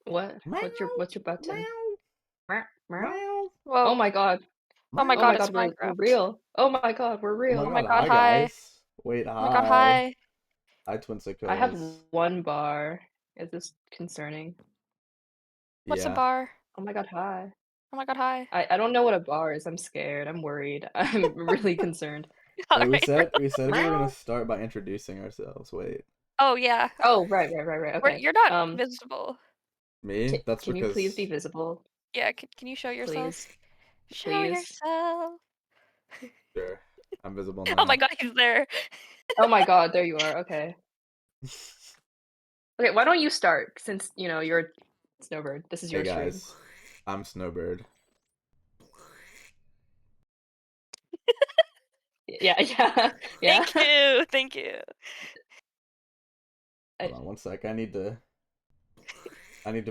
What? Meow, What's your button? meow, Meow, meow? meow, Oh Whoa. my god. Oh my Oh my god, meow. it's god, we're Minecraft. real. Oh my god, we're Oh my Oh real. my god, god, hi hi. guys. Wait, Oh my god, hi. hi. Hi, I have Twinsicles. 1 bar. Is this concerning? What's a Yeah. bar? Oh my god, hi. Oh my god, hi. I don't know what a bar is. I'm scared. I'm worried. I'm really concerned. Wait, we Alright. said we said we were gonna Meow. start by introducing ourselves. Wait. Oh, yeah. Oh, right. Okay. You're not visible. Me? That's Can you please be because visible? Yeah, can you show yourself? Please. Show Please. yourself. sure. I'm visible Oh my now. god, he's there. Oh my god, there you are. Okay. Okay, why don't you start since, you're a snowbird. This is Hey your stream. guys. I'm Snowbird. Yeah, yeah. Yeah. Thank you. Thank you. I Hold on one sec. I need to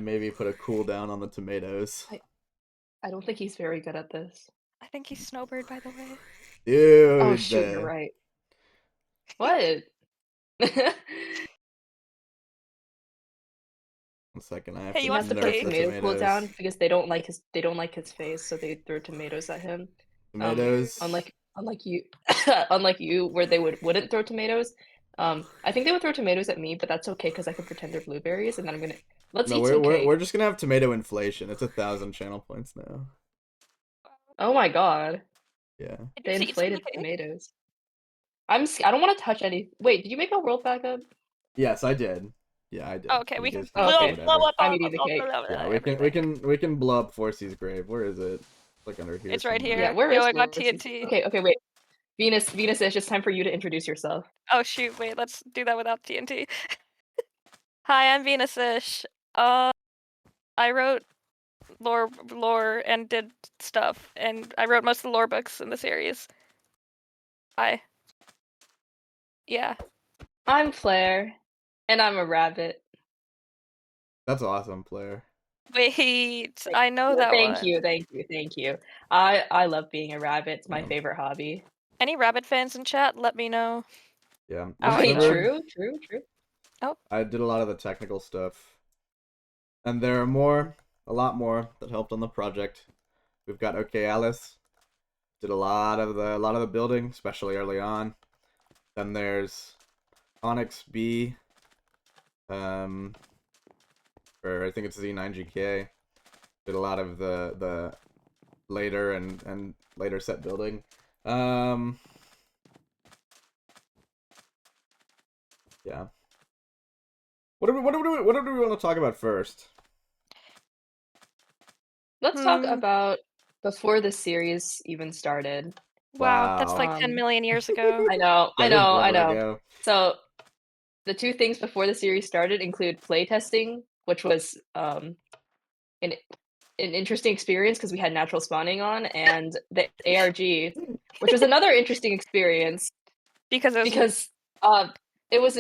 maybe put a cooldown on the tomatoes. I I don't think he's very good at this. I think he's Snowbird, by the way. Oh Dude, shoot, you're right. What? 1 second, I have Hey, to you He want has to some put a nerf the cake? tomato tomatoes. cooldown because they don't like his face, so they throw tomatoes at him. Tomatoes. Unlike you, unlike you, where they wouldn't throw tomatoes. I think they would throw tomatoes at me, but that's okay because I can pretend they're blueberries, and then let's No, eat we're some we're we're cake. just gonna have tomato inflation. It's 1,000 channel points now. Oh my god, Yeah. Did you they see eat some of inflated the cake? tomatoes. I don't want to touch any. Wait, did you make a world back up? Yes, I did. Yeah, I Oh, did. okay, In we can case Oh, blow, okay. blow whatever. up I'm eating the cake. Yeah, we can we everything. can we can blow up Forcey's grave. Where is it? It's like under here It's right somewhere. Yeah, here. where Yo, is I got Ulysses? TNT. Okay, wait. Venus, it's just time for you to introduce yourself. Oh shoot, wait, let's do that without TNT. Hi, I'm Venusish. I wrote lore and did stuff, and I wrote most of the lore books in the series. Hi. Yeah. I'm Claire, and I'm a rabbit. That's awesome, player. Wait, I know that Thank one. you, thank you, thank you. I love being a rabbit. It's my Yeah. favorite hobby. Any rabbit fans in chat, let me know. Yeah. Oh, Wait, Snowbird, true. Oh, I did a lot of the technical stuff. And there are a lot more that helped on the project. We've got OK Alice. Did a lot of the building, especially early on. Then there's Onyx B. Or I think it's Z9GK. Did a lot of the later and later set building. Yeah. What do we want to talk about first? Let's talk about before the series even started. wow, that's Wow. like 10 million years ago. I know, That I is know, I forever know. ago. So the two things before the series started include playtesting, which was an interesting experience because we had natural spawning on, and the ARG, which was another interesting experience Because it was. because uh, it was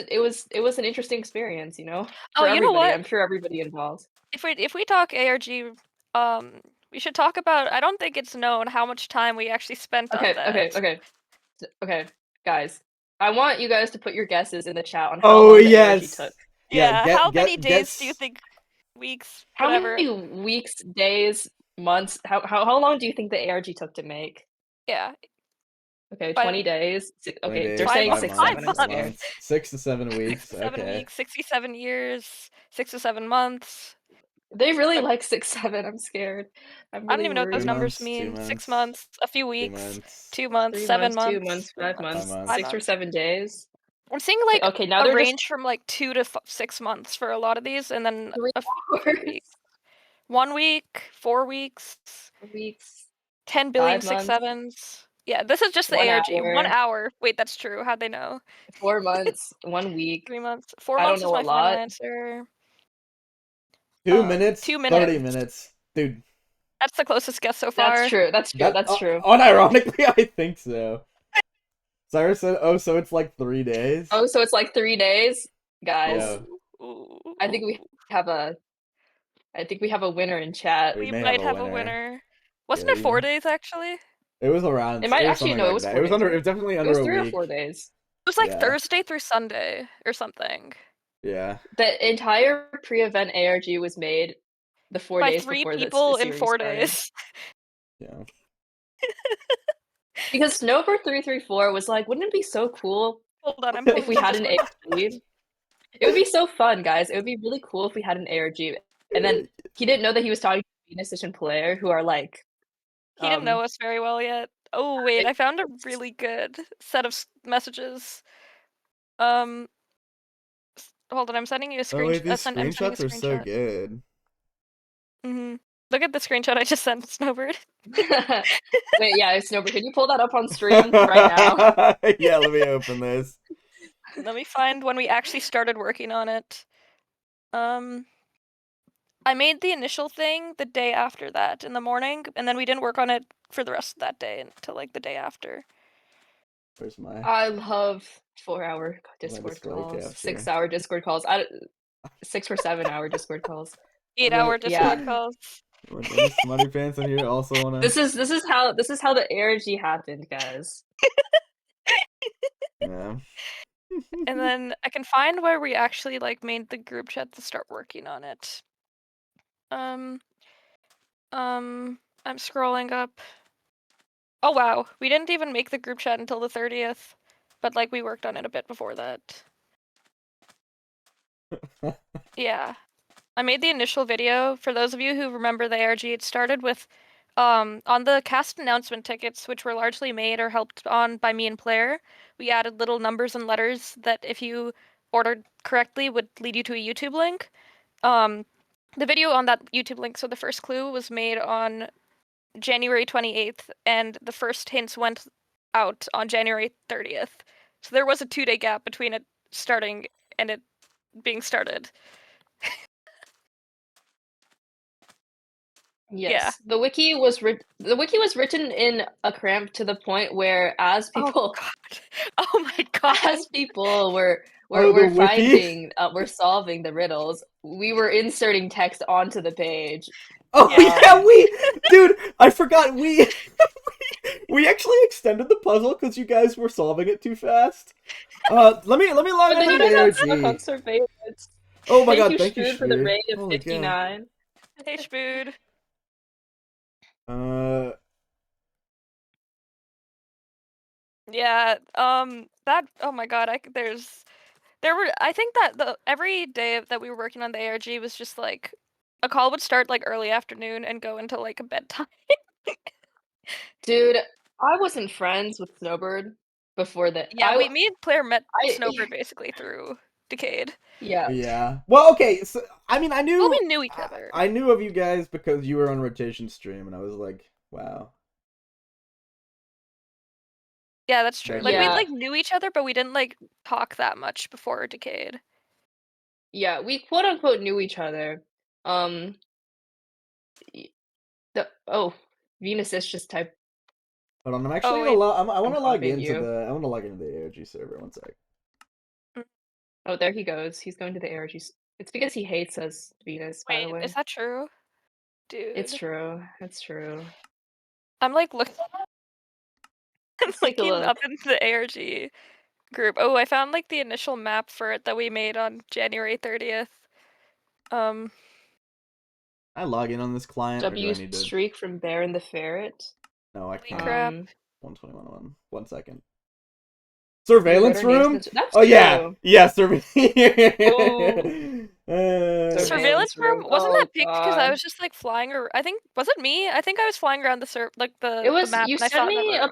an interesting experience, Oh, for you know everybody. what? I'm sure everybody involved. If we talk ARG, we should talk about. I don't think it's known how much time we actually spent on that. Okay, guys. I want you guys to put your guesses in the chat on how Oh long the ARG yes. took. Yeah, Yeah, how many days do you think? Weeks, How whatever. many weeks, days, months? How long do you think the ARG took to make? Yeah. Okay, By 20 days. 20 Okay, they're days, 5 saying 5 months. 6, 5 7. months, I'm 4 scared. months. months, 6 to 7 weeks. 6 to 7 Okay. weeks, 67 years, 6 to 7 months. They really like 6, 7. I'm scared. I'm I don't really even know what those 3 worried. numbers months, 2 mean. 6 months, months, a few 2 weeks, months, 2 months, 3 7 months, 2 months, months, 3 5 months, 5 months, 5 months. 6 or months. 7 days. I'm seeing like Okay, now a they're just range from like 2 to 6 months for a lot of these, and then 3 a few hours, weeks. 1 week, 4 weeks, weeks, 10 billion 5 6 months, sevens. Yeah, this is just the 1 ARG. 1 hour, hour. Wait, that's true. How'd they know? 4 months, 1 week. 3 months. 4 I don't months is know a my final lot. answer. 2 minutes, 2 30 minutes. minutes. Dude, That's the closest guess so That's far. true. That's true. that That's true. unironically I think so. Cyrus said, "Oh, so it's like 3 days?" Oh, so it's like 3 days? Guys, Yeah, Ooh. I think we have a winner in chat. we We may have might a have a winner. winner. Yeah, Wasn't it 4 days actually? it was around It might it was actually something no, it like was that. 4 days, It right? was definitely It under was a 3 or week. 4 days. It was like Yeah. Thursday through Sunday or something. Yeah. The entire pre-event ARG was made the 4 By days 3 before the people in series 4 started. days. Yeah. Because Snowbird 334 was like, wouldn't it be so cool Hold on, I'm if pulling we the had an Discord. ARG? It would be so fun, guys. It would be really cool if we had an ARG. And then he didn't know that he was talking to Venus and Player, who are like, He didn't know us very well yet. Oh wait, I found a really good set of messages. Hold on, I'm sending you a Oh wait, screenshot. these I'm sending a screenshots are so screenshot. good. Look at the screenshot I just sent, Snowbird. Wait, yeah, Snowbird, can you pull that up on stream right now? Yeah, let me open this. Let me find when we actually started working on it. I made the initial thing the day after that in the morning, and then we didn't work on it for the rest of that day until like the day after. Where's my I love 4-hour Discord display calls, capture? 6-hour Discord calls, 6 or 7-hour Discord calls. 8-hour Discord Yeah. calls. Any smutty pants in here also wanna? This is how the ARG happened, guys. Yeah. And then I can find where we actually like made the group chat to start working on it. I'm scrolling up. Oh wow, we didn't even make the group chat until the 30th, but like we worked on it a bit before that. Yeah. I made the initial video. For those of you who remember the ARG, it started with on the cast announcement tickets, which were largely made or helped on by me and Player, we added little numbers and letters that if you ordered correctly would lead you to a YouTube link. The video on that YouTube link, so the first clue was made on January 28th, and the first hints went out on January 30th. So there was a 2-day gap between it starting and it being started. Yes. The wiki was written in a cramp to the point where as people Oh my god. as people were the wiki? we're solving the riddles, we were inserting text onto the page. Oh yeah, dude, I forgot we actually extended the puzzle because you guys were solving it too fast. Let me log But then into you the guys got stuck on ARG. surveillance. Oh my Thank god, you, thank you, Spoon, for the Shmood. raid of Holy cow. 59. Hey, Spood. Yeah, that, oh my god, I think that every day that we were working on the ARG was just like, a call would start like early afternoon and go into like a bedtime. Dude, I wasn't friends with Snowbird before the Yeah, me and Claire met Snowbird I basically through Decayed. yeah. Yeah. Well, okay. So I mean, Well, we knew each other. I knew of you guys because you were on rotation stream, and I was like, wow. Yeah, that's true. Like we Yeah. like knew each other, but we didn't like talk that much before Decayed. Yeah, we quote unquote knew each other. Venus is just typed. Hold on, I'm actually Oh, gonna wait. I want to log copying into you. the ARG server. One sec. Oh, there he goes. He's going to the ARG. It's because he hates us, Venus, by the Wait, way. is that true? Dude. It's true. It's true. I'm like looking Let's take a look. up into the ARG group. Oh, I found like the initial map for it that we made on January 30th. I log in on this client, or do I W need to? streak from Bear and the Ferret. No, I can't. Crap. 121 1 second. We wrote Surveillance our names. room? That's Oh yeah, true. yeah, Surveillance room? Wasn't Oh that picked because I god. was just like flying or I think was it me? I think I was flying around the It the was map you and I saw sent a me number. a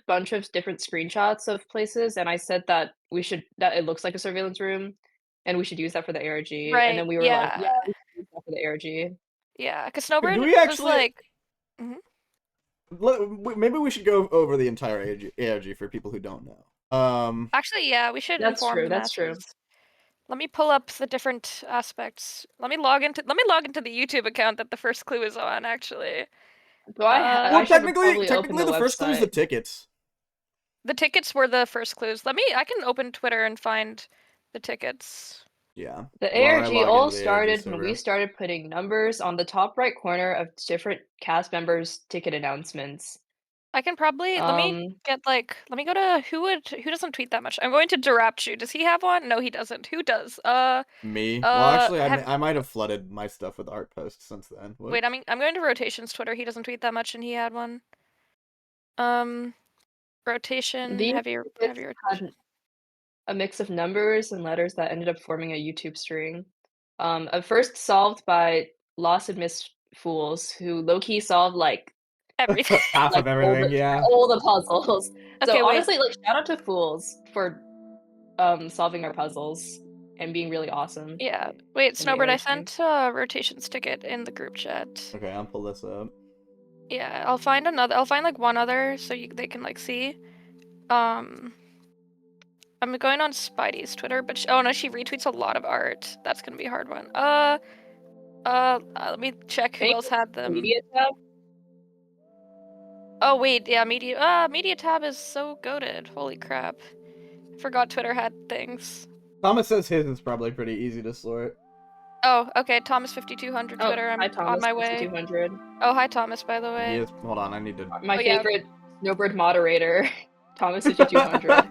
bunch of different screenshots of places, and I said that that it looks like a surveillance room, and we should use that for the ARG. And Right. then we were like, Yeah. yeah, we should use that for the ARG. Yeah, because Do Snowbird we was actually? like Maybe we should go over the entire ARG for people who don't know. Actually, yeah, we should That's inform true. the That's true. masses. Let me pull up the different aspects. Let me log into the YouTube account that the first clue is on, actually. Do I well, should probably open technically, the the first clue is the website. tickets. The tickets were the first clues. I can open Twitter and find the tickets. Yeah. The While I ARG log all into the ARG started when we server. started putting numbers on the top right corner of different cast members' ticket announcements. I can probably let me go to who doesn't tweet that much. I'm going to Derapchu. Does he have one? No, he doesn't. Who does? Me? Well, actually, have, I might have flooded my stuff with art posts since then. Whoops. wait, I'm going to Rotation's Twitter. He doesn't tweet that much, and he had one. Rotation, These heavier rotation. had a mix of numbers and letters that ended up forming a YouTube string. At first solved by Lost and Missed Fools, who low-key solved like Everything. Half of everything, yeah. all the puzzles. Okay, So wait. honestly, like shout out to Fools for solving our puzzles and being really awesome. Yeah. Wait, in the Snowbird, I ARG. sent Rotation's ticket in the group chat. Okay, I'll pull this up. Yeah, I'll find like one other so they can like see. I'm going on Spidey's Twitter, but oh no, she retweets a lot of art. That's gonna be a hard one. Let me check who else had them. Media tab? Oh wait, yeah, media tab is so goated. Holy crap. Forgot Twitter had things. Thomas says his is probably pretty easy to sort. Oh, okay, Thomas 5200 Twitter. I'm hi, Thomas, on my way. 5200. Oh, hi Thomas, by the way. He is. Hold on, I need to. My Oh, yeah. favorite Snowbird moderator, Thomas 5200.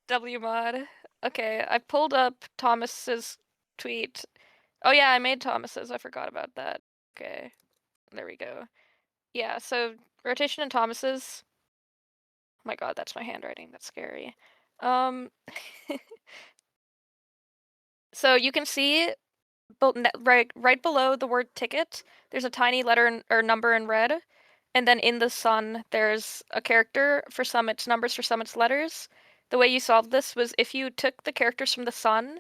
W mod. Okay, I pulled up Thomas's tweet. Oh yeah, I made Thomas's. I forgot about that. Okay, there we go. Yeah, so Rotation and Thomas's. Oh my god, that's my handwriting. That's scary. So you can see right below the word ticket, there's a tiny letter or number in red, and then in the sun there's a character. For some it's numbers, for some it's letters. The way you solved this was if you took the characters from the sun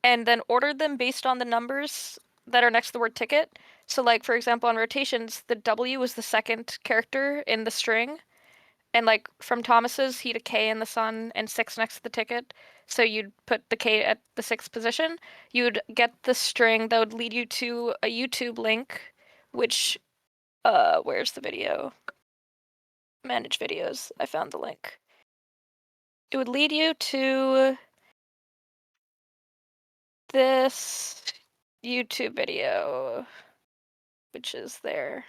and then ordered them based on the numbers that are next to the word ticket. So like for example on Rotations, the W was the second character in the string. And like from Thomas's, he had a K in the sun and 6 next to the ticket. So you'd put the K at the 6th position. You'd get the string that would lead you to a YouTube link, which, where's the video? Manage videos. I found the link. It would lead you to this YouTube video, which is there.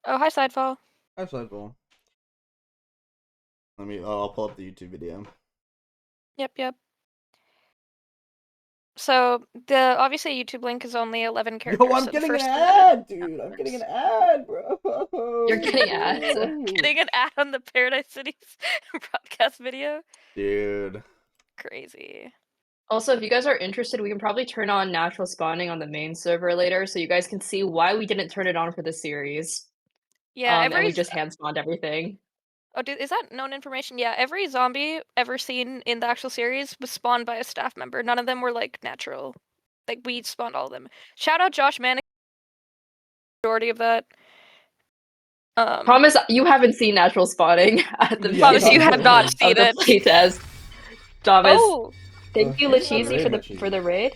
Oh, hi, Sidefall. Hi, Sidefall. I'll pull up the YouTube video. Yep. So the obviously YouTube link is only 11 characters. Yo, I'm so getting the an first ad, dude. I'm getting an ad, bro. You're getting ads. Getting an ad on the Paradise Cities broadcast video. Dude. Crazy. Also, if you guys are interested, we can probably turn on natural spawning on the main server later, so you guys can see why we didn't turn it on for the series. Yeah, and we just hand spawned everything. Oh, is that known information? Yeah, every zombie ever seen in the actual series was spawned by a staff member. None of them were like natural. Like we spawned all of them. Shout out Josh Manick. Majority of that. Thomas, you haven't seen natural spawning at the Thomas, you have not seen it. Playtest. Thomas, Oh, thank you, Lacheesy, for the raid.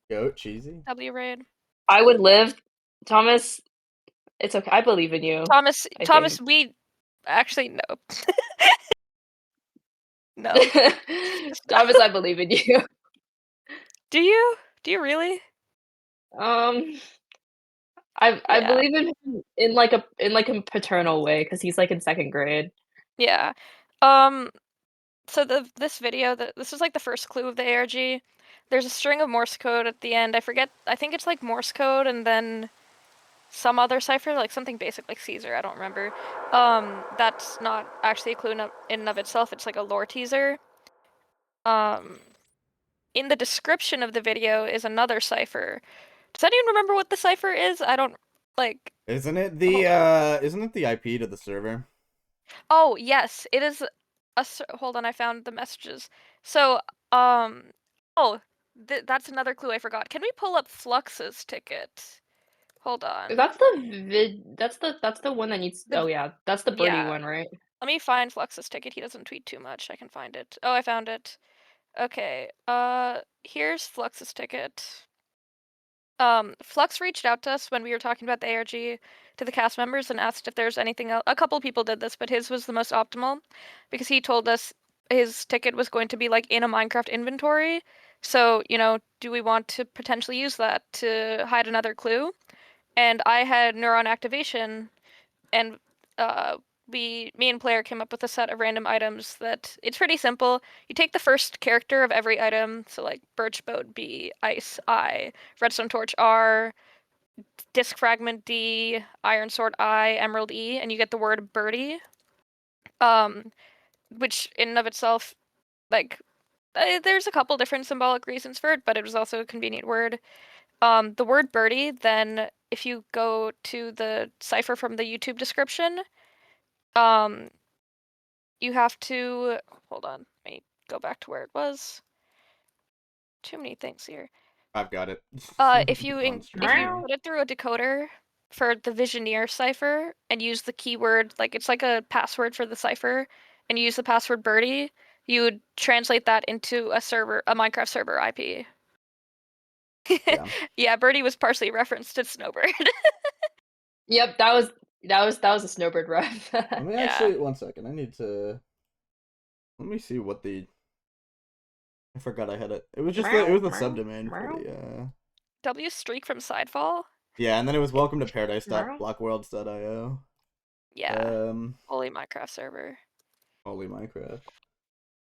Goat cheesy. W raid. I would live, Thomas. It's okay. I believe in you. Thomas, think. we actually no. No. Thomas, I believe in you. Do you? Do you really? I believe in him in like a paternal way because he's like in 2nd grade. Yeah. So this video, this is like the first clue of the ARG. There's a string of Morse code at the end. I forget. I think it's like Morse code and then some other cipher, like something basic like Caesar. I don't remember. That's not actually a clue in and of itself. It's like a lore teaser. In the description of the video is another cipher. Does anyone remember what the cipher is? I don't like. Isn't it the IP to the server? Oh yes, it is. Hold on, I found the messages. So that's another clue I forgot. Can we pull up Flux's ticket? Hold on. That's the one that needs. Oh yeah, that's the birdie one, right? Let me find Flux's ticket. He doesn't tweet too much. I can find it. Oh, I found it. Okay. Here's Flux's ticket. Flux reached out to us when we were talking about the ARG to the cast members and asked if there's anything else. A couple people did this, but his was the most optimal because he told us his ticket was going to be like in a Minecraft inventory. So, do we want to potentially use that to hide another clue? and I had neuron activation, and me and player came up with a set of random items that it's pretty simple. You take the first character of every item, so like birch boat B, ice I, redstone torch R, disc fragment D, iron sword I, emerald E, and you get the word birdie. Which in and of itself, like, there's a couple different symbolic reasons for it, but it was also a convenient word. The word birdie, then if you go to the cipher from the YouTube description, you have to hold on. Let me go back to where it was. Too many things here. I've got it. If you On if screen you here. put it through a decoder for the Visioneer cipher and use the keyword, like it's like a password for the cipher, and you use the password birdie, you would translate that into a Minecraft server IP. Yeah. Yeah, birdie was partially referenced to Snowbird. Yep, that was a Snowbird ref. Let me Yeah. actually 1 second. I need to. Let me see what the. I forgot I had it. It was just it was the subdomain for the. W streak from Sidefall. Yeah, and then it was welcome to paradise.blockworlds.io. Yeah. Holy Minecraft server. Holy Minecraft.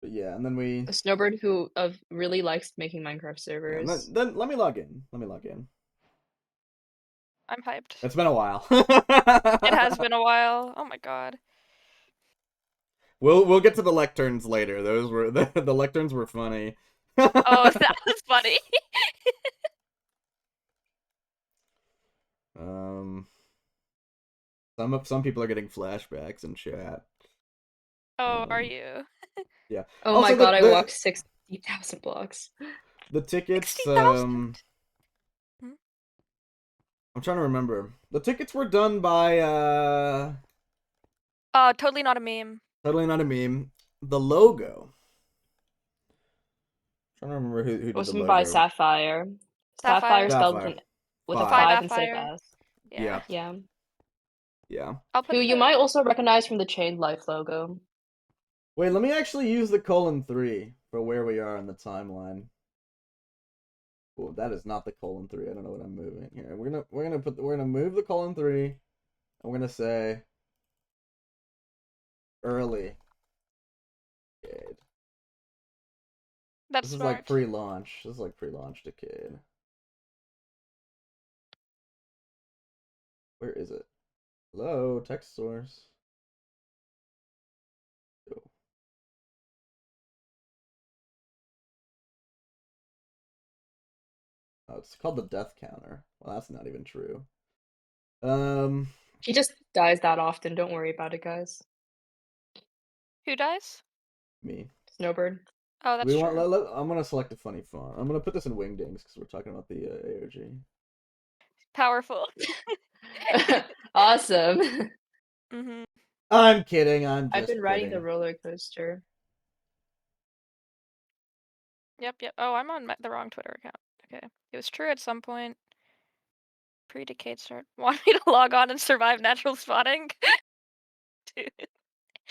But yeah, and then we. A Snowbird who really likes making Minecraft Yeah, servers. then let me log in. Let me log in. I'm hyped. It's been a while. It has been a while. Oh my god. We'll get to the lecterns later. Those were the lecterns were funny. Oh, that was funny. Some people are getting flashbacks in chat. Oh, are you? Yeah. Oh Also, my god, I the walked 60,000 blocks. the tickets. 60,000. I'm trying to remember. The tickets were done by Totally not a meme. totally not a meme. The logo. I'm trying to remember who It did was the made by logo. Sapphire. Sapphire Sapphire. spelled Sapphire. with a Five. 5 instead of Sapphire. S. Yeah. Yeah. Yeah. I'll put Who you the might also recognize from the Chained Life logo. Wait, let me actually use the :3 for where we are in the timeline. Well, that is not the :3. I don't know what I'm moving here. We're gonna move the :3, and we're gonna say early. Decayed. That's This is smart. like pre-launch. This is like pre-launch Decayed. Where is it? Hello, text source. Oh. Oh, it's called the death counter. Well, that's not even true. He just dies that often. Don't worry about it, guys. Who dies? Me. Snowbird. Oh, that's We true. want. I'm gonna select a funny font. I'm gonna put this in Wingdings because we're talking about the AOG. Powerful. Awesome. Mhm. I'm kidding. I'm I've just been riding the kidding. roller coaster. Yep. Oh, I'm on the wrong Twitter account. Okay. It was true at some point. Pre-Decayed start. Want me to log on and survive natural spawning? Dude.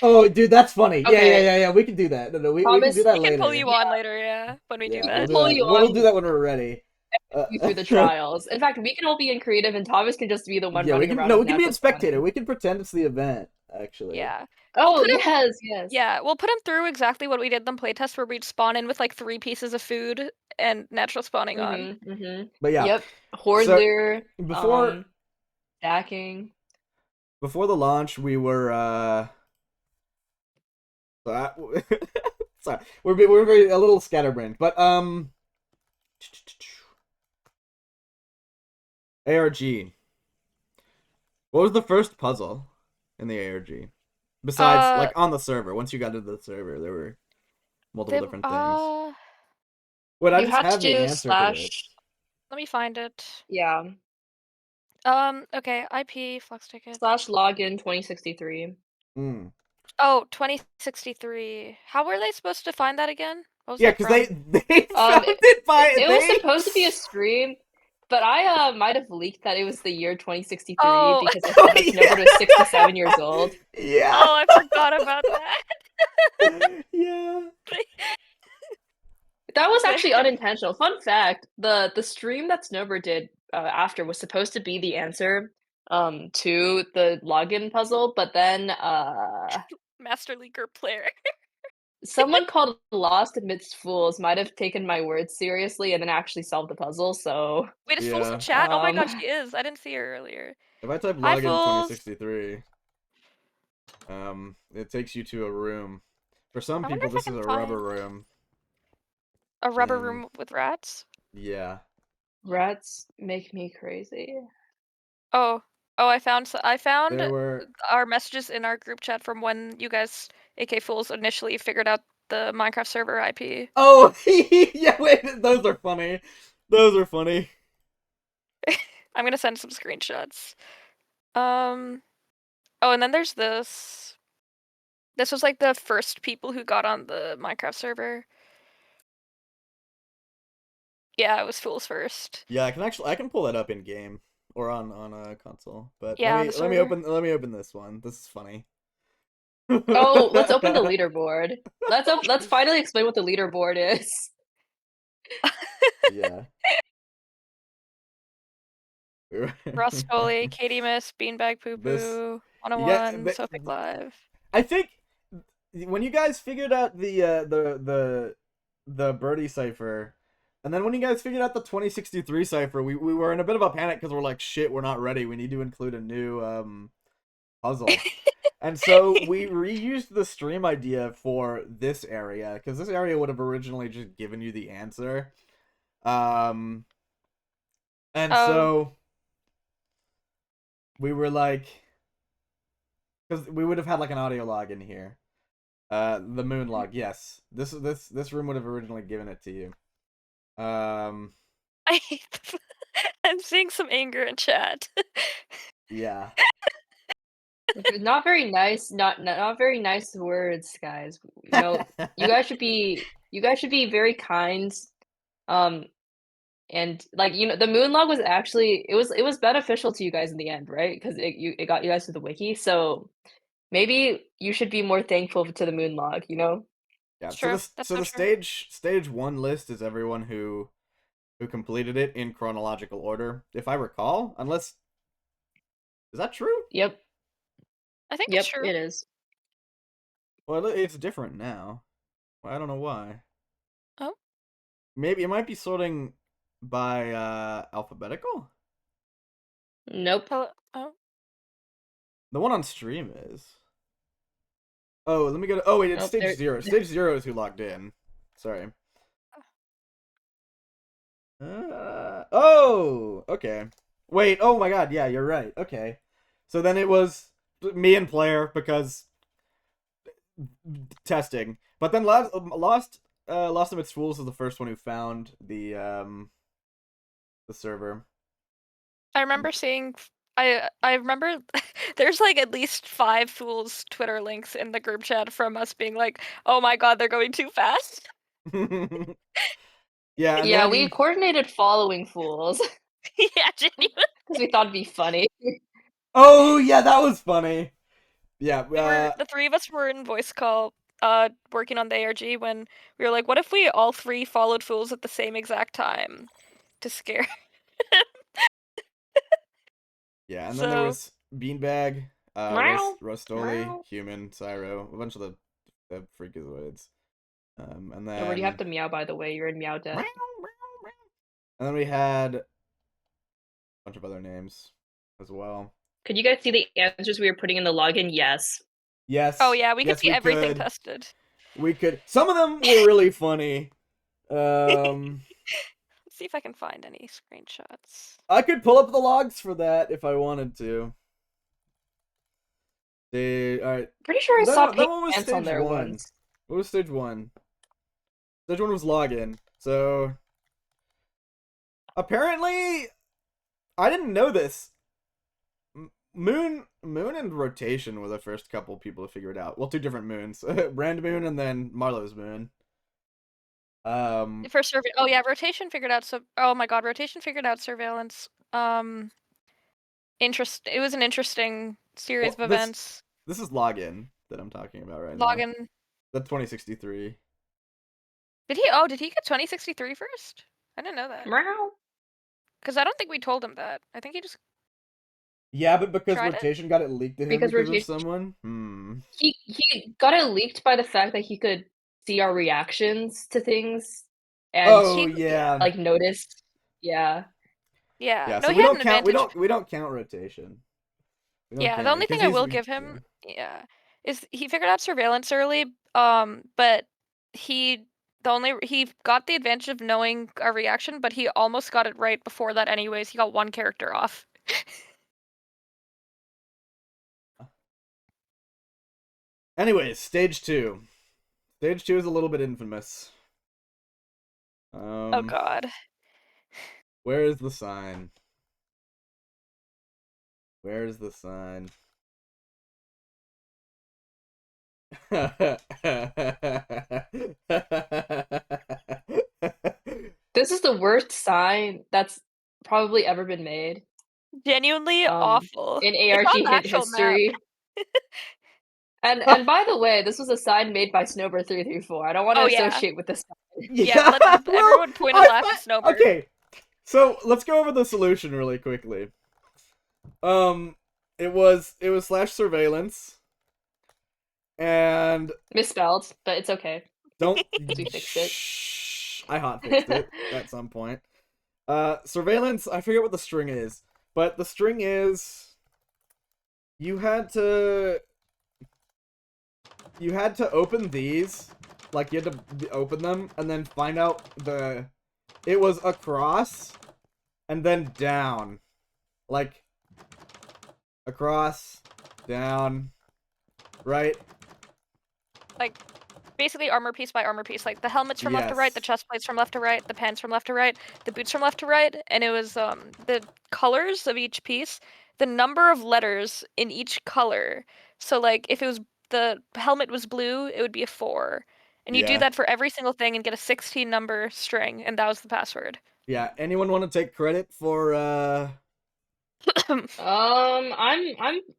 Oh, dude, that's funny. Okay. Yeah. We can do that. No, we can Promise do that We can later. pull you on later, yeah, when we do Yeah, we we'll can that. do pull that. you We'll on do that when we're ready. you through the trials. In fact, we can all be in creative and Thomas can just be the one Yeah, we running can. around No, with we can be in natural spectator. spawning. We can pretend it's the event. Actually. Yeah. Oh, Put 'em- yes. Yeah, we'll put him through exactly what we did in the playtest where we'd spawn in with like 3 pieces of food and natural spawning on. But yeah. Yep. Horde So lure, before stacking. before the launch, we were sorry, we're very a little scatterbrained, but ARG. What was the first puzzle in the ARG? Besides, like on the server. Once you got into the server, there were multiple different things. Wait, I You just had to have the do answer to this. Let me find it. yeah, Okay, IP, flux ticket. /login 2063. Hmm. Oh, 2063. How were they supposed to find that again? What was Yeah, that because from? they found it by It was supposed to be a stream, but I might have leaked that it was the year 2063 Oh. because I thought that Snowbird was 67 years old. Yeah. Oh, I forgot about that. Yeah. That was actually unintentional. Fun fact, the stream that Snowbird did after was supposed to be the answer to the login puzzle, but then Master Leaguer player. someone called Lost Amidst Fools might have taken my words seriously and then actually solved the puzzle. So Wait, is Fools in Yeah. chat? Oh my god, she is. I didn't see her earlier. If I type Hi, login Fools. 2063, it takes you to a room. For some I wonder people, if I this is can a find rubber room. a rubber And room with rats. yeah, rats make me crazy. Oh, I found there were. our messages in our group chat from when you guys, AK Fools, initially figured out the Minecraft server IP. Oh, yeah. Wait, those are funny. Those are funny. I'm gonna send some screenshots. Oh, and then there's this. This was like the first people who got on the Minecraft server. Yeah, it was Fools first. Yeah, I can pull that up in game or on a console. But Yeah, on the server. let me open this one. This is funny. Oh, let's open the leaderboard. Let's finally explain what the leaderboard is. Yeah. Rostoli, Katie Miss, Beanbag Poo This Poo, you get 101, Sophic Live. I think when you guys figured out the birdie cipher, and then when you guys figured out the 2063 cipher, we were in a bit of a panic because we're like, shit, we're not ready. We need to include a new puzzle. And so we reused the stream idea for this area because this area would have originally just given you the answer. And so we were like, because we would have had like an audio log in here. The moon log, yes. This room would have originally given it to you. I hate I'm seeing some anger in chat. Yeah. Not very nice, not very nice words, guys. You know, you guys should be very kind. And like, you know, the moon log was actually it was beneficial to you guys in the end, right? Because it got you guys to the wiki. So maybe you should be more thankful to the moon log, you know? Yeah. It's So true. the That's so so the true. stage one list is everyone who completed it in chronological order, if I recall. Unless is that true? Yep. I think that's Yep, true. it is. Well, it's different now. I don't know why. Oh. Maybe it might be sorting by alphabetical. Nope. Oh. The one on stream is. Oh, let me go to. Oh wait, it's Nope. stage 0. Stage 0 is who logged in. Sorry. Oh, okay. Wait, oh my god, yeah, you're right. Okay. So then it was me and player because testing. But then Lost Amidst Fools is the first one who found the server. I remember seeing I remember there's like at least 5 Fools Twitter links in the group chat from us being like, "Oh my god, they're going too fast." Yeah, and Yeah, then we coordinated following fools Yeah, genuinely. because we thought it'd be funny. oh yeah, that was funny. Yeah, The 3 of us were in voice call working on the ARG when we were like, "What if we all 3 followed Fools at the same exact time to scare?" yeah, and then there So, was Beanbag, Meow. Rustoli, Meow. Human, Cyro, a bunch of the freakazoids. And Yeah, where do you have then to meow, by the way? You're in meow and death. then we had a bunch of other names as well. Could you guys see the answers we were putting in the login? Yes. Yes. oh yeah, we could yes, see we everything could. tested. We could. Some of them were really funny. Let's see if I can find any screenshots. I could pull up the logs for that if I wanted to. All right. Pretty sure I That saw that one was pants on stage there 1. once. What was stage 1? Stage 1 was login. So apparently, I didn't know this. Moon and rotation were the first couple people to figure it out. Well, 2 different moons, Brand Moon and then Marlowe's moon. For oh yeah, rotation figured out oh my god, rotation figured out surveillance. It was an interesting series well, of events. this is login that I'm talking about right now. Login. The 2063. Did he get 2063 first? I didn't know that. Meow. Because I don't think we told him that. I think he just Yeah, but because tried it? rotation got it leaked to him Because because of rotation someone. Hmm. he got it leaked by the fact that he could see our reactions to things and, Oh Yeah. yeah. like, noticed. Yeah. Yeah. Yeah. No, So he we had an don't count. advantage. We don't count rotation. We don't Yeah, the count only it thing because I he's. will give him, is he figured out surveillance early, but he he got the advantage of knowing our reaction, but he almost got it right before that anyways. He got one character off. Anyways, stage 2. Stage 2 is a little bit infamous. Oh god. Where is the sign? Where is the sign? This is the worst sign that's probably ever been made, Genuinely awful. in It's on ARG the actual map. history. And by the way, this was a sign made by Snowbird334. I don't wanna Oh yeah. associate with this sign. Yeah, Yeah, well, everyone point and laugh at Snowbird. okay. So let's go over the solution really quickly. It was slash surveillance, and Misspelled, but it's okay. don't. We fixed it. Shh, I hot fixed it at some point. Surveillance. I forget what the string is, but the string is you had to open these, like you had to open them and then find out the. It was across, and then down, like across, down, right? Like basically armor piece by armor piece. Like the helmets from left to right, the Yes. chest plates from left to right, the pants from left to right, the boots from left to right, and it was the colors of each piece, the number of letters in each color. So like if it was the helmet was blue, it would be a 4. And you do Yeah. that for every single thing and get a 16 number string, and that was the password. Yeah. Anyone want to take credit for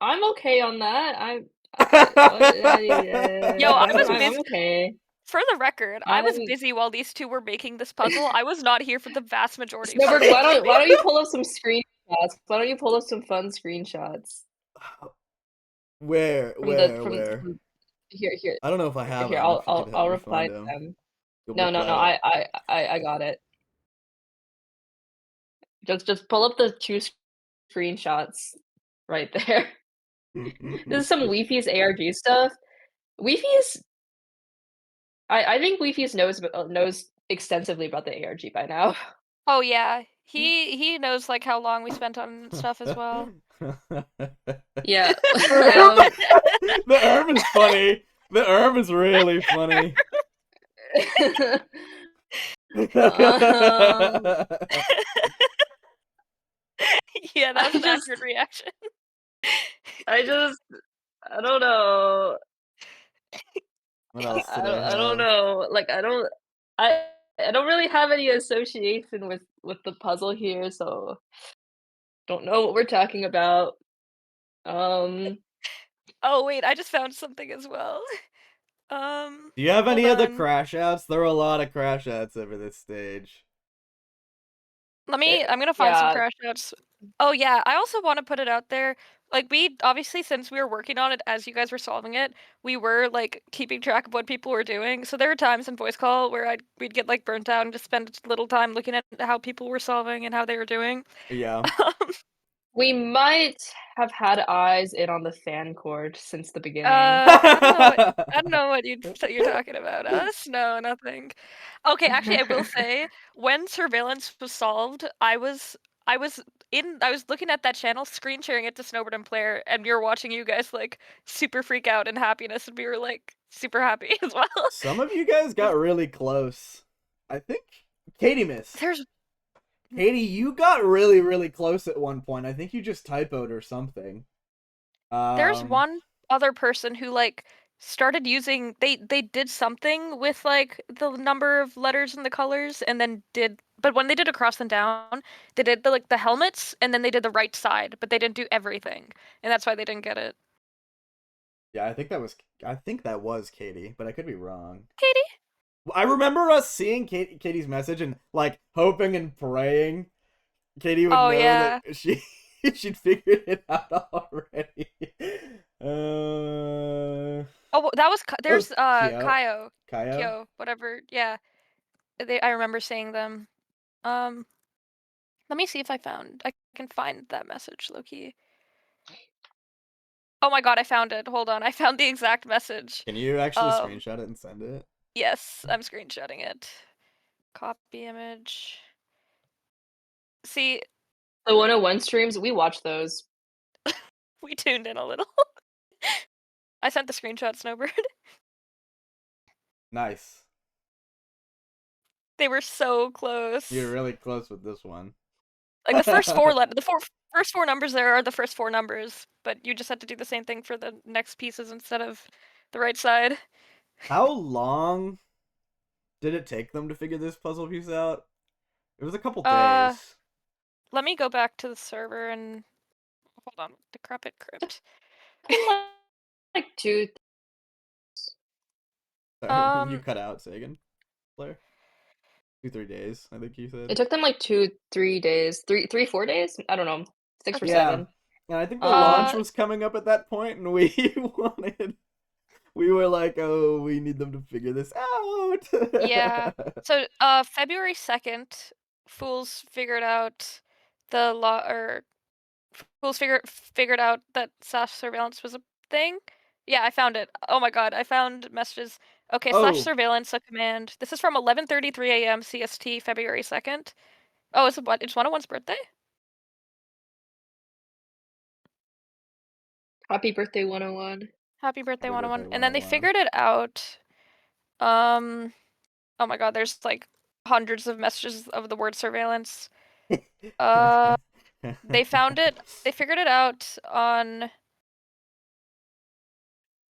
I'm okay on that. Yo, I was I'm busy. okay. For the record, I was I'm busy while these two were making this puzzle. I was not here for the vast majority of Snowbird, it. why don't you pull up some screenshots? Why don't you pull up some fun screenshots where from here. I don't know if I have Here, them. If you could help I'll me reply find to them. them. You'll No, reply to I got it. Just pull up the 2 screenshots right there. This is some them. Weefies ARG stuff. Weefies I think Weefies knows extensively about the ARG by now. Oh yeah, he knows like how long we spent on stuff as well. Yeah. The erm is funny. The erm is really funny. Um, Yeah, that was I an just accurate reaction. I just I don't know. What else did I I don't have? know. Like I I don't really have any association with the puzzle here, so don't know what we're talking about. Um, Oh wait, I just found something as well. Do you have Hold any other on. crash outs? There were a lot of crash outs over this stage. I'm gonna find some yeah. crash outs. Oh yeah, I also want to put it out there. Like we obviously since we were working on it as you guys were solving it, we were like keeping track of what people were doing. So there were times in voice call where we'd get like burnt out and just spend a little time looking at how people were solving and how they were doing. Yeah. We might have had eyes in on the fan cord since the beginning. I don't know what you're talking about. Us? No, nothing. Okay, actually, I will say when surveillance was solved, I was I was looking at that channel, screen sharing it to Snowbird and Player, and we were watching you guys like super freak out in happiness, and we were like super happy as well. Some of you guys got really close. I think Katie missed. There's Katie, you got really, really close at one point. I think you just typoed or something. There's Um, one other person who like started using they did something with like the number of letters and the colors and then did but when they did across and down, they did the like the helmets and then they did the right side, but they didn't do everything. And that's why they didn't get it. yeah, I think that was Katie, but I could be wrong. Katie? I remember us seeing Katie's message and like hoping and praying Katie would Oh, know yeah. that she'd figured it out already. Oh, that was there's Kyo. Kaio, Kaio. Kyo, whatever. Yeah, I remember seeing them. Let me see if I can find that message, Loki. Oh my god, I found it. Hold on, I found the exact message. Can you actually screenshot it and send it? Yes, I'm screenshotting it. Copy image. See, The 101 streams, we watch those. we tuned in a little. I sent the screenshot, Snowbird. Nice. They were so close. You're really close with this one. Like the first first four numbers there are the first four numbers, but you just had to do the same thing for the next pieces instead of the right side. How long did it take them to figure this puzzle piece out? It was a couple days. Let me go back to the server and hold on. Decrepit crypt. Like 2. Sorry, you cut out, Sagan. Blair. 2-3 days, I think you said. It took them like 2-3 days. 4 days? I don't know. 6 or Okay. 7. And I think the launch was coming up at that point, and we were like, oh, we need them to figure this out. Yeah. So February 2nd, Fools figured out Fools figured out that slash surveillance was a thing. Yeah, I found it. Oh my god, I found messages. Okay, slash surveillance a command. This is from 11:33 a.m. CST, February 2nd. Oh, it's 101's birthday? Happy birthday, 101. Happy birthday, Happy 101. birthday, And then they 101. figured it out. Oh my god, there's like hundreds of messages of the word surveillance. They found it. They figured it out on.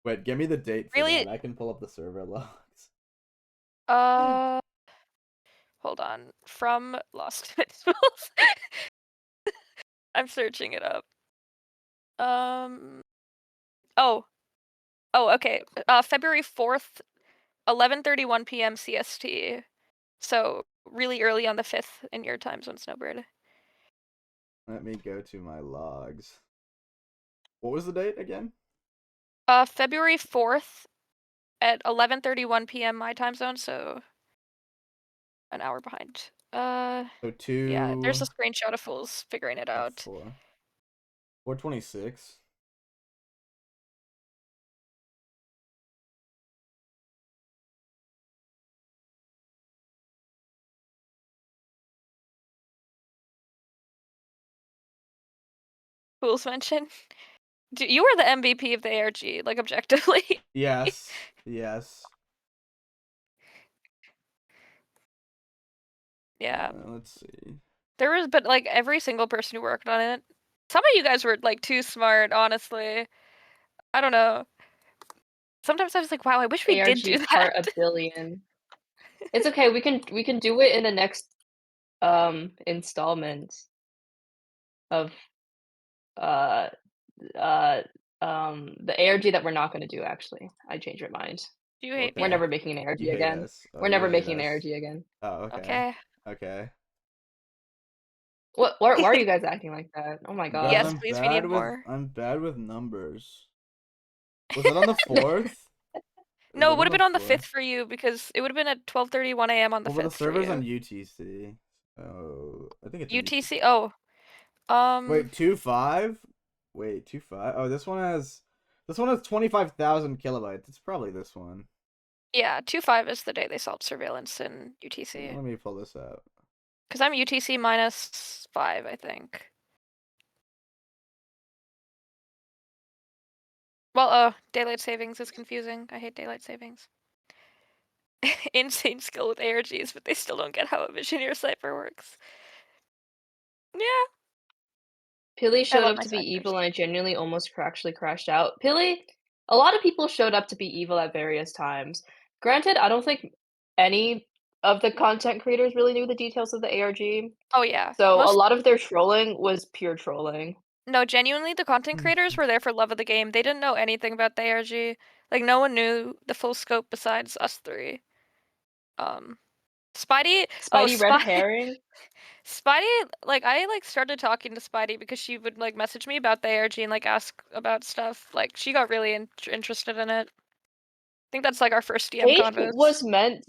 Wait, give me the date for Really? that. I can pull up the server logs. Hold on. From Lost Vegetables. I'm searching it up. Oh, okay. February 4th, 11:31 p.m. CST. So really early on the 5th in your time zone, Snowbird. Let me go to my logs. What was the date again? February 4th at 11:31 p.m. my time zone, so an hour behind. So 2. Yeah, there's a screenshot of Fools figuring it out. 4:26. Fools mention. You were the MVP of the ARG, like objectively. Yes. Yes. Yeah. Let's see. There was, but like every single person who worked on it. Some of you guys were like too smart, honestly. I don't know. Sometimes I was like, wow, I wish we did do that. Part a billion. It's okay. We can do it in the next installment of the ARG that we're not going to do. Actually, I changed my mind. You hate me. We're never making an ARG You hate again. us. We're never making an ARG again. Oh, okay. Okay. Okay. Why are you guys acting like that? Oh my god. Yes, please, we need more. I'm bad with numbers. Was it on the 4th? No, it would have been on the 5th for you because it would have been at 12:31 a.m. on the 5th. Well, the server's on UTC. Oh, I think it's UTC. Oh, wait, 2.5. Wait, 2.5. Oh, this one has 25,000 kilobytes. It's probably this one. Yeah, 2.5 is the day they solved surveillance in UTC. Let me pull this out. Because I'm UTC -5, I think. Well, daylight savings is confusing. I hate daylight savings. Insane skill with ARGs, but they still don't get how a Visioneer cipher works. Yeah. Pilly showed up to be evil, and I genuinely almost actually crashed out. Pilly, a lot of people showed up to be evil at various times. Granted, I don't think any of the content creators really knew the details of the ARG. Oh, yeah. So a lot of their trolling was pure trolling. No, genuinely, the content creators were there for love of the game. They didn't know anything about the ARG. Like, no one knew the full scope besides us three. Spidey. Spidey red herring. Spidey, like I started talking to Spidey because she would like message me about the ARG and like ask about stuff. Like she got really interested in it. I think that's like our first DM Cage convos. was meant.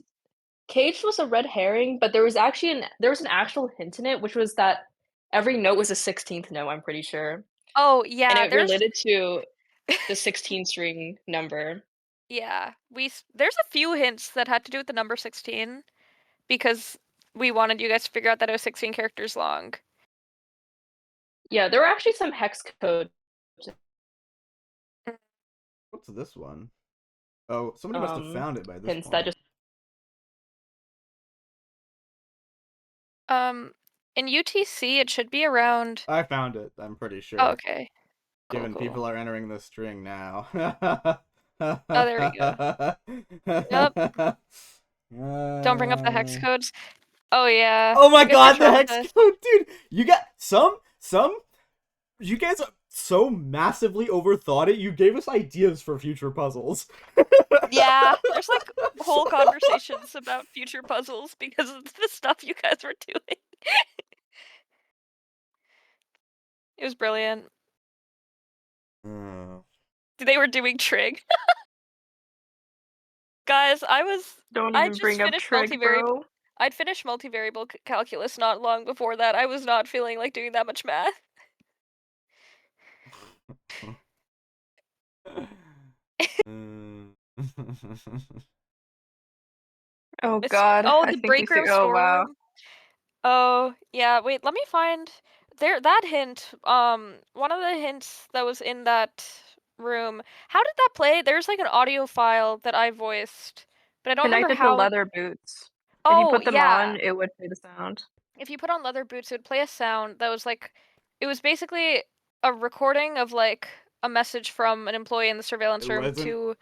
Cage was a red herring, but there was actually an actual hint in it, which was that every note was a 16th note. I'm pretty sure, Oh and yeah, it related to the 16 string number. yeah, there's a few hints that had to do with the number 16 because we wanted you guys to figure out that it was 16 characters long. Yeah, there were actually some hex codes. What's this one? Oh, somebody must have found it by this Hints point. that just. In UTC it should be around. I found it. I'm pretty sure. Oh, okay. Given Cool. people are entering the string now. Oh, there we go. Yep. Don't bring up the hex codes. Oh yeah. Oh my You guys god, were the hex traumatized. code, dude! You got some. You guys so massively overthought it. You gave us ideas for future puzzles. Yeah, there's like whole conversations about future puzzles because of the stuff you guys were doing. It was brilliant. They were doing trig. Guys, Don't I even just bring up finished trig, multivariable. bro. I'd finished multivariable calculus not long before that. I was not feeling like doing that much math. Oh god, Oh, I the think we break room see. Oh wow. storeroom. Oh, yeah, wait, let me find that hint. One of the hints that was in that room. How did that play? There's like an audio file that I voiced, but I don't remember Connected to how. leather boots. If you Oh, put them yeah. on, it would play the sound. If you put on leather boots, it would play a sound that was like, it was basically a recording of like a message from an employee in the surveillance It room wasn't. to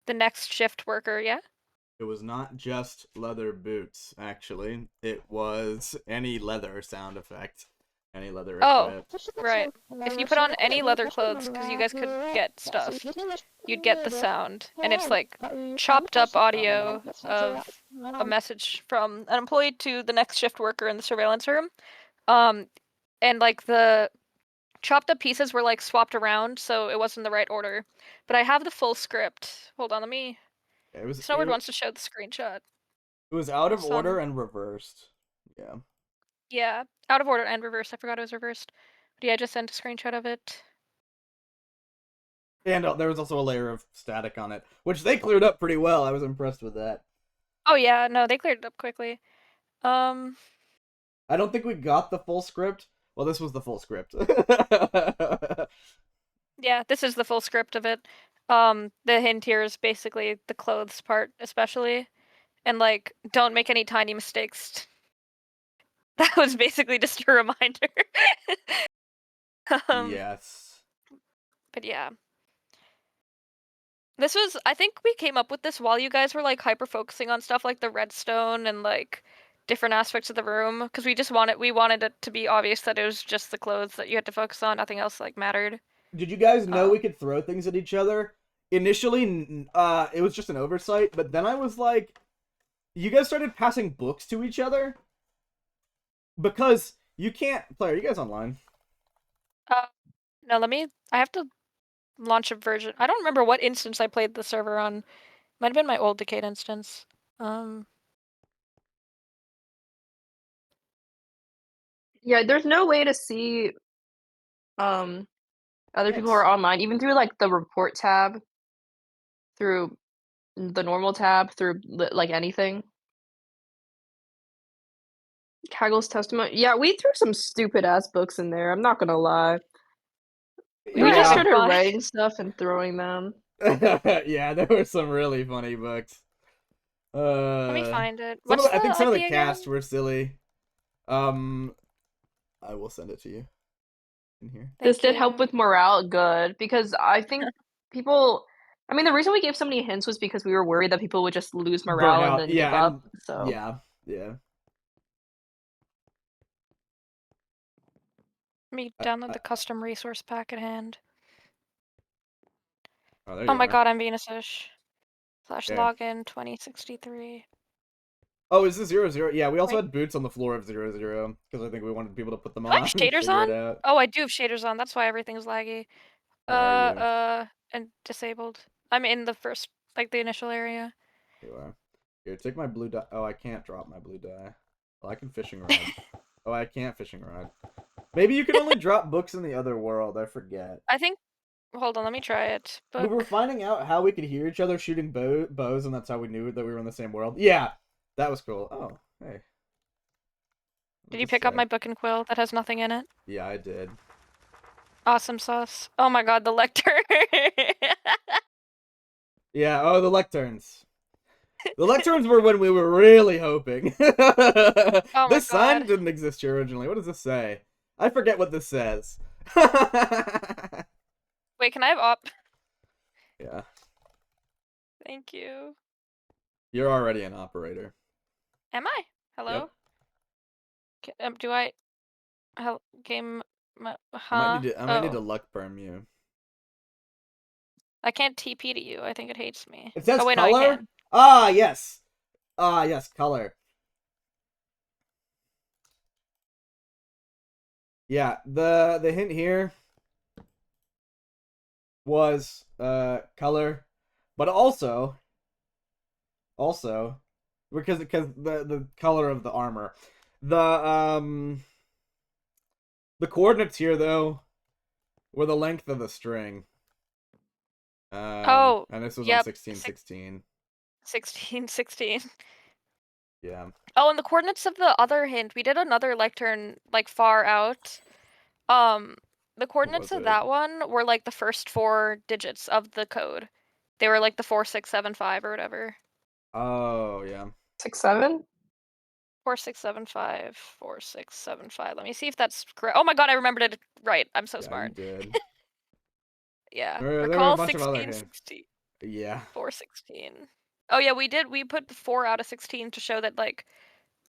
the next shift worker, yeah? It was not just leather boots, actually. It was any leather sound effect. Any leather Oh, equipment. right. If you put on any leather clothes, because you guys could get stuff, you'd get the sound. And it's like chopped up audio of a message from an employee to the next shift worker in the surveillance room. And like the chopped up pieces were like swapped around, so it wasn't the right order. But I have the full script. Hold on, let me. Snowbird wants to show the screenshot. It was out of order and reversed. Yeah. Yeah, out of order and reversed. I forgot it was reversed. But yeah, I just sent a screenshot of it. And there was also a layer of static on it, which they cleared up pretty well. I was impressed with that. Oh yeah, no, they cleared it up quickly. I don't think we got the full script. Well, this was the full script. Yeah, this is the full script of it. The hint here is basically the clothes part, especially. And like, don't make any tiny mistakes. That was basically just a reminder. Yes. But yeah. I think we came up with this while you guys were like hyper focusing on stuff like the redstone and like different aspects of the room because we wanted it to be obvious that it was just the clothes that you had to focus on, nothing else like mattered. Did you guys know we could throw things at each other? Initially, it was just an oversight, but then I was like, you guys started passing books to each other? Because you can't... Player, are you guys online? No, I have to launch a version. I don't remember what instance I played the server on. Might have been my old Decayed instance. Yeah, there's no way to see other people who are online, even through like the report tab, through the normal tab, through like anything. Kaggle's testimony. Yeah, we threw some stupid ass books in there. I'm not gonna lie. We just started writing stuff and throwing them. Yeah, there were some really funny books. Let me find it. I think some of the IP cast again? were silly. I will send it to you in here. This did help with morale, good, because I think people. I mean, the reason we gave so many hints was because we were worried that people would just lose morale and then give up. So yeah. Let me download the custom resource pack at hand. Oh, there Oh you my are. god, I'm Venus-ish. /login 2063. Oh, is this 0-0? Yeah, we also Wait. had boots on the floor of 0-0 because I think we wanted people to put them Do I on have and shaders figure on? it out. Oh, I do have shaders on. That's why everything's laggy. Where are you? And disabled. I'm in the first, like, the initial area. You are. Here, take my blue dye. Oh, I can't drop my blue dye. Oh, I can fishing rod. Oh, I can't fishing rod. Maybe you can only drop books in the other world. I forget. I think. Hold on, let me try it. We were Book. finding out how we could hear each other shooting bows, and that's how we knew that we were in the same world. Yeah, that was cool. Oh, hey. Did you pick up my book and quill that has nothing in it? Yeah, I did. Awesome sauce. Oh my god, the lectern. Yeah, oh, the lecterns. The lecterns were when we were really hoping. Oh my This sign god. didn't exist here originally. What does this say? I forget what this says. Wait, can I have op? Yeah. Thank you. You're already an operator. Am I? Hello? Yep. Do I... Game... I Huh? might need to luck perm you. I can't TP to you. I think it hates me. It says oh, wait, color? No, I can. Ah, yes. Ah, yes, color. Yeah, the hint here was color, but also because the color of the armor. The coordinates here though were the length of the string. Oh, and this was yep. on 1616. 1616. Yeah. Oh, and the coordinates of the other hint, we did another lectern, like, far out. The coordinates of that one were, like, the first 4 digits of the code. They were, like, the 4675 or whatever. Oh, yeah. 6-7? 4675, 4675. Let me see if that's correct. Oh my god, I remembered it right. I'm so smart. You did. Yeah. There were a Recall bunch of other hints. 1616. Yeah. 416. Oh yeah, we did. We put 4 out of 16 to show that, like,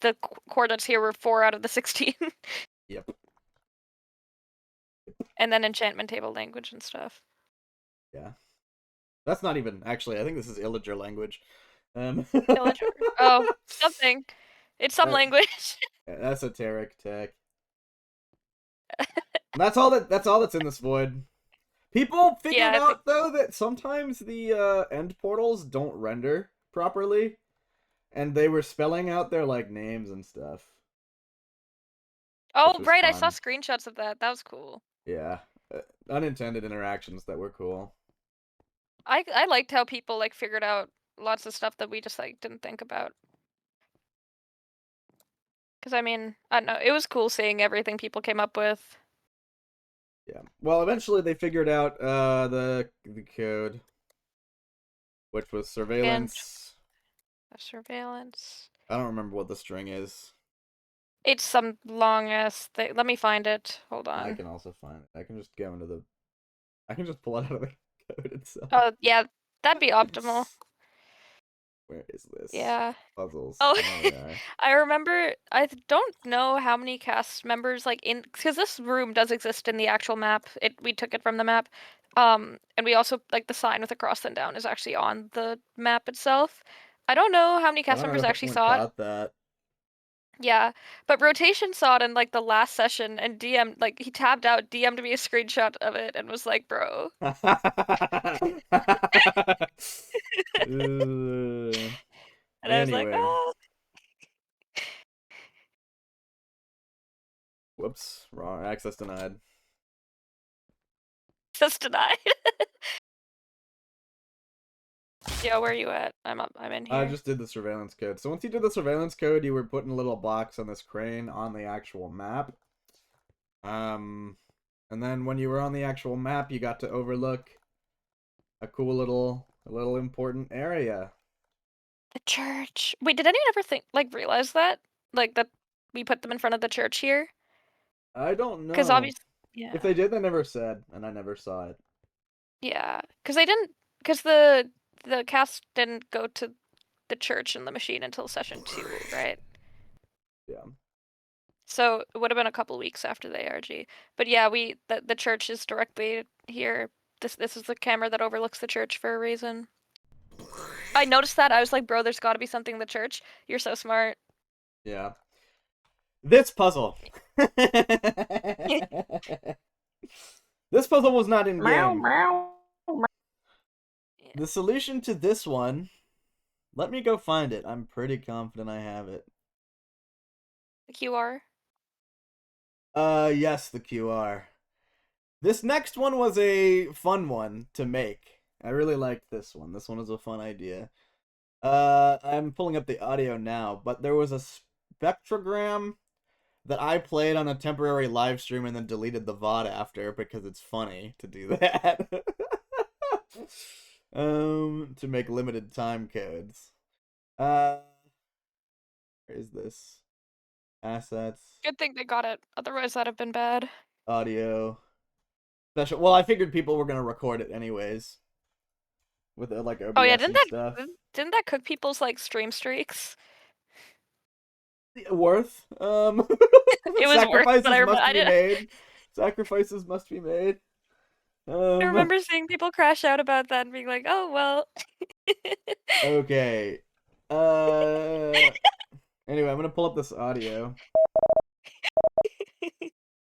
the coordinates here were 4 out of the 16. Yep. And then enchantment table language and stuff. Yeah. That's not even actually. I think this is Illager language. Illager. Oh, something. It's some language. Esoteric tech. That's all that's in this void. People figured out though that sometimes the end portals don't render properly, and they were spelling out their like names and stuff. Oh right, I saw screenshots of that. That was cool. Yeah, unintended interactions that were cool. I liked how people like figured out lots of stuff that we just like didn't think about. Because I mean, I don't know, it was cool seeing everything people came up with. Yeah. Well, eventually they figured out the code, which was surveillance. Surveillance. I don't remember what the string is. It's some long ass thing. Let me find it. Hold on. I can also find it. I can just go into the. I can just pull it out of the code itself. Oh yeah, that'd be optimal. Where is this? Yeah. Puzzles. Oh, I remember. I don't know how many cast members like in because this room does exist in the actual map. We took it from the map, and we also like the sign with the cross and down is actually on the map itself. I don't know how many cast members actually saw it. That. Yeah, but Rotation saw it in like the last session, and DM like he tabbed out, DM'd me a screenshot of it, and was like, "Bro." And I was like, "Oh." Whoops, wrong. Access denied. Access denied. Yo, where are you at? I'm in here. I just did the surveillance code. So once you did the surveillance code, you were put in a little box on this crane on the actual map. And then when you were on the actual map, you got to overlook a cool little important area. The church. Wait, did anyone ever realize that? Like, that we put them in front of the church here? I don't know. Because obviously, yeah. If they did, they never said, and I never saw it. Yeah, because they didn't, because the cast didn't go to the church in the machine until session 2, right? Yeah. So it would have been a couple weeks after the ARG. But yeah, the church is directly here. This is the camera that overlooks the church for a reason. I noticed that. I was like, bro, there's got to be something in the church. You're so smart. Yeah. This puzzle. This puzzle was not in Meow, game. meow. The solution to this one, let me go find it. I'm pretty confident I have it. The QR. Yes, the QR. This next one was a fun one to make. I really liked this one. This one was a fun idea. I'm pulling up the audio now, but there was a spectrogram that I played on a temporary live stream and then deleted the VOD after because it's funny to do that. To make limited time codes. Where is this? Assets, Good thing they got it. Otherwise, that'd have been bad. audio, special. Well, I figured people were gonna record it anyways with like OBS Oh yeah, and stuff. didn't that cook people's like stream streaks? Worth. It was worth, Sacrifices but must I be didn't. made. Sacrifices must be made. I remember seeing people crash out about that and being like, "Oh well." Okay. Anyway, I'm gonna pull up this audio.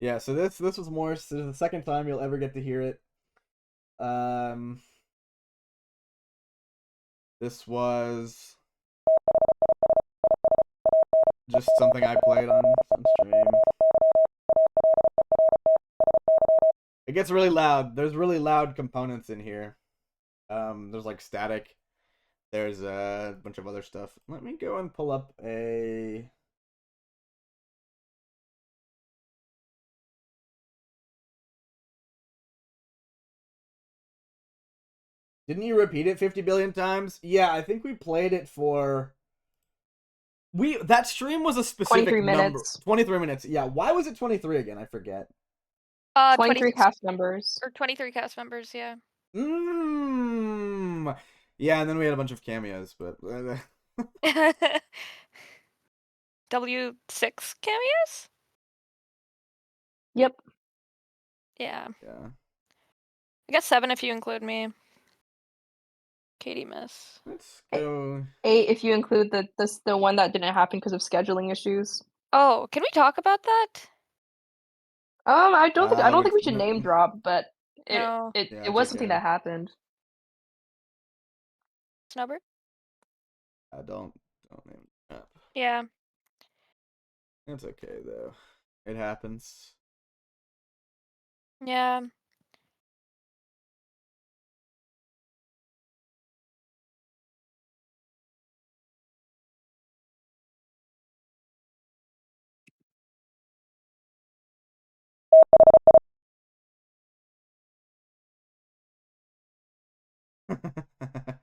Yeah, so this was more. This is the second time you'll ever get to hear it. This was just something I played on stream. It gets really loud. There's really loud components in here. There's like static. There's a bunch of other stuff. Let me go and pull up a. Didn't you repeat it 50 billion times? Yeah, I think we played it for. That stream was a specific 23 number. minutes. 23 minutes. Yeah, why was it 23 again? I forget. 23 cast members. Or 23 cast members, yeah. Yeah, and then we had a bunch of cameos, but W6 cameos? Yep. Yeah. yeah. I guess 7 if you include me. Katie Miss. Let's go. 8 if you include the one that didn't happen because of scheduling issues. Oh, can we talk about that? I don't think we should no. name drop, but No. it Yeah, was it's something okay. that happened. Snowbird? Don't name it up. Yeah. It's okay though. It happens. Yeah. One second.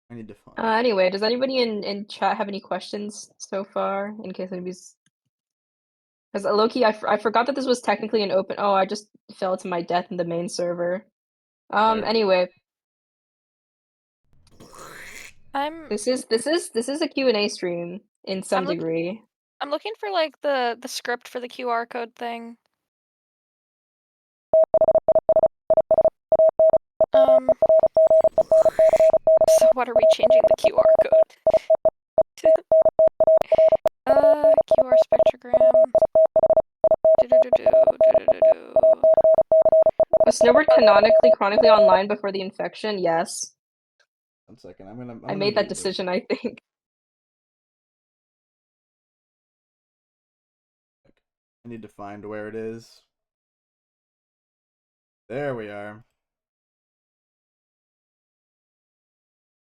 I need to find. Anyway, does anybody in chat have any questions so far? In case anybody's, because Loki, I forgot that this was technically an open. Oh, I just fell to my death in the main server. Sorry. Anyway, I'm this is a Q&A stream in some degree. I'm looking for like the script for the QR code thing. So what are we changing the QR code? QR spectrogram. Was Snowbird chronically online before the infection? Yes. 1 second. I'm I gonna made that move this. decision, I think. I need to find where it is. There we are.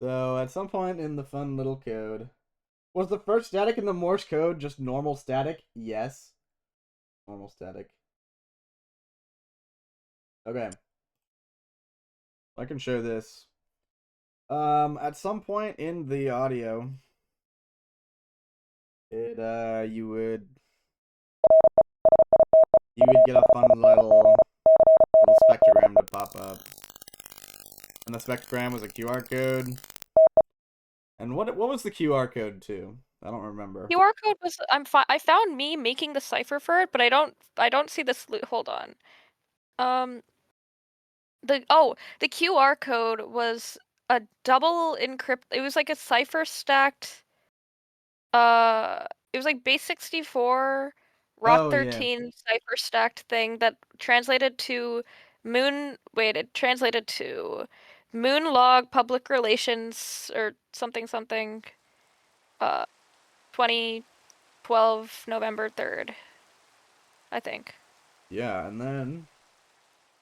So at some point in the fun little code, was the first static in the Morse code just normal static? Yes. Normal static. Okay. I can show this. At some point in the audio, You would get a fun little spectrogram to pop up, and the spectrogram was a QR code. And what was the QR code to? I don't remember. QR code was I found me making the cipher for it, but I don't see the hold on. The QR code was a double encrypt. It was like a cipher stacked. It was like base 64, ROT Oh, yeah. 13 cipher stacked thing that translated to moon. Wait, it translated to moon log public relations or something something. 2012 November 3rd, I think. Yeah, and then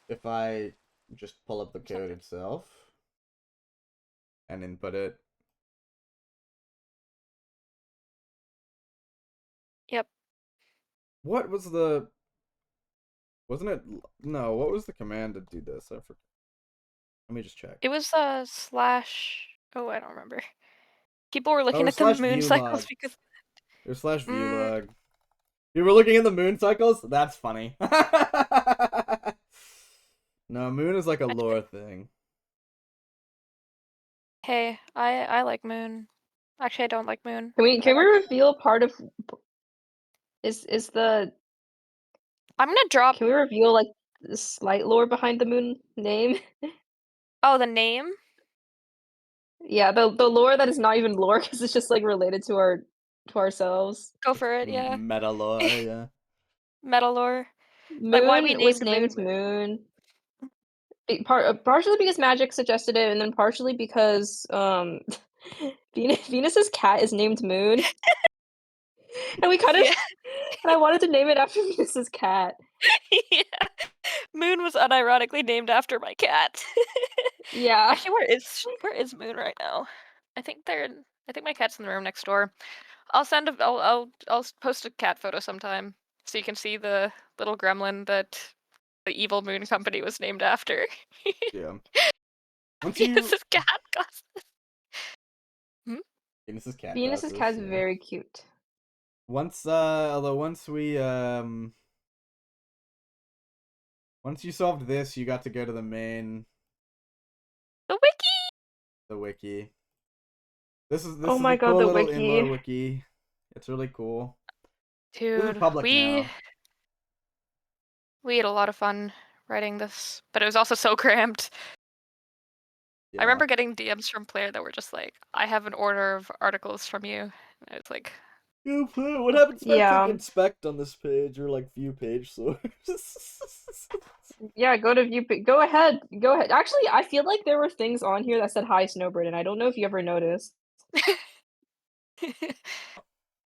if I just pull up the code itself and input it. Yep. What was the... Wasn't it... No, what was the command to do this? I forgot. Let me just check. It was slash. Oh, I don't remember. People were looking Oh, at the slash moon view cycles log. because. Or slash view log. You were looking at the moon cycles? That's funny. No, moon is like a lore thing. Hey, I like moon. Actually, I don't like moon. Can we I like. reveal part of is the I'm gonna drop. can we reveal like the slight lore behind the moon name? Oh, the name? Yeah, the lore that is not even lore because it's just like related to ourselves. Go for it, yeah. Meta lore, yeah. Metal lore. Like why we Moon was named named moon. Moon. Partially because Magic suggested it, and then partially because Venus's cat is named Moon, and we kind of Yeah. and I wanted to name it after Venus's cat. Yeah. Moon was unironically named after my cat. Yeah. Actually, where is Moon right now? I think my cat's in the room next door. I'll post a cat photo sometime so you can see the little gremlin that the evil moon company was named after. Yeah. Venus's cat cost. Venus's cat. Venus's cat is very cute. Once you solved this, you got to go to the main. The wiki. The wiki. This is Oh my a god, cool the little wiki. Imlo wiki. It's really cool. This is Dude, public now. we had a lot of fun writing this, but it was also so cramped. Yeah. I remember getting DMs from Player that were just like, "I have an order of articles from you." And it's like, What happens if I Yeah. click inspect on this page or like view page source? Yeah, go to view. Go ahead. Go ahead. Actually, I feel like there were things on here that said "Hi Snowbird," and I don't know if you ever noticed.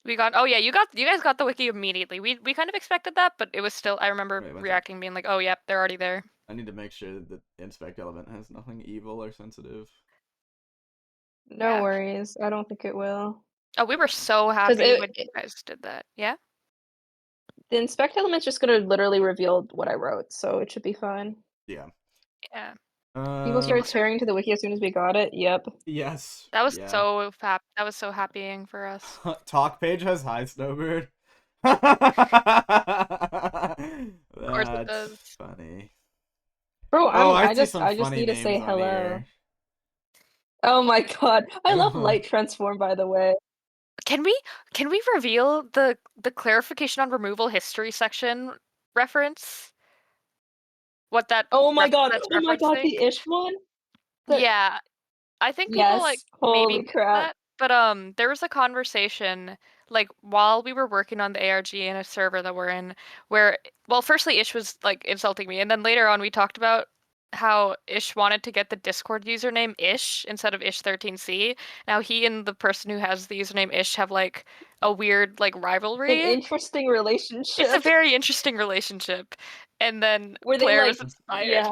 we got. Oh yeah, you guys got the wiki immediately. We kind of expected that, but it was still. I remember Wait, reacting, being like, "Oh yep, they're already there." I need to make sure that the inspect element has nothing evil or sensitive. No Yeah. worries. I don't think it will. Oh, we were so happy when you guys did that. Yeah. The inspect element's just gonna literally reveal what I wrote, so it should be fine. Yeah. Yeah. People started tearing to the wiki as soon as we got it. Yep. Yes. That was yeah. that was so happying for us. Talk page has Hi Snowbird. Of course it does. That's funny. Bro, I I see just some I just funny need to names say on hello. here. Oh my god. I love light transform, by the way. Can we reveal the clarification on removal history section reference? What that Oh my god. that's Oh my god, referencing? the Ish one? Yeah. I think people like Yes. maybe Holy knew crap. that, but there was a conversation like while we were working on the ARG in a server that we're in where well firstly Ish was like insulting me and then later on we talked about how Ish wanted to get the Discord username Ish instead of Ish13C. Now he and the person who has the username Ish have like a weird like An rivalry. interesting relationship. It's a very interesting relationship. And then where they Claire like was inspired. yeah.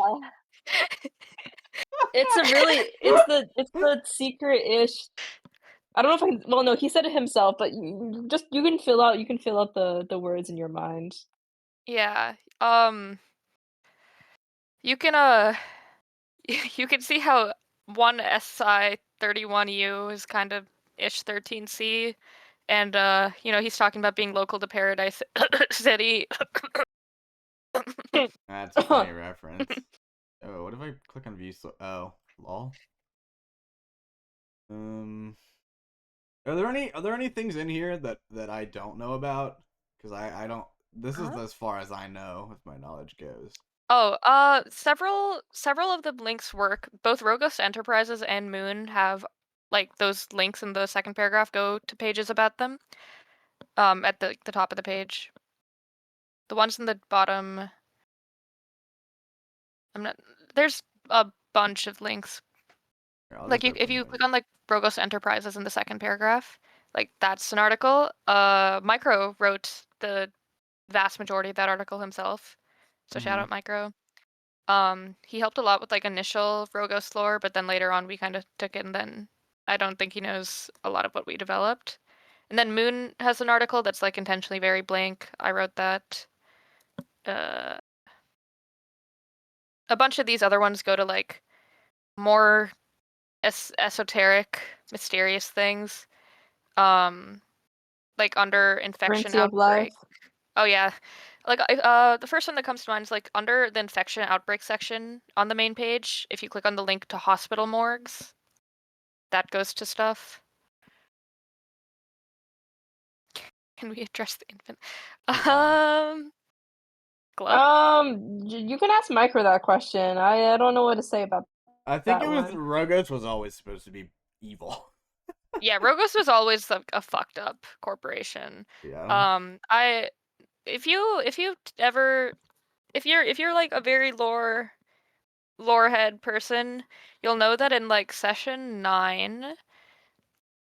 It's the secret Ish. I don't know if well no, he said it himself, but you can fill out the words in your mind. Yeah. You can you can see how one SI 31U is kind of ish 13C And he's talking about being local to Paradise City. That's a funny reference. Oh, what if I click on view? Oh, lol. Are there any things in here that I don't know about? Because I don't. This is as far as I know, as my knowledge goes. Oh, several of the links work. Both Rogos Enterprises and Moon have like those links in the second paragraph go to pages about them. At the top of the page. The ones in the bottom. There's a bunch of links. Here, Like if you click on like Rogos Enterprises in the second paragraph, like that's an article. Micro wrote the vast majority of that article himself. So shout out Micro. He helped a lot with like initial Rogos lore, but then later on we kind of took it, and then I don't think he knows a lot of what we developed. And then Moon has an article that's like intentionally very blank. I wrote that. A bunch of these other ones go to like more esoteric, mysterious things. Like under infection Currency of life. outbreak. Oh yeah. Like the first one that comes to mind is like under the infection outbreak section on the main page. If you click on the link to hospital morgues, that goes to stuff. Can we address the infant? Glove? You can ask Micro that question. I don't know what to say about I think that it was one. Rogos was always supposed to be evil. Yeah, Rogos was always like a fucked up corporation. Yeah. If you're like a very lore head person, you'll know that in like session 9,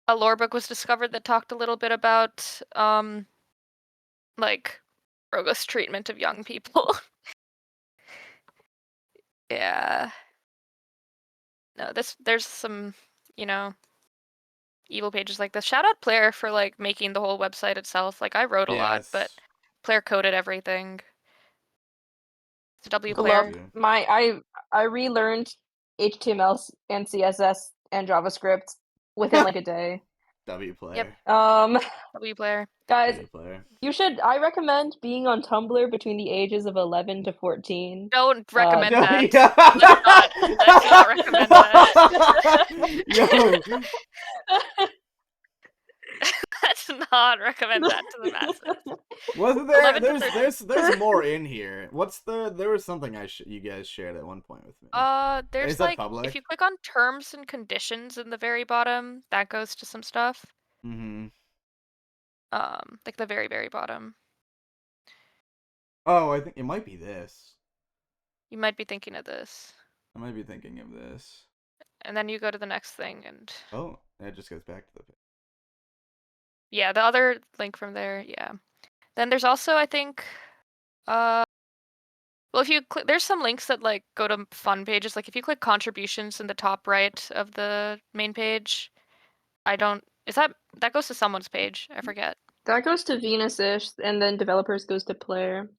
a lore book was discovered that talked a little bit about like Rogos' treatment of young people. Yeah. No, there's some, evil pages like this. Shout out Player for like making the whole website itself. Like I wrote a lot, but Player coded everything. It's W Player. I relearned HTML and CSS and JavaScript within like a day. W Player. Yep. W Player. Guys, W Player. I recommend being on Tumblr between the ages of 11 to 14. Don't recommend that. Yeah. Let's not recommend that. Yo. Let's not recommend that to the masses. Wasn't there? There's more in here. There was something you guys shared at one point with me. There's Is that like public? if you click on terms and conditions in the very bottom, that goes to some stuff. Mm-hmm. Like the very, very bottom. Oh, I think it might be this. You might be thinking of this. I might be thinking of this. And then you go to the next thing and... Oh, it just goes back to the page. Yeah, the other link from there, yeah. Then there's also, I think... Well, if you click... There's some links that, like, go to fun pages. Like, if you click contributions in the top right of the main page, I don't... That goes to someone's page. I forget. That goes to Venus-ish, and then developers goes to Player.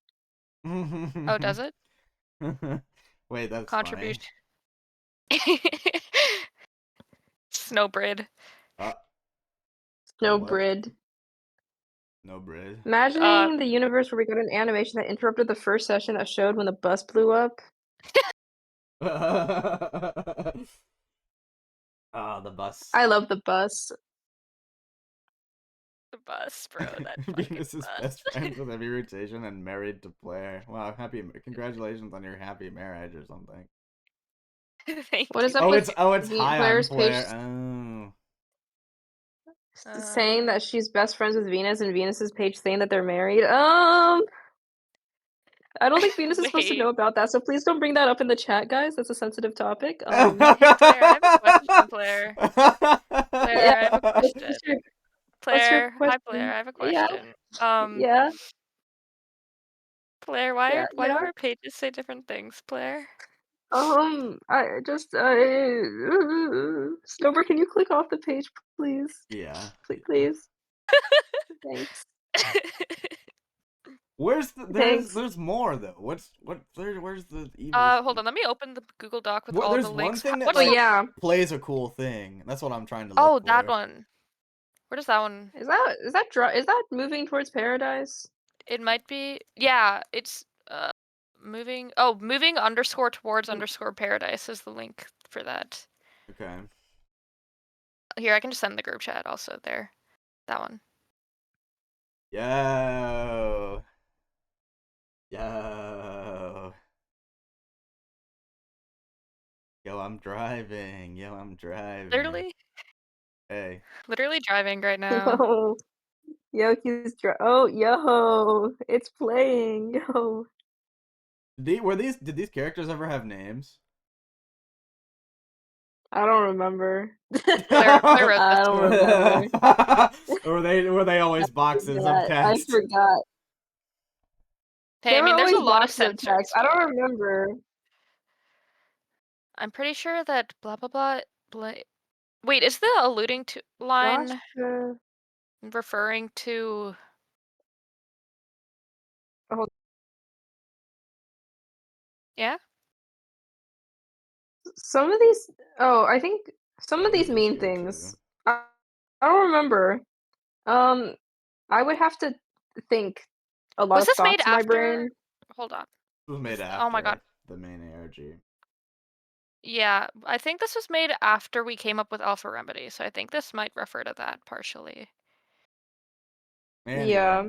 Oh, does it? Wait, that's Contribution. Snowbrid. Snowbrid. No bread. Imagining the universe where we got an animation that interrupted the first session that showed when the bus blew up. The bus. I love the bus. The bus, bro. That Venus is best friends with every rotation and married to Blair. Wow, congratulations on your happy marriage or something. Thank what is you. up with it's high Blair's on Blair. page saying that she's best friends with Venus, and Venus's page saying that they're married. I don't think Venus is supposed to know about that, so please don't bring that up in the chat, guys. That's a sensitive topic. Hey, Claire, I have a question, Claire. Claire, I have a question. Claire, hi, Claire, I have a question. Yeah. Claire, why do our pages say different things, Claire? I just Snowbird, can you click off the page, please? Yeah. Please. Thanks. There's more though. Where's the evil? Hold on, let me open the Google Doc with all the links. There's one thing that plays a cool thing. That's what I'm trying to look for. Oh, that one. Where does that one? Is that moving towards paradise? It might be. Yeah, it's moving. Oh, moving underscore towards underscore paradise is the link for that. Okay. Here, I can just send the group chat also there. That one. Yo. Yo. Yo, I'm driving. Yo, I'm driving. Literally, Hey. literally driving right now. Yo, oh, yo, it's playing, yo. Did these characters ever have names? I don't remember. Claire wrote I this. don't remember. Or were they always boxes of I text? forgot. Hey, They I were mean, there's a always lot of boxes of sensors. text. I don't remember. I'm pretty sure that blah blah blah. Wait, is the alluding to line Gosh, referring to? oh, Yeah. some of these. Oh, I think some of What is these this mean here things. too? I don't remember. Um, I would have to think a lot Was of this made thoughts in my after? brain. Hold on. It was made Oh my god. after the main ARG. Yeah, I think this was made after we came up with Alpha Remedy, so I think this might refer to that partially. Anyway, Yeah.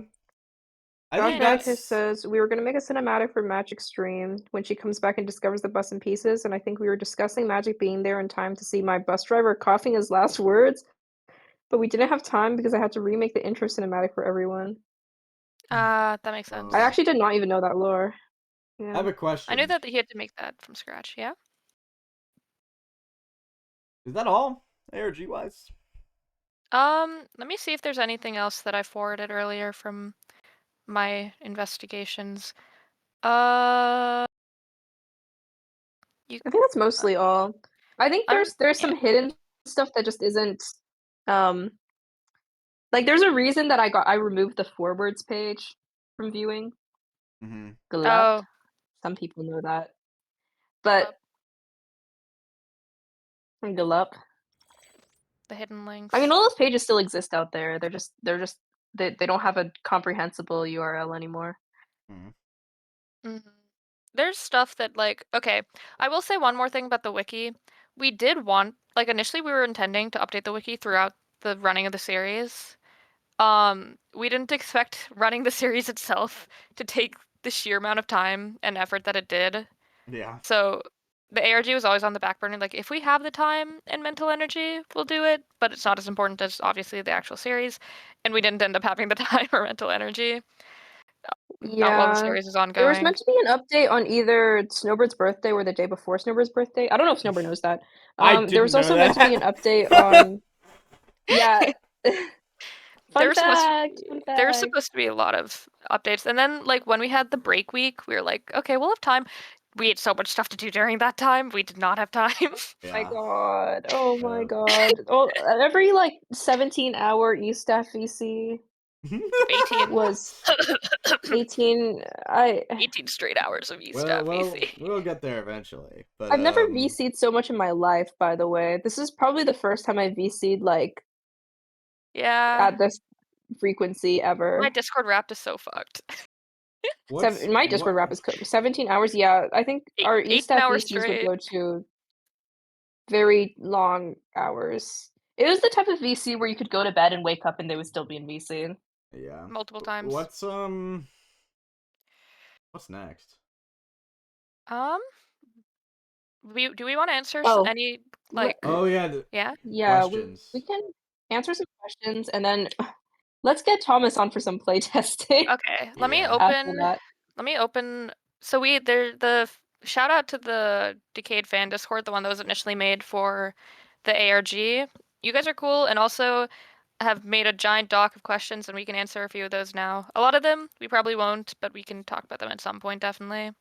I Gosh think Anyway. Mantis says we were gonna make a cinematic for Magic Stream when she comes back and discovers the bus in pieces, and I think we were discussing Magic being there in time to see my bus driver coughing his last words, but we didn't have time because I had to remake the intro cinematic for everyone. That makes sense. I actually did not even know that lore. Yeah. I have a I question. knew that he had to make that from scratch, yeah? Is that all ARG wise? Let me see if there's anything else that I forwarded earlier from my investigations. I think that's mostly all. I think there's some hidden stuff that just isn't um like there's a reason that I removed the forwards page from viewing. Mm-hmm. Glup. Oh, Some people know that. But glup. the hidden links. I mean, all those pages still exist out there. They don't have a comprehensible URL anymore. Mm-hmm. There's stuff that okay, I will say one more thing about the wiki. We did want, initially we were intending to update the wiki throughout the running of the series. We didn't expect running the series itself to take the sheer amount of time and effort that it did. Yeah. So the ARG was always on the back burner. Like, if we have the time and mental energy, we'll do it. But it's not as important as obviously the actual series, and we didn't end up having the time or mental energy. Not while the Yeah. series is There was ongoing. meant to be an update on either Snowbird's birthday or the day before Snowbird's birthday. I don't know if Snowbird knows that. I There didn't was know also meant to be an that. update on yeah. There Fun was supposed fact, fun there was fact. supposed to be a lot of updates, and then when we had the break week, we were like, okay, we'll have time. We had so much stuff to do during that time. We did not have time. My Yeah. god. Oh my Yeah. god. Oh, every 17-hour E-Staff VC 18. was 18. 18 straight hours of E-Staff VC. We'll get there eventually. But I've never VC'd so much in my life, by the way. This is probably the first time I VC'd Yeah. at this frequency ever. My Discord Wrapped is so fucked. My Discord wrap is 17 hours. Yeah, I think our 18 E-Staff hours VCs would straight. go to very long hours. It was the type of VC where you could go to bed and wake up and they would still be in VC. Yeah. Multiple times. What's next? Do we want to answer Oh, any Oh yeah. yeah? Yeah, Questions. we can answer some questions and then let's get Thomas on for some playtesting. Okay, let me Yeah. After that. open. So the shout out to the Decayed fan Discord, the one that was initially made for the ARG. You guys are cool, and also have made a giant doc of questions, and we can answer a few of those now. A lot of them we probably won't, but we can talk about them at some point, definitely.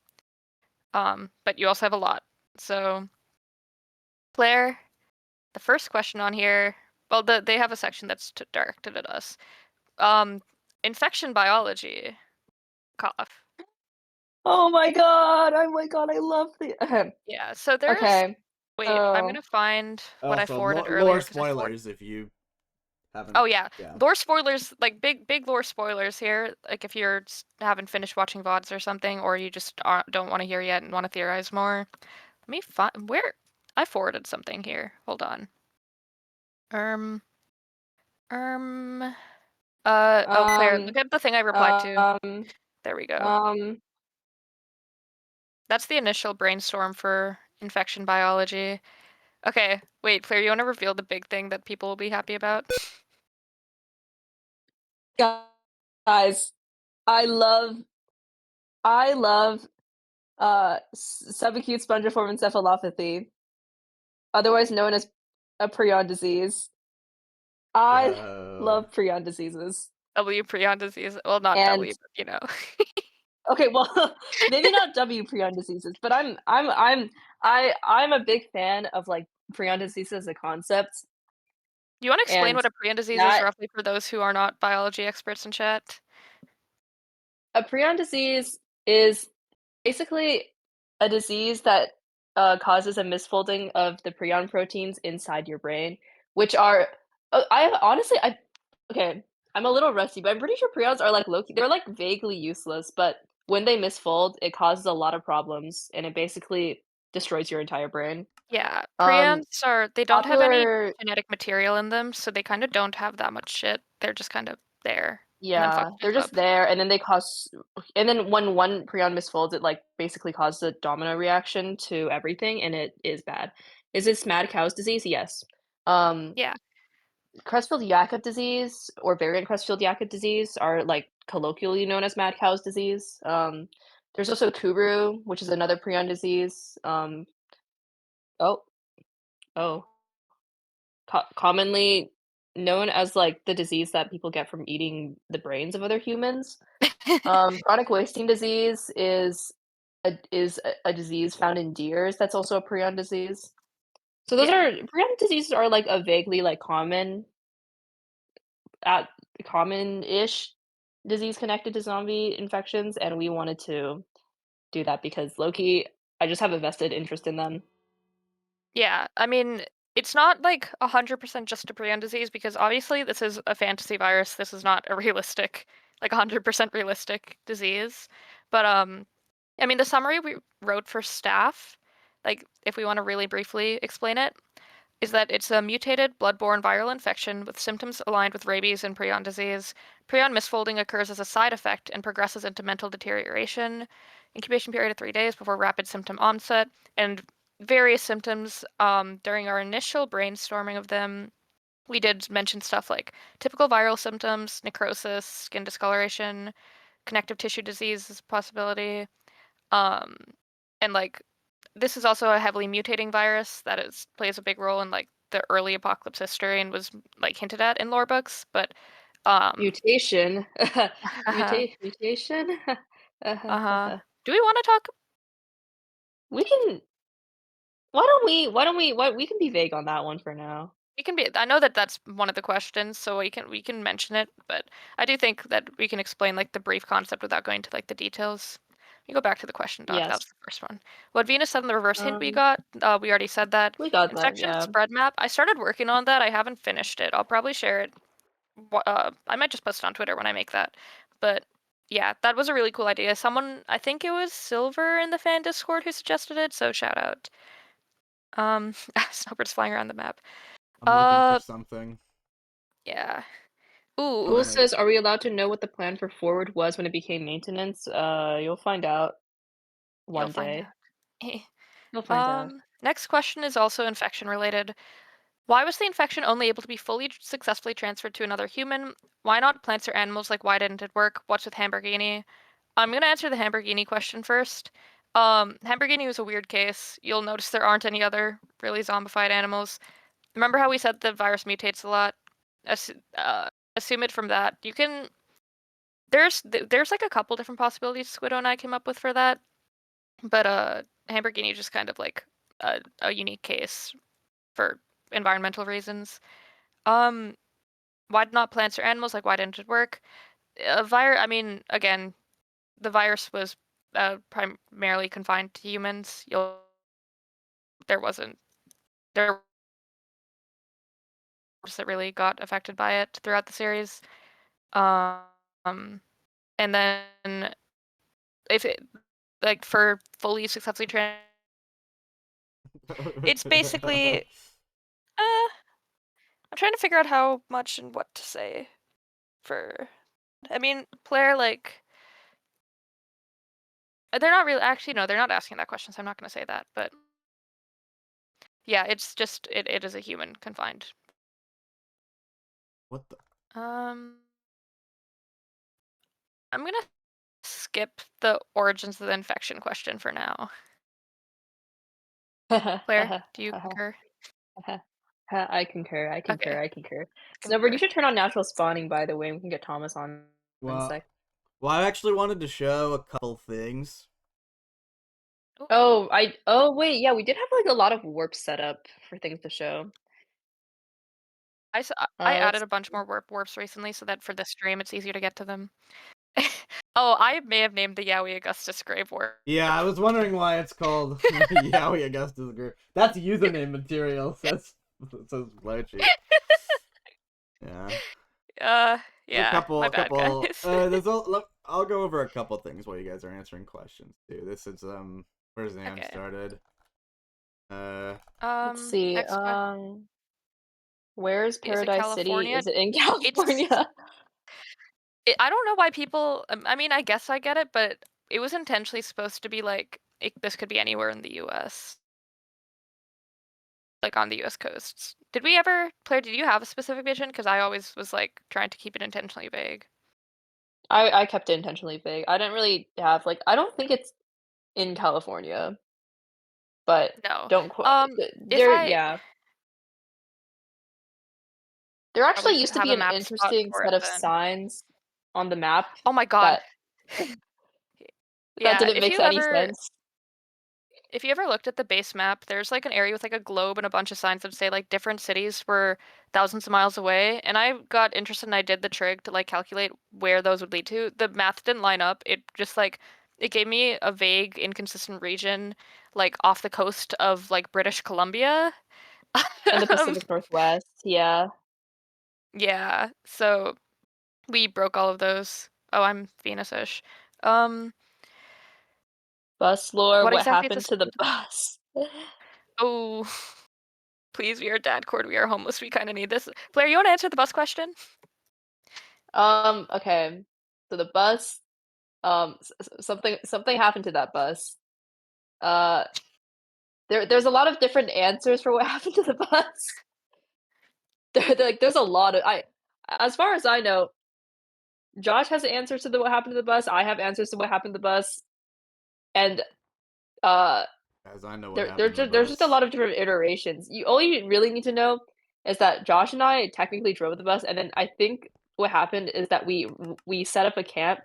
But you also have a lot. So, Claire, the first question on here, well, they have a section that's directed at us. Infection biology. Cough. Oh my god! Oh my god! I love the. Yeah. So there's. Okay. Wait, I'm gonna find what I Also, forwarded lore earlier. 'Cause I spoilers if you Haven't. Oh yeah, Yeah. lore spoilers, like big lore spoilers here. Like if you're haven't finished watching VODs or something, or you just don't want to hear yet and want to theorize more. Let me find where I forwarded something here. Hold on. Um. Um. Oh, Claire, Um, look at the thing I replied to. um, There we go. um, That's the initial brainstorm for infection biology. Okay, wait, Claire, you want to reveal the big thing that people will be happy about? guys, I love, subacute spongiform encephalopathy, otherwise known as a prion disease. I Bro. love prion diseases, W prion disease. Well, not and W, but you know. okay, well, maybe not W prion diseases, but I'm a big fan of like prion disease as a concept, You want to explain and what a prion disease is that roughly for those who are not biology experts in chat? a prion disease is basically a disease that causes a misfolding of the prion proteins inside your brain, which are I honestly I okay, I'm a little rusty, but I'm pretty sure prions are like low they're like vaguely useless, but when they misfold, it causes a lot of problems and it basically destroys your entire brain. Yeah, Um, prions they don't have any popular genetic material in them, so they kind of don't have that much shit. They're just kind of there and then fuck Yeah, shit they're just up. there, and then they cause and then when one prion misfolds, it, like, basically causes a domino reaction to everything, and it is bad. Is this mad cow's disease? Yes. Um, Yeah, Creutzfeldt-Jakob disease or variant Creutzfeldt-Jakob disease are, like, colloquially known as mad cow's disease. There's also Kuru, which is another prion disease. Oh, oh, commonly known as, like, the disease that people get from eating the brains of other humans. Chronic wasting disease is a disease found in deers that's also a prion disease. So those yeah, are prion diseases are like a vaguely like at common-ish disease connected to zombie infections, and we wanted to do that because Loki, I just have a vested interest in them. yeah. I mean, it's not like 100% just a prion disease because obviously this is a fantasy virus. This is not a realistic, like 100% realistic disease. But I mean, the summary we wrote for staff, like if we want to really briefly explain it, is that it's a mutated blood-borne viral infection with symptoms aligned with rabies and prion disease. Prion misfolding occurs as a side effect and progresses into mental deterioration. Incubation period of 3 days before rapid symptom onset, and various symptoms. During our initial brainstorming of them, we did mention stuff like typical viral symptoms, necrosis, skin discoloration, connective tissue disease is a possibility. Um, and like this is also a heavily mutating virus that is plays a big role in like the early apocalypse history and was like hinted at in lore books. But um, Mutation. uh-huh. Mutation? Uh-huh. Do we want to talk? We can why we can be vague on that one for now. We can be. I know that that's one of the questions, so we can mention it. But I do think that we can explain like the brief concept without going to like the details. You go back to the question doc. That Yes. was the first one. What Venus said in the reverse hint we Um, got. We already said that. we got that, Infection yeah. spread map. I started working on that. I haven't finished it. I'll probably share it. I might just post it on Twitter when I make that. But yeah, that was a really cool idea. Someone, I think it was Silver in the fan Discord who suggested it. So shout out. Snowbird's flying around the map. I'm looking for Uh, something. yeah. I'm Ooh, Cool gonna. says, "Are we allowed to know what the plan for Forward was when it became maintenance?" You'll find out you'll one find day. out. You'll find out. Next question is also infection related. Why was the infection only able to be fully successfully transferred to another human? Why not plants or animals? Like, why didn't it work? What's with Hamburgini? I'm gonna answer the Hamburgini question first. Hamburgini was a weird case. You'll notice there aren't any other really zombified animals. Remember how we said the virus mutates a lot? Assume it from that. You can. There's like a couple different possibilities Squiddo and I came up with for that, but Hamburgini just kind of like a unique case for environmental reasons. Um, why not plants or animals? Like, why didn't it work? I mean, again, the virus was primarily confined to humans. There wasn't there that really got affected by it throughout the series. And then if it, like, for fully successfully it's basically I'm trying to figure out how much and what to say for. I mean, Blair, like, they're not really actually no, they're not asking that question, so I'm not going to say that. But yeah, it's just it is a human confined. What the? I'm gonna skip the origins of the infection question for now. Claire, do you concur? I concur. I concur. Okay, I concur. Snowbird, you concur. should turn on natural spawning, by the way, and we can get Thomas on in a Well, sec. I actually wanted to show a couple things. Oh, wait, yeah, we did have, like, a lot of warp set up for things to show. I added Let's a bunch more warps recently so that for the stream it's easier to get to them. Oh, I may have named the Yowie Augustus Grave warp. Yeah, I was wondering why it's called Yowie Augustus Group. That's username material, says Blowcheat. Yeah. Yeah, a couple, my bad, guys. I'll go over a couple things while you guys are answering questions too. This is where's Anne Okay. started? let's see, Next where's is it Paradise City? California? Is it in California? I don't know why people. I mean, I guess I get it, but it was intentionally supposed to be like this could be anywhere in the U.S., like on the U.S. coasts. Did we ever, Claire? Did you have a specific vision? Because I always was like trying to keep it intentionally vague. I kept it intentionally vague. I didn't really have, like, I don't think it's in California, but No. don't quote. If There, I yeah. There actually probably used to have be a an map spot interesting for it set of then. signs on the map Oh my god. that Yeah, didn't make any sense. if you ever looked at the base map, there's like an area with like a globe and a bunch of signs that say like different cities were thousands of miles away. And I got interested and I did the trig to like calculate where those would lead to. The math didn't line up. It just like it gave me a vague, inconsistent region like off the coast of like British Columbia. In the Pacific Northwest, yeah. Yeah, so we broke all of those. Oh, I'm Venus-ish. Bus lore, What what exactly is happened this? to the bus? Oh, please, we are dad cord. We are homeless. We kind of need this. Blair, you want to answer the bus question? Okay. So the bus, something happened to that bus. Uh, there's a lot of different answers for what happened to the bus. Like, there's a lot of as far as I know, Josh has answers to what happened to the bus. I have answers to what happened to the bus, and uh, as I know what happened to the there's just a bus. lot of different iterations. All you really need to know is that Josh and I technically drove the bus, and then I think what happened is that we set up a camp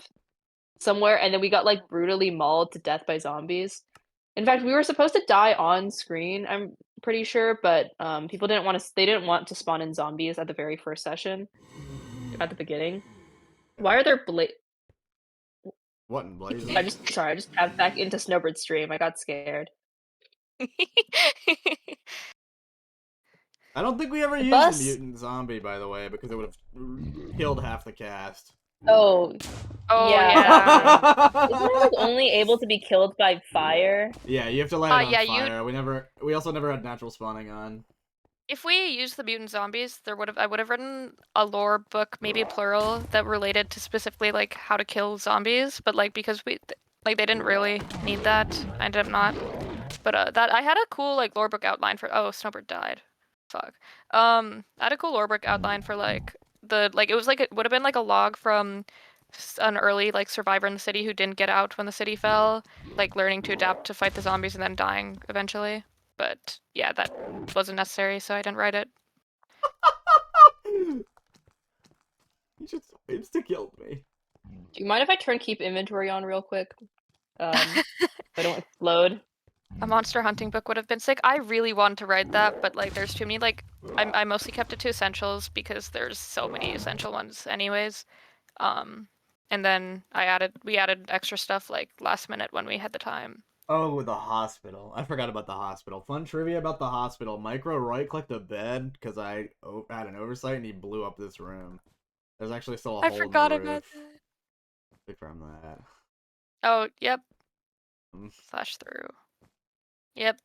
somewhere, and then we got like brutally mauled to death by zombies. In fact, we were supposed to die on screen, I'm pretty sure, but people didn't want to. They didn't want to spawn in zombies at the very first session at the beginning. Why are there What in blazes? I just tapped back into Snowbird's stream. I got scared. I don't think we ever The used the bus. mutant zombie, by the way, because it would have killed half the cast. Oh, Oh yeah. yeah. Isn't it like only able to be killed by fire? Yeah, you have to light it on Yeah, fire. We also never had natural spawning on. if we used the mutant zombies, I would have written a lore book, maybe plural, that related to specifically like how to kill zombies. But like because they didn't really need that, I ended up not. But that I had a cool like lore book outline for. Oh, Snowbird died. Fuck. I had a cool lore book outline for like it was like it would have been like a log from an early like survivor in the city who didn't get out when the city fell, like learning to adapt to fight the zombies and then dying eventually. But yeah, that wasn't necessary, so I didn't write it. You just insta-killed me. Do you mind if I turn keep inventory on real quick? So I don't explode. A monster hunting book would have been sick. I really wanted to write that, but like there's too many like I mostly kept it to essentials because there's so many essential ones anyways. And then we added extra stuff like last minute when we had the time. Oh, the hospital. I forgot about the hospital. Fun trivia about the hospital. Micro right-clicked a bed because I had an oversight and he blew up this room. There's actually still a I hole in forgot the about roof. that. From that. Oh, yep. Mm. Slash through. Yep.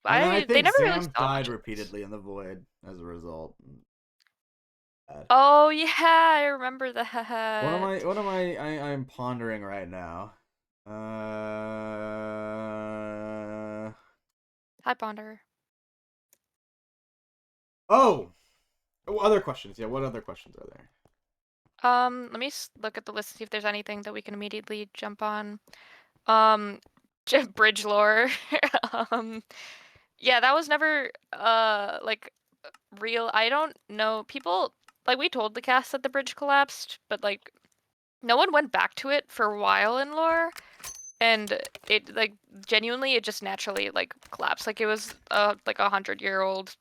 And then I They think never really Sam saw died much of this. repeatedly in the void as a result. Bad. Oh yeah, I remember that. I'm pondering right now. Hi, Ponder. Oh! Other questions. Yeah, what other questions are there? Let me look at the list and see if there's anything that we can immediately jump on. Bridge lore. Yeah, that was never like real. I don't know. People like we told the cast that the bridge collapsed, but like no one went back to it for a while in lore, and it like genuinely it just naturally like collapsed. Like it was like 100-year-old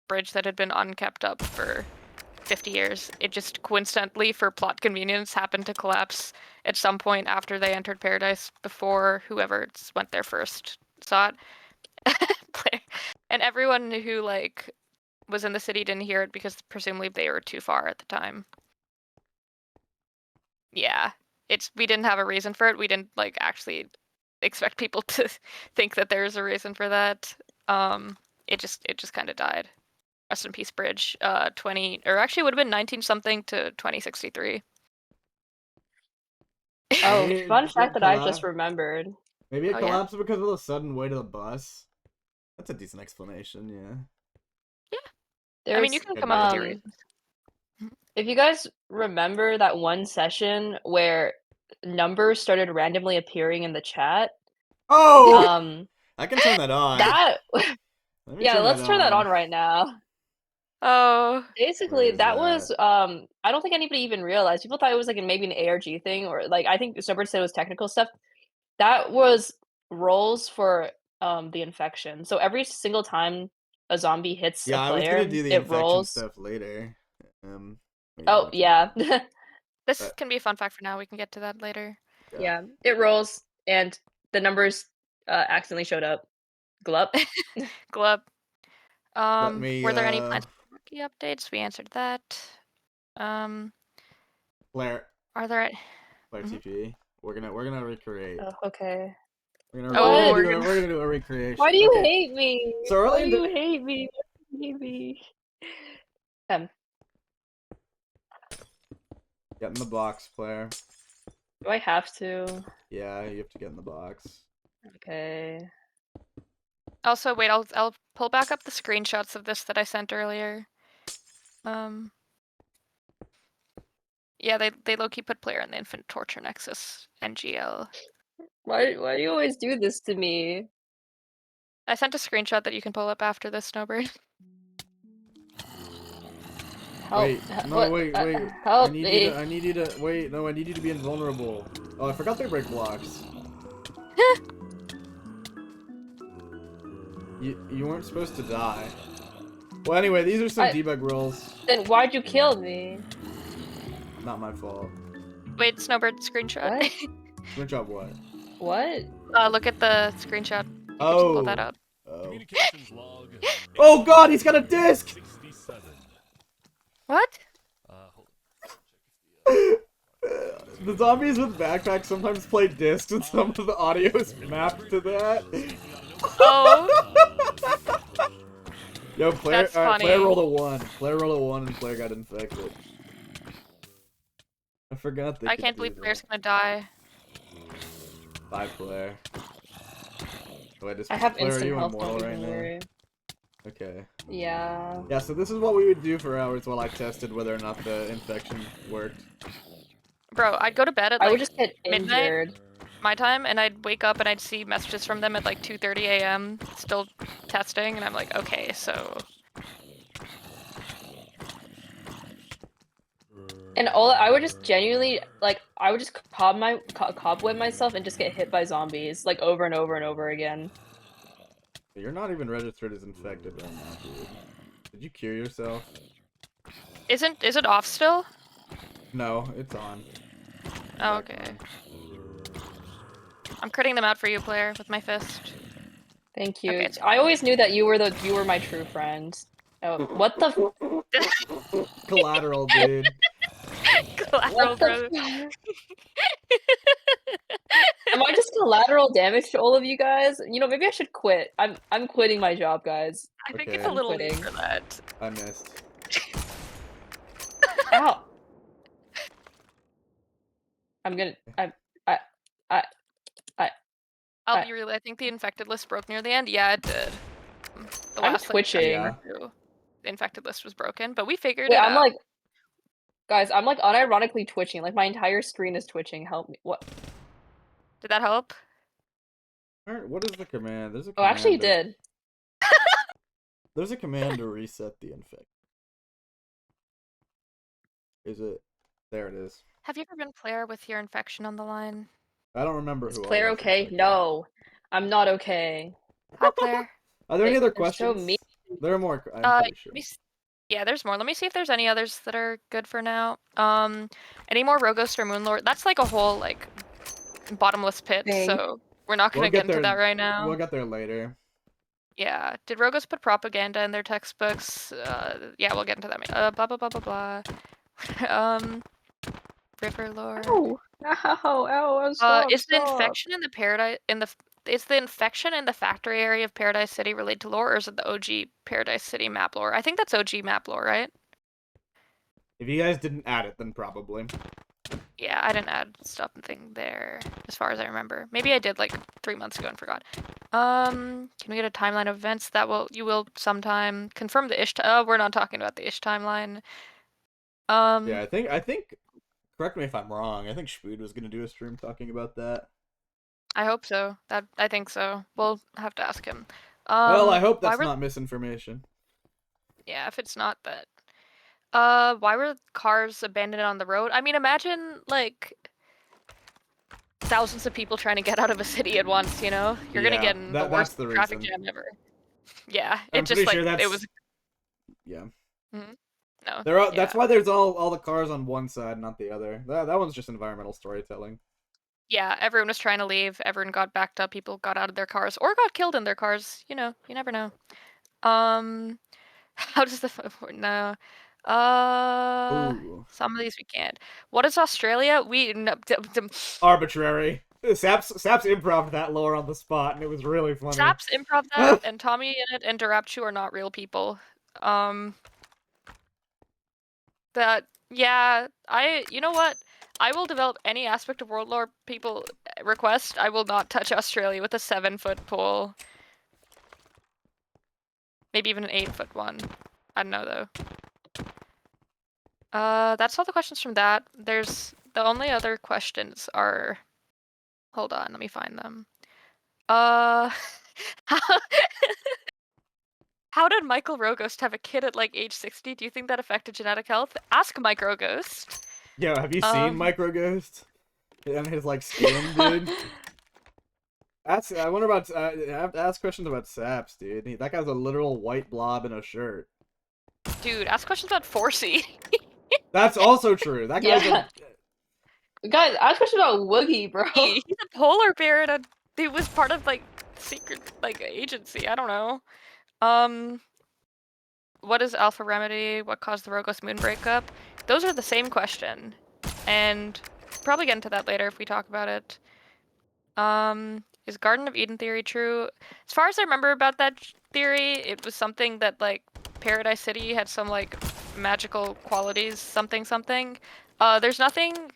bridge that had been unkept up for 50 years. It just coincidentally, for plot convenience, happened to collapse at some point after they entered Paradise before whoever went there first saw it. And everyone who like was in the city didn't hear it because presumably they were too far at the time. Yeah, we didn't have a reason for it. We didn't like actually expect people to think that there's a reason for that. It just kind of died. Rest in peace, Bridge. 20, or actually, it would have been 19 something to 2063. Oh, Maybe fun fact it that I just remembered. Maybe it Oh, yeah? collapsed because of the sudden weight of the bus. That's a decent explanation, yeah. I mean, you There's can come up with your um reasons. if you guys remember that one session where numbers started randomly appearing in the chat, Oh! um I can turn that on. that Let me yeah, turn let's that turn that on. on right now. Oh, Where Basically, is that that? was I don't think anybody even realized. People thought it was like maybe an ARG thing, or like I think Snowbird said it was technical stuff. That was rolls for the infection. So every single time a zombie hits a Yeah, I was gonna player, do the it infection rolls. stuff later. Wait, Oh yeah. this uh, can be a fun fact for now. We can get to that later. yeah. Yeah, it rolls and the numbers accidentally showed up. Glup. Glub. Let me Were there any plans for rookie updates? We answered that. Flare Are there? Mhm. TP. We're gonna recreate. Oh, okay. Oh, What? We're gonna do a recreation. Why do you Okay. hate me? So Why early do in you the hate me? Why do you hate me? get in the box, Claire. Do I have to? Yeah, you have to get in the box. Okay. Also, wait. I'll pull back up the screenshots of this that I sent earlier. Yeah, they low-key put player in the Infinite Torture Nexus NGL. Why do you always do this to me? I sent a screenshot that you can pull up after this, Snowbird. Help. Wait, no, What? wait. I Help need you me. to. I need you to. Wait, no, I need you to be invulnerable. Oh, I forgot they break blocks. You weren't supposed to die. Well, anyway, these are some debug rules. Then why'd you kill me? Not my fault. Wait, Snowbird screenshot. What? Screenshot what? What? Look at the screenshot. You could just pull that Oh. up. Oh. Communications log. Oh God, he's got a disc. 67. What? Hold The zombies with backpacks sometimes play discs, and some of the audio is mapped to that. Oh, Yo, player, that's alright, funny. player rolled a 1. Player rolled a 1 and player got infected. I forgot they I could can't do believe that. player's gonna die. Bye, player. Wait, I have player, are instant you health, immortal don't right even now? worry. Okay. Yeah. Yeah, so this is what we would do for hours while I tested whether or not the infection worked. Bro, I'd go to bed at I would like just get midnight injured. my time, and I'd wake up and I'd see messages from them at like 2:30 a.m. still testing, and I'm like, okay, so And all I would just genuinely like I would just cobweb myself and just get hit by zombies like over and over and over again. You're not even registered as infected right now, dude. Did you cure yourself? is it off still? No, it's on. Oh, Back okay. on. I'm critting them out for you, player, with my fist. Thank you. Okay, it's I always knew that you were my true friend. Oh, what the Collateral, dude. collateral, what the brother. Am I just collateral damage to all of you guys? You know, maybe I should quit. I'm quitting my job, guys. I think Okay. it's a I'm little late quitting. for that. I missed. Ow. I'm gonna I I I I'll I be real. I think the infected list broke near the end. Yeah, it did. The I'm last twitching. Yeah. the infected list was broken, but we figured Wait, it I'm out. like guys, I'm like unironically twitching. Like my entire screen is twitching. Help me. What? Did that help? Alright, what is the command? There's a Oh, command. actually it did. There's a command to reset the infect. Is it? There it is. Have you ever been player with your infection on the line? I don't remember Is who all player was okay? infected. No. I'm not okay. Hi, player. Are there any other They're so questions? mean. There are more. I'm pretty sure. Yeah, there's more. Let me see if there's any others that are good for now. Any more Rogos or Moonlord? That's like a whole like bottomless pit, Thing. so we're not gonna We'll get get into there. that right now. We'll get there later. Yeah. Did Rogos put propaganda in their textbooks? Yeah, we'll get into that. Blah blah blah blah blah. River lore. Ow. Ow, stop, Is the stop. infection in the is the infection in the factory area of Paradise City related to lore, or is it the OG Paradise City map lore? I think that's OG map lore, right? If you guys didn't add it, then probably. Yeah, I didn't add something there, as far as I remember. Maybe I did like 3 months ago and forgot. Can we get a timeline of events? You will sometime confirm the Ish. We're not talking about the Ish timeline. Yeah, I think. Correct me if I'm wrong. I think Spood was gonna do a stream talking about that. I hope so. I think so. We'll have to ask him. Well, I hope why that's were not misinformation. Yeah, if it's not that. Why were cars abandoned on the road? I mean, imagine like thousands of people trying to get out of a city at once, you know? You're gonna Yeah, get in the that's worst the traffic reason. jam ever. Yeah, I'm it just pretty sure like that's. it was Yeah. no. That's Yeah. why there's all the cars on one side, not the other. That one's just environmental storytelling. Yeah, everyone was trying to leave. Everyone got backed up. People got out of their cars or got killed in their cars. You know, you never know. How does the no? Ooh. Some of these we can't. What is Australia? We no, Arbitrary. Saps improv that lore on the spot, and it was really funny. Saps improv that, and Tommy in it and Darapchu are not real people. You know what? I will develop any aspect of world lore people request. I will not touch Australia with a 7-foot pole. Maybe even an 8-foot one. I don't know though. That's all the questions from that. There's the only other questions are. Hold on, let me find them. How how did Michael Rogost have a kid at like age 60? Do you think that affected genetic health? Ask Mike Rogost. Yo, have you seen Micro Ghost? And his like skin, dude. I wonder about. I have to ask questions about Saps, dude. That guy's a literal white blob in a shirt. Dude, ask questions about Forsey. That's also true. That guy's Yeah. Guys, ask questions about Woogie, bro. He's a polar bear and he was part of like secret like agency. I don't know. What is Alpha Remedy? What caused the Rogos Moon breakup? Those are the same question, and probably get into that later if we talk about it. Is Garden of Eden theory true? As far as I remember about that theory, it was something that like Paradise City had some like magical qualities, something something. There's nothing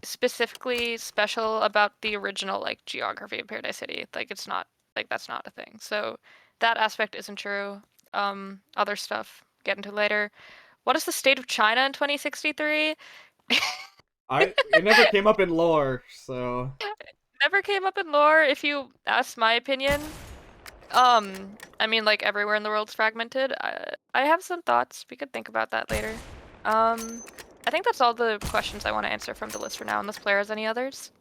specifically special about the original like geography of Paradise City. Like it's not like that's not a thing. So that aspect isn't true. Other stuff get into later. What is the state of China in 2063? It never came up in lore, so Never came up in lore if you ask my opinion. I mean, like everywhere in the world's fragmented. I have some thoughts. We could think about that later. I think that's all the questions I want to answer from the list for now, unless player has any others.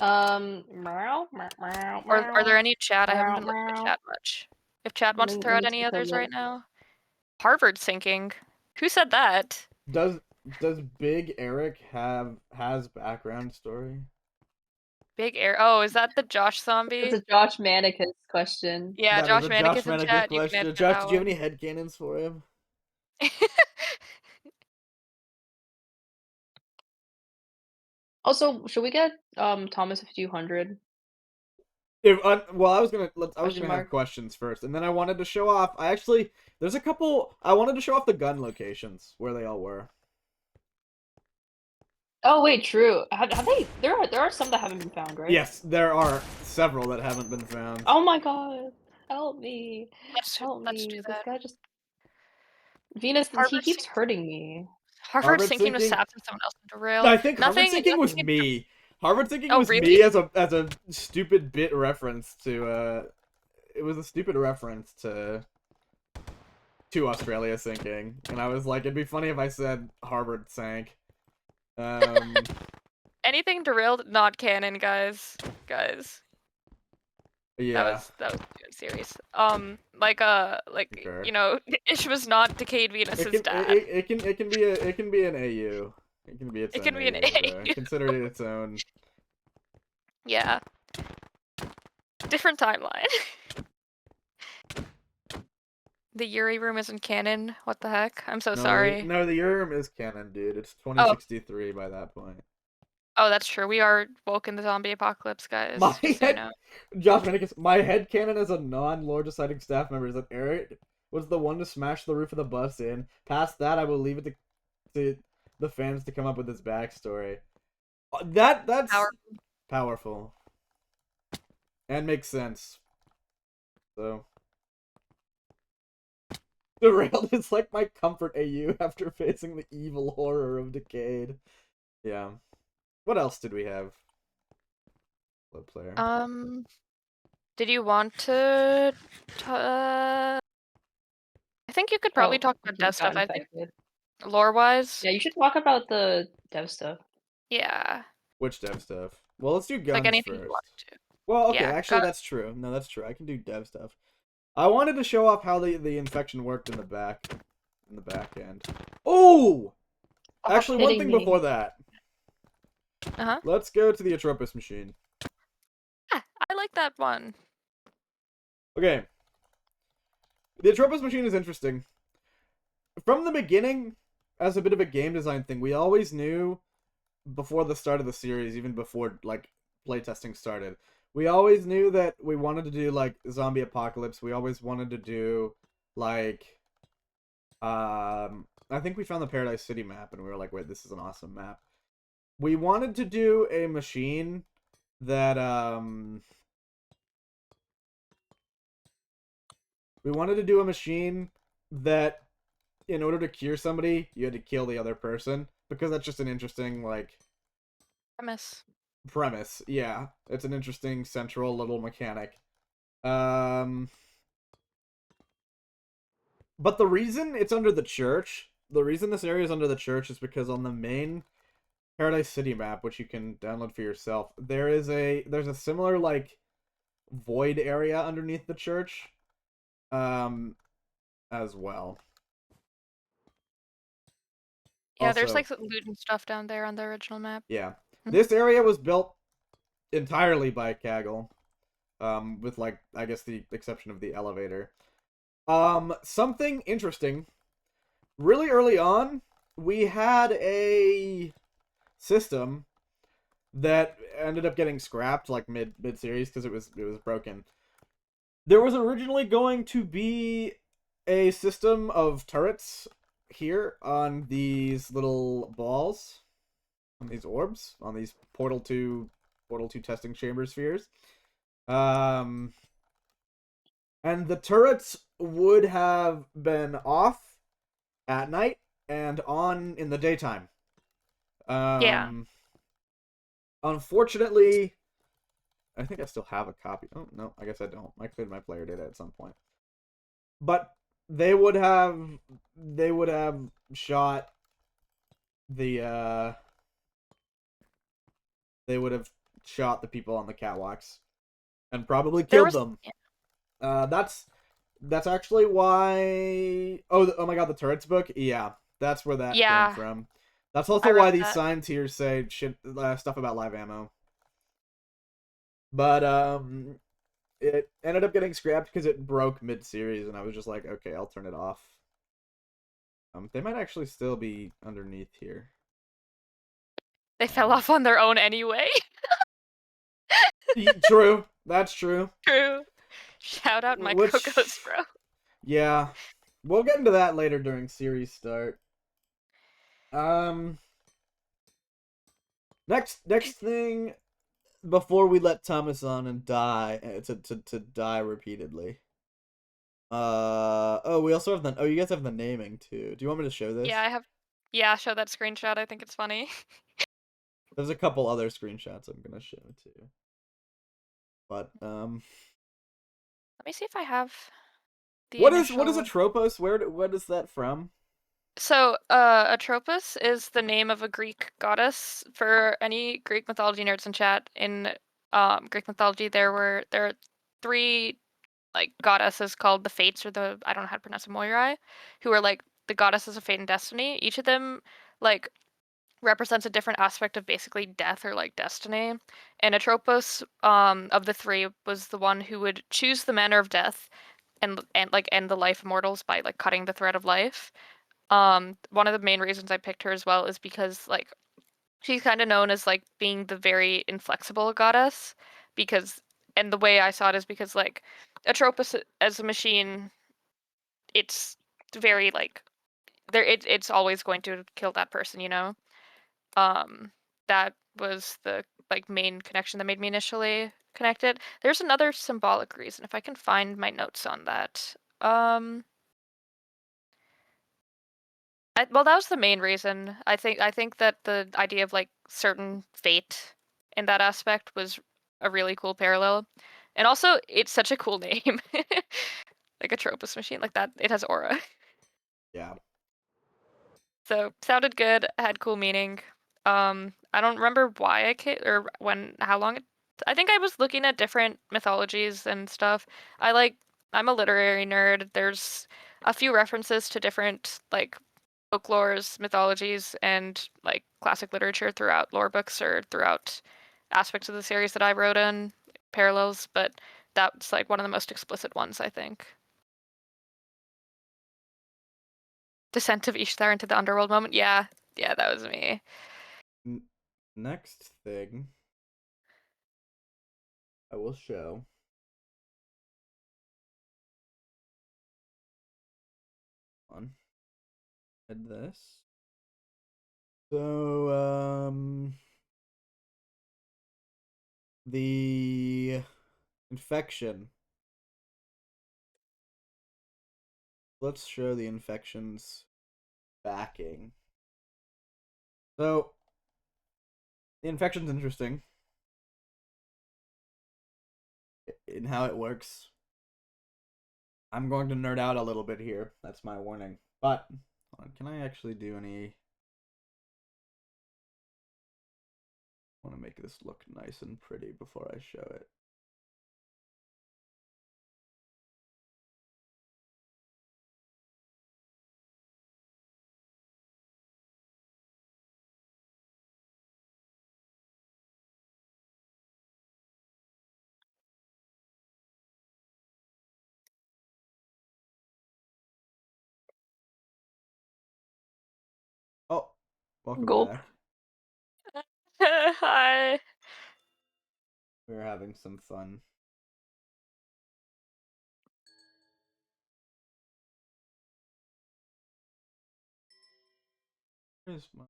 Meow. Or are there any chat? I haven't been looking at Meow. chat much. If chat wants to throw Let out me any take a others look. right now. Harvard sinking. Who said that? does Big Eric has background story? Big air. Oh, is that the Josh It's zombie? a Josh Manicus question. Yeah, That is Josh a Josh Manicus in Manicus chat. You can question. answer Josh, that did you have one. any headcanons for him? Also, should we get Thomas a few hundred? Well, I was gonna Question have mark. questions first, and then I wanted to show off. There's a couple. I wanted to show off the gun locations where they all were. Oh wait, true. Have they? There are some that haven't been found, right? Yes, there are several that haven't been found. Oh my god, help me, help Let's do me! This that. guy just Venus. He Harvard keeps sinking. hurting me. Harvard sinking was Saps and someone else in derailed. I think Harvard sinking was me. Harvard sinking Oh, was really? me as a stupid bit reference to It was a stupid reference to Australia sinking, and I was like, it'd be funny if I said Harvard sank. Anything derailed, not canon, guys. Yeah. That was too serious. Okay. you know, Ish was not Decayed Venus's dad. It can be an AU. It can be its It own can be an AU, AU. Consider it its own. Yeah. Different timeline. The Yuri room isn't canon. What the heck? I'm so sorry. No, the Urim is canon, dude. It's 2063 by that point. Oh, that's true. We are woke in the zombie apocalypse, guys. My just so you head, know. Josh Manicus, my headcanon as a non-lore deciding staff member is that Eric was the one to smash the roof of the bus in. Past that, I will leave it to the fans to come up with his backstory. That's powerful. And makes sense. So Derailed is like my comfort AU after facing the evil horror of Decayed. Yeah. What else did we have? Low player. Did you want to? I think you could probably talk about he dev got stuff. I think infected. lore-wise. Yeah, you should talk about the dev stuff. Yeah. Which dev stuff? Well, let's do guns Like anything first. you want to. Well, okay, Yeah, actually that's true. No, that's true. I can do dev stuff. I wanted to show off how the infection worked in the back end. Oh! Actually, one thing before that. Uh-huh. Let's go to the Atropos machine. Yeah, I like that one. Okay. The Atropos machine is interesting. From the beginning, as a bit of a game design thing, we always knew before the start of the series, even before like playtesting started, we always knew that we wanted to do like zombie apocalypse. We always wanted to do like I think we found the Paradise City map and we were like, wait, this is an awesome map. We wanted to do a machine that in order to cure somebody, you had to kill the other person, because that's just an interesting like premise. Yeah, it's an interesting central little mechanic. But the reason it's under the church, the reason this area is under the church is because on the main Paradise City map, which you can download for yourself, there's a similar like void area underneath the church as well. Yeah, Also, there's like loot and stuff down there on the original map. Yeah. This area was built entirely by Kaggle. With like, I guess the exception of the elevator. Something interesting. Really early on, we had a system that ended up getting scrapped like mid series because it was broken. There was originally going to be a system of turrets here on these little balls, on these orbs, on these portal 2 testing chamber spheres. And the turrets would have been off at night and on in the daytime. Yeah. Unfortunately, I think I still have a copy. Oh, no, I guess I don't. I cleared my player data at some point. But they would have shot the people on the catwalks and probably killed them. Yeah. That's actually why. Oh my god, the turrets book. Yeah, that's where that came from. That's also why these signs here say shit stuff about live ammo. But it ended up getting scrapped because it broke mid-series, and I was just like, okay, I'll turn it off. They might actually still be underneath here. They fell off on their own anyway. True, that's true. True. Shout out my Which- Cocos, bro. Yeah, we'll get into that later during series start. Next thing before we let Thomas on and die to die repeatedly. We also have you guys have the naming too. Do you want me to show this? Yeah, I have. Yeah, show that screenshot. I think it's funny. There's a couple other screenshots I'm gonna show too. But Let me see if I have the what is initial... Atropos? What is that from? So, Atropos is the name of a Greek goddess. For any Greek mythology nerds in chat, in Greek mythology, there are 3 like goddesses called the Fates, or the, I don't know how to pronounce it, Moirai, who are like the goddesses of fate and destiny. Each of them like represents a different aspect of basically death or like destiny. And Atropos, of the 3, was the one who would choose the manner of death and like end the life of mortals by like cutting the thread of life. One of the main reasons I picked her as well is because like she's kind of known as like being the very inflexible goddess, because, and the way I saw it is because like Atropos as a machine, it's very like it's always going to kill that person, you know. That was the like main connection that made me initially connected. There's another symbolic reason if I can find my notes on that. Well, that was the main reason. I think that the idea of like certain fate in that aspect was a really cool parallel. And also it's such a cool name. Like a Tropos machine like that. It has aura. Yeah. So sounded good, had cool meaning. I don't remember why I came or how long it. I think I was looking at different mythologies and stuff. I'm a literary nerd. There's a few references to different like folklores, mythologies, and like classic literature throughout lore books or throughout aspects of the series that I wrote in parallels, but that's like one of the most explicit ones, I think. Descent of Ishtar into the underworld moment. Yeah, that was me. Next thing I will show. On. And this. So the infection. Let's show the infection's backing. So the infection's interesting in how it works. I'm going to nerd out a little bit here. That's my warning. But can I actually do any? I want to make this look nice and pretty before I show it. Oh, welcome Gulp. back. Hi. We're having some fun. Where's my...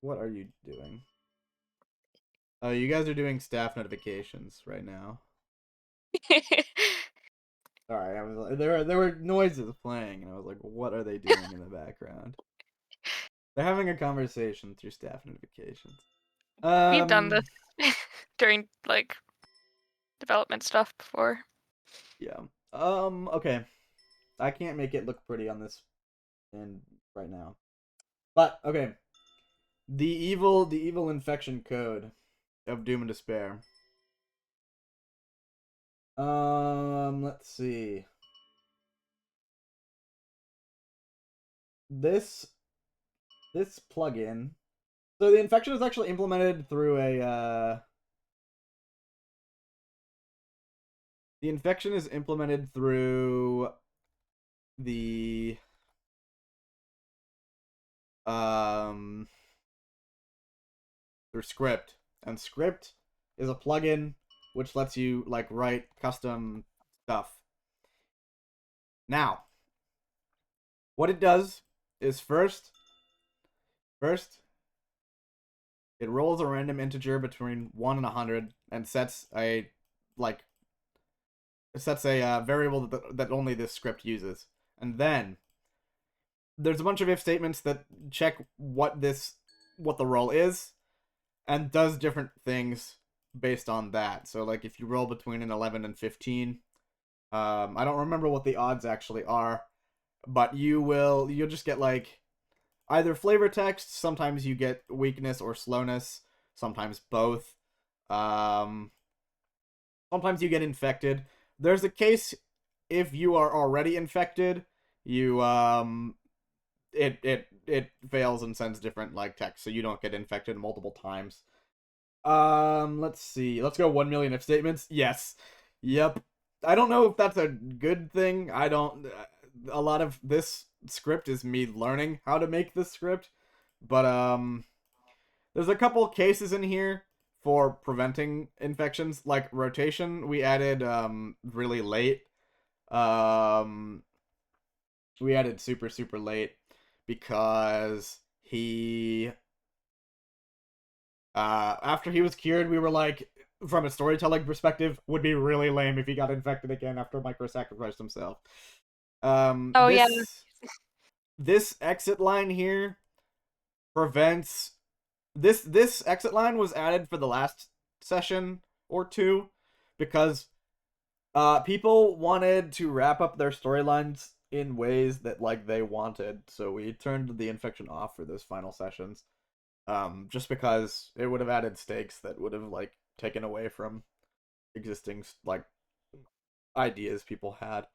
What are you doing? Oh, you guys are doing staff notifications right now. Sorry, I was like, there were noises playing, and I was like, what are they doing in the background? They're having a conversation through staff notifications. We've done this during like development stuff before. Yeah. Okay. I can't make it look pretty on this end right now. But okay, the evil infection code of Doom and Despair. Let's see. This plugin. So the infection is actually implemented through a. The infection is implemented through the through script, and script is a plugin which lets you like write custom stuff. Now, what it does is first it rolls a random integer between 1 and 100 and sets a variable that only this script uses. And then there's a bunch of if statements that check what the roll is and does different things based on that. So like if you roll between an 11 and 15, I don't remember what the odds actually are, but you'll just get like either flavor text, sometimes you get weakness or slowness, sometimes both. Sometimes you get infected. There's a case if you are already infected, you it fails and sends different like text, so you don't get infected multiple times. Let's see. Let's go 1 million if statements. Yes. Yep. I don't know if that's a good thing. I don't. A lot of this script is me learning how to make this script, but there's a couple cases in here for preventing infections, like rotation. We added really late. We added super late because he after he was cured, we were like, from a storytelling perspective, would be really lame if he got infected again after micro-sacrificed himself. Oh, yeah. This exit line here prevents this exit line was added for the last session or two because people wanted to wrap up their storylines in ways that like they wanted, so we turned the infection off for those final sessions. Just because it would have added stakes that would have like taken away from existing like ideas people had.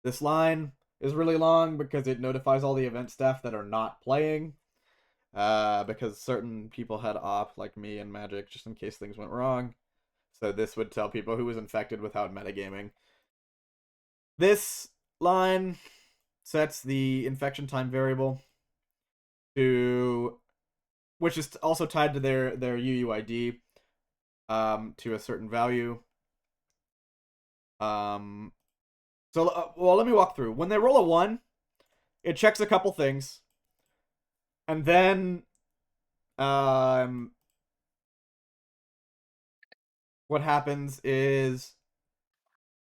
This line is really long because it notifies all the event staff that are not playing. Because certain people had op, like me and Magic, just in case things went wrong. So this would tell people who was infected without metagaming. This line sets the infection time variable to, which is also tied to their UUID, to a certain value. Well, let me walk through. When they roll a 1, it checks a couple things, and then what happens is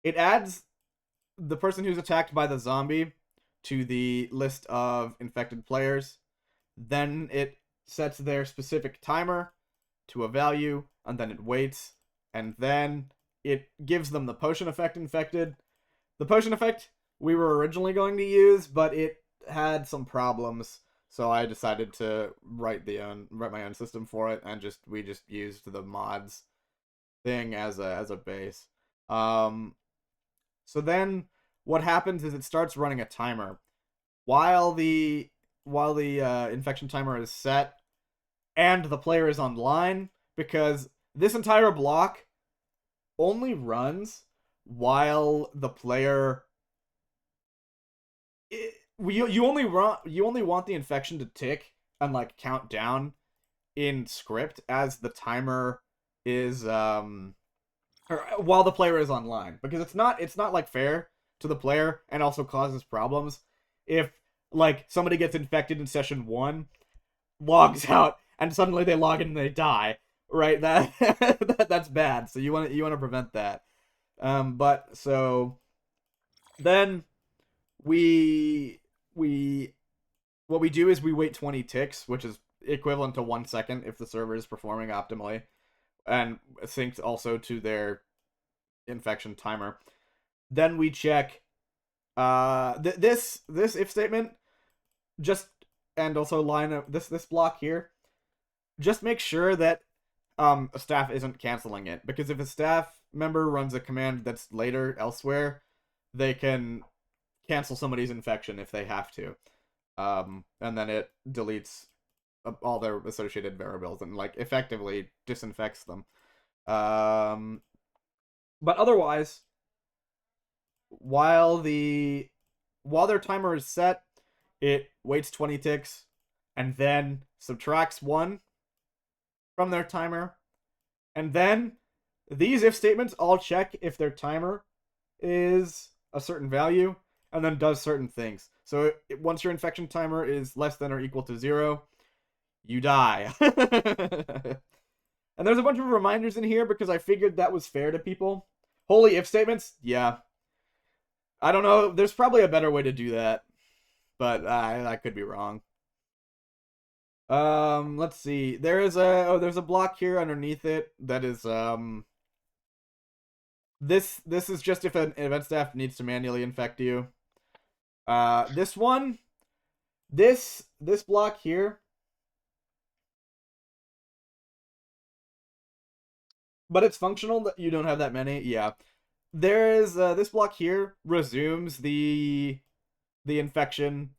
it adds the person who's attacked by the zombie to the list of infected players. Then it sets their specific timer to a value, and then it waits, and then it gives them the potion effect infected. The potion effect we were originally going to use, but it had some problems, so I decided to write my own system for it, and we just used the mods thing as a base. So then what happens is it starts running a timer while the infection timer is set and the player is online, because this entire block only runs while the player you only want the infection to tick and like count down in script as the timer is or while the player is online, because it's not like fair to the player and also causes problems if like somebody gets infected in session 1, logs out, and suddenly they log in and they die, right? That's bad. So you want to prevent that. But so then we what we do is we wait 20 ticks, which is equivalent to 1 second if the server is performing optimally, and synced also to their infection timer. Then we check this if statement just and also line up this block here. Just make sure that a staff isn't canceling it, because if a staff member runs a command that's later elsewhere, they can cancel somebody's infection if they have to, and then it deletes all their associated variables and like effectively disinfects them. But otherwise, while their timer is set, it waits 20 ticks and then subtracts 1 from their timer. And then these if statements all check if their timer is a certain value and then does certain things. So once your infection timer is less than or equal to 0, you die. And there's a bunch of reminders in here because I figured that was fair to people. Holy if statements? Yeah. I don't know. There's probably a better way to do that, but I could be wrong. Let's see. There's a block here underneath it that is this is just if an event staff needs to manually infect you. This one, this block here, but it's functional that you don't have that many. Yeah, there is this block here resumes the infection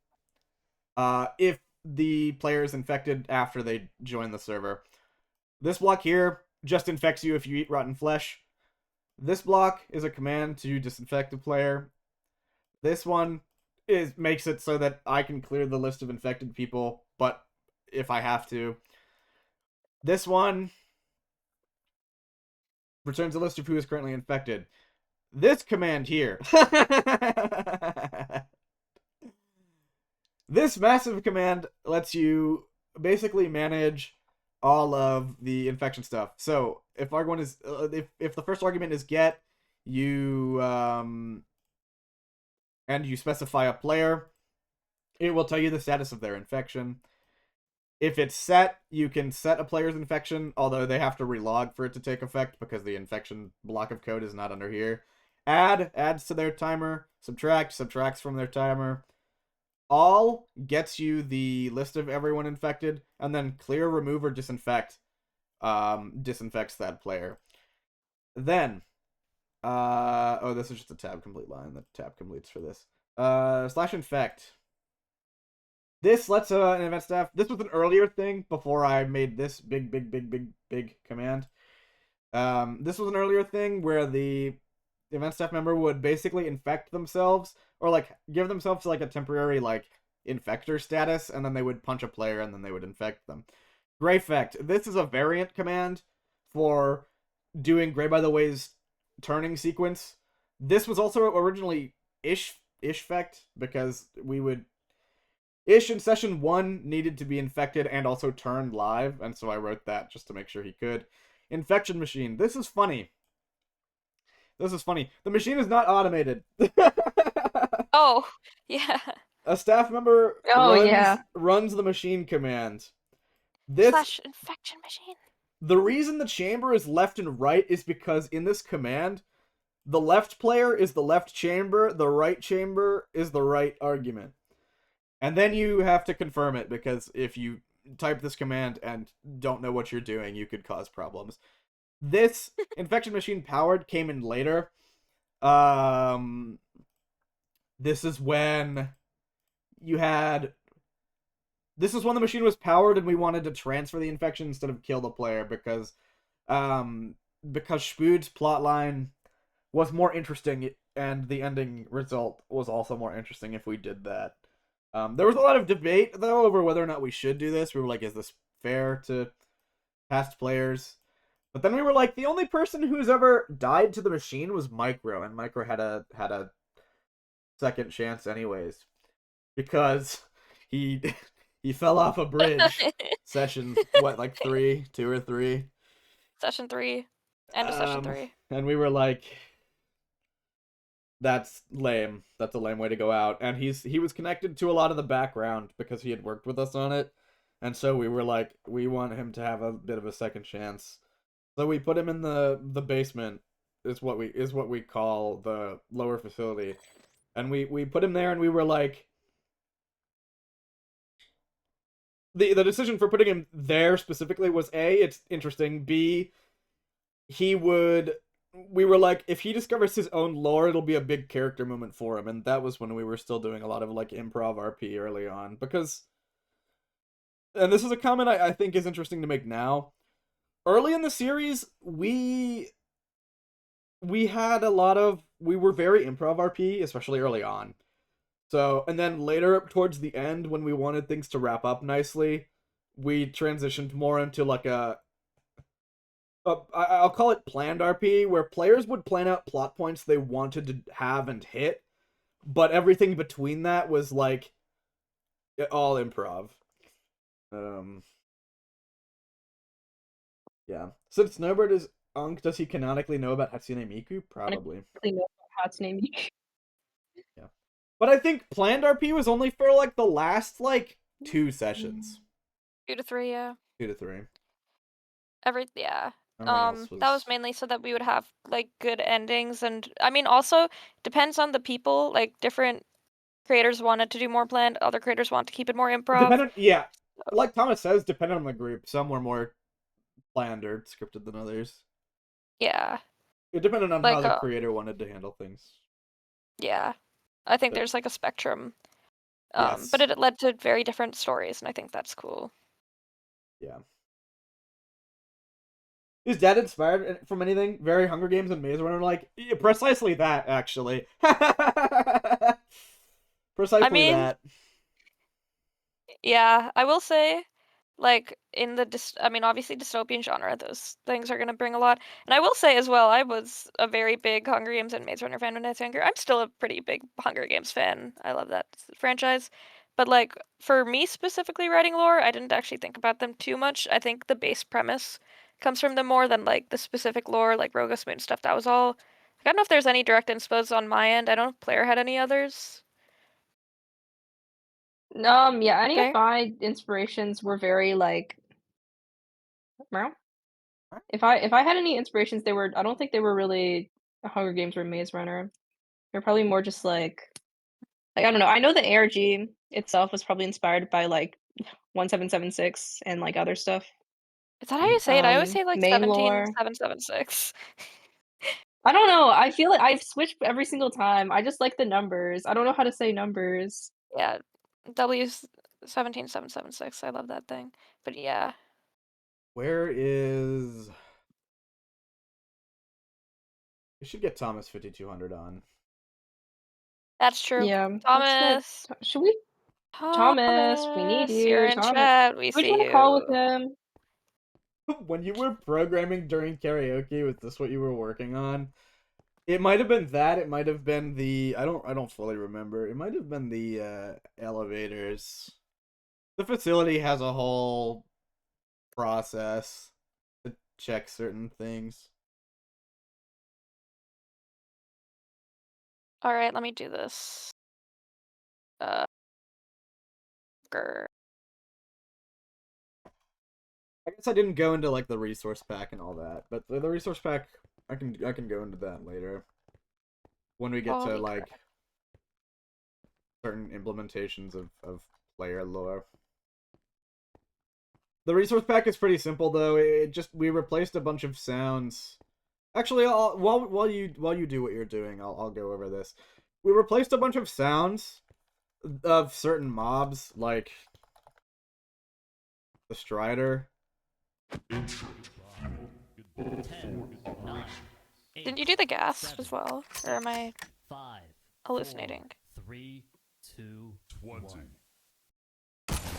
if the player is infected after they join the server. This block here just infects you if you eat rotten flesh. This block is a command to disinfect the player. This one makes it so that I can clear the list of infected people, but if I have to. This one returns a list of who is currently infected. This command here. This massive command lets you basically manage all of the infection stuff. So if argument is if the first argument is get, you and you specify a player, it will tell you the status of their infection. If it's set, you can set a player's infection, although they have to relog for it to take effect because the infection block of code is not under here. Add adds to their timer. Subtract subtracts from their timer. All gets you the list of everyone infected, and then clear, remove, or disinfect disinfects that player. Then, oh, this is just a tab complete line. The tab completes for this. Slash infect. This lets an event staff. This was an earlier thing before I made this big command. This was an earlier thing where the event staff member would basically infect themselves or like give themselves like a temporary like infector status, and then they would punch a player and then they would infect them. Greyfect. This is a variant command for doing Grey by the Way's turning sequence. This was also originally Ishfect because we would Ish in session 1 needed to be infected and also turned live, and so I wrote that just to make sure he could. Infection machine. This is funny. The machine is not automated. Oh, yeah. A staff member runs the machine command. Slash infection machine. The reason the chamber is left and right is because in this command, the left player is the left chamber, the right chamber is the right argument. And then you have to confirm it, because if you type this command and don't know what you're doing, you could cause problems. This infection machine powered came in later. This is when the machine was powered and we wanted to transfer the infection instead of kill the player because Spood's plotline was more interesting and the ending result was also more interesting if we did that. There was a lot of debate, though, over whether or not we should do this. We were like, is this fair to past players? But then we were like, the only person who's ever died to the machine was Micro, and Micro had a second chance anyways. Because he fell off a bridge. Session, like 2 or 3? Session 3. End of session 3. And we were like, that's lame. That's a lame way to go out. And he was connected to a lot of the background because he had worked with us on it. And so we were like, we want him to have a bit of a second chance. So we put him in the basement, is what we call the lower facility. And we put him there and we were like, the decision for putting him there specifically was A, it's interesting. B, we were like, if he discovers his own lore, it'll be a big character moment for him, and that was when we were still doing a lot of like improv RP early on, because, and this is a comment I think is interesting to make now. Early in the series, we had we were very improv RP, especially early on. So, and then later towards the end, when we wanted things to wrap up nicely, we transitioned more into like I'll call it planned RP, where players would plan out plot points they wanted to have and hit, but everything between that was like all improv. Yeah. Since Snowbird is Unk, does he canonically know about Hatsune Miku? Probably. Really know about Hatsune Miku. Yeah. But I think planned RP was only for like the last like 2 sessions. 2 to 3, yeah. 2 to 3. Yeah. Everything else That was mainly so that we would have like good endings, and I mean also depends on the people. Like different creators wanted to do more planned, other creators want to keep it more improv. Yeah. Like Thomas says, depending on the group, some were more planned or scripted than others. Yeah. It depended on Like, how the creator wanted to handle things. Yeah. I think But- there's like a spectrum. Yes. But it led to very different stories, and I think that's cool. Yeah. Is Dad inspired from anything? Very Hunger Games and Maze Runner? Like, yeah, precisely that, actually. Precisely mean, that. Yeah, I will say, like in the obviously dystopian genre, those things are gonna bring a lot. And I will say as well, I was a very big Hunger Games and Maze Runner fan when I was younger. I'm still a pretty big Hunger Games fan. I love that franchise. But like for me specifically writing lore, I didn't actually think about them too much. I think the base premise comes from them more than like the specific lore, like Rogus Moon stuff. That was all. I don't know if there's any direct inspos on my end. I don't know if Player had any others. Yeah, any Okay. of my inspirations were very like meow. If I had any inspirations, I don't think they were really Hunger Games or Maze Runner. They're probably more just like I don't know. I know the ARG itself was probably inspired by like 1776 and like other stuff. Is that how you say it? I always say like Main lore. 17776. I don't know. I feel like I've switched every single time. I just like the numbers. I don't know how to say numbers. Yeah, W 17776. I love that thing. But yeah. Where is... We should get Thomas 5200 on. That's true. Yeah. Thomas. Should we? Thomas, we need You're you. in Thomas. chat. We We see want to you. call with him. When you were programming during karaoke, was this what you were working on? It might have been that. It might have been the... I don't fully remember. It might have been the elevators. The facility has a whole process to check certain things. All right, let me do this. Grr. I guess I didn't go into like the resource pack and all that, but the resource pack I can go into that later when we get to Holy like crap. certain implementations of player lore. The resource pack is pretty simple though. We replaced a bunch of sounds. Actually, while you do what you're doing, I'll go over this. We replaced a bunch of sounds of certain mobs, like the Strider. 10, 9, 8, Didn't you do the gas 7, as well? Or am I 5, hallucinating? 4, 3, 2, 20. 1.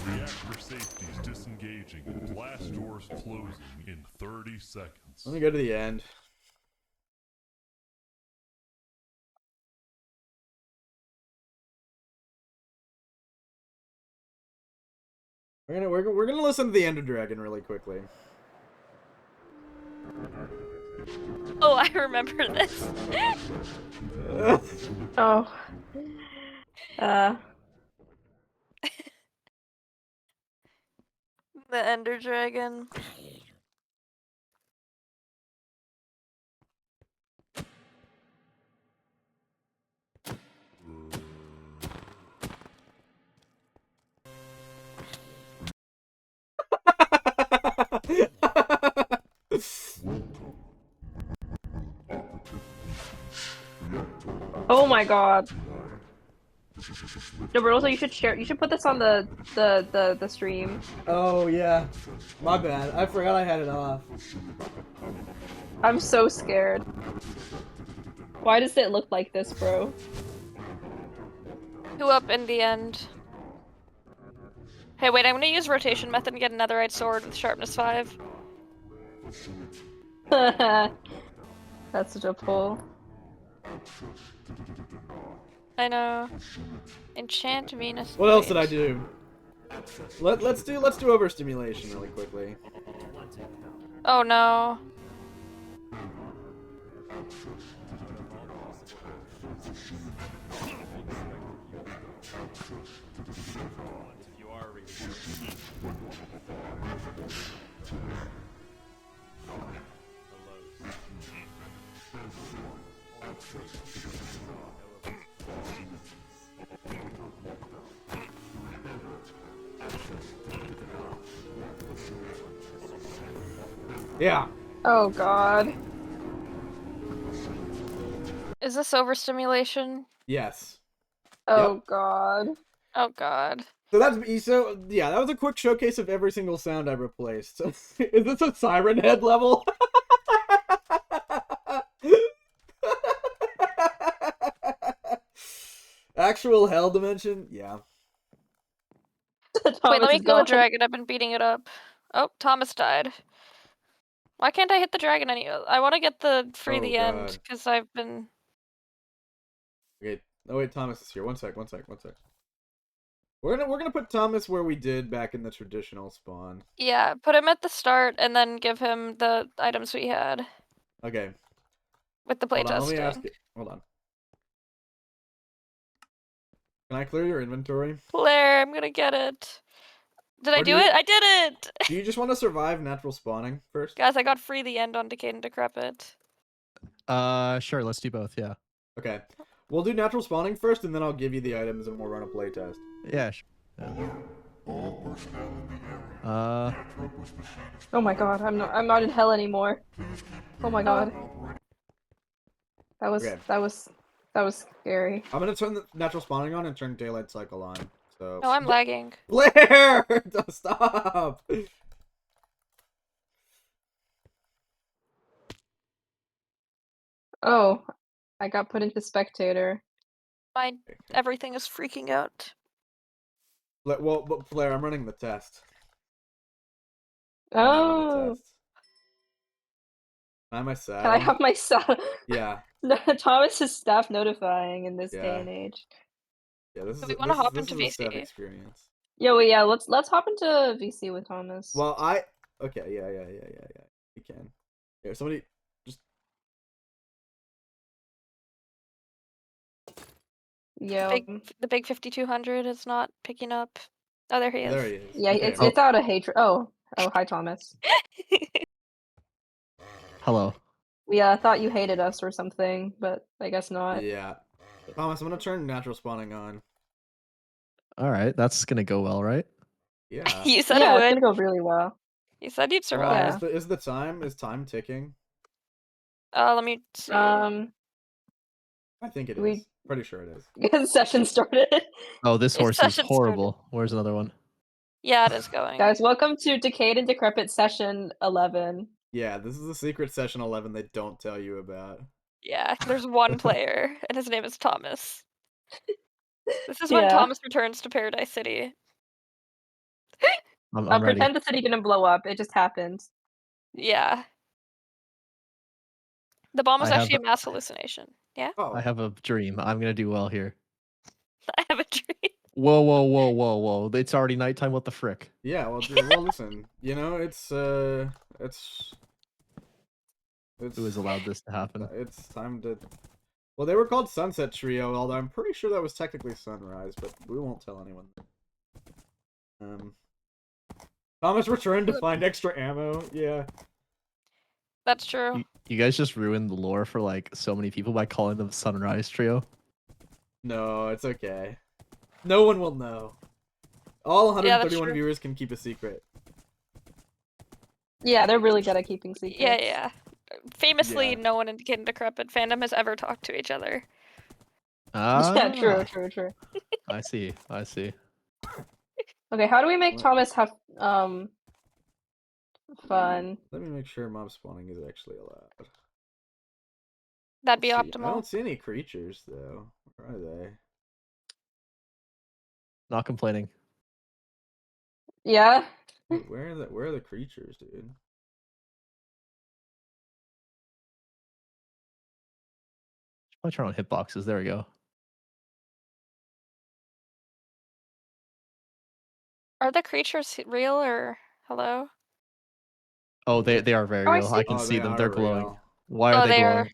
Reactor safeties disengaging and blast doors closing in 30 seconds. Let me go to the end. We're gonna listen to the Ender Dragon really quickly. Oh, I remember this. Oh. The Ender Dragon. Oh my god. No, but also you should share. You should put this on the stream. Oh yeah, my bad. I forgot I had it off. I'm so scared. Why does it look like this, bro? 2 up in the end. Hey, wait, I'm gonna use rotation method and get a netherite sword with sharpness 5. That's such a pull. I know. Enchant Venus. What else did I wait. do? Let's do overstimulation really quickly. Oh no. Yeah. Oh god. Is this overstimulation? Yes. Oh Yep. god. Oh god. So yeah, that was a quick showcase of every single sound I replaced. Is this a siren head level? Actual hell dimension? Yeah. Thomas Wait, let me is kill the gone. dragon. I've been beating it up. Oh, Thomas died. Why can't I hit the dragon I want to get the free Oh, the end God. because I've been. Okay. Oh wait, Thomas is here. One sec. We're gonna put Thomas where we did back in the traditional spawn. Yeah, put him at the start and then give him the items we had Okay. with the Hold on, let me playtesting. ask you. Hold on. Can I clear your inventory? Blair, I'm gonna get it. Did I Or do it? I did it! Do you just want to survive natural spawning first? Guys, I got free the end on Decayed and Decrepit. Sure, let's do both, yeah. Okay. We'll do natural spawning first, and then I'll give you the items and we'll run a playtest. Yeah, yeah. Oh my god, I'm not in hell anymore. Oh my god. That was Okay. that was scary. I'm gonna turn the natural spawning on and turn daylight cycle on. So. No, I'm lagging. Blair! Stop! Oh, I got put into spectator. My everything is freaking out. Well, but Blair, I'm running the test. Oh, Am I sad? can I have my staff? Yeah. Thomas's staff notifying in this day Yeah. and age. Yeah, this Do is we wanna hop into a sad VC? experience. Yeah, well, yeah. Let's hop into VC with Thomas. Well, okay, yeah. We can. Here, somebody just. Yeah. The big 5200 is not picking up. Oh, there he is. There he is. Yeah, Okay. it's out of hatred. Oh, hi Thomas. Hello. We thought you hated us or something, but I guess not. Yeah. Thomas, I'm gonna turn natural spawning on. Alright, that's gonna go well, right? Yeah. You said Yeah, it it's would. gonna go really well. You said you'd Well, survive. Yeah. is time ticking? Let me see. I think it is. We- Pretty sure it is. The session started. Oh, this This horse is session horrible. Where's another one? Yeah, it is going. Guys, welcome to Decayed and Decrepit session 11. Yeah, this is the secret session 11 they don't tell you about. Yeah, there's one player, and his name is Thomas. This is when Yeah. Thomas returns to Paradise City. I'm ready. Pretend the city didn't blow up. It just happened. Yeah. The bomb was I have actually a a- mass hallucination. Yeah? Oh. I have a dream. I'm gonna do well here. I have a dream. Whoa. It's already nighttime, what the frick? Yeah, well, listen. You know, it's Who has allowed this to happen? It's time to. Well, they were called Sunset Trio, although I'm pretty sure that was technically Sunrise, but we won't tell anyone. Thomas returned to find extra ammo. Yeah. That's true. You guys just ruined the lore for like so many people by calling them Sunrise Trio. No, it's okay. No one will know. All Yeah, that's 131 true. viewers can keep a secret. Yeah, they're really good at keeping secrets. Yeah. Famously, Yeah. no one in Decayed and Decrepit fandom has ever talked to each other. Yeah, true, Ah, true, true. I see. I see. Okay, how do we make What? Thomas have fun? Let me make sure mob spawning is actually allowed. That'd be Let's see. I optimal. don't see any creatures though. Where are they? Not complaining. Yeah. Wait, where are the creatures, dude? I'll turn on hitboxes. There we go. Are the creatures real or hello? Oh, they are very Oh, I real. I see. can Oh, see they them. are They're glowing. real. Why are Oh, they they are. glowing?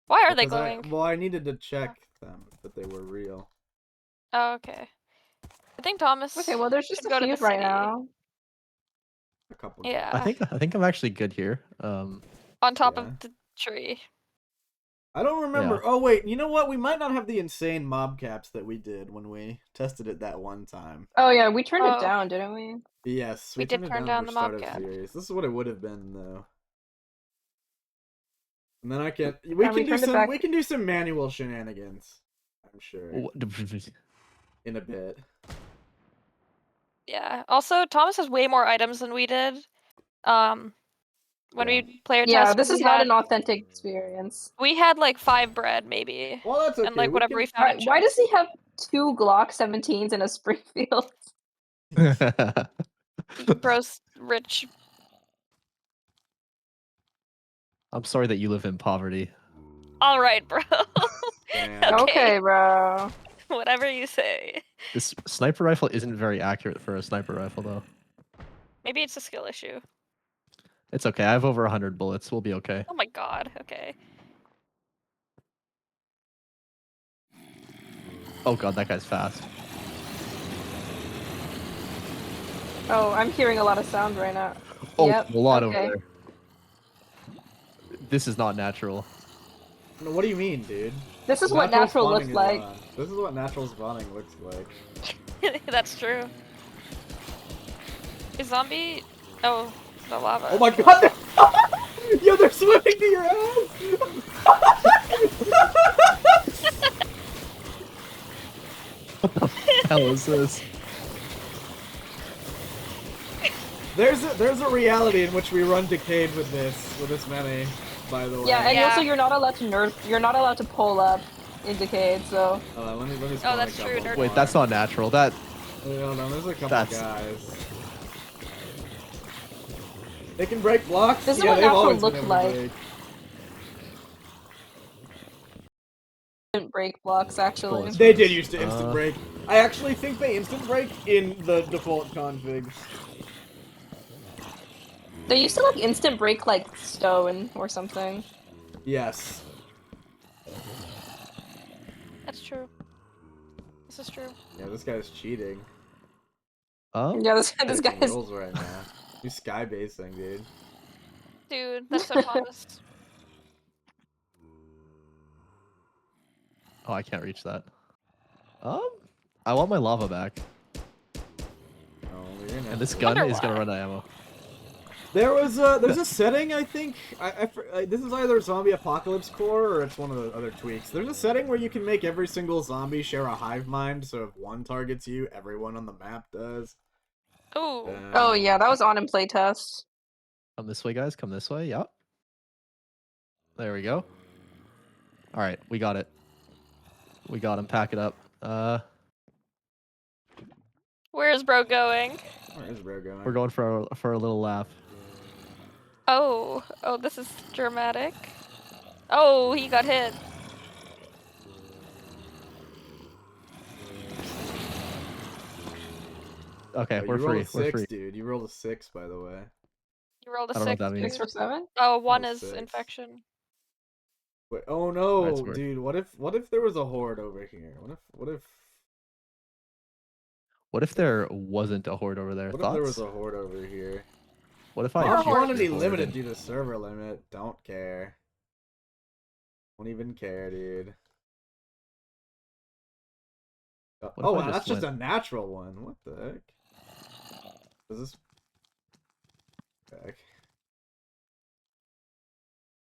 Why are they Because glowing? I needed to check them that they were real. Oh, okay. I think Thomas Okay, well, there's should just a go to few the right city. now. A couple. Yeah. I think I'm actually good here. On top Yeah. of the tree. I don't remember. Yeah. Oh wait, you know what? We might not have the insane mob caps that we did when we tested it that one time. Oh yeah, we turned it Oh. down, didn't we? Yes, We we did turned it turn down down for the mob start of cap. series. This is what it would have been though. And then I can And we turned it back. we can do some manual shenanigans. I'm sure What- in a bit. Yeah. Also, Thomas has way more items than we did. When Yeah. we player Yeah, tested, this is not an authentic experience. we had like 5 bread maybe. Well, that's okay. And like We whatever can- we found in Why does chests. he have 2 Glock 17s in a Springfield? Bro's rich. I'm sorry that you live in poverty. All right, bro. Yeah. Okay, bro. Whatever you say. This sniper rifle isn't very accurate for a sniper rifle, though. Maybe it's a skill issue. It's okay. I have over 100 bullets. We'll be okay. Oh my god. Okay. Oh god, that guy's fast. Oh, I'm hearing a lot of sound right now. Oh, Yep, a lot okay. over there. This is not natural. No, what do you mean, dude? This is what natural spawning looks is like. on. This is what natural spawning looks like. That's true. Is zombie? Oh, the lava. Oh my god! Yo, they're swimming to your ass! What the hell is this? There's a reality in which we run Decayed with this many, by the way. Yeah, and Yeah. also you're not allowed to you're not allowed to pull up in Decayed, so Let me Oh, spawn that's a true, couple nerd. Wait, more. that's not natural. That Wait, hold on, there's a couple That's- guys. They can break blocks? This is yeah, what they've natural always been looked able to like. break. didn't break blocks actually. Bullets. They did used to instant Uh. break. I actually think they instant break in the default configs. They used to like instant break like stone or something. Yes. That's true. This is true. Yeah, this guy's cheating. Yeah, this Breaking guy's rules right now. He's sky basing, dude. Dude, that's so Thomas. Oh, I can't reach that. I want my lava back. Oh, you're gonna And this have to- gun Wonder is gonna why. run out of ammo. There's a setting, I think, this is either Zombie Apocalypse Core or it's one of the other tweaks. There's a setting where you can make every single zombie share a hive mind, so if one targets you, everyone on the map does. Ooh. Oh yeah, that was on in playtest. Come this way, guys. Come this way. Yep. There we go. All right, we got it. We got him. Pack it up. Where's bro going? Where is bro going? We're going for a little laugh. Oh. Oh, this is dramatic. Oh, he got hit. Okay, Oh, we're you free. rolled a We're 6, free. dude. You rolled a 6, by the way. You rolled a I don't know what 6. that means. 6 for 7? Oh, 1 Oh, is 6. infection. Wait, oh no, That's weird. dude. What if there was a horde over here? What if there wasn't a horde over there? What if Thoughts? there was a horde over here? What if I Mob jumped quantity the horde limited and- due to server limit. Don't care. Don't even care, dude. What if Oh, I wow, that's just went- a natural one. What the heck? Is this... Heck.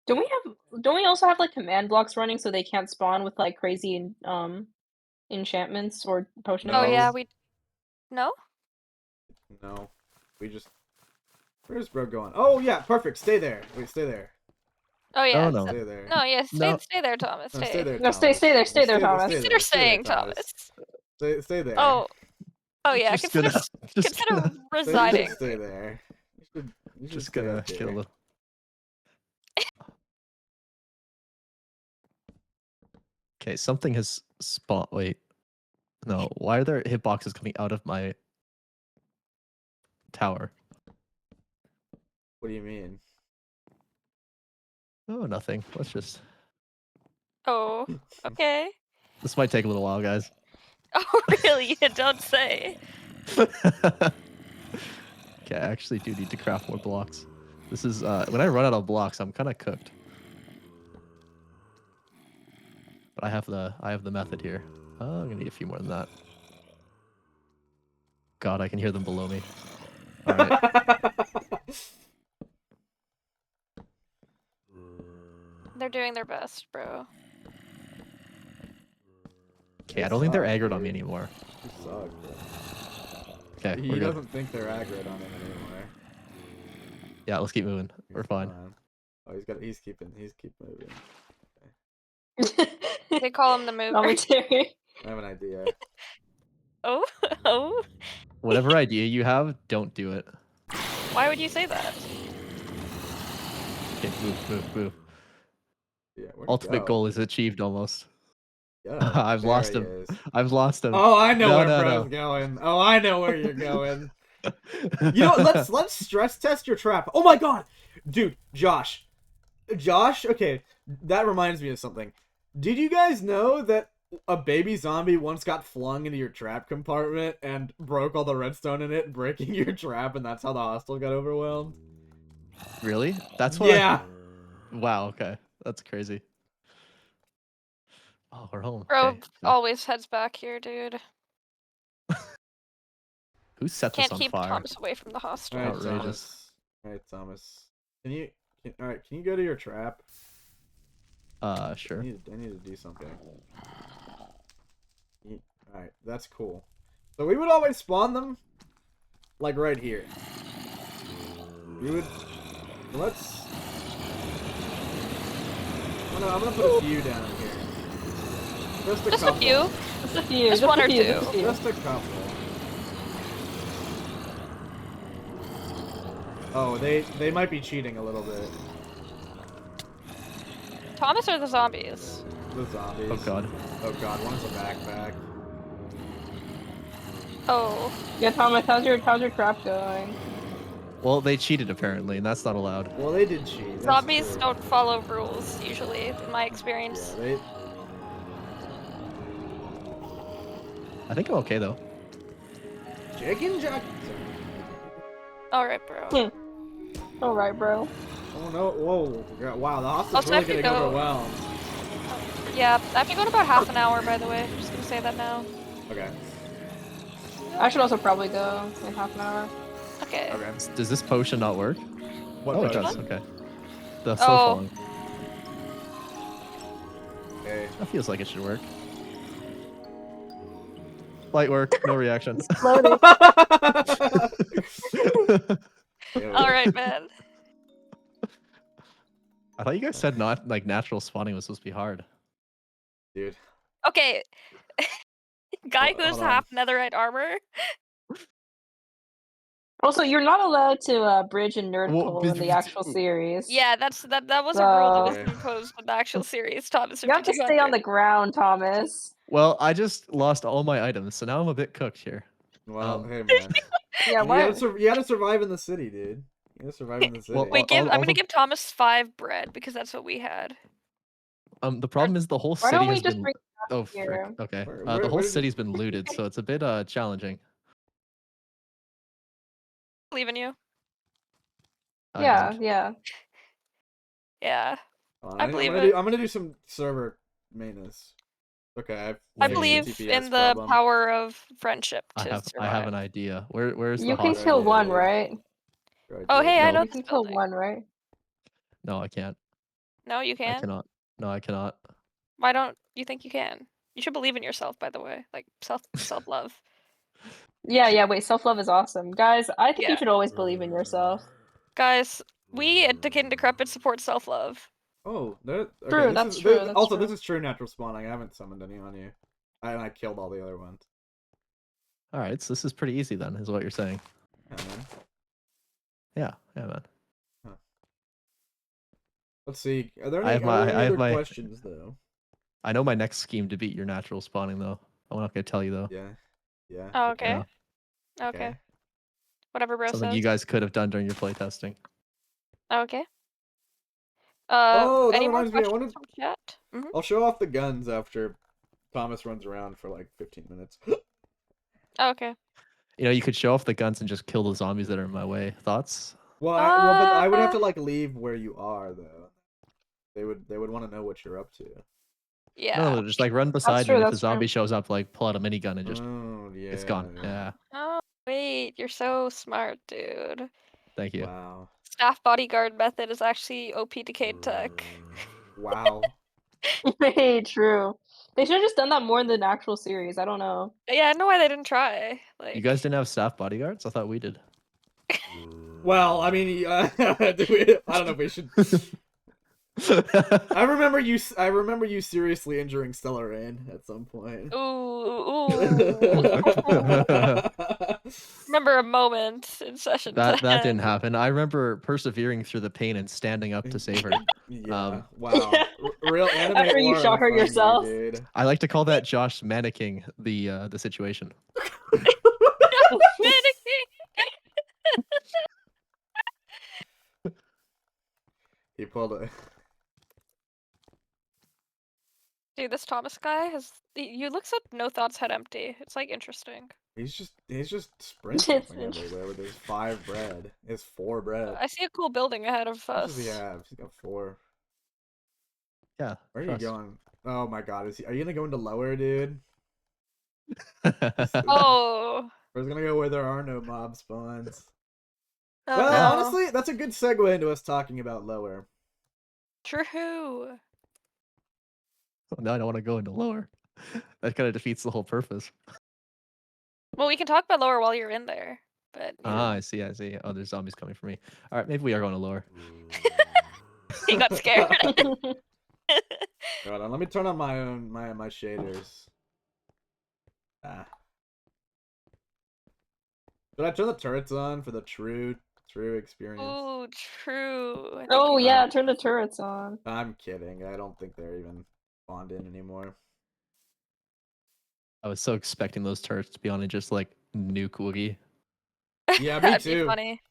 Don't we also have, like, command blocks running so they can't spawn with, like, crazy, enchantments or potion Oh yeah, effects? no? No. We just... Where's bro going? Oh, yeah, perfect. Stay there. Wait, stay there. Oh yeah. no. Stay there. No, yeah, No. stay there, Thomas. No, Stay. stay there, No, Thomas. stay there, Stay Thomas. Consider staying, Thomas. Stay there. Oh yeah, Just consider gonna, just consider gonna, residing. Stay there. You should just stay gonna up get a here. little. Okay, something has spawned. Wait, no. Why are there hitboxes coming out of my tower? What do you mean? Oh, nothing. Let's just. Oh, okay. This might take a little while, guys. Oh really? You don't say. Okay, I actually do need to craft more blocks. This is when I run out of blocks, I'm kind of cooked. But I have the method here. I'm gonna need a few more than that. God, I can hear them below me. All right. They're doing their best, bro. Okay, I don't think they're aggroed on me anymore. You suck, bro. Okay, He we're good. doesn't think they're aggroed on him anymore. Yeah, let's keep moving. We're fine. Oh, he's keeping moving. They call him the mover. Commentary. I have an idea. Oh, oh. Whatever idea you have, don't do it. Why would you say that? Okay, move. Yeah, where'd he Ultimate go? goal is achieved almost. Yeah, I've there lost he him. is. I've lost him. Oh, I know No, where no, bro's no. going. Oh, I know where you're going. You know, let's stress test your trap. Oh my god, dude, Josh. Okay, that reminds me of something. Did you guys know that a baby zombie once got flung into your trap compartment and broke all the redstone in it, breaking your trap, and that's how the hostel got overwhelmed? Really? That's what Yeah. Wow, okay. That's crazy. Oh, we're home. Bro Okay. always heads back here, dude. Who set this Can't on keep fire? Thomas away from the hostel. All right, Outrageous. Thomas. Can you go to your trap? Sure. I need to do something. Alright, that's cool. So we would always spawn them, like, right here. We would... Let's... I'm gonna put a few down here. Just a Just couple. a few. Just a few. Just one or two. Just a couple. Oh, they might be cheating a little bit. Thomas or the zombies? The zombies. Oh god. Oh god, one is a backpack. Oh. Yeah, Thomas, how's your trap going? Well, they cheated apparently, and that's not allowed. Well, they did cheat. That's Zombies true. don't follow rules, usually, in my experience. Yeah, I think I'm okay though. Chicken Jack. Alright, bro. Alright, bro. Oh no! Whoa! God, wow, the hostel's Also, I really have to getting go. overwhelmed. Yeah, I have to go in about half an hour, by the way. I'm just gonna say that now. Okay. I should also probably go in half an hour. Okay. Okay. Does this potion not work? What Oh, it potion? does. Okay. The slow Oh. falling. Okay. That feels like it should work. Light work, no reaction. Loading. Alright, man. I thought you guys said not like natural spawning was supposed to be hard. Dude. Okay. Guy who has Hold on. half netherite armor. Also, you're not allowed to bridge and nerd Well, pull in the actual series. Yeah, that was a rule that was So- imposed in the actual series, Thomas. You have to stay on the ground, Thomas. Well, I just lost all my items, so now I'm a bit cooked here. Well, Um, hey man. Yeah, you, why? gotta survive in the city, dude. You gotta survive in the city. Well, Wait, all I'm gonna the- give Thomas 5 bread because that's what we had. The problem is the whole Why city don't we has just been. bring Oh, here? frick. Okay. Where The whole did you- city's been looted, so it's a bit challenging. Believe in you. I Yeah, don't. yeah. Yeah. Hold on, I believe I'm gonna do some server maintenance. Okay, I Wait. fixed believe TPS in the problem. power of friendship I to have survive. an idea. Where's You the can hospital? kill Yeah, one, yeah. right? Right Oh, there. hey, I No. know You can this kill building. one, right? No, I can't. No, you I can. cannot. No, I cannot. Why don't you think you can? You should believe in yourself, by the way. Like self love. Yeah, wait, self-love is awesome. Guys, I think you Yeah. should always believe in yourself. Guys, we at Decayed and Decrepit support self love. Oh, okay. True, This that's is true, this, that's also true. this is true natural spawning. I haven't summoned any on you. I killed all the other ones. All right, so this is pretty easy then, is what you're saying. Yeah, man. Yeah, man. Let's see. Are there I any, have are there my- any I have other my- questions though? I know my next scheme to beat your natural spawning though. I'm not gonna tell you though. Yeah. Yeah. Oh, okay. Yeah. Okay. Whatever bro Something says. you guys could have done during your playtesting. Okay. Oh, that Any more reminds me, I questions wanted- from chat? Mm-hmm. I'll show off the guns after Thomas runs around for like 15 minutes. Oh, okay. You know, you could show off the guns and just kill the zombies that are in my way. Thoughts? Well, but I would have to like leave where you are though. They would want to know what you're up to. Yeah. No, just like run beside true, me, and if the that's true. zombie shows up, like pull out a minigun and just Oh yeah. it's gone. Yeah. Oh, wait, you're so smart, dude. Thank you. Wow. Staff bodyguard method is actually OP Decayed tech. Wow. Hey, true. They should have just done that more in the actual series. I don't know. Yeah, I know why they didn't try. Like, You guys didn't have staff bodyguards? I thought we did. Well, I mean, I don't know if we should. I remember you seriously injuring Stellar Rain at some point. ooh. Remember a moment in session that 10. didn't happen. I remember persevering through the pain and standing up to save her. Yeah. Wow. Real anime After you aura shot her from you, yourself. dude. I like to call that Josh mannequing the situation. He pulled it. Dude, this Thomas guy you look so no thoughts head empty. It's like interesting. He's just sprinting It's everywhere with his 5 bread. His 4 bread. I see a cool building ahead of What us. does he have? He's got 4. Yeah. Where are trust. you going? Oh my god, are you gonna go into lower, dude? Oh. Or is gonna go where there are no mob spawns? Oh, Well, no. honestly, that's a good segue into us talking about lower. True. Now I don't want to go into lower. That kind of defeats the whole purpose. Well, we can talk about lower while you're in there. But Ah, I see. Oh, there's zombies coming for me. All right, maybe we are going to lower. he got scared. Hold on, let me turn on my own my shaders. Ah. Should I turn the turrets on for the true experience? Ooh, true. I think Oh you- yeah, turn the turrets on. I'm kidding. I don't think they're even spawned in anymore. I was so expecting those turrets to be on and just like nuke Woogie. Yeah, me That'd too. be funny.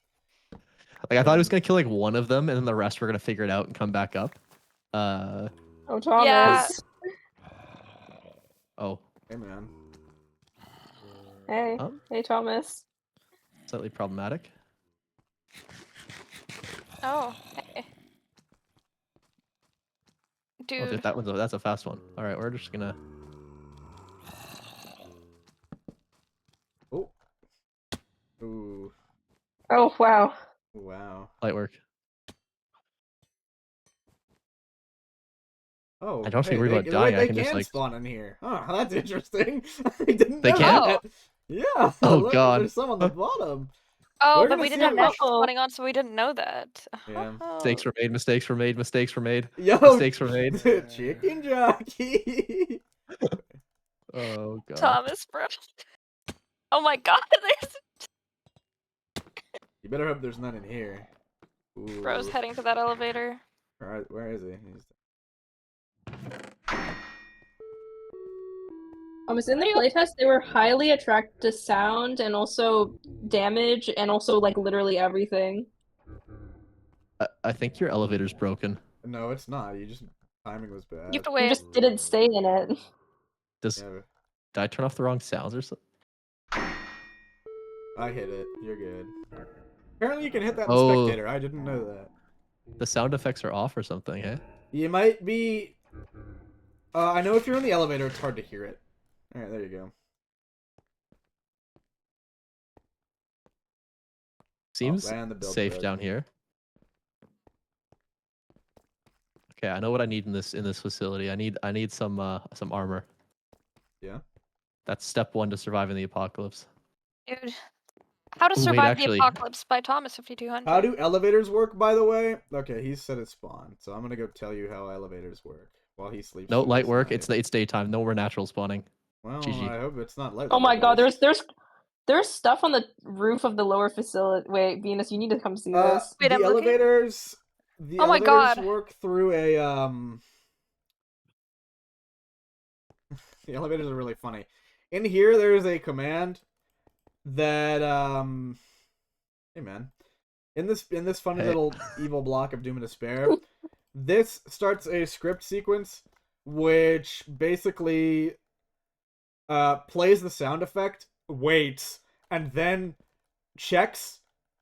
Like I thought he was gonna kill like one of them, and then the rest were gonna figure it out and come back up. Oh, Thomas. Yeah. Oh, Hey man. Hey, hey, Thomas. slightly problematic. Oh, hey. Oh, Dude. that's a fast one. All right, we're just gonna. Oh. Ooh. Oh wow. Wow. Light work. Oh. I don't have to hey, worry about they, dying, I They can just, like- spawn in here. Oh, that's interesting. I didn't They know can? that. Yeah. Oh, look, God. There's some on the bottom. Oh, We're but gonna we see didn't have how much- natural spawning on, so we didn't know that. Yeah. Oh. Mistakes were made. Mistakes were made. Mistakes were made. Yo, Mistakes were made. Chicken jockey. Oh god. Thomas, bro. Oh my god, there's You better hope there's none in here. Ooh. bro's heading to that elevator. Where is he? In the playtest, they were highly attracted to sound and also damage and also like literally everything. I think your elevator's broken. No, it's not. You just timing was bad. You have to You wait. just didn't stay in it. Does Yeah, did I turn off the wrong sounds or something? I hit it. You're good. Apparently, you can hit that in Oh. spectator. I didn't know that. The sound effects are off or something, eh? You might be. I know if you're in the elevator, it's hard to hear it. All right, there you go. Seems and the build safe broke. down here. Okay, I know what I need in this facility. I need some armor. Yeah. That's step 1 to surviving the apocalypse. Dude. How to Ooh, wait, Survive actually- the Apocalypse by Thomas 5200. How do elevators work, by the way? Okay, he said it's spawn, so I'm gonna go tell you how elevators work while he sleeps. No the light rest of work. the It's night. daytime. No more natural spawning. Well, GG. I hope it's not light. Oh my god, elevators. there's stuff on the roof of the lower facility. Wait, Venus, you need to come see this. Wait, the I'm looking? elevators. The Oh my elevators God. work through a The elevators are really funny. In here, there's a command that Hey man, in this funny Hey. little evil block of doom and despair, this starts a script sequence which basically plays the sound effect, waits, and then checks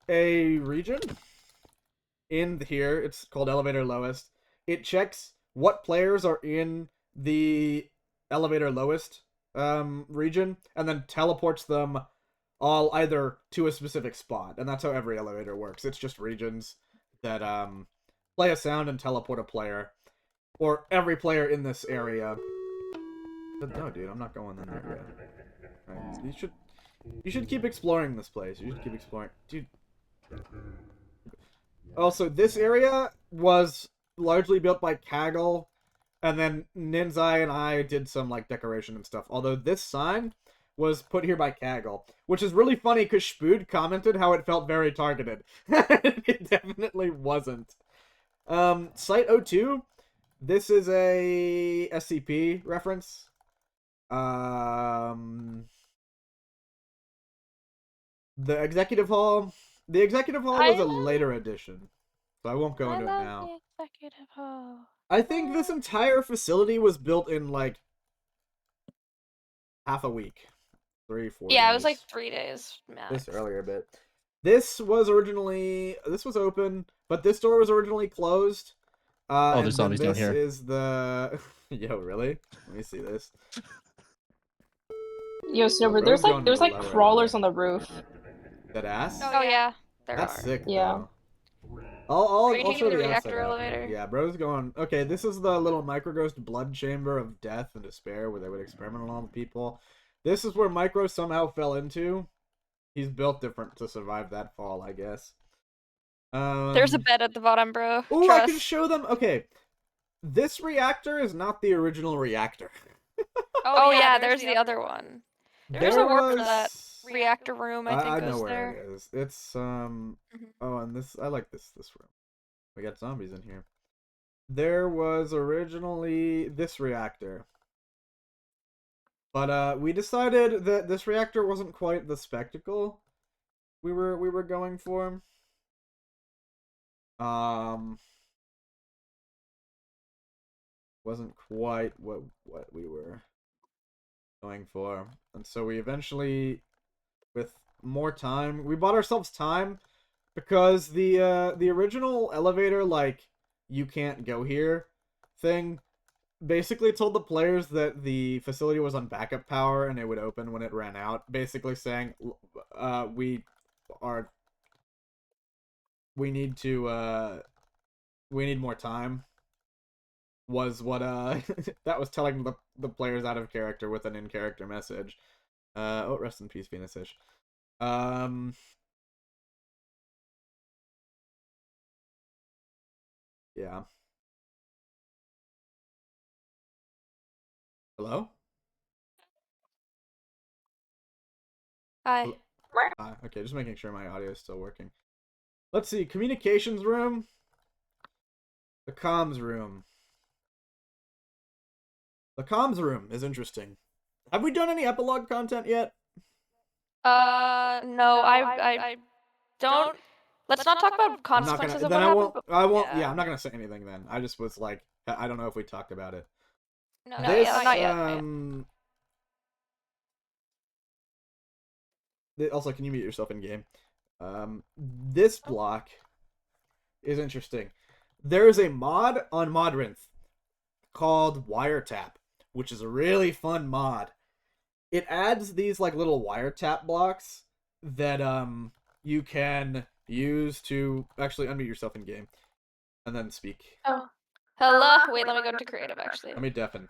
a region. In here, it's called elevator lowest. It checks what players are in the elevator lowest region, and then teleports them all either to a specific spot, and that's how every elevator works. It's just regions that play a sound and teleport a player, or every player in this area. But no, dude, I'm not going in there yet. Right, you should keep exploring this place. You should keep exploring, dude. Also, this area was largely built by Kaggle, and then Ninzai and I did some like decoration and stuff. Although this sign was put here by Kaggle, which is really funny because Spood commented how it felt very targeted. It definitely wasn't. Site 02, this is a SCP reference. The Executive Hall. The Executive Hall was a later addition, so I won't go into it now. The Executive Hall. I think this entire facility was built in like half a week. 3-4 Yeah, days. it was like 3 days max. This earlier bit. This was open, but this door was originally closed. Oh, there's zombies down here. This is the yo, really? Let me see this. Yo, Snowbird, Bro's there's going to the like lower crawlers end. on the roof. That ass? Oh yeah, there That's are. sick. Yeah. Though. Are you I'll taking show the the reactor outside elevator? Yeah, bro's going. Okay, this is the little microghost blood chamber of death and despair where they would experiment on all the people. This is where Micro somehow fell into. He's built different to survive that fall, I guess. There's a bed at the bottom, bro. Oh, I Trust. can show them. Okay, this reactor is not the original reactor. Oh yeah, there's the other one. There's a warp for that reactor room. I think know goes where there. it is. It's Oh, and this I like this room. We got zombies in here. There was originally this reactor, but we decided that this reactor wasn't quite the spectacle we were going for. Wasn't quite what we were going for, and so we eventually, with more time, we bought ourselves time because the original elevator, like, you can't go here thing, basically told the players that the facility was on backup power and it would open when it ran out, basically saying we need more time, was what that was telling the players out of character with an in-character message. Oh, rest in peace, Venus-ish. Yeah. Hello? Hi. Okay, just making sure my audio is still working. Let's see, communications room. The comms room. The comms room is interesting. Have we done any epilogue content yet? No, I don't. Let's not talk about consequences of what happened. I won't. Yeah, I'm not gonna say anything then. I just was like, I don't know if we talked about it. No, This, not yet. Also, can you mute yourself in game? This block is interesting. There is a mod on Modrinth called Wiretap, which is a really fun mod. It adds these like little wiretap blocks that you can use to actually unmute yourself in game and then speak. Oh. Hello. Wait, let me go to creative actually. Let me deafen.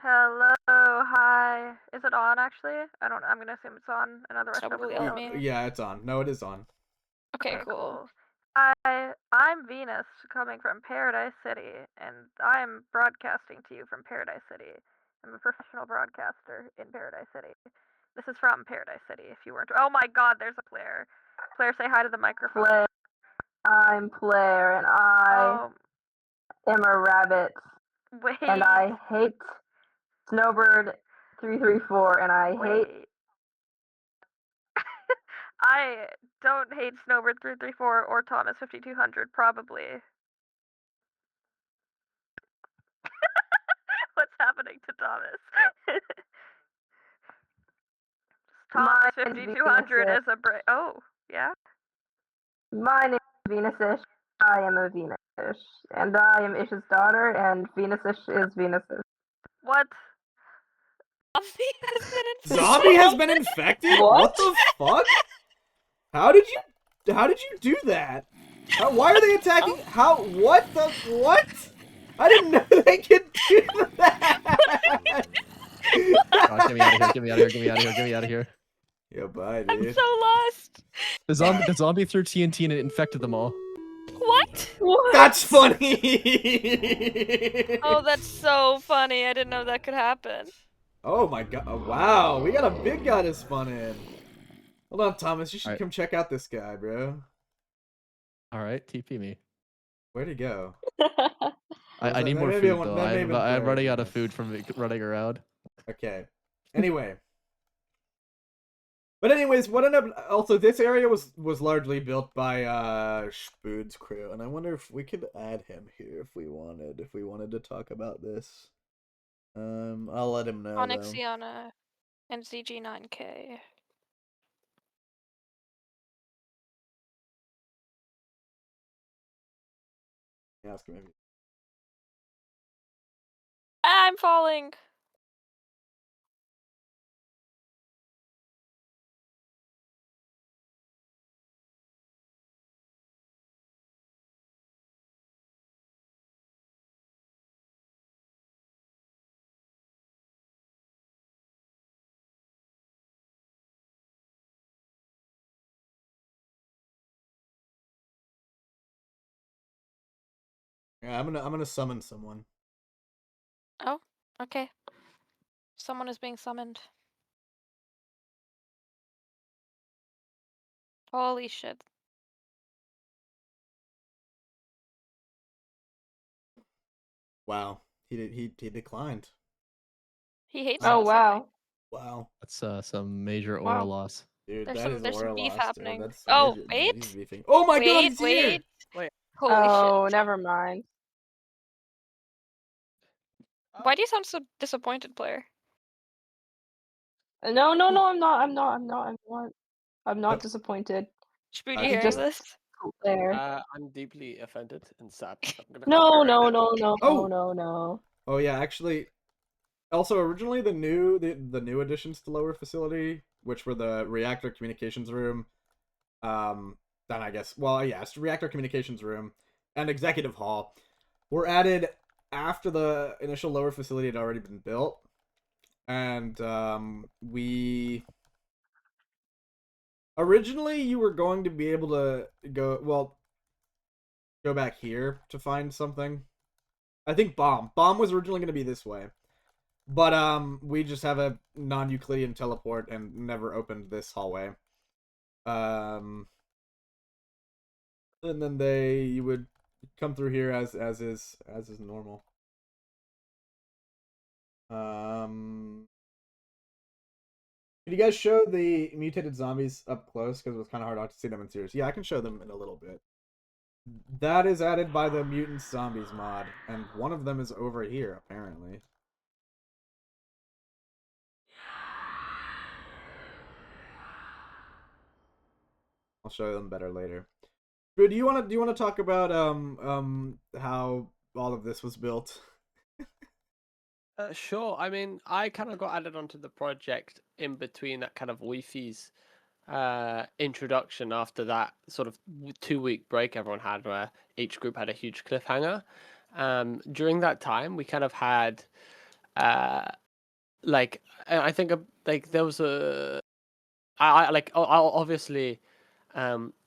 Hello, hi. Is it on actually? I'm gonna assume it's on. Another rest Probably over on me. Yeah, it's on. No, it is on. Okay, cool. I'm Venus, coming from Paradise City, and I'm broadcasting to you from Paradise City. I'm a professional broadcaster in Paradise City. This is from Paradise City, if you weren't. Oh my god, there's a Blair. Blair, say hi to the microphone. Blair. I'm Blair, and I am a rabbit. Wait. And I hate Snowbird 334, and I hate. I don't hate Snowbird 334 or Thomas 5200, probably. What's happening to Thomas? Thomas 5200 is a break. Oh, yeah? My name is Venusish. I am a Venusish. And I am Ish's daughter, and Venusish is Venusish. What? Zombie has been infected? What the fuck? How did you do that? Why are they attacking? What? I didn't know they could do that! God, get me out of here, get me out of here, get me out of here, get me out of here. Yeah, bye, dude. I'm so lost. The zombie threw TNT and it infected them all. What? That's funny! Oh, that's so funny. I didn't know that could happen. Oh my god. Oh, wow, we got a big guy to spawn in. Hold on, Thomas. You should come check out this guy, bro. Alright, TP me. Where'd he go? I need more food, though. I'm running out of food from running around. Okay. Anyway. But anyways, what ended up... Also, this area was largely built by Spood's crew, and I wonder if we could add him here if we wanted to talk about this. I'll let him know, Onyxiana and ZG9K. Ask him maybe. I'm falling. Yeah, I'm gonna summon someone. Oh, okay. Someone is being summoned. Holy shit. Wow. He declined. He hates Oh us, I wow. think. Wow. That's some major aura loss. Dude, There's some beef happening. That's Oh, major wait. beefing. Oh my god, he's here! Wait. Oh, Holy shit. never mind. Why do you sound so disappointed, Blair? No, I'm not. I'm not disappointed. Spood, I you see. hearing Just this? there. I'm deeply offended and sad. I'm gonna No, cry. no. Oh yeah, actually, also originally the new additions to lower facility, which were the reactor communications room, then I guess, well, yeah, it's reactor communications room and executive hall, were added after the initial lower facility had already been built, and originally you were going to be able to go back here to find something. I think bomb was originally going to be this way, but we just have a non-Euclidean teleport and never opened this hallway. And then you would come through here as is normal. Can you guys show the mutated zombies up close? Because it was kind of hard not to see them in series. Yeah, I can show them in a little bit. That is added by the Mutant Zombies mod, and one of them is over here, apparently. I'll show them better later. But do you want to talk about how all of this was built? Sure. I mean, I kind of got added onto the project in between that kind of Wi-Fi's introduction after that sort of 2-week break everyone had, where each group had a huge cliffhanger. During that time, we kind of had like I think like there was a I like obviously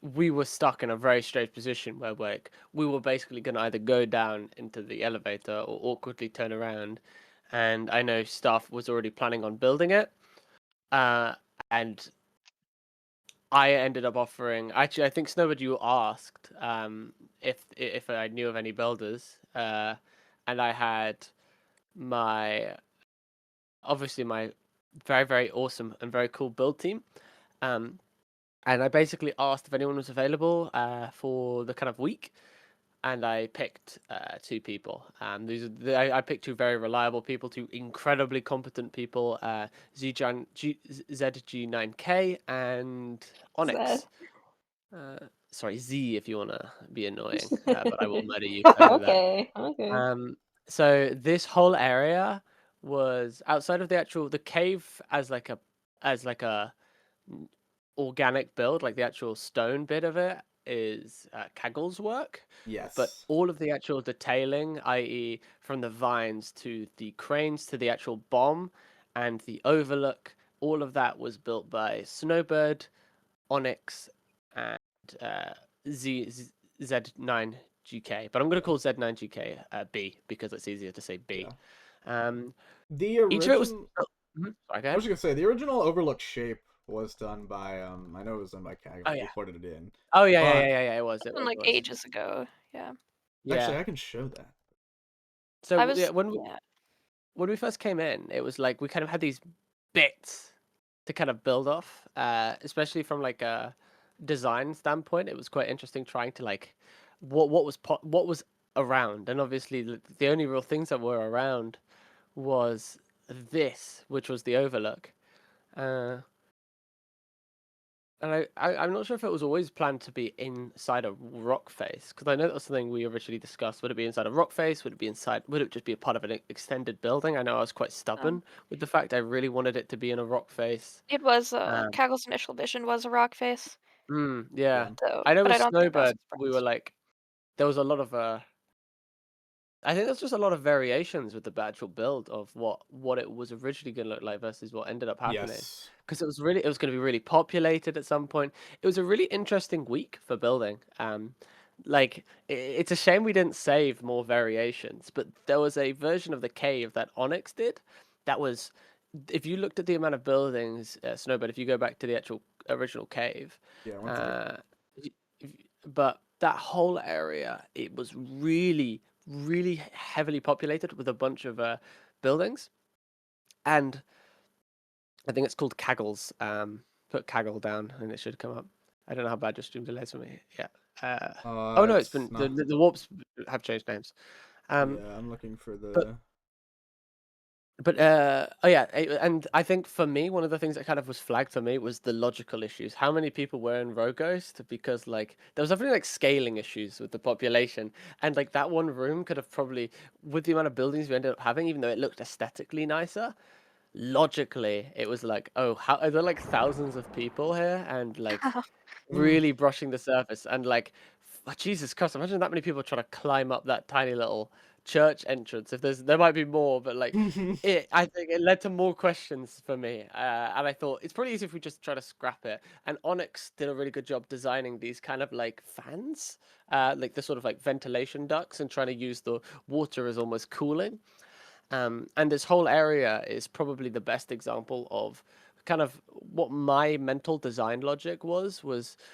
we were stuck in a very strange position where like we were basically going to either go down into the elevator or awkwardly turn around, and I know staff was already planning on building it, and I ended up offering. Actually, I think Snowbird, you asked if I knew of any builders, and I had my obviously my very very awesome and very cool build team, um, and I basically asked if anyone was available for the kind of week, and I picked 2 people. I picked 2 very reliable people, 2 incredibly competent people, ZG9K and Onyx. Sorry, Z if you wanna be annoying, but I will murder you over that. Okay. So this whole area was outside of the cave as like a organic build, like the actual stone bit of it is Kaggle's work. But Yes. all of the actual detailing, i.e., from the vines to the cranes to the actual bomb and the overlook, all of that was built by Snowbird, Onyx, and uh, Z9GK. But I'm going to call Z9GK B because it's easier to say B. Yeah. The Each of it was. original. Sorry, go I ahead. was gonna say the original Overlook shape was done by I know it was done by Kaggle. Oh, He yeah. put it in. Oh yeah, But it was. It From was. like It was. ages ago. Yeah. actually, Yeah. I can show that. So I was yeah, yeah. when we first came in, it was like we kind of had these bits to kind of build off, especially from like a design standpoint. It was quite interesting trying to like what what was around, and obviously the only real things that were around was this, which was the Overlook. Uh, and I'm not sure if it was always planned to be inside a rock face, because I know that was something we originally discussed. Would it be inside a rock face? Would it be inside? Would it just be a part of an extended building? I know I was quite stubborn with the fact I really wanted it to be in a rock face. It was Um, Kaggle's initial vision was a rock face. yeah. Yeah. So, I know but with I don't think that was Snowbird, his we were preference. like, there was a lot of I think there's just a lot of variations with the actual build of what it was originally going to look like versus what ended up happening. Yes. Because it was going to be really populated at some point. It was a really interesting week for building. Like it's a shame we didn't save more variations, but there was a version of the cave that Onyx did that was, if you looked at the amount of buildings, Snowbird, if you go back to the actual original cave, Yeah. One sec. y- but that whole area, it was really heavily populated with a bunch of buildings, and I think it's called Kaggles. Put Kaggle down and it should come up. I don't know how bad your stream delays for me. Yeah. Oh no, it's It's been not. the warps have changed names. Yeah, I'm looking for but the. oh yeah, and I think for me, one of the things that kind of was flagged for me was the logical issues. How many people were in Roghost? Because like there was definitely like scaling issues with the population, and like that one room could have probably, with the amount of buildings we ended up having, even though it looked aesthetically nicer, logically it was like, oh, how are there like thousands of people here, and like really brushing the surface, and like Jesus Christ, imagine that many people trying to climb up that tiny little church entrance. If there might be more, but like I think it led to more questions for me, and I thought it's probably easy if we just try to scrap it. And Onyx did a really good job designing these kind of like fans, like the sort of like ventilation ducts, and trying to use the water as almost cooling. And this whole area is probably the best example of kind of what my mental design logic was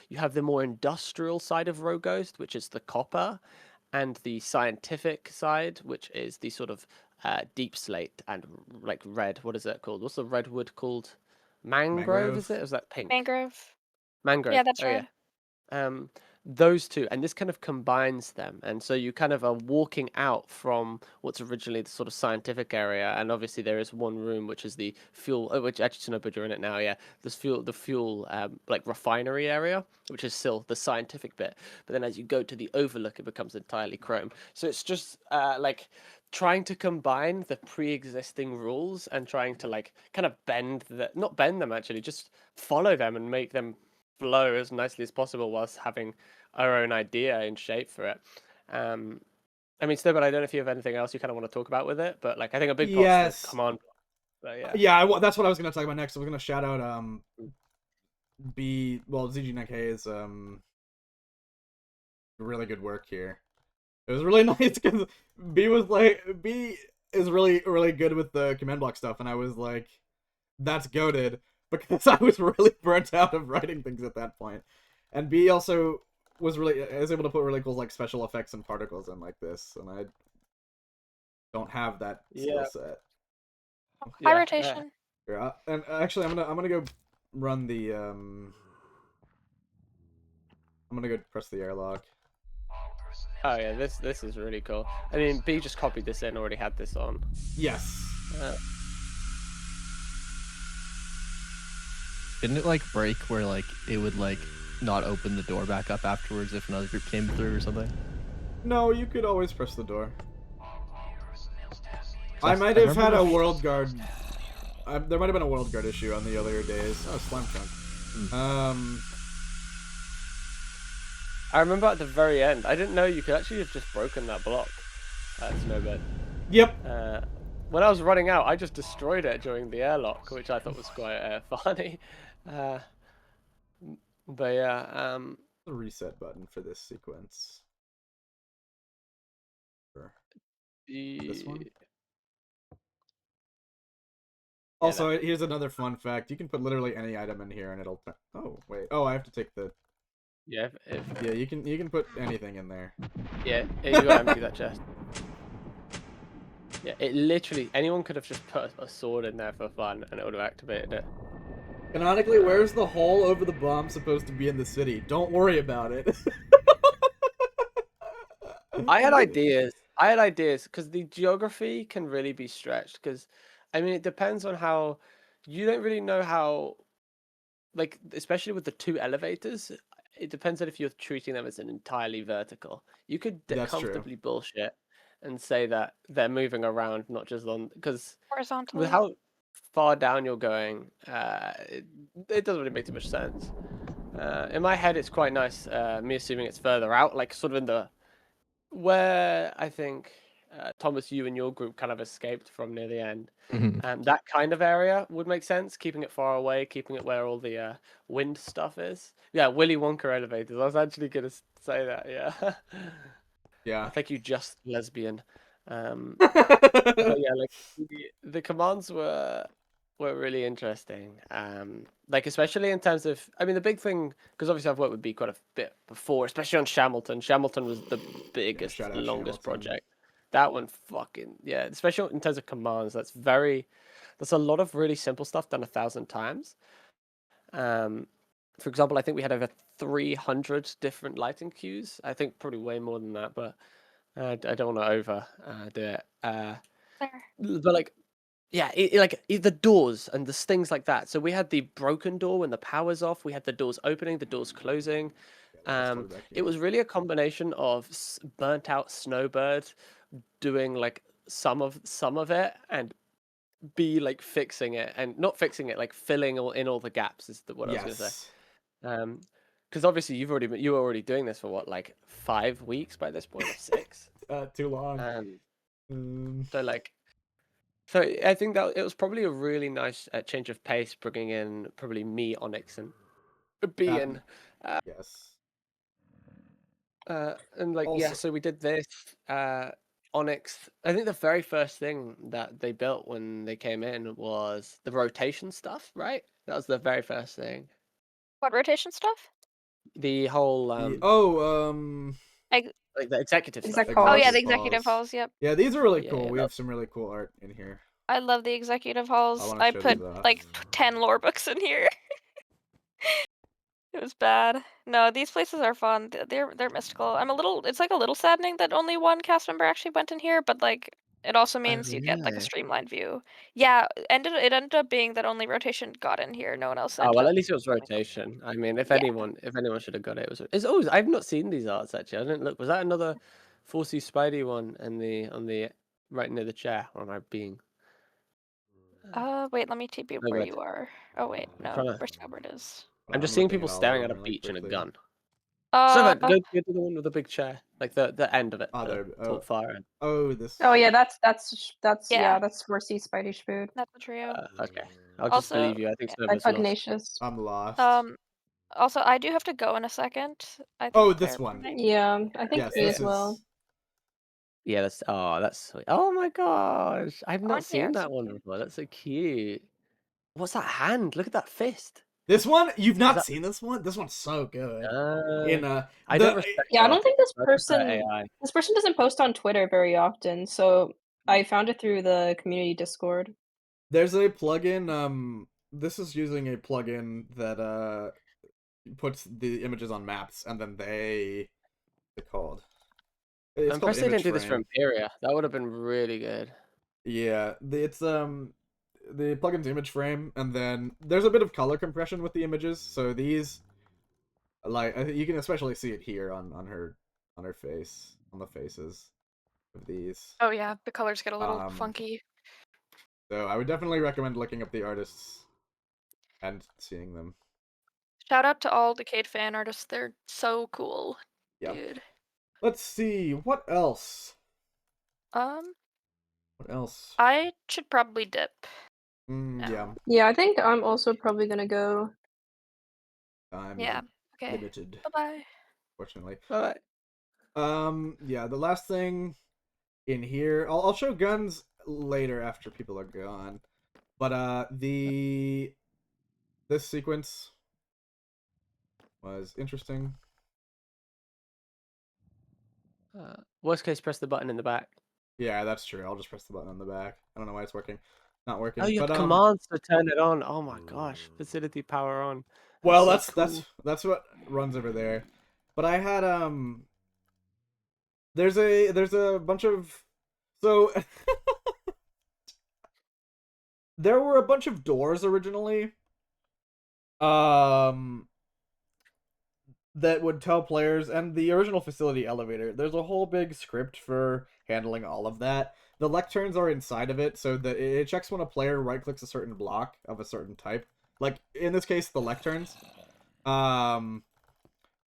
you have the more industrial side of Roghost, which is the copper, and the scientific side, which is the sort of deep slate and like red. What is that called? What's the redwood called? Mangrove, is it? Mangrove. Or is that pink? Mangrove. Yeah, Mangrove. that's Oh yeah. red. Um, those two, and this kind of combines them, and so you kind of are walking out from what's originally the sort of scientific area, and obviously there is one room which is the fuel, which actually Tsunobu, you're in it now, yeah. This the fuel like refinery area, which is still the scientific bit, but then as you go to the overlook, it becomes entirely chrome. So it's just like trying to combine the pre-existing rules and trying to like kind of not bend them actually, just follow them and make them flow as nicely as possible whilst having our own idea and shape for it. I mean, still, but I don't know if you have anything else you kind of want to talk about with it, but like I think a big part's Yes. the command. But yeah. Yeah, that's what I was gonna talk about next. I was gonna shout out ZGNK's really good work here. It was really nice because B is really really good with the command block stuff, and I was like, that's goated because I was really burnt out of writing things at that point. And B also was able to put really cool like special effects and particles in like this, and I don't have that skill set. High rotation. Yeah, and actually I'm gonna go run the I'm gonna go press the airlock. Oh yeah, this is really cool. I mean, B just copied this in, already had this on. Yes. Didn't it like break where like it would like not open the door back up afterwards if another group came through or something? No, you could always press the door. I might have had a world guard. There might have been a world guard issue on the other days. Oh, slime chunk. I remember at the very end, I didn't know you could actually have just broken that block. That's no bad. Yep. When I was running out, I just destroyed it during the airlock, which I thought was quite funny. But yeah, the reset button for this sequence. This one. Also, here's another fun fact: you can put literally any item in here, and it'll. Oh wait. Oh, I have to take the. Yeah. Yeah, you can put anything in there. Yeah, you gotta empty that chest. Yeah, it literally anyone could have just put a sword in there for fun, and it would have activated it. Canonically, where's the hole over the bomb supposed to be in the city? Don't worry about it. I had ideas because the geography can really be stretched. Because, I mean, it depends on how you don't really know how, like, especially with the two elevators. It depends on if you're treating them as an entirely vertical. You could comfortably bullshit and say that they're moving around, not just on because horizontally. with how far down you're going, it doesn't really make too much sense. In my head, it's quite nice. Me assuming it's further out, like sort of in the where I think Thomas, you and your group kind of escaped from near the end. That kind of area would make sense. Keeping it far away, keeping it where all the wind stuff is. Yeah, Willy Wonka elevators. I was actually gonna say that. Yeah. Yeah. Thank you, just lesbian. But yeah, like the commands were really interesting. Like especially in terms of, I mean, the big thing because obviously I've worked with B quite a bit before, especially on Shamilton. Shamilton was the biggest, longest project. That one, fucking yeah. Especially in terms of commands, that's a lot of really simple stuff done 1,000 times. For example, I think we had over 300 different lighting cues. I think probably way more than that, but I don't want to overdo it. But like, yeah, the doors and the things like that. So we had the broken door when the power's off. We had the doors opening, the doors closing. It was really a combination of burnt out Snowbird doing like some of it and B like fixing it and not fixing it, like filling in all the gaps is what I was gonna say. Because obviously you were already doing this for what, like 5 weeks by this point, or 6? Too long. So I think that it was probably a really nice change of pace, bringing in probably me, Onyx, and being yes. And like also, so we did this. Onyx, I think the very first thing that they built when they came in was the rotation stuff, right? That was the very first thing. What rotation stuff? The whole Like the executive stuff. Oh yeah, the executive halls. Yep. Yeah, these are really cool. We have some really cool art in here. I love the executive halls. I put like 10 lore books in here. It was bad. No, these places are fun. They're mystical. It's like a little saddening that only one cast member actually went in here, but like it also means you get like a really? streamlined view. Yeah, it ended up being that only rotation got in here. No one else Oh ended well, up at least it was going in. rotation. I mean, if Yeah. anyone should have got it, it was. It's always. I've not seen these arts actually. I didn't look. Was that another 4C Spidey one and the on the right near the chair? Or am I being? Wait, let me TP No where good. you are. Oh wait, I'm no, trying to. where Snowbird is. I'm just I'm seeing looking people at all staring of at a them really beach and a quickly. gun. Uh, Snowbird, go to the one with the big chair, like the end of it, Oh, the there. tall fire end. Oh, this. Oh yeah, that's yeah, that's 4C Spidey food. that's a trio. Okay, I'll just Also, believe you. I think yeah. By Snowbird's lost. Pugnacious. I'm lost. Also, I do have to go in a second. I think Oh, this Claire one. might. Yeah, I think Yes, me this as well. is. Yeah, that's sweet. Oh my gosh, I've not On here, seen that so one cute. before. That's so cute. What's that hand? Look at that fist. This one? You've not that- seen this one? This one's so good. Uh, In I don't respect Yeah, I don't think this I prefer person AI. doesn't post on Twitter very often, so I found it through the community Discord. there's a plugin. This is using a plugin that puts the images on maps, and then they. What's it called? It's I'm called impressed they didn't image do this for frame. Imperia. That would have been really good. Yeah, it's the plugin's image frame, and then there's a bit of color compression with the images. So these, like, you can especially see it here on her face, on the faces of these. Oh yeah, the colors get a little Um, funky. So I would definitely recommend looking up the artists and seeing them. Shout out to all Decayed fan artists. They're so cool, Yeah. dude. Let's see what else. What else? I should probably dip. Yeah. Yeah, I think I'm also probably gonna go. I'm Yeah. Okay. limited, Bye bye. fortunately. All right. Yeah. The last thing in here, I'll show guns later after people are gone. But this sequence was interesting. Worst case, press the button in the back. Yeah, that's true. I'll just press the button on the back. I don't know why it's working. Not working. Oh, you but have commands to turn it on. Oh my gosh, facility power on. Well, so that's what runs over there. But I had there's a bunch of so there were a bunch of doors originally that would tell players, and the original facility elevator, there's a whole big script for handling all of that. The lecterns are inside of it, so that it checks when a player right clicks a certain block of a certain type. Like in this case, the lecterns.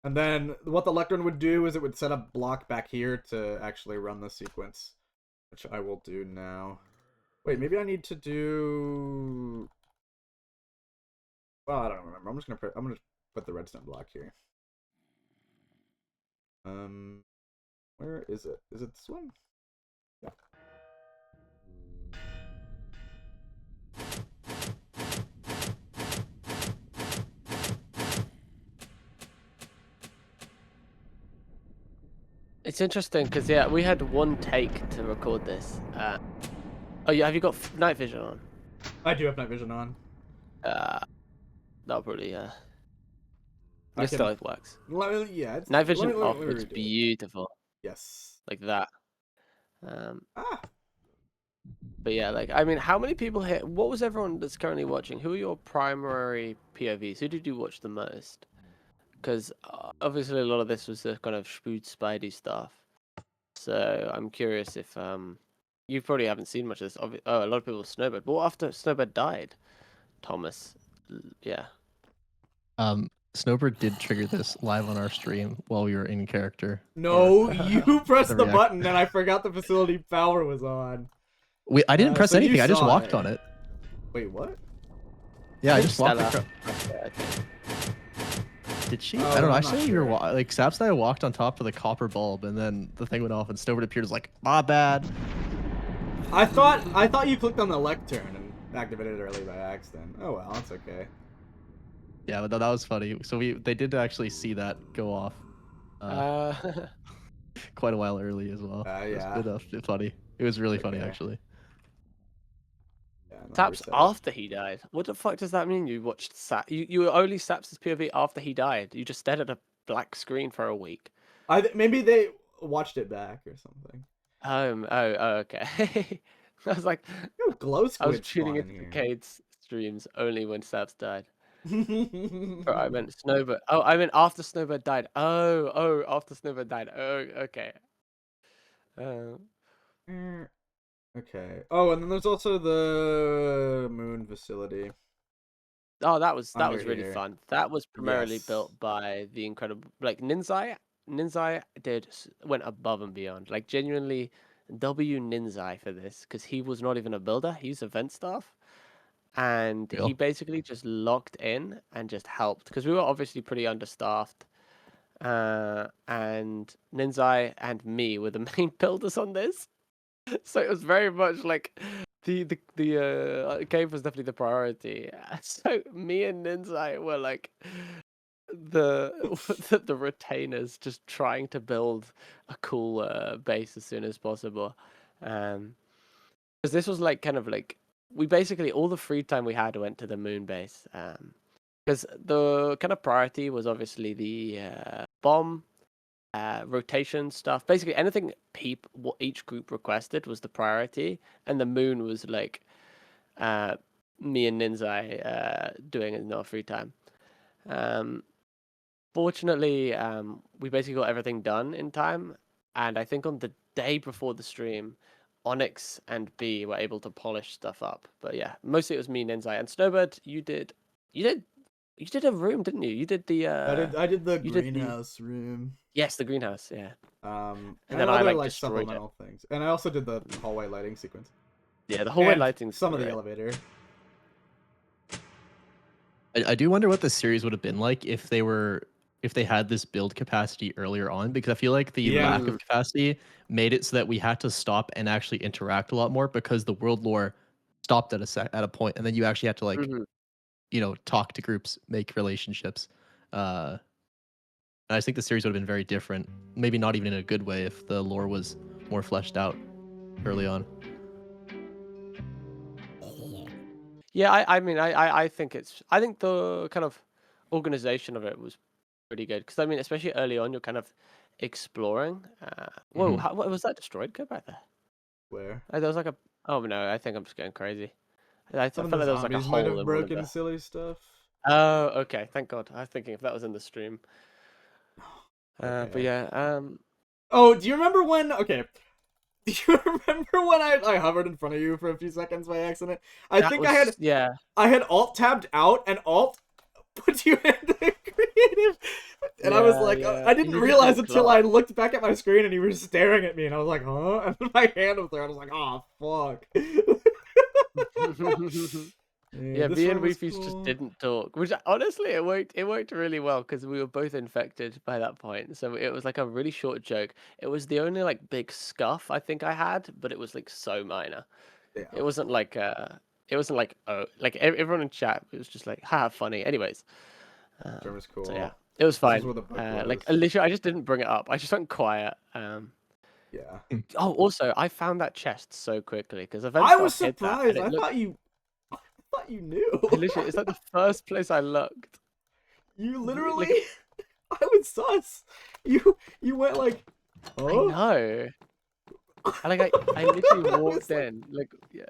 And then what the lectern would do is it would set up block back here to actually run the sequence, which I will do now. Wait, maybe I need to do. Well, I don't remember. I'm gonna put the redstone block here. Where is it? Is it this one? Yeah. It's interesting because yeah, we had one take to record this. Oh yeah, have you got night vision on? I do have night vision on. That'll probably I It can- still it works. Yeah, it's, Night vision let me off looks redo it. beautiful. Yes. Like that. Ah. But yeah, like I mean, how many people here? What was everyone that's currently watching? Who are your primary POVs? Who did you watch the most? Because obviously a lot of this was the kind of Spood Spidey stuff. So I'm curious if you probably haven't seen much of this. Oh, a lot of people Snowbird. But what after Snowbird died? Thomas. Yeah. Snowbird did trigger this live on our stream while we were in character. No, you pressed the react- button and I forgot the facility power was on. I didn't press so you anything. I just saw walked it. on it. Wait, what? Yeah, I think just walked. Stella- across. Did she? Oh, I don't know. I'm I not saw you sure. were like Saps and I walked on top of the copper bulb, and then the thing went off, and Snowbird appeared as like, "My bad." I thought you clicked on the lectern and activated it early by accident. Oh well, it's okay. Yeah, but that was funny. So they did actually see that go off quite a while early as well. Yeah. It was funny. It was really funny Okay. actually. Yeah, and then Saps reset it. after he died. What the fuck does that mean? You watched You were only Saps' POV after he died. You just stared at a black screen for a week. Maybe they watched it back or something. Okay. I was like, Yo, glow I was squid tuning spawn in into here. Decade's streams only when Saps died. Or I I meant Snowbird. Oh, I meant after Snowbird died. Oh, after Snowbird died. Oh, okay. Okay. Oh, and then there's also the moon facility. Oh, that was Under really here. fun. That was primarily Yes. built by the incredible Ninzai. Ninzai went above and beyond. Like genuinely, W Ninzai for this because he was not even a builder. He's event staff, and he Real. basically just locked in and just helped because we were obviously pretty understaffed. And Ninzai and me were the main builders on this. So it was very much like the cave was definitely the priority. So me and Ninzai were like the the retainers, just trying to build a cool base as soon as possible. Because this was like kind of like we basically all the free time we had went to the moon base. Because the kind of priority was obviously the bomb rotation stuff. Basically, anything what each group requested was the priority, and the moon was like me and Ninzai doing it in our free time. Fortunately, we basically got everything done in time, and I think on the day before the stream, Onyx and B were able to polish stuff up. But yeah, mostly it was me, Ninzai, and Snowbird. You did a room, didn't you? You did the I did the you did the- greenhouse room. Yes, the greenhouse. Yeah. And then I, other like, destroyed it. supplemental things. And I also did the hallway lighting sequence. Yeah, the hallway And lighting. some of the elevator. I do wonder what the series would have been like if they had this build capacity earlier on, because I feel like the Yeah. lack of capacity made it so that we had to stop and actually interact a lot more because the world lore stopped at a point, and then you actually had to like talk to groups, make relationships. And I just think the series would have been very different, maybe not even in a good way, if the lore was more fleshed out early on. Yeah, I mean, I think I think the kind of organization of it was pretty good because I mean, especially early on, you're kind of exploring. Whoa, what was that destroyed? Go back there. Where? There was like a. Oh no, I think I'm just going crazy. I Some felt of like the there was like a zombies might hole have in one of broken the. silly stuff. Oh, okay. Thank God. I was thinking if that was in the stream. Okay. But yeah. Oh, do you remember when? Okay. Do you remember when I hovered in front of you for a few seconds by accident? I had alt tabbed out and alt put you into creative, and I was like, I didn't realize until I looked back at my screen and you were staring at me, and I was like, huh? And then my hand was there, and I was like, oh fuck. Yeah, me and Weefies just didn't talk, which honestly it worked really well because we were both infected by that point. So it was like a really short joke. It was the only like big scuff I think I had, but it was like so minor. Yeah. It wasn't like everyone in chat. It was just like funny. Anyways, Term is cool. so yeah, it was fine. Where the book Like was. literally, I just didn't bring it up. I just went quiet. Yeah. Oh, also, I found that chest so quickly because I was surprised. I thought you knew. Literally, it's like the first place I looked. You literally. I was sus. You went like. Oh? I know. I literally walked in yeah.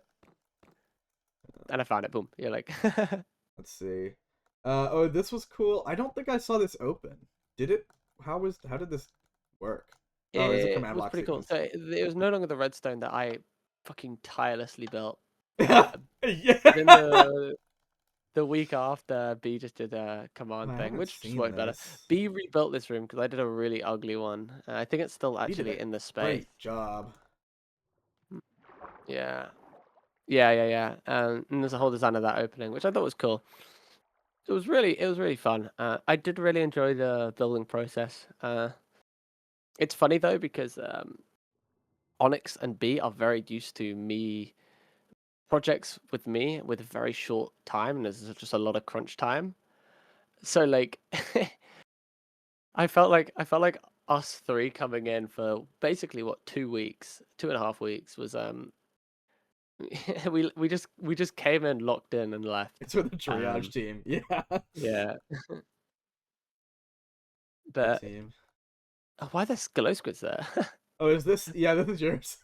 And I found it. Boom. You're like. Let's see. Oh, this was cool. I don't think I saw this open. Did it? How did this work? Oh, it's a command block pretty cool. sequence. So it was no longer the redstone that I fucking tirelessly built. Yeah. Then the week after, B just did a command thing, which just worked better. B rebuilt this room because I did a really ugly one. I think it's still actually in the space. Great job. Yeah. And there's a whole design of that opening, which I thought was cool. It was really fun. I did really enjoy the building process. It's funny though because Onyx and B are very used to projects with me with a very short time, and there's just a lot of crunch time. So like, I felt like us three coming in for basically 2.5 weeks was we just came in, locked in, and left. It's with the triage team. Yeah. Yeah. Good But team. why are there glow squids there? Oh, is this? Yeah, this is yours.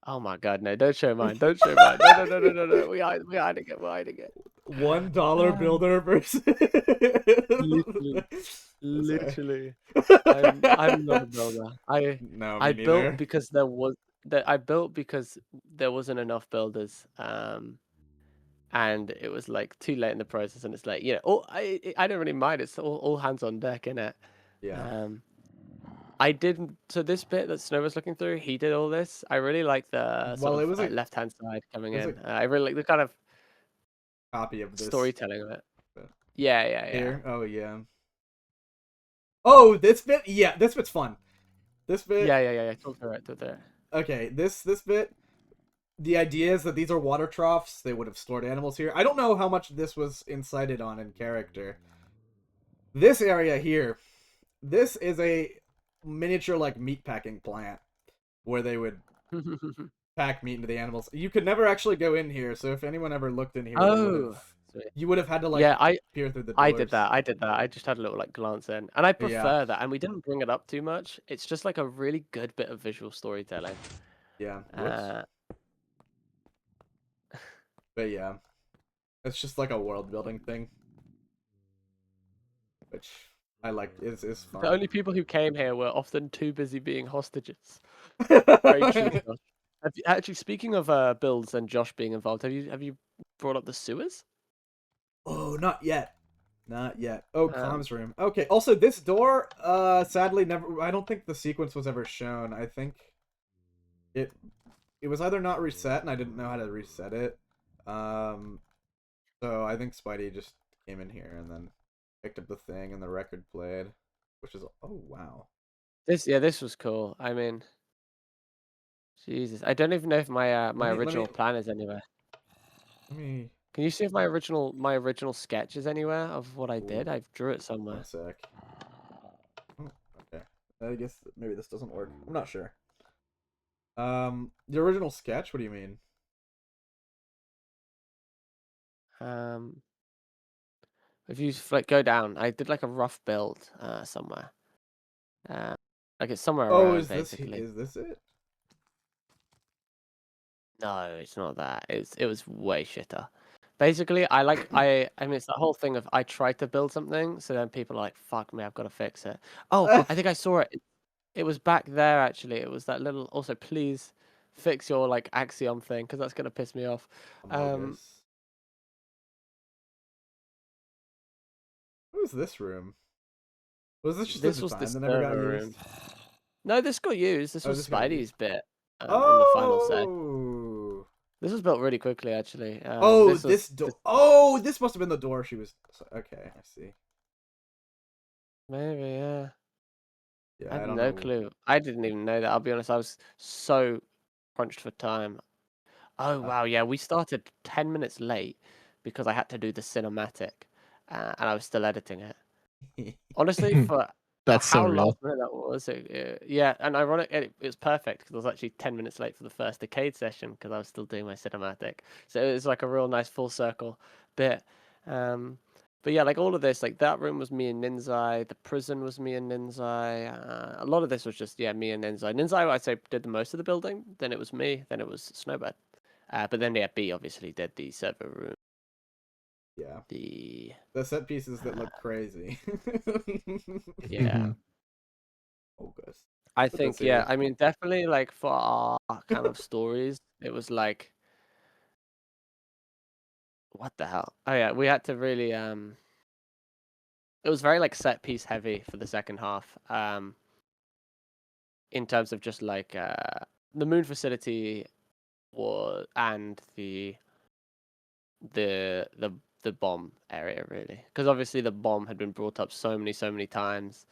Oh my god, no! Don't show mine. Don't show mine. No, no, no, no, no, no. We're hiding it. We're hiding it. $1 builder versus. Literally, Sorry. literally. I'm not a builder. No, I me built neither. because there wasn't enough builders. And it was like too late in the process, and it's like, I don't really mind. It's all hands on deck, innit? Yeah. I didn't. So this bit that Snow was looking through, he did all this. I really like the Well, sort it of was a left hand side coming it was in. I really like the kind of copy of this storytelling of it. but Yeah. here. Oh yeah. Oh, this bit. Yeah, this bit's fun. This bit. Yeah. Talk through it. Okay, this bit. The idea is that these are water troughs. They would have stored animals here. I don't know how much this was incited on in character. This area here, this is a miniature like meat packing plant where they would pack meat into the animals. You could never actually go in here, so if anyone ever looked in here, you would have had to like peer through the doors. I did that. I just had a little like glance in, and I prefer that. And we didn't bring it up too much. It's just like a really good bit of visual storytelling. Yeah. But yeah, it's just like a world building thing, which I like. Is fun. The only people who came here were often too busy being hostages. Very true, Josh. Actually, speaking of builds and Josh being involved, have you brought up the sewers? Oh, not yet. Not yet. Oh, comms room. Okay. Also, this door, sadly, never. I don't think the sequence was ever shown. I think it was either not reset, and I didn't know how to reset it. So I think Spidey just came in here and then picked up the thing, and the record played, which is wow. This was cool. I mean, Jesus, I don't even know if my my original plan is anywhere. Can you see if my original sketch is anywhere of what I did? I drew it somewhere. 1 sec. Oh, okay. I guess maybe this doesn't work. I'm not sure. The original sketch? What do you mean? If you like go down, I did like a rough build somewhere. Like it's somewhere around basically. Is this it? No, it's not that. It was way shitter. Basically, I mean it's the whole thing of I tried to build something, so then people are like, fuck me, I've got to fix it. Oh, I think I saw it. It was back there actually. It was that little. Also, please fix your like axiom thing because that's gonna piss me off. What was this room? Was this just This a was the design that never got server used? room. No, this got used. This was this got Spidey's used. bit on the final set. This was built really quickly, actually. This door. Oh, this must have been the door she was. Okay, I see. Maybe, yeah. Yeah, I I had don't no know. clue. I didn't even know that. I'll be honest. I was so crunched for time. Oh wow, yeah. We started 10 minutes late because I had to do the cinematic, and I was still editing it. Honestly, for That's so how real. last minute that was, yeah. And ironic, it was perfect because I was actually 10 minutes late for the first Decayed session because I was still doing my cinematic. So it was like a real nice full circle bit. But yeah, like all of this, like that room was me and Ninzai, the prison was me and Ninzai. A lot of this was just me and Ninzai. Ninzai, I'd say, did the most of the building. Then it was me. Then it was Snowbird. But then B obviously did the server room. Yeah. The set pieces that look crazy. Yeah. August. I think I mean definitely like for our kind of stories, it was like what the hell? Oh yeah, we had to really it was very like set piece heavy for the second half. In terms of just like the moon facility and the bomb area really. Because obviously the bomb had been brought up so many times.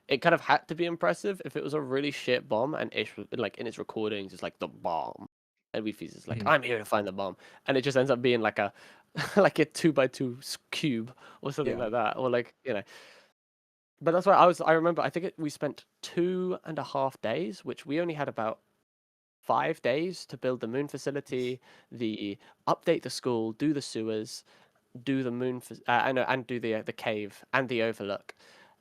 It kind of had to be impressive. If it was a really shit bomb and Ish was like in its recordings it's like the bomb. And Weefy's is like, I'm here to find the bomb. And it just ends up being like a like a 2x2 cube or something like that. Or like, But that's why I remember I think we spent 2.5 days, which we only had about 5 days to build the moon facility, update the school, do the sewers, do the moon, and do the cave and the overlook.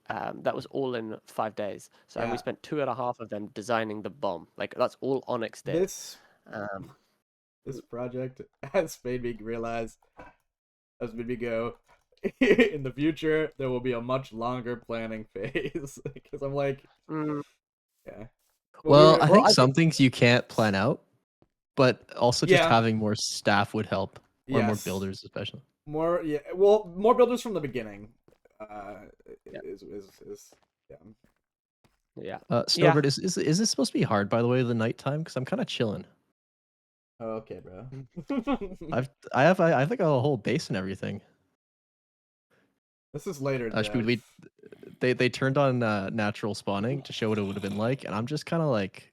That was all in 5 days. So and we Yeah. spent 2.5 of them designing the bomb. Like that's all Onyx did. This Um, this project has made me realize, has made me go, in the future there will be a much longer planning phase because I'm like, mm, yeah. Well, I well, think I some things you can't plan out, but also just Yeah. having more staff would help, or more Yes. builders especially. More, yeah. Well, more builders from the beginning. Yeah. Is yeah. yeah. Snowbird, is this supposed to be hard, by the way, the nighttime? Because I'm kind of chilling. Oh, okay, bro. I have like a whole base and everything. This is later. Shmood, they turned on natural spawning to show what it would have been like, and I'm just kind of like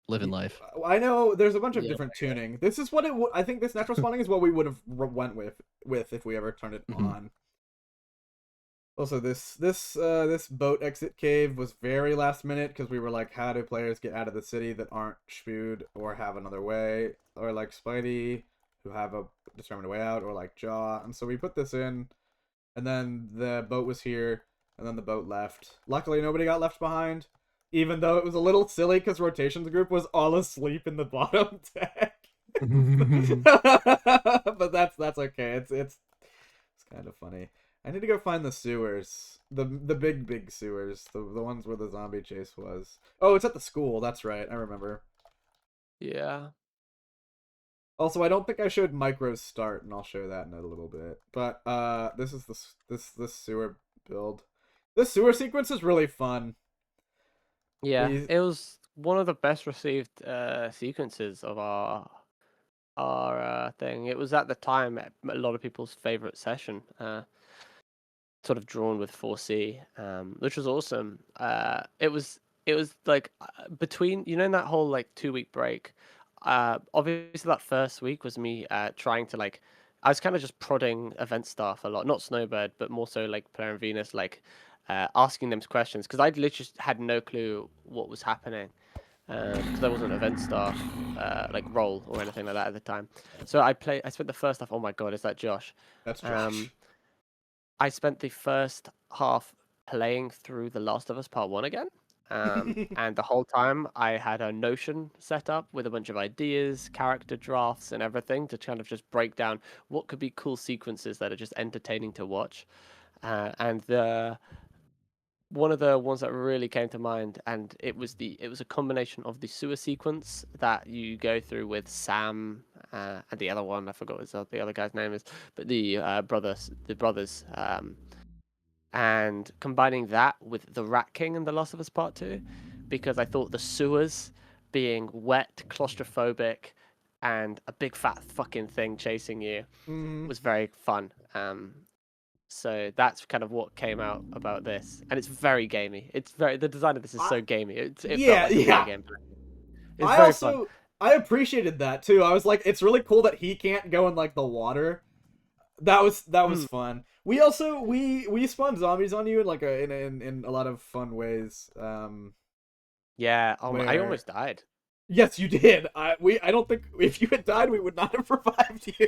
living life. I know there's a bunch of Yeah, different tuning. This is what it. I think this natural spawning is what we would have went with if we ever turned it on. Also, this boat exit cave was very last minute because we were like, how do players get out of the city that aren't Shmood or have another way, or like Spidey who have a determined way out, or like Jaw, and so we put this in, and then the boat was here, and then the boat left. Luckily, nobody got left behind, even though it was a little silly because Rotation's group was all asleep in the bottom deck. But that's okay. It's kind of funny. I need to go find the sewers. The big sewers. The ones where the zombie chase was. Oh, it's at the school. That's right. I remember. Yeah. Also, I don't think I showed Micro's start, and I'll show that in a little bit. But this is this sewer build. This sewer sequence is really fun. Yeah. It was one of the best received sequences of our thing. It was at the time a lot of people's favorite session. Sort of drawn with 4C, which was awesome. It was like between, in that whole like 2-week break. Obviously that first week was me trying to like, I was kind of just prodding event staff a lot, not Snowbird, but more so like Player and Venus, like asking them questions because I'd literally just had no clue what was happening. Because I wasn't event staff, like role or anything like that at the time. So I spent the first half. Oh my god, is that Josh? That's Josh. I spent the first half playing through The Last of Us Part 1 again. And the whole time I had a Notion set up with a bunch of ideas, character drafts, and everything to kind of just break down what could be cool sequences that are just entertaining to watch. And one of the ones that really came to mind, and it was a combination of the sewer sequence that you go through with Sam and the other one, I forgot what the other guy's name is, but the brothers, and combining that with the Rat King and The Last of Us Part 2, because I thought the sewers being wet, claustrophobic, and a big fat fucking thing chasing you was very fun. So that's kind of what came out about this, and it's very gamey. The design of this is so gamey. It felt like a video game. It's very fun. I appreciated that too. I was like, it's really cool that he can't go in like the water. That was fun. We also we spawned zombies on you in like in a lot of fun ways. Yeah. I almost died. Yes, you did. I don't think if you had died, we would not have revived you.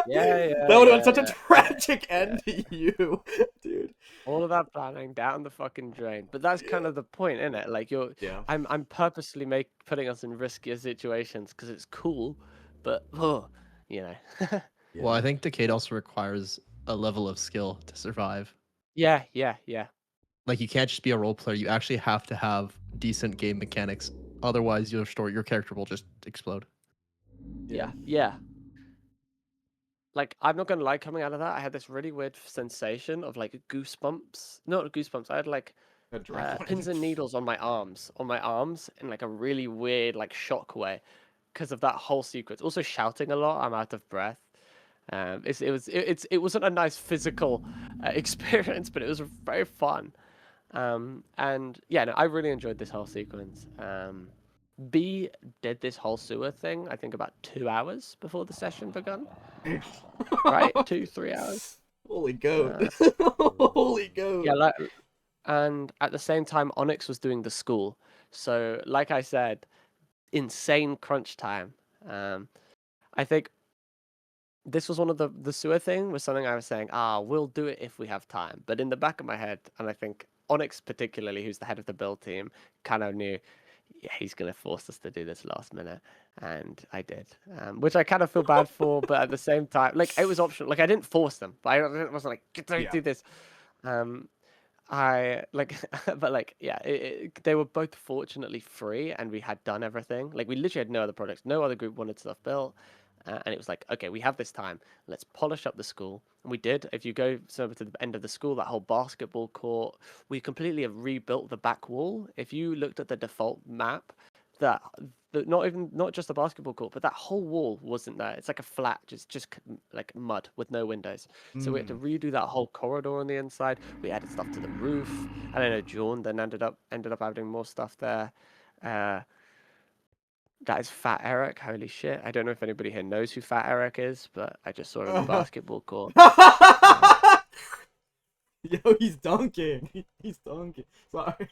Yeah. That would have been such a tragic end to you, dude. All of that planning down the fucking drain. But that's kind of the point, isn't it? Like I'm purposely putting us in riskier situations because it's cool, but Well, I think Decayed also requires a level of skill to survive. Yeah. Like you can't just be a role player. You actually have to have decent game mechanics. Otherwise, your character will just explode. Yeah. Like, I'm not gonna lie, coming out of that, I had this really weird sensation of like goosebumps. Not goosebumps. I had like pins and needles on my arms, in like a really weird, like shock way, because of that whole sequence. Also shouting a lot. I'm out of breath. It wasn't a nice physical experience, but it was very fun. And yeah, no, I really enjoyed this whole sequence. B did this whole sewer thing, I think about 2 hours before the session begun. Right? 2-3 hours. Holy goat. Holy goat. Yeah, and at the same time, Onyx was doing the school. So, like I said, insane crunch time. I think this was one of the sewer thing was something I was saying, we'll do it if we have time. But in the back of my head, and I think Onyx particularly, who's the head of the build team, kind of knew, yeah, he's going to force us to do this last minute. And I did, which I kind of feel bad for, but at the same time, like, it was optional. Like, I didn't force them, but I wasn't like, don't do this. I like, but like, yeah, they were both fortunately free, and we had done everything. Like, we literally had no other projects, no other group wanted stuff built, and it was like, okay, we have this time, let's polish up the school, and we did. If you go over to the end of the school, that whole basketball court, we completely have rebuilt the back wall. If you looked at the default map, that not just the basketball court, but that whole wall wasn't there. It's like a flat, just like mud with no windows. So we had to redo that whole corridor on the inside. We added stuff to the roof. I don't know, John then ended up adding more stuff there. That is Fat Eric. Holy shit! I don't know if anybody here knows who Fat Eric is, but I just saw him in the basketball court. Yo, he's dunking. He's dunking. Sorry.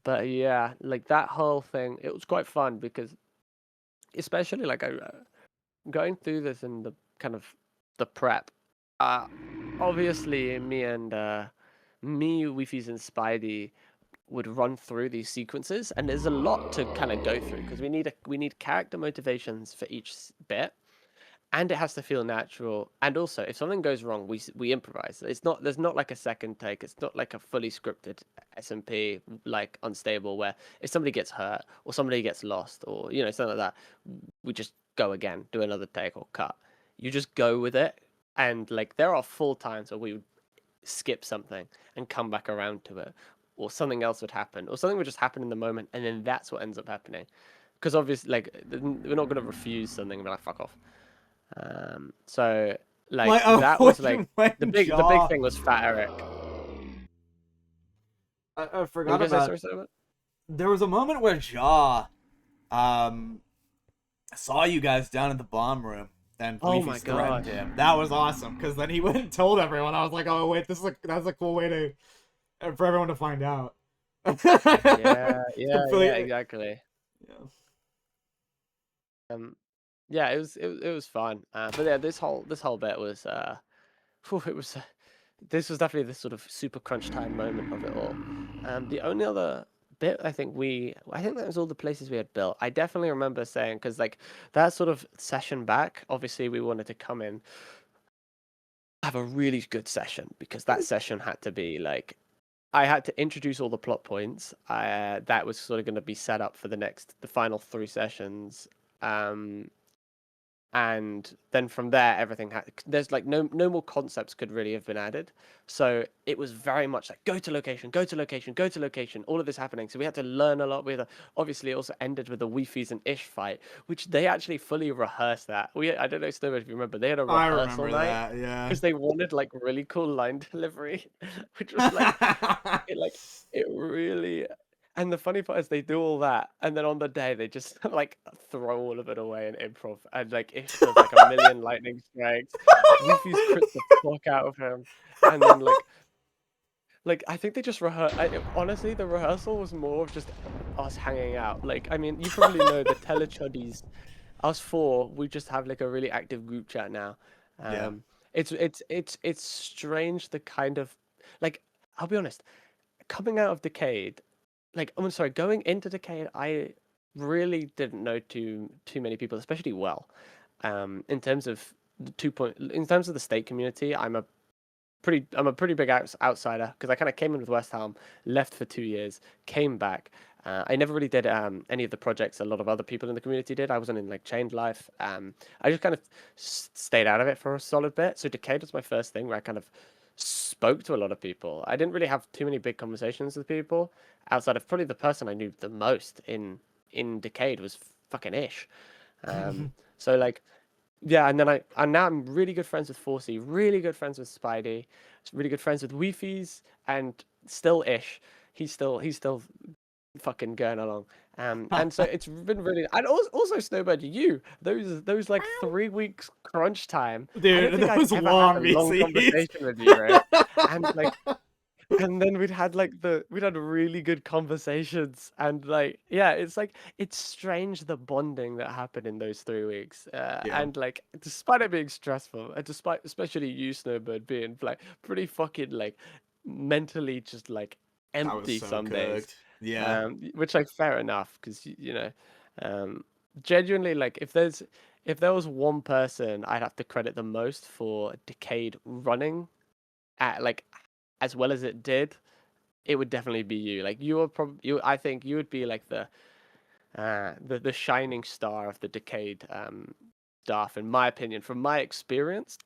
But yeah, like that whole thing, it was quite fun because, especially like going through this in the kind of the prep. Obviously, me, Weefies, and Spidey would run through these sequences, and there's a lot to kind of go through because we need character motivations for each bit. And it has to feel natural. And also, if something goes wrong, we improvise. There's not like a second take. It's not like a fully scripted SMP, like Unstable, where if somebody gets hurt or somebody gets lost or something like that, we just go again, do another take or cut. You just go with it. And like there are full times where we would skip something and come back around to it, or something else would happen, or something would just happen in the moment, and then that's what ends up happening. Because obviously, like we're not gonna refuse something and be like, fuck off. So like that was like the big thing was Fat Eric. I forgot about. There was a moment where Jaw saw you guys down in the bomb room, and Leafy threatened him. That was awesome because then he went and told everyone. I was like, oh wait, that's a cool way for everyone to find out. yeah, exactly. Yeah. Yeah, it was fun. But yeah, this whole bit was this was definitely this sort of super crunch time moment of it all. The only other bit I think that was all the places we had built. I definitely remember saying, because like that sort of session back, obviously we wanted to come in, have a really good session, because that session had to be like, I had to introduce all the plot points. That was sort of going to be set up for the final 3 sessions. And then from there, everything there's like no more concepts could really have been added. So it was very much like go to location, all of this happening. So we had to learn a lot. Obviously it also ended with the Weefies and Ish fight, which they actually fully rehearsed that. I don't know, Snowbird, if you remember, they had a rehearsal night. Yeah. Because they wanted like really cool line delivery, which was like it really. And the funny part is they do all that, and then on the day they just like throw all of it away in improv, and like Ish does like a million lightning strikes. Weefies crit the fuck out of him, and then like I think they just honestly, the rehearsal was more of just us hanging out. Like, I mean, you probably know the Telechuddies. Us 4, we just have like a really active group chat now. Yeah. It's strange, the kind of, like, I'll be honest, coming out of Decayed. Like, I'm sorry, going into Decayed, I really didn't know too many people, especially in terms of in terms of the state community, I'm a pretty big outsider, because I kind of came in with West Ham, left for 2 years, came back. I never really did any of the projects a lot of other people in the community did. I wasn't in like Chained Life. I just kind of stayed out of it for a solid bit. So Decayed was my first thing where I kind of spoke to a lot of people. I didn't really have too many big conversations with people outside of probably the person I knew the most in Decayed was fucking Ish. So like, yeah, and then now I'm really good friends with Forsey, really good friends with Spidey, really good friends with Weefies, and still Ish. He's still fucking going along. And so it's been really, and also Snowbird, those like 3 weeks crunch time. Dude, that was I've ever long, had a long VCs. conversation with you, right? And like, And then we'd had really good conversations, and like yeah, it's strange the bonding that happened in those 3 weeks. Yeah. And like despite it being stressful, and despite especially you, Snowbird, being like pretty fucking like mentally just like I was empty so some days. cooked. Yeah. Which like fair enough, because you know, um, genuinely like if there was one person I'd have to credit the most for Decayed running at like as well as it did, it would definitely be you. Like you were I think you would be like the shining star of the Decayed staff, in my opinion, from my experience.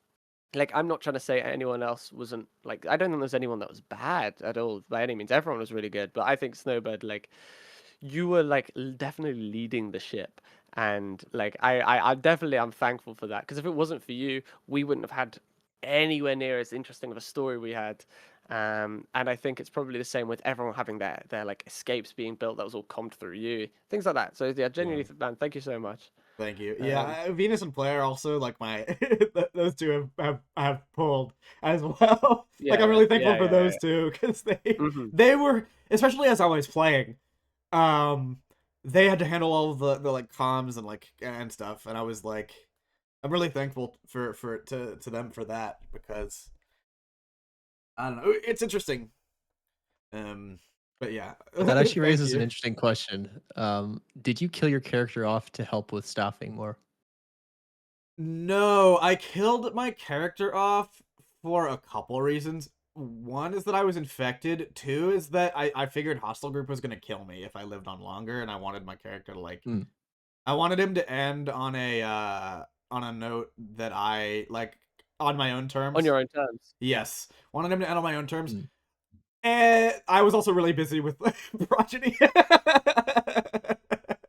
Like I'm not trying to say anyone else wasn't like I don't think there's anyone that was bad at all by any means. Everyone was really good, but I think Snowbird, like you were like definitely leading the ship, and like I definitely I'm thankful for that, because if it wasn't for you, we wouldn't have had anywhere near as interesting of a story we had. And I think it's probably the same with everyone having their like escapes being built that was all comped through you, things like that. So yeah, genuinely, man, thank you so much. Thank you. Yeah, Venus and Player also like my those two have pulled as well. Yeah, Like I'm really thankful yeah, for yeah, those yeah. two, because Mhm. they were, especially as I was playing, they had to handle all of the like comms and like and stuff, and I was like, I'm really thankful to them for that, because I don't know, it's interesting. But yeah, That actually thank raises an you. interesting question. Did you kill your character off to help with staffing more? No, I killed my character off for a couple reasons. One is that I was infected. Two is that I figured Hostile Group was gonna kill me if I lived on longer, and I wanted my character to like Hmm. I wanted him to end on a note that I like, on my own terms. On your own terms. Yes. Wanted him to end on my own terms. Hmm. And I was also really busy with Progeny.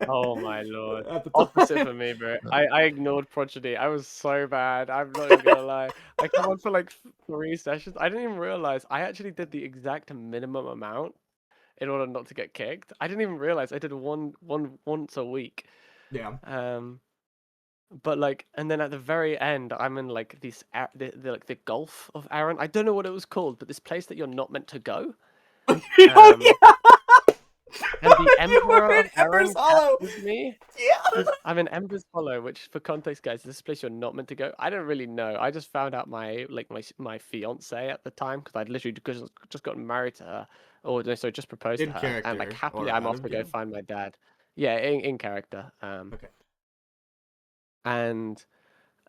Oh my lord. At the Opposite time. for me, bro. No. I ignored Progeny. I was so bad. I'm not even gonna lie. I came on for like 3 sessions. I didn't even realize I actually did the exact minimum amount in order not to get kicked. I didn't even realize I did one once a week. Yeah. But like, and then at the very end, I'm in like like the Gulf of Aaron. I don't know what it was called, but this place that you're not meant to go. Oh, Um, yeah! And the You Emperor were in of Aaron Ember's Hollow! catches me. Yeah! I'm in Ember's Hollow, which for context, guys, this place you're not meant to go. I don't really know. I just found out my fiance at the time, because I'd literally just gotten married to her, or no, so just proposed In to her, and like character, happily or I'm out off of to go game? find my dad. Yeah, in character. Okay. And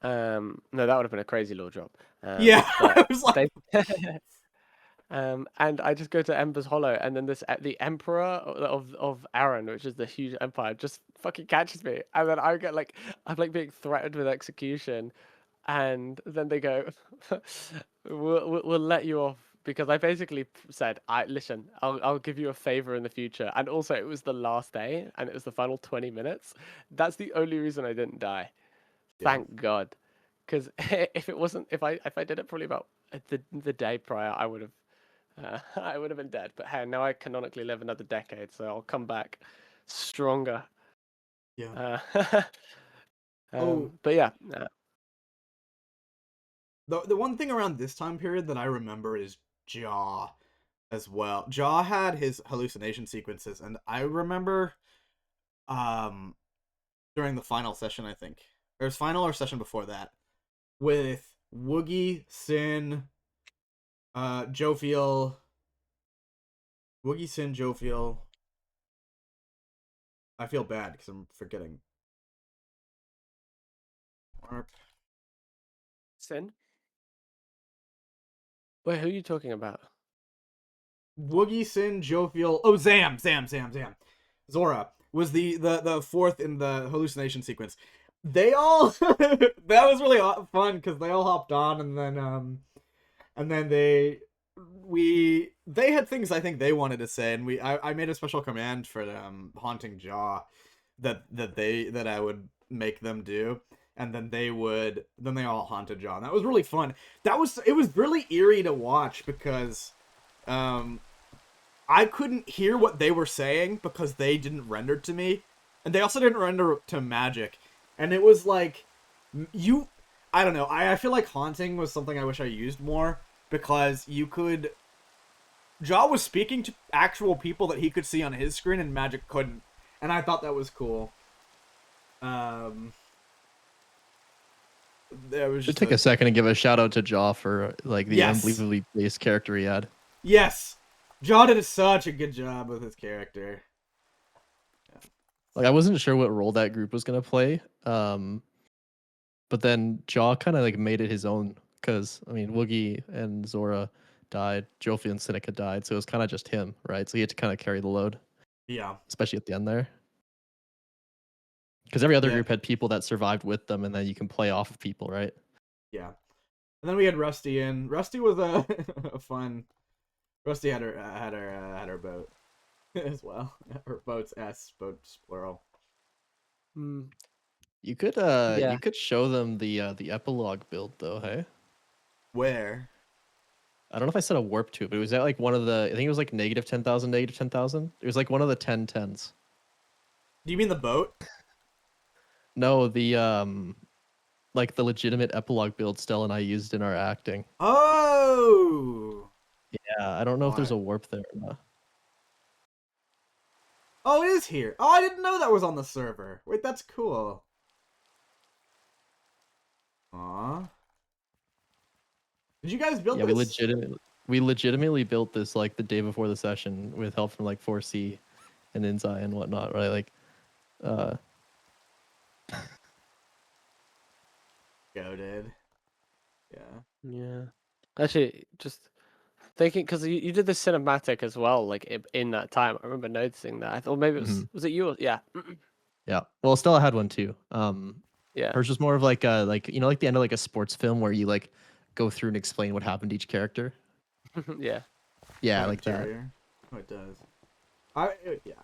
no, that would have been a crazy little drop. Yeah, But I was like... they and I just go to Ember's Hollow, and then the Emperor of Aaron, which is the huge empire, just fucking catches me, and then I'm like being threatened with execution, and then they go, we'll let you off, because I basically said, listen, I'll give you a favor in the future, and also it was the last day, and it was the final 20 minutes. That's the only reason I didn't die. Yeah. Thank God, because if I did it probably about the day prior, I would have. I would have been dead, but hey, now I canonically live another decade, so I'll come back stronger. Yeah. But yeah, The one thing around this time period that I remember is Jaw as well. Jaw had his hallucination sequences, and I remember during the final session, I think. Or his final or session before that, with Woogie, Sin, Jovial. Woogie, Sin, Jovial. I feel bad because I'm forgetting. Warp. Sin. Wait, who are you talking about? Woogie, Sin, Jovial. Oh, Zam. Zora was the fourth in the hallucination sequence. They all that was really fun because they all hopped on, and then they had things I think they wanted to say, and I made a special command for Haunting Jaw that I would make them do, and then they all haunted Jaw, and that was really fun. It was really eerie to watch because I couldn't hear what they were saying because they didn't render to me, and they also didn't render to Magic, and it was like I don't know. I feel like haunting was something I wish I used more, because you could Jaw was speaking to actual people that he could see on his screen and Magic couldn't, and I thought that was cool. There was Should just take a second and give a shout out to Jaw for like the Yes. unbelievably based character he had. Yes, Jaw did such a good job with his character. Like I wasn't sure what role that group was gonna play, but then Jaw kind of like made it his own because I mean Woogie and Zora died, Jofi and Seneca died, so it was kind of just him, right? So he had to kind of carry the load, Yeah. especially at the end there. Because every other Yeah. group had people that survived with them, and then you can play off of people, right? Yeah. And then we had Rusty in. Rusty was a fun. Rusty had her boat as well. Her boats, boats plural. You could Yeah. you could show them the epilogue build though, hey? Where? I don't know if I said a warp to it, but it was at like one of the I think it was like -10,000, -10,000. It was like one of the 1010s. Do you mean the boat? No, the like the legitimate epilogue build Stella and I used in our acting. Oh. Yeah, I don't know if there's Why? a warp there or not. Oh, it is here. Oh, I didn't know that was on the server. Wait, that's cool. Aw. Did you guys build Yeah, this? we legitimately built this like the day before the session with help from like 4C and Inzai and whatnot, right? Like Goated. Yeah. Yeah. Actually, just thinking because you did the cinematic as well, like in that time. I remember noticing that. I thought maybe it was it you? Yeah. yeah. Well, Stella had one too. Yeah. Hers was more of like a like you know like the end of like a sports film where you like go through and explain what happened to each character. Yeah. Yeah, Oh, like that. interior. Oh, it does. I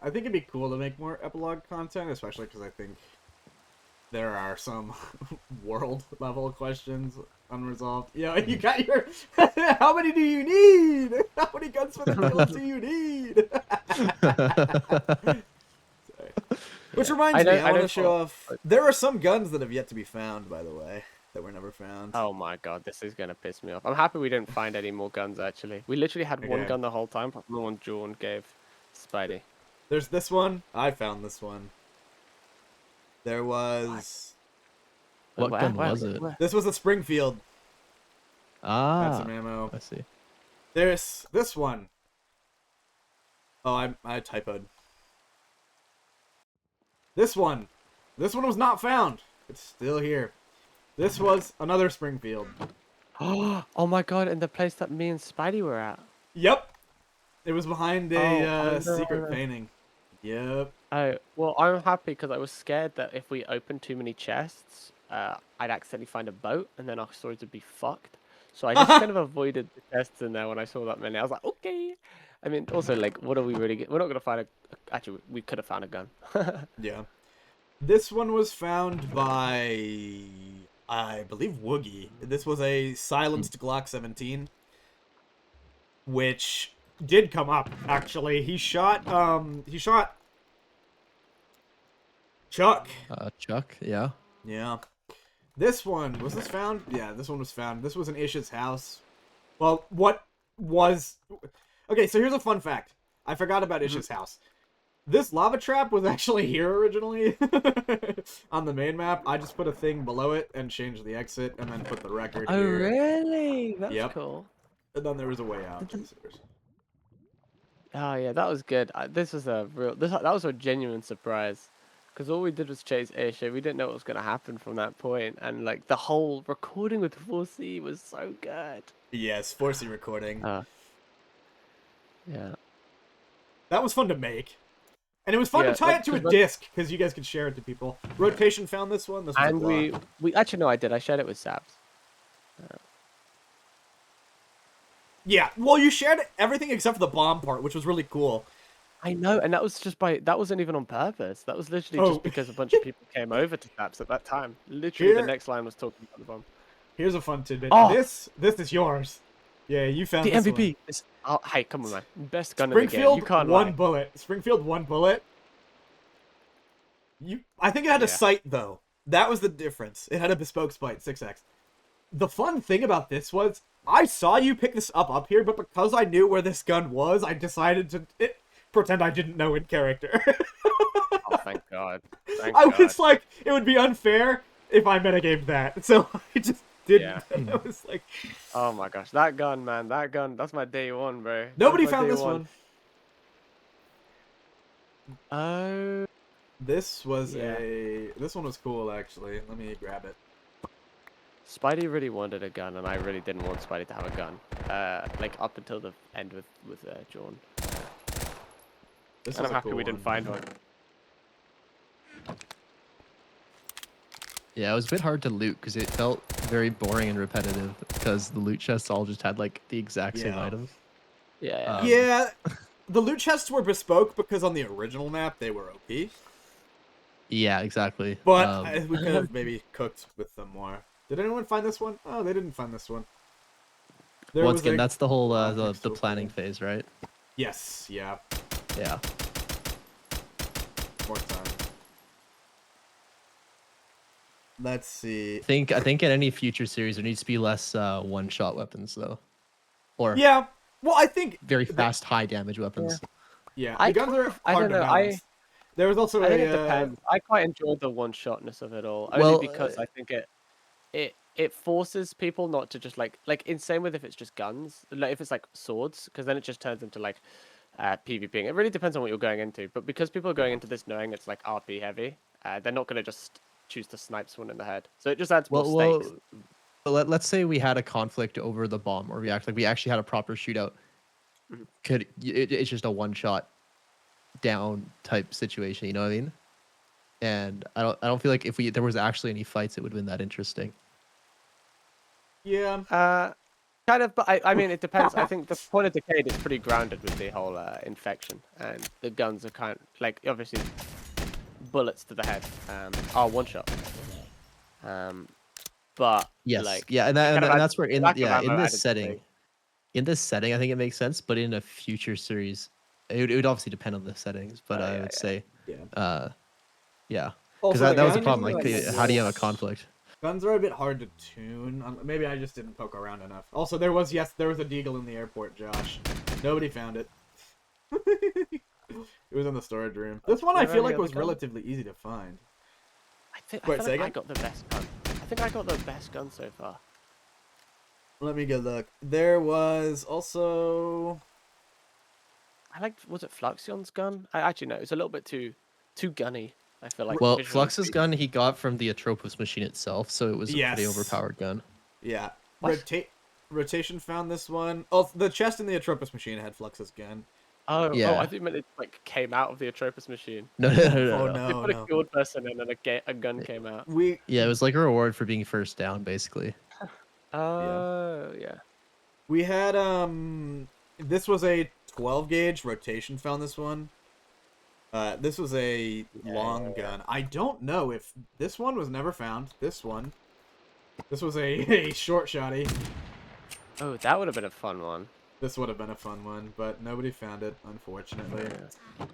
think it'd be cool to make more epilogue content, especially because I think there are some world level questions unresolved. Yeah, you got your. How many do you need? How many gunsmith skills do you need? Sorry. Which reminds me, I want to show off. There are some guns that have yet to be found, by the way, that were never found. Oh my god, this is gonna piss me off. I'm happy we didn't find any more guns. Actually, we literally had one Okay. gun the whole time, but the one Jordan gave Spidey. There's this one. I found this one. There was. What gun was it? This was a Springfield. That's Ah, some ammo. I see. There's this one. Oh, I typoed. This one. This one was not found. It's still here. This was another Springfield. Oh my god, and the place that me and Spidey were at. Yep. It was behind a I know. secret painting. Yep. Oh, well, I'm happy because I was scared that if we opened too many chests, I'd accidentally find a boat and then our storage would be fucked. So I just kind of avoided the chests in there when I saw that many. I was like, okay. I mean, also, like, what are we really We're not going to find Actually, we could have found a gun. Yeah. This one was found by, I believe, Woogie. This was a silenced Glock 17, which did come up, actually. He shot Chuck. Chuck, yeah. Yeah. This one, was this found? Yeah, this one was found. This was in Ish's house. Well, what was... Okay, so here's a fun fact. I forgot about Ish's house. This lava trap was actually here originally on the main map. I just put a thing below it and changed the exit and then put the record Oh, here. really? That's Yep. cool. And then there was a way out. to the sewers. Oh, yeah, that was good. This was a real... that was a genuine surprise. Because all we did was chase Ish, and we didn't know what was going to happen from that point. And, like, the whole recording with 4C was so good. Yes, 4C recording. Yeah. That was fun to make. And it was fun Yeah, to tie like, it to a 'cause disc, because you guys could share it to people. Rotation found this one. This was And a block. we actually, no, I did. I shared it with Sabs. Yeah, well, you shared everything except for the bomb part, which was really cool. I know, and that was just that wasn't even on purpose. That was literally just because a bunch of people came over to Sabs at that time. Literally, the next line was talking about the bomb. Here's a fun tidbit. Oh! This is yours. Yeah, you found The this MVP. one. Hey, come on, man. Best gun in the game. Springfield, You can't one lie. bullet. Springfield, one bullet. I think it had a sight, though. That was the difference. It had a bespoke sight, 6x. The fun thing about this was, I saw you pick this up here, but because I knew where this gun was, I decided to pretend I didn't know in character. Oh, thank God. Thank I God. was like, it would be unfair if I metagamed that, so I just didn't. Yeah. I was like, Oh my gosh, that gun, man, that gun, that's my day one, bro. nobody That's my found day this one. Oh. This was Yeah. This one was cool, actually. Let me grab it. Spidey really wanted a gun, and I really didn't want Spidey to have a gun. Like up until the end with John. This And was I'm a happy cool we didn't one. find one. Yeah, it was a bit hard to loot because it felt very boring and repetitive because the loot chests all just had like the exact same Yeah. items. Yeah. Yeah, the loot chests were bespoke because on the original map they were OP. Yeah, exactly. But we could have maybe cooked with them more. Did anyone find this one? Oh, they didn't find this one. There once was again, a that's the whole block the next to a planning pool. phase, right? Yes, yeah. Yeah. More time. Let's see. I think in any future series there needs to be less one-shot weapons though, or Yeah. Well, I think very fast, high damage weapons. yeah, I the guns kind are of- I hard don't to know, balance. There was also I think a it depends. I quite enjoyed the one-shotness of it all, only Well, because I think it forces people not to just like in same with if it's just guns, like if it's like swords, because then it just turns into like PvPing. It really depends on what you're going into, but because people are going into this knowing it's like RP heavy, they're not gonna just choose to snipe someone in the head. So it just adds more stakes. Let's say we had a conflict over the bomb, or we actually had a proper shootout. Mhm. It's just a one-shot down type situation, you know what I mean? And I don't feel like if there was actually any fights, it would have been that interesting. yeah. Kind of, but I mean, it depends. I think the point of Decayed is pretty grounded with the whole infection, and the guns are kind of like obviously bullets to the head are one shot. But Yes, like yeah, and kind of that's where lack of ammo in this added setting, to I think it makes sense. But in a future series, it would obviously depend on the settings. But I would say, Yeah. yeah, Also, because that was the guns problem. are Like, how do you have a conflict? Guns are a bit hard to tune. Maybe I just didn't poke around enough. Also, there was a deagle in the airport, Josh. Nobody found it. It was in the storage room. This one I feel like was relatively easy to find. I Wait, feel say like I again? got the best gun. I think I got the best gun so far. Let me go look. There was also... I liked, was it Fluxion's gun? I actually no, it's a little bit too gunny. I feel like. Well, visually Flux's speaking. gun he got from the Atropos machine itself, so it was a pretty Yes. overpowered gun. Yeah. What? Rotation found this one. Oh, the chest in the Atropos machine had Flux's gun. Oh, Yeah. I think you meant it like came out of the Atropos machine. No. Oh, They no, put a no. killed person in and a gun came out. Yeah, it was like a reward for being first down, basically. Oh, yeah. We had, this was a 12 gauge. Rotation found this one. This was a long gun. I don't know if this one was never found. This one. This was a short shotty. Oh, that would have been a fun one. This would have been a fun one, but nobody found it, unfortunately. Yeah.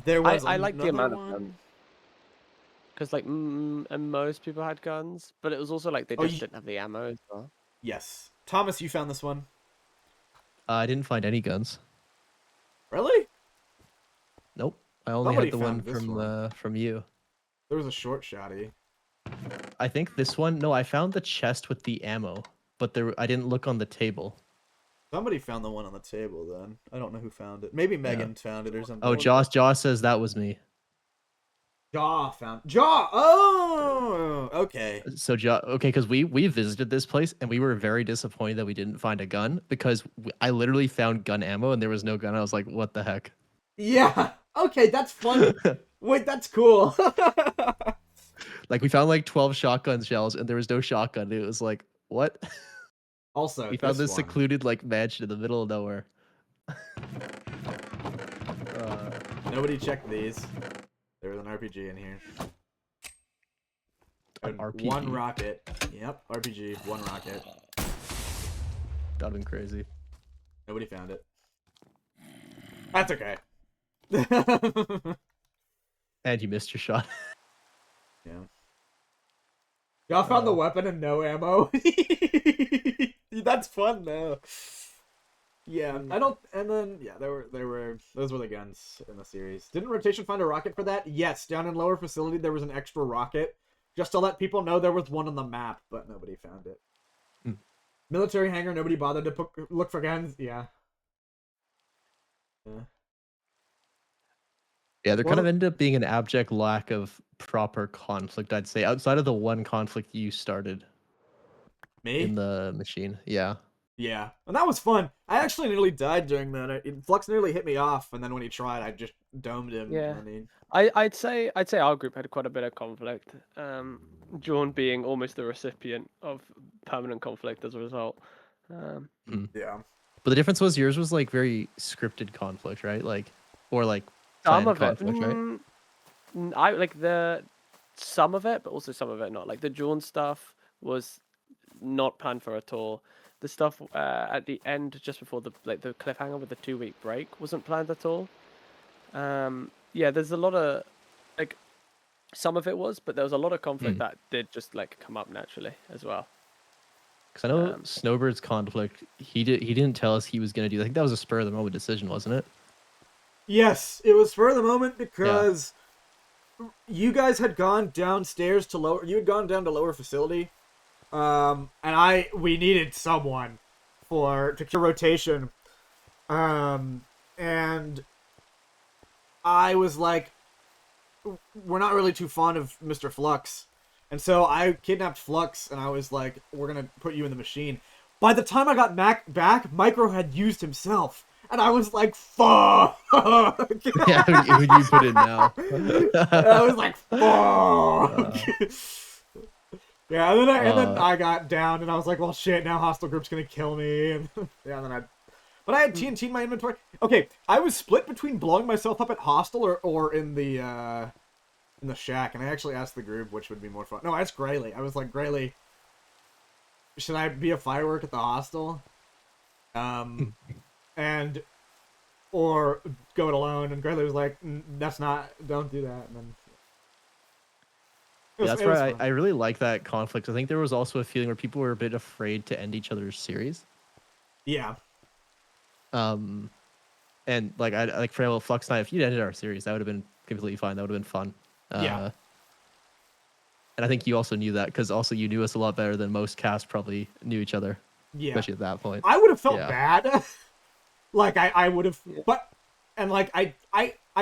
There was I like the another amount of guns. Because, like, and most people had guns, but it was also like they just didn't have the ammo as well. Yes. Thomas, you found this one. I didn't find any guns. Really? Nope. I only Somebody had the one found this from you. There was a short shotty. I think this one. No, I found the chest with the ammo, but I didn't look on the table. Somebody found the one on the table then. I don't know who found it. Maybe Megan found it or something. Oh, Josh says that was me. Jaw! Oh, okay. So okay, because we visited this place and we were very disappointed that we didn't find a gun because I literally found gun ammo and there was no gun. I was like, what the heck? Yeah. Okay, that's fun. Wait, that's cool. Like we found like 12 shotgun shells and there was no shotgun. It was like, what? Also, we found this one. secluded like mansion in the middle of nowhere. Nobody checked these. There was an RPG in here. An RPG? One rocket. Yep, RPG, one rocket. That'd been crazy. Nobody found it. That's okay. And you missed your shot. Yeah. Y'all found the weapon and no ammo. That's That's fun though. Yeah, I don't. And then yeah, those were the guns in the series. Didn't rotation find a rocket for that? Yes, down in lower facility there was an extra rocket, just to let people know there was one on the map, but nobody found it. Military hangar, nobody bothered to look for guns. Yeah. Yeah, there kind of ended up being an abject lack of proper conflict, I'd say, outside of the one conflict you started Me? in the machine. Yeah. Yeah, and that was fun. I actually nearly died during that. Flux nearly hit me off, and then when he tried, I just domed him. Yeah. I mean, I'd say our group had quite a bit of conflict. John being almost the recipient of permanent conflict as a result. yeah. But the difference was yours was like very scripted conflict, right? Like, or like Some planned of it, conflict, right? I like some of it, but also some of it not. Like the John stuff was not planned for at all. The stuff at the end, just before the cliffhanger with the 2-week break, wasn't planned at all. Yeah, there's a lot of like some of it was, but there was a lot of conflict that did just like come up naturally as well. Because I know Snowbird's conflict, he didn't tell us he was gonna do. I think that was a spur of the moment decision, wasn't it? Yes, it was spur of the moment because you guys had gone downstairs to lower. You had gone down to lower facility, and we needed someone to cure rotation, and I was like, we're not really too fond of Mr. Flux. And so I kidnapped Flux, and I was like, we're going to put you in the machine. By the time I got back, Micro had used himself. And I was like, fuck! Yeah, who you put in now? I was like, fuck! Yeah, and then I got down, and I was like, well, shit, now hostile group's going to kill me. And but I had TNT in my inventory. Okay, I was split between blowing myself up at hostile or in the shack, and I actually asked the group which would be more fun. No, I asked Grayley. I was like, Grayley, should I be a firework at the hostel? Or go it alone? And Grayley was like, don't do that. And then that's right. I really like that conflict. I think there was also a feeling where people were a bit afraid to end each other's series. Yeah. And like for example, Flux and I, if you'd ended our series, that would have been completely fine. That would have been fun. Yeah. And I think you also knew that because also you knew us a lot better than most cast probably knew each other. Yeah. Especially at that point. I would have felt bad. Like I would have, but I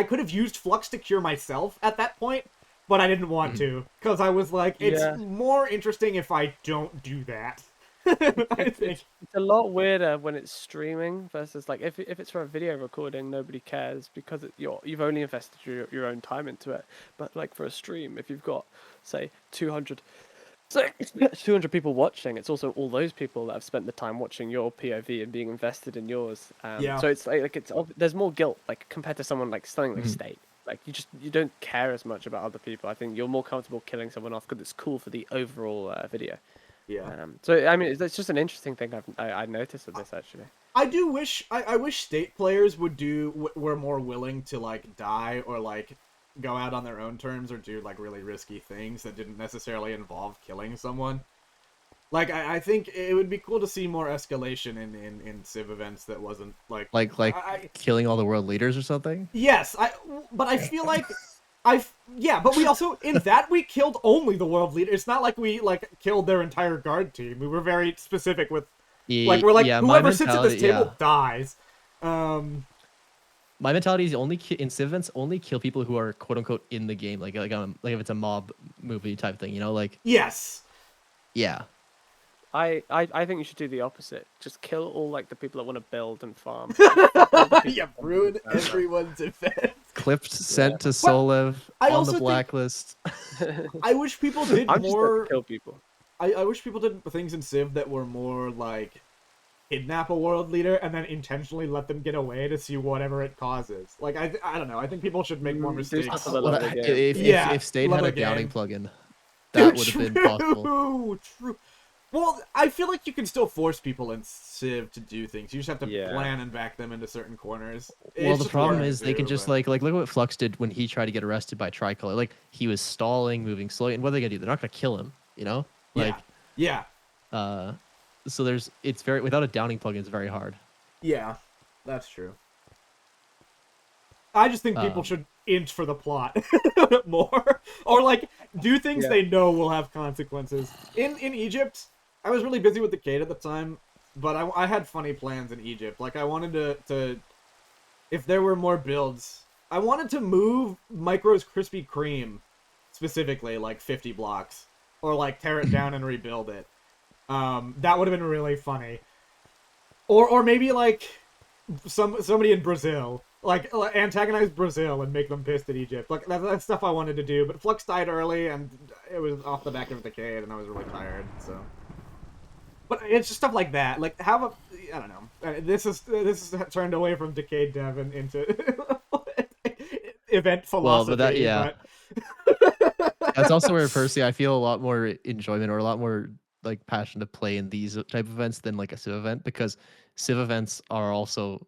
could have used Flux to cure myself at that point, but I didn't want to because I was like, it's more interesting if I don't do that. It's a lot weirder when it's streaming versus like if it's for a video recording, nobody cares because you've only invested your own time into it. But like for a stream, if you've got say 200 people watching, it's also all those people that have spent the time watching your POV and being invested in yours. So it's like there's more guilt like compared to someone like something like State. Like you don't care as much about other people. I think you're more comfortable killing someone off because it's cool for the overall video. Yeah. So I mean, it's just an interesting thing I noticed with this actually. I do wish I wish State players were more willing to like die or like go out on their own terms or do like really risky things that didn't necessarily involve killing someone. Like I think it would be cool to see more escalation in Civ events that wasn't like killing all the world leaders or something. Yes, but I feel like but we also in that we killed only the world leader. It's not like we like killed their entire guard team. We were very specific with whoever sits at this table dies. My mentality is in Civ events only kill people who are quote unquote in the game, like if it's a mob movie type thing, you know, like yes, yeah. I think you should do the opposite. Just kill all like the people that want to build and farm. Yeah, ruin everyone's event. Clipped, sent to Solev on the blacklist. I wish people did I'm more. Just kill people. I wish people did things in Civ that were more like kidnap a world leader and then intentionally let them get away to see whatever it causes. Like I don't know. I think people should make more mistakes. If State had a downing plugin, that would have been possible. True. Well, I feel like you can still force people in Civ to do things. You just have to plan and back them into certain corners. Well, the problem is they can just like look at what Flux did when he tried to get arrested by Tricolor. Like he was stalling, moving slowly, and what are they gonna do? They're not gonna kill him, you know? Like yeah. so it's very without a downing plugin, it's very hard. Yeah, that's true. I just think people Um, should inch for the plot more, or like do things Yeah. they know will have consequences. In Egypt, I was really busy with Decayed at the time, but I had funny plans in Egypt. Like I wanted to if there were more builds, I wanted to move Micro's Krispy Kreme specifically like 50 blocks, or like tear it down and rebuild it. That would have been really funny. Or maybe like somebody in Brazil, like antagonize Brazil and make them pissed at Egypt. Like that's stuff I wanted to do, but Flux died early and it was off the back of Decayed, and I was really tired. So, but it's just stuff like that. Like have a I don't know. This is turned away from Decayed dev and into event philosophy. but that yeah, but that's also where personally I feel a lot more enjoyment or a lot more like passion to play in these type of events than like a Civ event, because Civ events are also,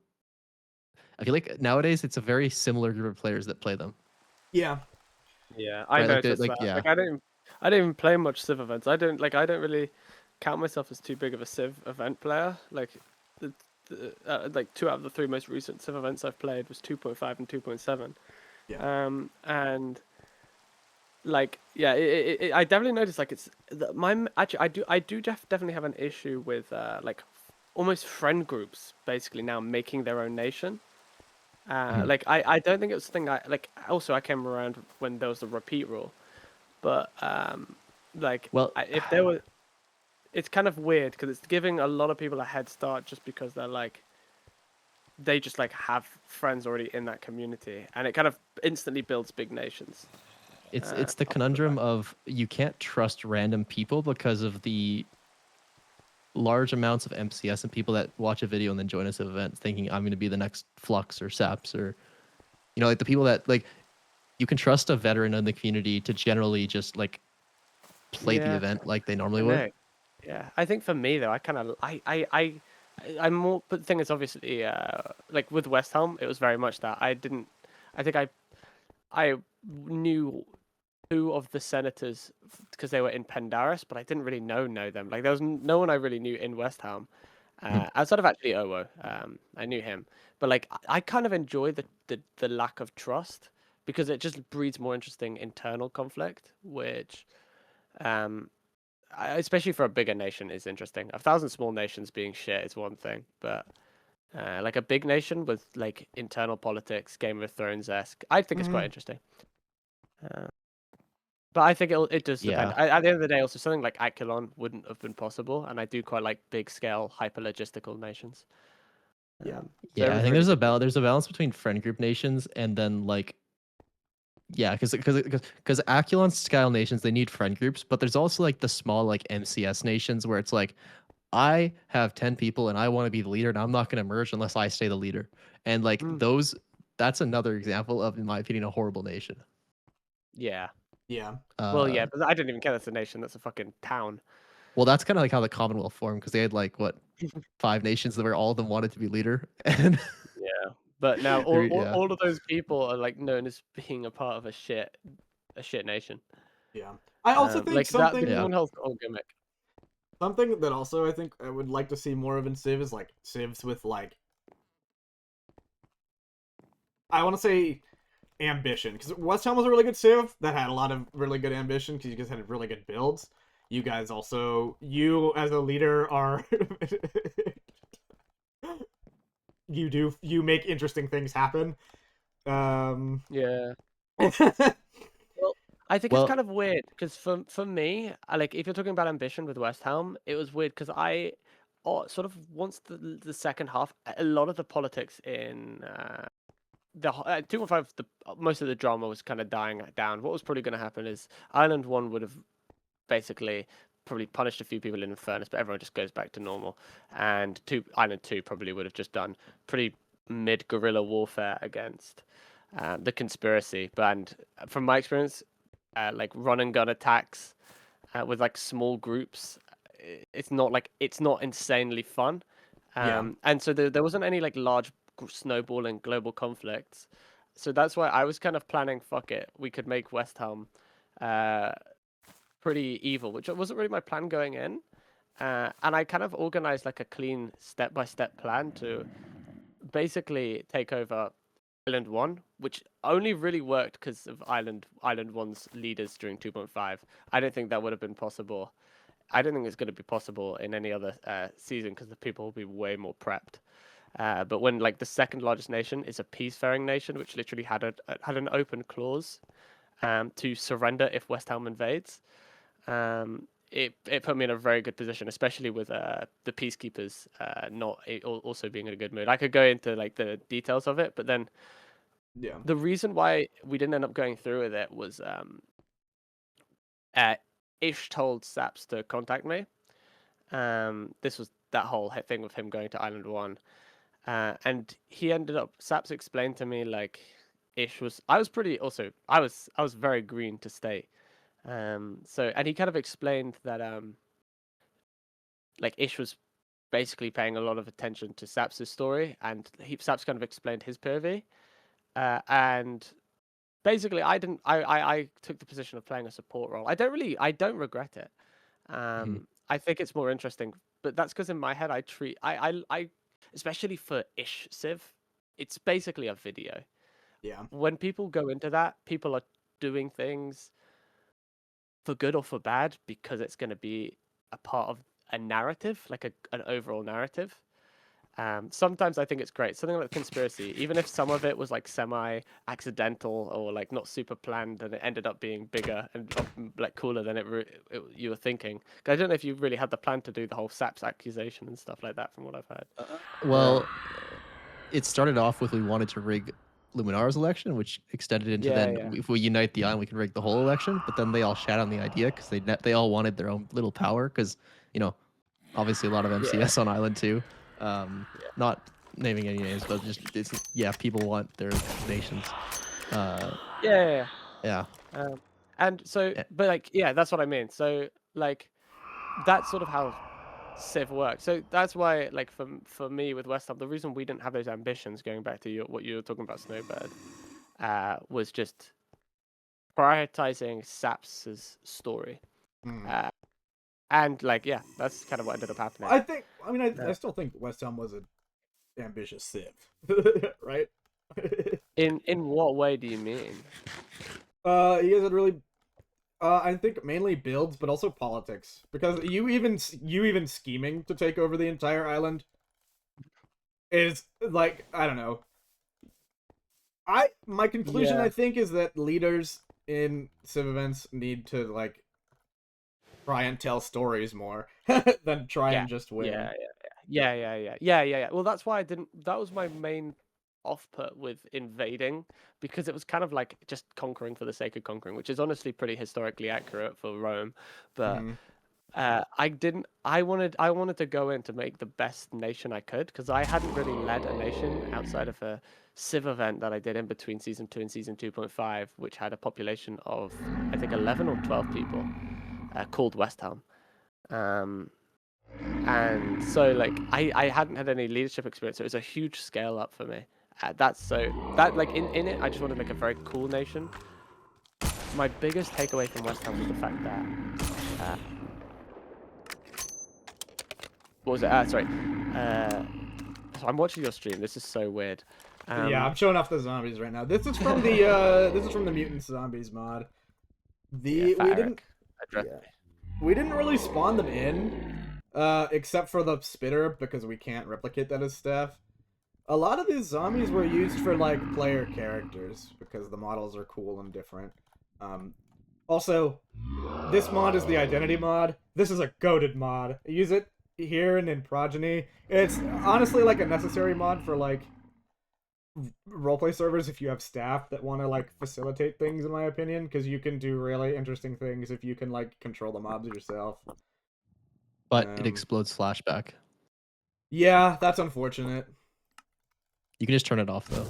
I feel like nowadays it's a very similar group of players that play them. yeah. Yeah, I Right, like, noticed that. yeah. Like, I don't even play much Civ events. I don't really count myself as too big of a Civ event player. Like, like 2 out of the 3 most recent Civ events I've played was 2.5 and 2.7. Yeah. And like, yeah, I definitely noticed like actually I do definitely have an issue with like almost friend groups basically now making their own nation. Like I don't think it was a thing. Also I came around when there was the repeat rule, but like Well, if there were, it's kind of weird because it's giving a lot of people a head start just because they're like, they just like have friends already in that community, and it kind of instantly builds big nations. it's the off the conundrum back. of you can't trust random people because of the large amounts of MCS and people that watch a video and then join us at events thinking I'm going to be the next Flux or Saps, or like the people that like you can trust a veteran in the community to generally just like play the Yeah, event like they normally I would. know. Yeah, I think for me though, I kind of I'm more. But the thing is, obviously, like with West Ham, it was very much that I didn't. I think I knew 2 of the senators because they were in Pendaris, but I didn't really know them. Like there was no one I really knew in West Ham, outside of actually Owo. I knew him, but like I kind of enjoy the lack of trust because it just breeds more interesting internal conflict, which especially for a bigger nation is interesting. 1,000 small nations being shit is one thing, but like a big nation with like internal politics, Game of Thrones esque, I think it's quite interesting. But I think it does depend. Yeah. At the end of the day, also something like Aquilon wouldn't have been possible, and I do quite like big scale, hyper logistical nations. Yeah. So Yeah, it I was think really good. there's a balance between friend group nations and then like because Aculon scale nations, they need friend groups, but there's also like the small like MCS nations where it's like I have 10 people and I want to be the leader and I'm not going to merge unless I stay the leader. And like that's another example of, in my opinion, a horrible nation. Yeah. Yeah. Well, yeah, but I didn't even care that's a nation. That's a fucking town. Well, that's kind of like how the Commonwealth formed, because they had like what 5 nations that were all of them wanted to be leader, and Yeah. But now yeah. all of those people are like known as being a part of a shit nation. Yeah. I also think like that something the Commonwealth all gimmick. Something that also I think I would like to see more of in Civ is like Civs with like, I want to say ambition, because West Ham was a really good Civ that had a lot of really good ambition because you guys had really good builds. You guys also, you as a leader are you make interesting things happen. Yeah. Well, I think it's kind of weird because for me, like if you're talking about ambition with West Ham, it was weird because sort of once the second half, a lot of the politics in the 2.5, most of the drama was kind of dying down. What was probably going to happen is Island 1 would have basically probably punished a few people in Infernus, but everyone just goes back to normal. And Island 2 probably would have just done pretty mid guerrilla warfare against the conspiracy. But from my experience, like run and gun attacks with like small groups, it's not insanely fun. And so there wasn't any like large snowballing global conflicts. So that's why I was kind of planning, fuck it, we could make West Ham pretty evil, which wasn't really my plan going in. And I kind of organized like a clean step-by-step plan to basically take over Island 1, which only really worked because of Island 1's leaders during 2.5. I don't think that would have been possible. I don't think it's going to be possible in any other season because the people will be way more prepped. But when like the second largest nation is a peacefaring nation, which literally had an open clause to surrender if West Ham invades, it put me in a very good position, especially with the peacekeepers also being in a good mood. I could go into like the details of it, but then Yeah. the reason why we didn't end up going through with it was Ish told Saps to contact me. This was that whole thing with him going to Island 1. And he ended up, Saps explained to me like Ish was, I was very green to stay. And he kind of explained that like Ish was basically paying a lot of attention to Saps's story, and Saps kind of explained his POV. And basically I took the position of playing a support role. I don't regret it. I think it's more interesting, but that's because in my head I especially for Ish Civ, it's basically a video. Yeah. When people go into that, people are doing things for good or for bad because it's going to be a part of a narrative, like an overall narrative. Sometimes I think it's great. Something like conspiracy, even if some of it was like semi-accidental or like not super planned, and it ended up being bigger and like cooler than you were thinking. 'Cause I don't know if you really had the plan to do the whole Saps accusation and stuff like that, from what I've heard. Well, it started off with we wanted to rig Luminara's election, which extended into if we unite the island, we can rig the whole election. But then they all shat on the idea because they all wanted their own little power because obviously a lot of MCS on Island 2. Not naming any names, but people want their nations. Yeah. And so, Yeah. but like, that's what I mean. So like, that's sort of how Civ works. So that's why, like, for me with West Ham, the reason we didn't have those ambitions, going back to what you were talking about, Snowbird, was just prioritizing Saps's story. And like, that's kind of what ended up happening. I still think West Ham was an ambitious Civ, right? In what way do you mean? You guys had really, I think mainly builds, but also politics, because you even scheming to take over the entire island is like, I don't know. My conclusion I think is that leaders in Civ events need to like try and tell stories more than try and just win. Yeah. Well, that's why that was my main off-put with invading, because it was kind of like just conquering for the sake of conquering, which is honestly pretty historically accurate for Rome. But I wanted to go in to make the best nation I could, because I hadn't really led a nation outside of a Civ event that I did in between season 2 and season 2.5, which had a population of I think 11 or 12 people, called West Ham. And so like I hadn't had any leadership experience, so it was a huge scale up for me. That like in it, I just wanted to make a very cool nation. My biggest takeaway from West Ham was the fact that what was it? Sorry. So I'm watching your stream. This is so weird. I'm showing off the zombies right now. This is from the Mutant Zombies mod. We didn't really spawn them in, except for the spitter, because we can't replicate that as staff. A lot of these zombies were used for like player characters because the models are cool and different. Also, this mod is the identity mod. This is a goated mod. I use it here and in Progeny. It's honestly like a necessary mod for like roleplay servers if you have staff that want to like facilitate things, in my opinion, because you can do really interesting things if you can like control the mobs yourself. But it explodes flashback. Yeah, that's unfortunate. You can just turn it off though.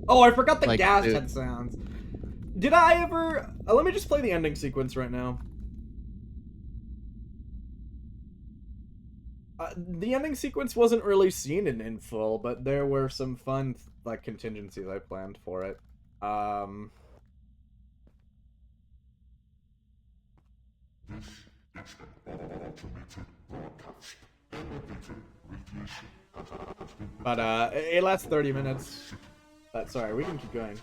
Oh, I forgot the gas head sounds. Did I ever? Let me just play the ending sequence right now. The ending sequence wasn't really seen in full, but there were some fun like contingencies I planned for it. But it lasts 30 minutes. But sorry, we can keep going.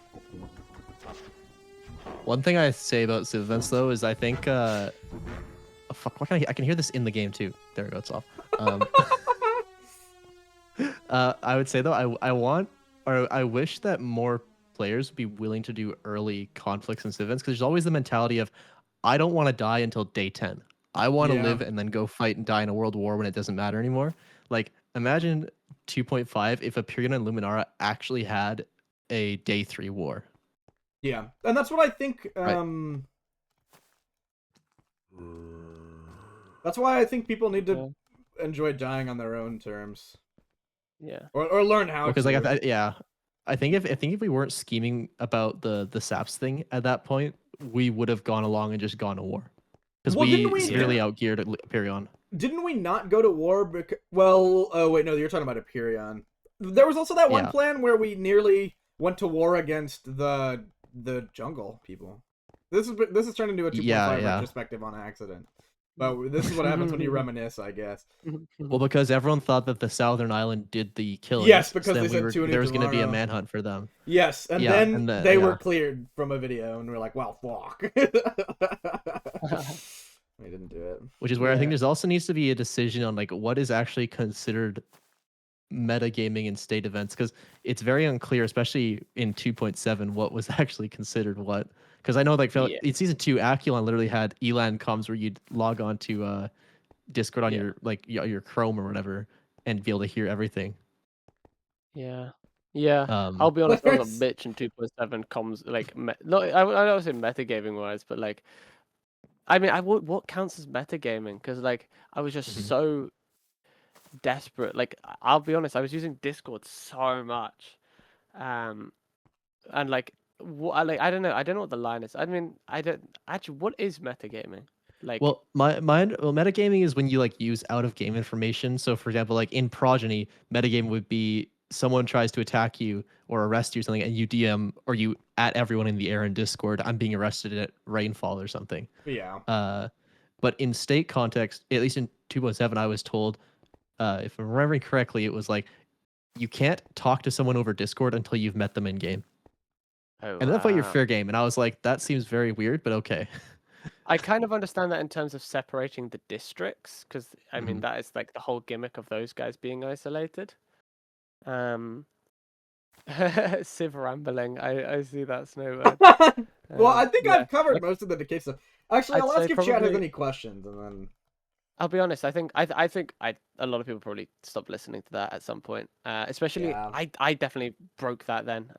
One thing I say about Civ events though is I think oh, fuck, what can I can hear this in the game too. There we go, it's off. I would say though, I want, or I wish that more players would be willing to do early conflicts and Civ events, because there's always the mentality of, I don't want to die until day 10. I want to live and then go fight and die in a world war when it doesn't matter anymore. Like, imagine 2.5 if Aperion and Luminara actually had a day 3 war. Yeah, and that's what I think. That's why I think people need to enjoy dying on their own terms. Yeah. Or learn how. Because to. like I think if we weren't scheming about the SAPS thing at that point, we would have gone along and just gone to war. Because we severely outgeared Aperion. Didn't we not go to war? Well, oh wait, no, you're talking about Aperion. There was also that one plan where we nearly went to war against the jungle people. This is turned into a 2.5 retrospective on accident. But this is what happens when you reminisce, I guess. Well, because everyone thought that the Southern Island did the killing. Yes, because they said there was going to be a manhunt for them. Yes, and then they were cleared from a video, and we're like, well, fuck. We didn't do it. Which is where I think there's also needs to be a decision on like what is actually considered metagaming in state events, because it's very unclear, especially in 2.7, what was actually considered what. Because I know like in season 2, Aculon literally had ELAN comms where you'd log on to Discord on your like your Chrome or whatever and be able to hear everything. Yeah. I'll be honest, I was a bitch in 2.7 comms, like I don't say metagaming wise, but like, I mean, what counts as metagaming? Because like I was just so desperate. Like, I'll be honest, I was using Discord so much, and like, I don't know what the line is. I mean, I don't actually. What is metagaming? Like, well, metagaming is when you like use out of game information. So, for example, like in Progeny, metagaming would be someone tries to attack you or arrest you or something, and you DM or you at everyone in the air in Discord, I'm being arrested at Rainfall or something. Yeah. But in state context, at least in 2.7, I was told, if I'm remembering correctly, it was like you can't talk to someone over Discord until you've met them in game. Oh, and that's why you're fair game. And I was like, that seems very weird, but okay. I kind of understand that in terms of separating the districts, because I mean that is like the whole gimmick of those guys being isolated. Civ rambling. I see that Snowbird. Well, I think I've covered most of the Decay stuff. Actually, I'll ask if chat has any questions, and then I'll be honest. I think a lot of people probably stopped listening to that at some point. Especially I definitely broke that then.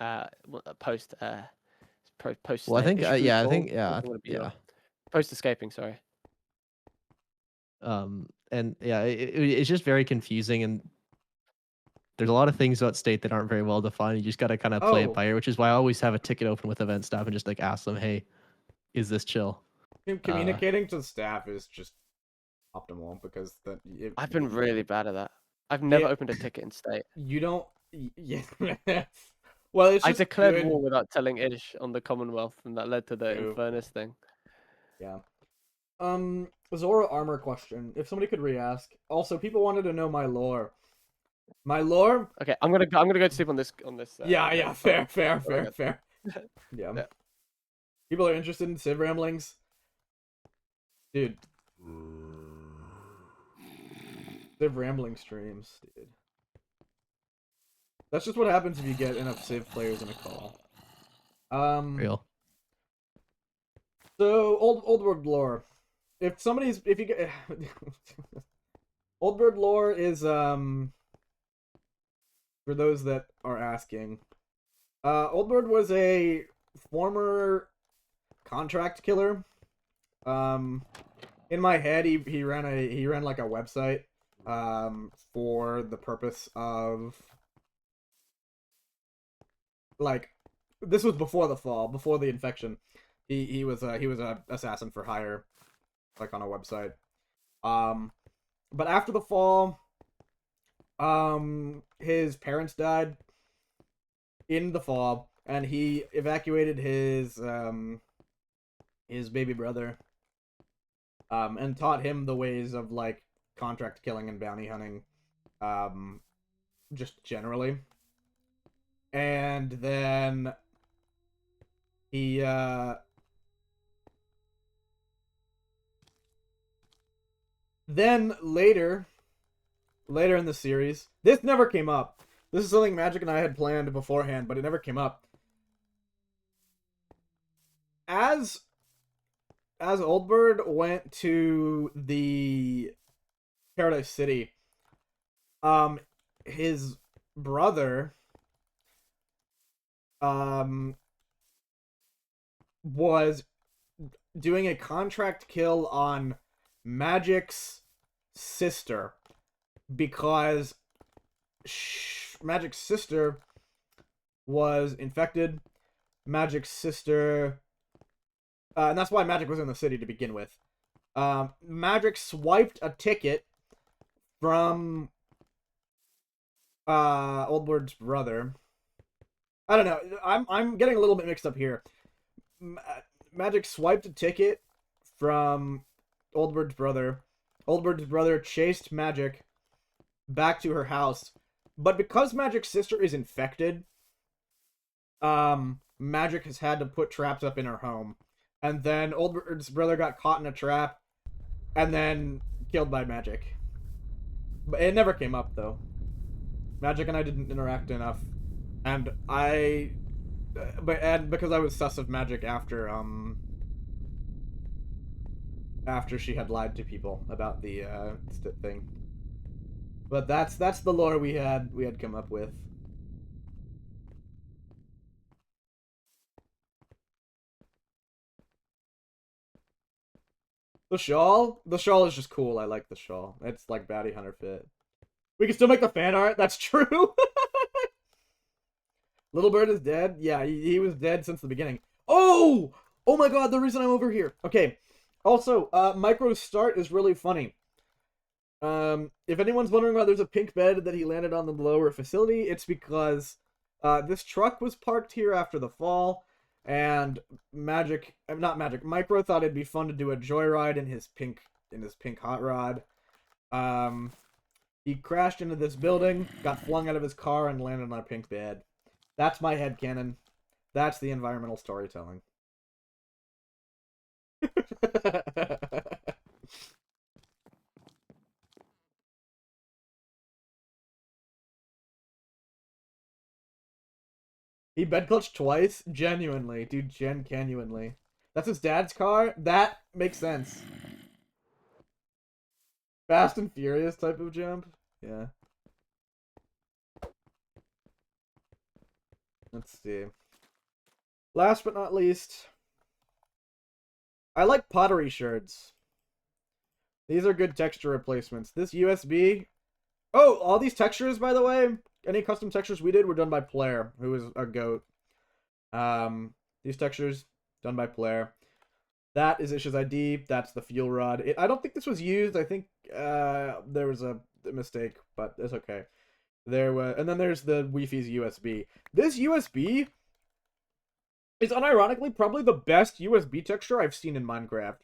Post. Well, I think Post escaping. Sorry. And yeah, it's just very confusing, and there's a lot of things about state that aren't very well defined. You just got to kind of play it by ear, which is why I always have a ticket open with event staff and just like ask them, hey, is this chill? Communicating to the staff is just optimal, because I've been really bad at that. I've never opened a ticket in state. You don't. Well, it's just I declared war without telling Ish on the Commonwealth, and that led to the Infernus thing. Yeah. Zora armor question. If somebody could re-ask. Also, people wanted to know my lore. My lore. Okay, I'm gonna go to sleep on this. Yeah. Fair. Yeah. People are interested in Civ ramblings. Dude. Civ rambling streams, dude. That's just what happens if you get enough Civ players in a call. Real. So old world lore. If you get old world lore is for those that are asking. Old Bird was a former contract killer. In my head, he ran like a website for the purpose of, like, this was before the fall, before the infection. He was a assassin for hire, like, on a website. But after the fall, his parents died in the fall, and he evacuated his baby brother and taught him the ways of like contract killing and bounty hunting, just generally. And then he then later in the series, this never came up. This is something Magic and I had planned beforehand, but it never came up. As Oldbird went to the Paradise City, his brother was doing a contract kill on Magic's sister because Magic's sister was infected. Magic's sister, and that's why Magic was in the city to begin with. Magic swiped a ticket from Oldbird's brother. I don't know. I'm getting a little bit mixed up here. Magic swiped a ticket from Oldbird's brother. Oldbird's brother chased Magic back to her house, but because Magic's sister is infected, Magic has had to put traps up in her home, and then Oldbird's brother got caught in a trap, and then killed by Magic. But it never came up though. Magic and I didn't interact enough, and because I was sus of Magic after she had lied to people about the thing. But that's the lore we had come up with. The shawl is just cool. I like the shawl. It's like bounty hunter fit. We can still make the fan art. That's true. Little Bird is dead. Yeah, he was dead since the beginning. Oh my god, the reason I'm over here. Okay. Also, Micro's start is really funny. If anyone's wondering why there's a pink bed that he landed on the lower facility, it's because this truck was parked here after the fall, and Micro thought it'd be fun to do a joyride in his pink hot rod. He crashed into this building, got flung out of his car, and landed on a pink bed. That's my headcanon. That's the environmental storytelling. He bed clutched twice? Genuinely. Dude, genuinely. That's his dad's car? That makes sense. Fast and Furious type of jump? Yeah. Let's see. Last but not least, I like pottery shards. These are good texture replacements. This USB... Oh, all these textures, by the way, any custom textures we did were done by Player, who is a goat. These textures, done by Player. That is Ish's ID. That's the fuel rod. I don't think this was used. I think there was a mistake, but it's okay. And then there's the Wi-Fi's USB. This USB is unironically probably the best USB texture I've seen in Minecraft.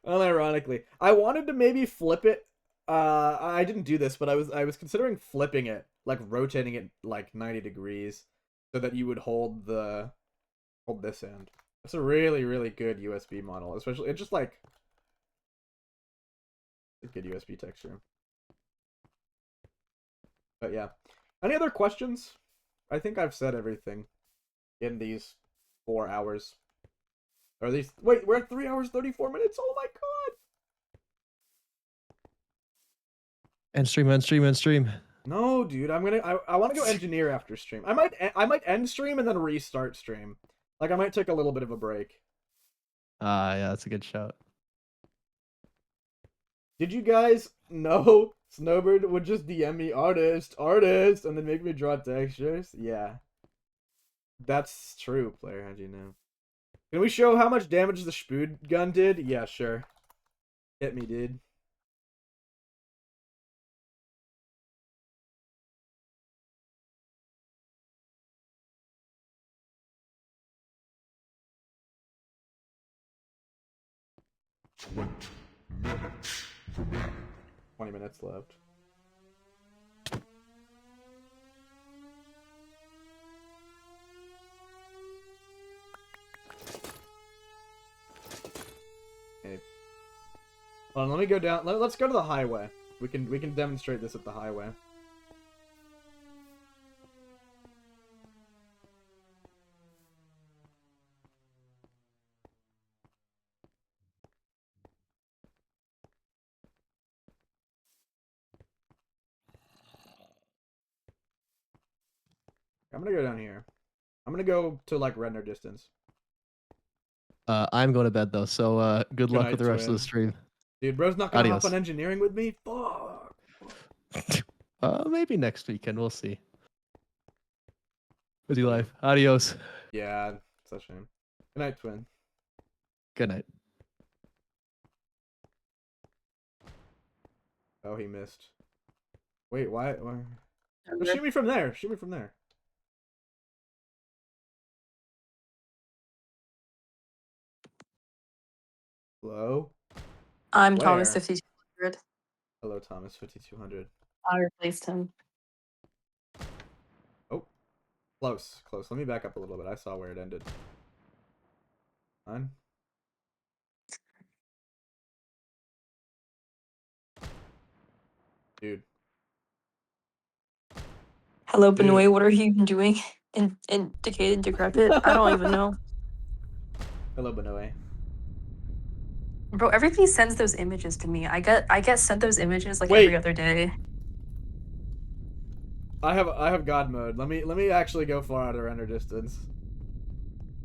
Unironically, I wanted to maybe flip it. I didn't do this, but I was considering flipping it, like rotating it like 90 degrees, so that you would hold this end. It's a really, really good USB model, especially it's just like a good USB texture. But yeah, any other questions? I think I've said everything in these 4 hours. Or these wait, we're at 3 hours 34 minutes. Oh my god! End stream. No, dude, I want to go engineer after stream. I might end stream and then restart stream. Like I might take a little bit of a break. Yeah, that's a good shout. Did you guys know Snowbird would just DM me artist, and then make me draw textures? Yeah. That's true, Player. How'd you know? Can we show how much damage the Spood gun did? Yeah, sure. Hit me, dude. minutes remaining. 20 minutes left. Okay. Hold on, let me go down. Let's go to the highway. We can demonstrate this at the highway. I'm gonna go down here. I'm gonna go to like render distance. I'm going to bed though, so good luck night, with the rest of twin. the stream. Dude, bro's not gonna hop Adios. on engineering with me? Fuck. Maybe next weekend. We'll see. Busy life. Adios. Yeah, it's a shame. Good night, twin. Good night. Oh, he missed. Wait, why? Oh, shoot me from there. Shoot me from there. Hello? I'm Where? Thomas 5200. Hello, Thomas 5200. I replaced him. Oh, close, close. Let me back up a little bit. I saw where it ended. Fine. Dude. Hello, Dude. Benoit. What are you even doing in Decayed and Decrepit? I don't even know. Hello, Benoit. Bro, everybody sends those images to me. I get sent those images like every other day. I have God mode. Let me actually go far out of render distance.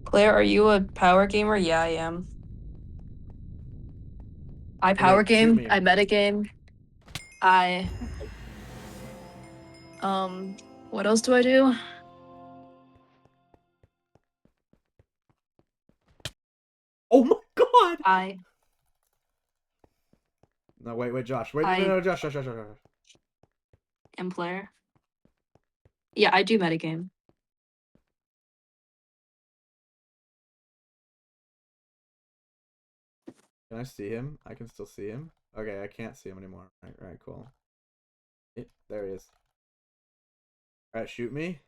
Claire, are you a power gamer? Yeah, I am. I power Okay, shoot game. me. I metagame. I what else do I do? Oh my god! I No, wait, Josh. Wait, I- no, Josh. am player. Yeah, I do metagame. Can I see him? I can still see him. Okay, I can't see him anymore. Right, cool. There he is. Alright, shoot me.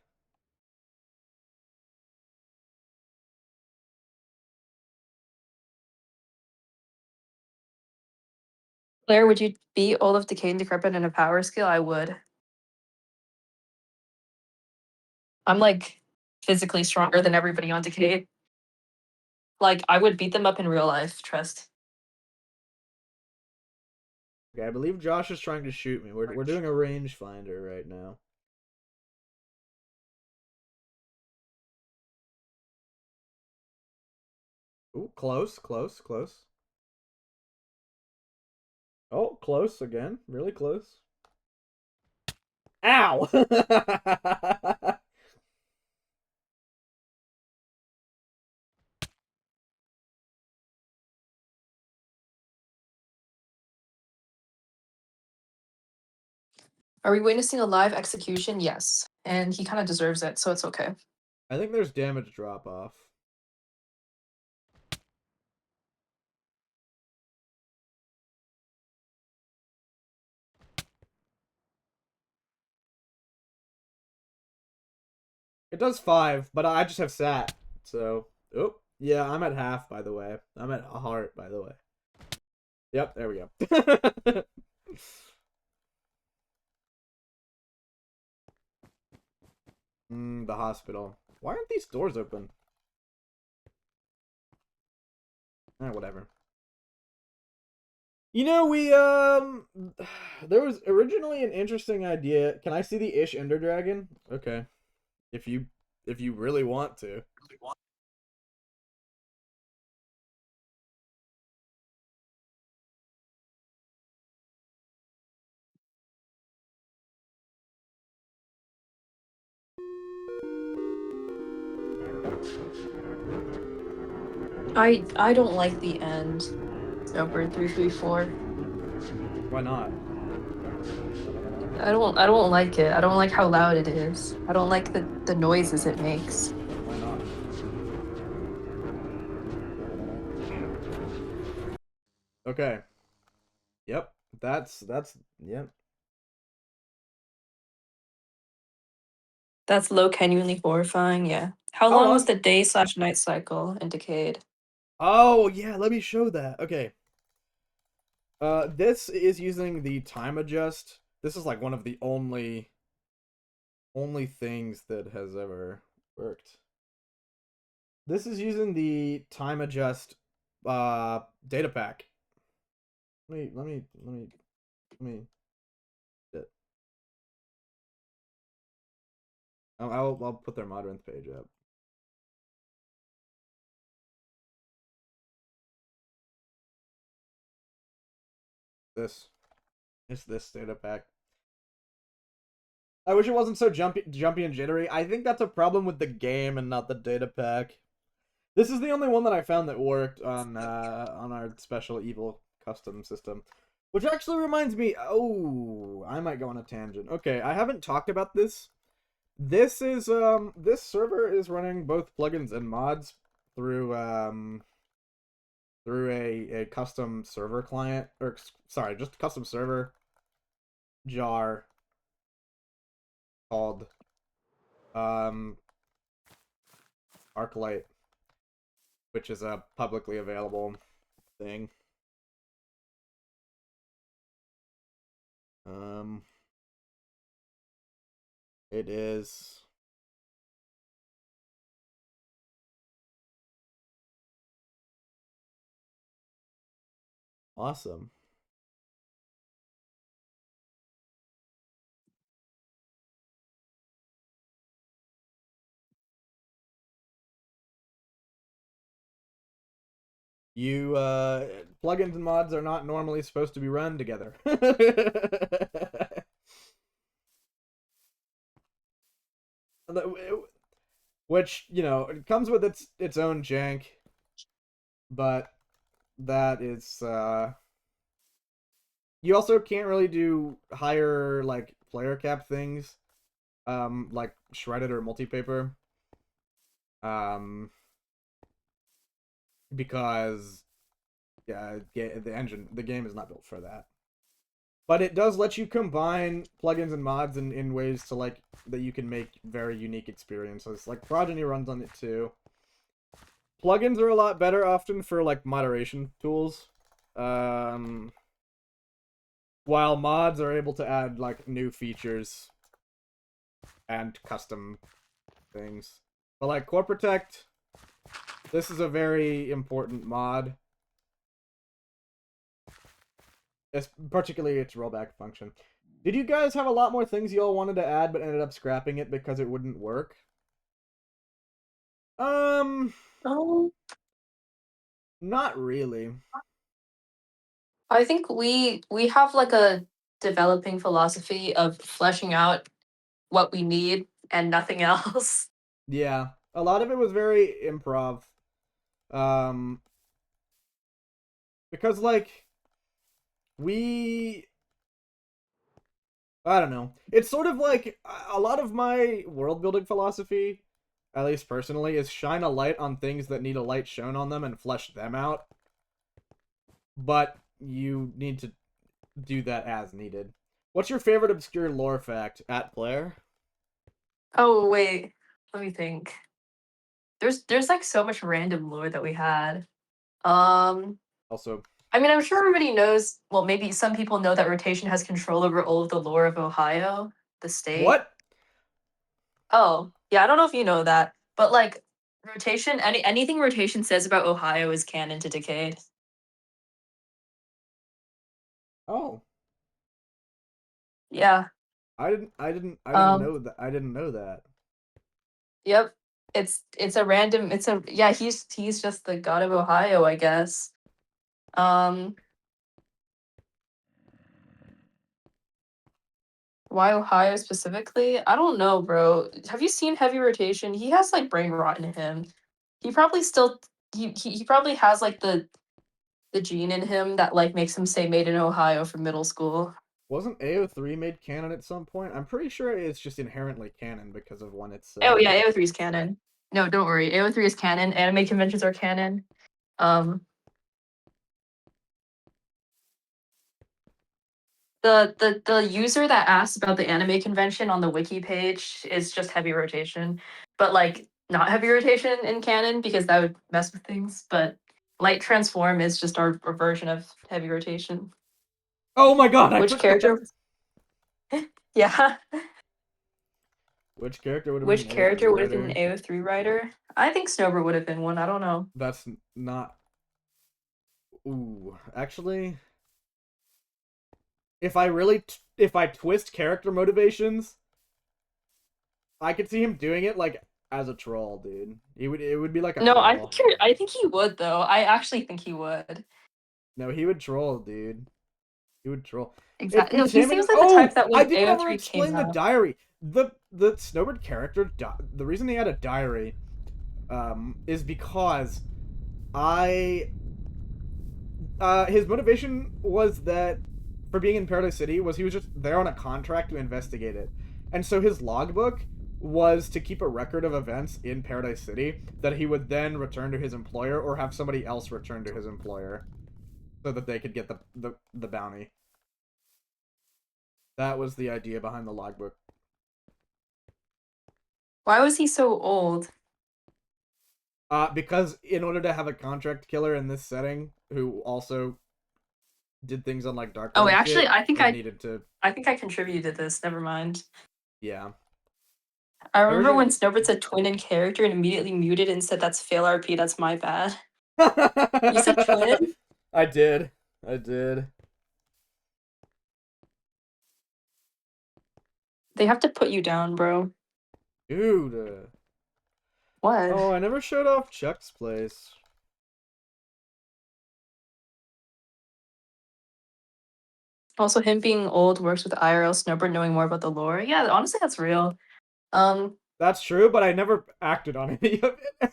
Claire, would you beat all of Decayed and Decrepit in a power skill? I would. I'm like physically stronger than everybody on Decayed. Like I would beat them up in real life, trust. Okay, I believe Josh is trying to shoot me. We're doing a rangefinder right now. Ooh, close. Oh, close again. Really close. Ow! Are we witnessing a live execution? Yes. And he kind of deserves it, so it's okay. I think there's damage drop off. It does 5, but I just have sat. So, oh, yeah, I'm at half, by the way. I'm at a heart, by the way. Yep, there we go. The hospital. Why aren't these doors open? Whatever. You know, we, there was originally an interesting idea. Can I see the Ish Ender Dragon? Okay. If you really want to. I don't like the end. Over 334. Why not? I don't like it. I don't like how loud it is. I don't like the noises it makes. Why not? Okay. Yep. That's yep. That's low genuinely horrifying, yeah. How Oh, long was the day/night cycle in Decayed? Oh yeah, let me show that. Okay. This is using the time adjust. This is like one of the only things that has ever worked. This is using the time adjust data pack. Let me I'll put their Modrinth page up. It's this data pack. I wish it wasn't so jumpy and jittery. I think that's a problem with the game and not the data pack. This is the only one that I found that worked on our special evil custom system. Which actually reminds me, oh, I might go on a tangent. Okay, I haven't talked about this. This is this server is running both plugins and mods through a custom server client, or sorry, just a custom server jar called Arclight, which is a publicly available thing. It is awesome. You plugins and mods are not normally supposed to be run together. Which, you know, it comes with its own jank, but that is you also can't really do higher like player cap things, like shredded or multi-paper, because yeah, the game is not built for that. But it does let you combine plugins and mods in ways to like that you can make very unique experiences. Like Progeny runs on it too. Plugins are a lot better often for like moderation tools. While mods are able to add like new features and custom things. But like Core Protect, this is a very important mod. It's particularly its rollback function. Did you guys have a lot more things you all wanted to add but ended up scrapping it because it wouldn't work? Oh, Not really. I think we have like a developing philosophy of fleshing out what we need and nothing else. Yeah, a lot of it was very improv. Because like I don't know. It's sort of like a lot of my world building philosophy, at least personally, is shine a light on things that need a light shown on them and flesh them out. But you need to do that as needed. What's your favorite obscure lore fact at player? Oh wait, let me think. There's like so much random lore that we had. Also, I mean, I'm sure everybody knows. Well, maybe some people know that Rotation has control over all of the lore of Ohio, the state. what? Oh, yeah, I don't know if you know that, but like Rotation, anything Rotation says about Ohio is canon to Decayed. Oh, Yeah. I didn't Um. know that. I didn't know that. Yep. It's a random. It's a yeah. He's just the god of Ohio, I guess. Um. Why Ohio specifically? I don't know, bro. Have you seen Heavy Rotation? He has like brain rot in him. He probably still he probably has like the gene in him that like makes him say made in Ohio from middle school. Wasn't AO3 made canon at some point? I'm pretty sure it's just inherently canon because of when it's. Oh yeah, AO3 is canon. No, don't worry. AO3 is canon. Anime conventions are canon. Um The user that asked about the anime convention on the wiki page is just heavy rotation, but like not heavy rotation in canon because that would mess with things. But light transform is just our version of heavy rotation. Oh my god! Which character? Yeah. Which character would have Which been character would have been an an AO3 writer? I think Snowbird would have been one. I don't know. That's not. Ooh, actually, if I twist character motivations, I could see him doing it like as a troll, dude. It would be like a No, troll. I think he would though. I actually think he would. No, he would troll, dude. He would troll. Exactly. No, It's he him seems and like the type oh, that I when didn't ever AO3 explain came the out. diary. The Snowbird character, the reason he had a diary, is because his motivation was that for being in Paradise City was he was just there on a contract to investigate it, and so his logbook was to keep a record of events in Paradise City that he would then return to his employer or have somebody else return to his employer so that they could get the bounty. That was the idea behind the logbook. Why was he so old? Because in order to have a contract killer in this setting who also did things on like dark. Oh, actually, shit, I think I think I contributed to this. Never mind. Yeah. I remember when Snowbird said twin in character and immediately muted and said that's fail RP, that's my bad. You said twin? I did. They have to put you down, bro. Dude. What? Oh, I never showed off Chuck's place. Also, him being old works with IRL Snowbird knowing more about the lore. Yeah, honestly, that's real. That's true, but I never acted on any of it.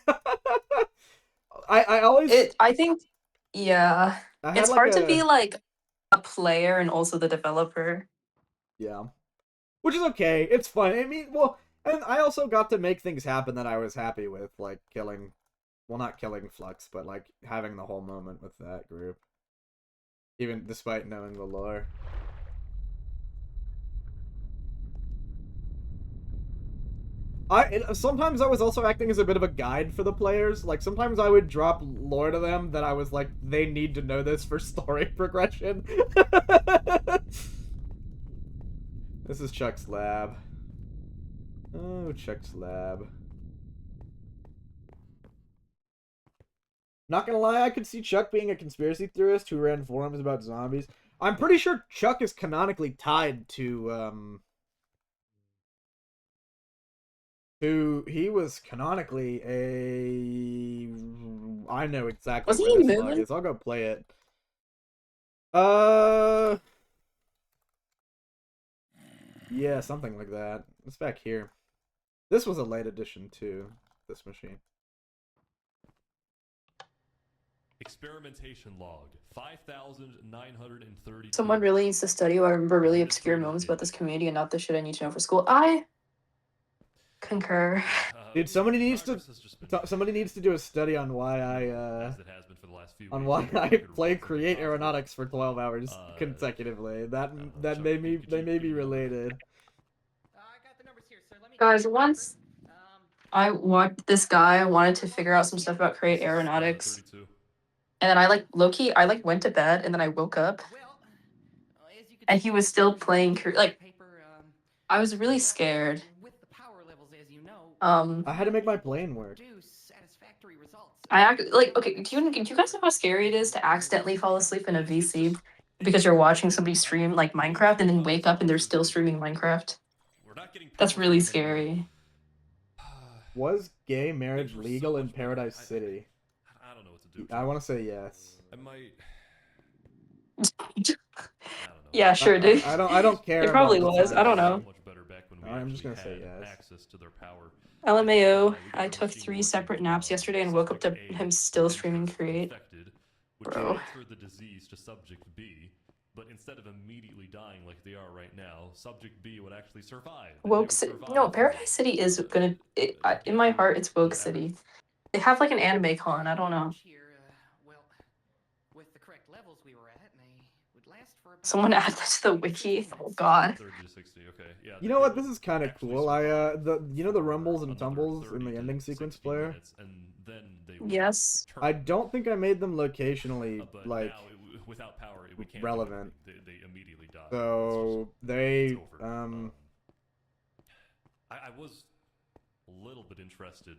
I always. I think, yeah, it's like hard to be like a player and also the developer. Yeah, which is okay. It's fun. I mean, well, and I also got to make things happen that I was happy with, like killing. Well, not killing Flux, but like having the whole moment with that group. Even despite knowing the lore. Sometimes I was also acting as a bit of a guide for the players. Like, sometimes I would drop lore to them that I was like, they need to know this for story progression. This is Chuck's lab. Oh, Chuck's lab. Not gonna lie, I could see Chuck being a conspiracy theorist who ran forums about zombies. I'm pretty sure Chuck is canonically tied to, he was canonically a... I know exactly where this log is. I'll go play it. Yeah, something like that. It's back here. This was a late edition too, this machine. Experimentation log 5,930. Someone really needs to study. I remember really obscure moments about this community and not the shit I need to know for school. I concur. Dude, somebody needs to do a study on why I play Create Aeronautics for 12 hours consecutively. That may be related. Guys, once I watched this guy wanted to figure out some stuff about Create Aeronautics. And then I like low-key, I like went to bed and then I woke up and he was still playing like I was really scared. I had to make my plane work. Okay, do you guys know how scary it is to accidentally fall asleep in a VC because you're watching somebody stream like Minecraft and then wake up and they're still streaming Minecraft? That's really scary. Was gay marriage legal in Paradise City? I don't know what to do. I want to say yes. I might. Yeah, sure, dude. I don't care. It probably was. I don't know. I'm just gonna say yes. LMAO, I took 3 separate naps yesterday and woke up to him still streaming Create. Bro. The disease to subject B, but instead of immediately dying like they are right now, subject B would actually survive. No, Paradise City is gonna. In my heart, it's Woke City. They have like an anime con. I don't know. Well, with the correct levels we were at, and they would last Someone add that to the wiki. Oh god. 30 to 60. Okay, yeah. You know what? This would is kind of actually cool. survive The rumbles and another tumbles in 30 the to ending sequence 60 player. minutes, and then they would Yes. turn. I don't think I made them locationally But like now, without power, we can't relevant. do anything. They immediately die. So they it's over. I was a little bit interested.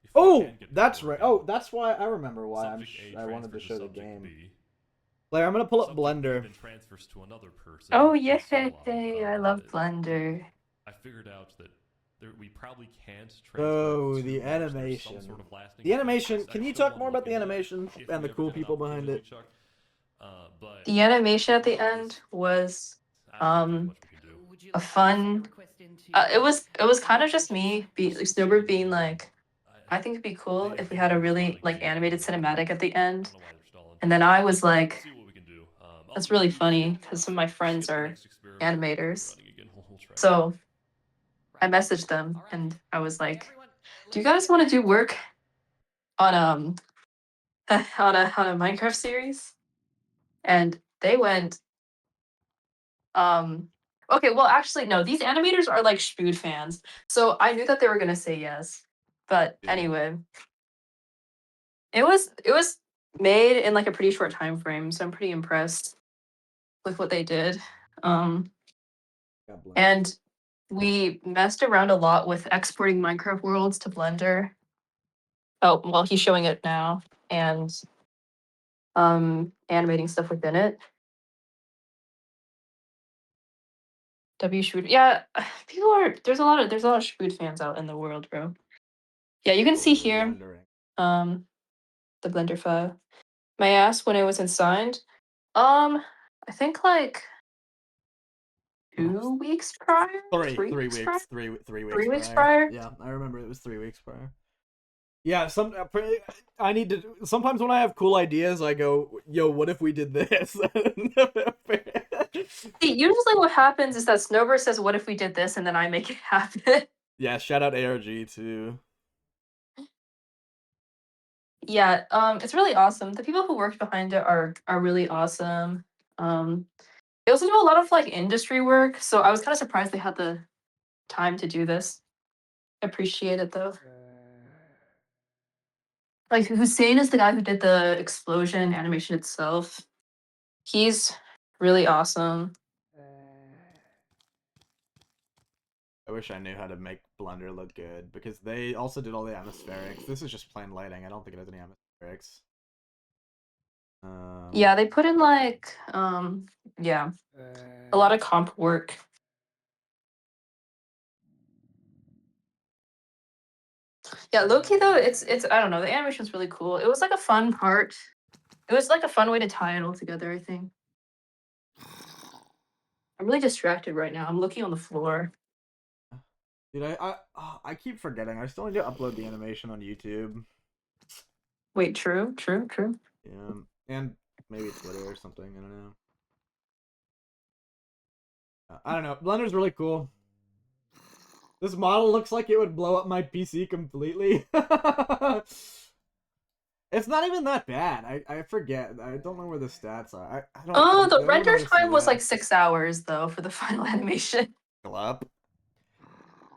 If we Oh, can get that's power right. again. Oh, that's why I remember why Subject A I wanted to transfers show the subject game. B. Like I'm gonna pull up Subject B Blender. then transfers to another person. Oh and yay! so on. I love Blender. I figured out that we probably can't transfer Oh, it the too much. There's animation. some sort of lasting The effect. animation. I Can you still talk wanna more look about the into that animation if and we the ever cool get an people behind opportunity, it? Chuck. But The animation at the so far, end was I don't think there's much we can do. a fun. It was kind of just me, like Snowbird being like, I think it'd be cool if we had a really like animated cinematic at the I end. don't know why they're stalling. And then I was like, See what we can do. that's really funny because some of my friends are animators. Running again. We'll try. So I messaged them and I was like, "Do you guys want to do work on on a Minecraft series?" And they went, okay, well actually no, these animators are like Spood fans. So I knew that they were gonna say yes. But Yeah. anyway, it was made in like a pretty short time frame, so I'm pretty impressed with what they did. God bless. And we messed around a lot with exporting Minecraft worlds to Blender. Oh, well, he's showing it now, and animating stuff within it. W Shrood, yeah, people are there's a lot of Shrood fans out in the world, bro. Yeah, you can see here, Blendering. the Blender file. May I ask when it was signed? I think like 2 weeks prior. 3 weeks prior. 3 weeks. 3 weeks prior. Yeah, I remember it was 3 weeks prior. Yeah, I need to. Sometimes when I have cool ideas, I go, "Yo, what if we did this?" See, usually what happens is that Snowbird says, "What if we did this?" and then I make it happen. Yeah, shout out ARG too. Yeah, it's really awesome. The people who worked behind it are really awesome. They also do a lot of like industry work, so I was kind of surprised they had the time to do this. Appreciate it though. Like Hussein is the guy who did the explosion animation itself. He's really awesome. I wish I knew how to make Blender look good because they also did all the atmospherics. This is just plain lighting. I don't think it has any atmospherics. Yeah, they put in like yeah, a lot of comp work. Yeah, low-key though, it's I don't know, the animation's really cool. It was like a fun part. It was like a fun way to tie it all together, I think. I'm really distracted right now. I'm looking on the floor. Dude, I keep forgetting. I still need to upload the animation on YouTube. Wait, true. Yeah, and maybe Twitter or something. I don't know. I don't know. Blender's really cool. This model looks like it would blow up my PC completely. It's not even that bad. I forget. I don't know where the stats are. I don't. Oh, the does anyone know render where to see time was that? like 6 hours though for the final animation. Up.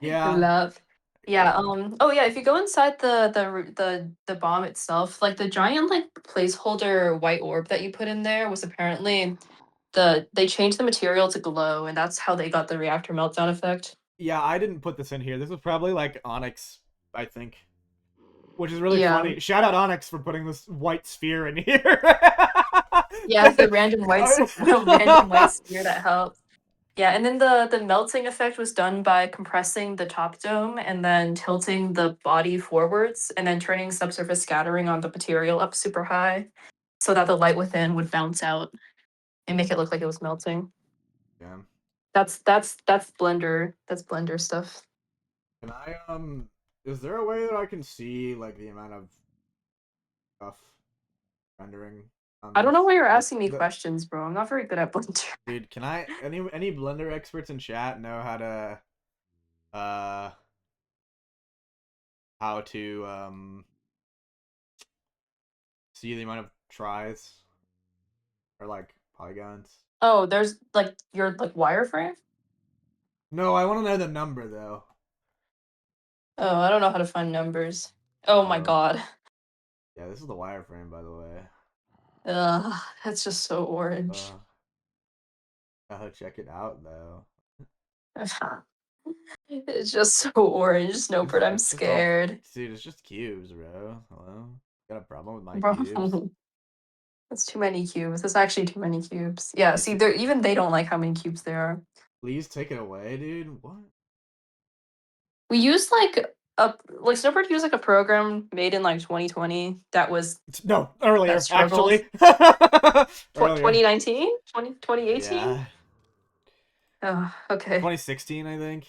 Yeah. Love. Yeah, oh yeah, if you go inside the bomb itself, like the giant like placeholder white orb that you put in there was apparently they changed the material to glow and that's how they got the reactor meltdown effect. Yeah, I didn't put this in here. This was probably like Onyx, I think. Which is really Yeah. funny. Shout out Onyx for putting this white sphere in here. Yeah, the random white sphere that helped. Yeah, and then the melting effect was done by compressing the top dome and then tilting the body forwards and then turning subsurface scattering on the material up super high so that the light within would bounce out and make it look like it was melting. Yeah. That's Blender. That's Blender stuff. Can I is there a way that I can see like the amount of stuff rendering on I don't know this? why you're Like, asking me questions, bro. I'm not very good at Blender. Dude, can I any Blender experts in chat know how to see the amount of tries or like polygons? Oh, there's like your like wireframe? No, I want to know the number though. Oh, I don't know how to find numbers. Oh my Oh. god. Yeah, this is the wireframe, by the way. Ugh, that's just so orange. Gotta check it out though. It's just so orange, Snowbird. I'm It's just all, scared. dude. It's just cubes, bro. Hello, got a problem with my Bro, cubes? that's too many cubes. That's actually too many cubes. Yeah, see, they're even they don't like how many cubes there are. Please take it away, dude. What? We used like Snowbird used like a program made in like 2020 that was No, earlier that struggled. actually. Earlier. 2019? 2018? Yeah. Oh, okay. 2016, I think.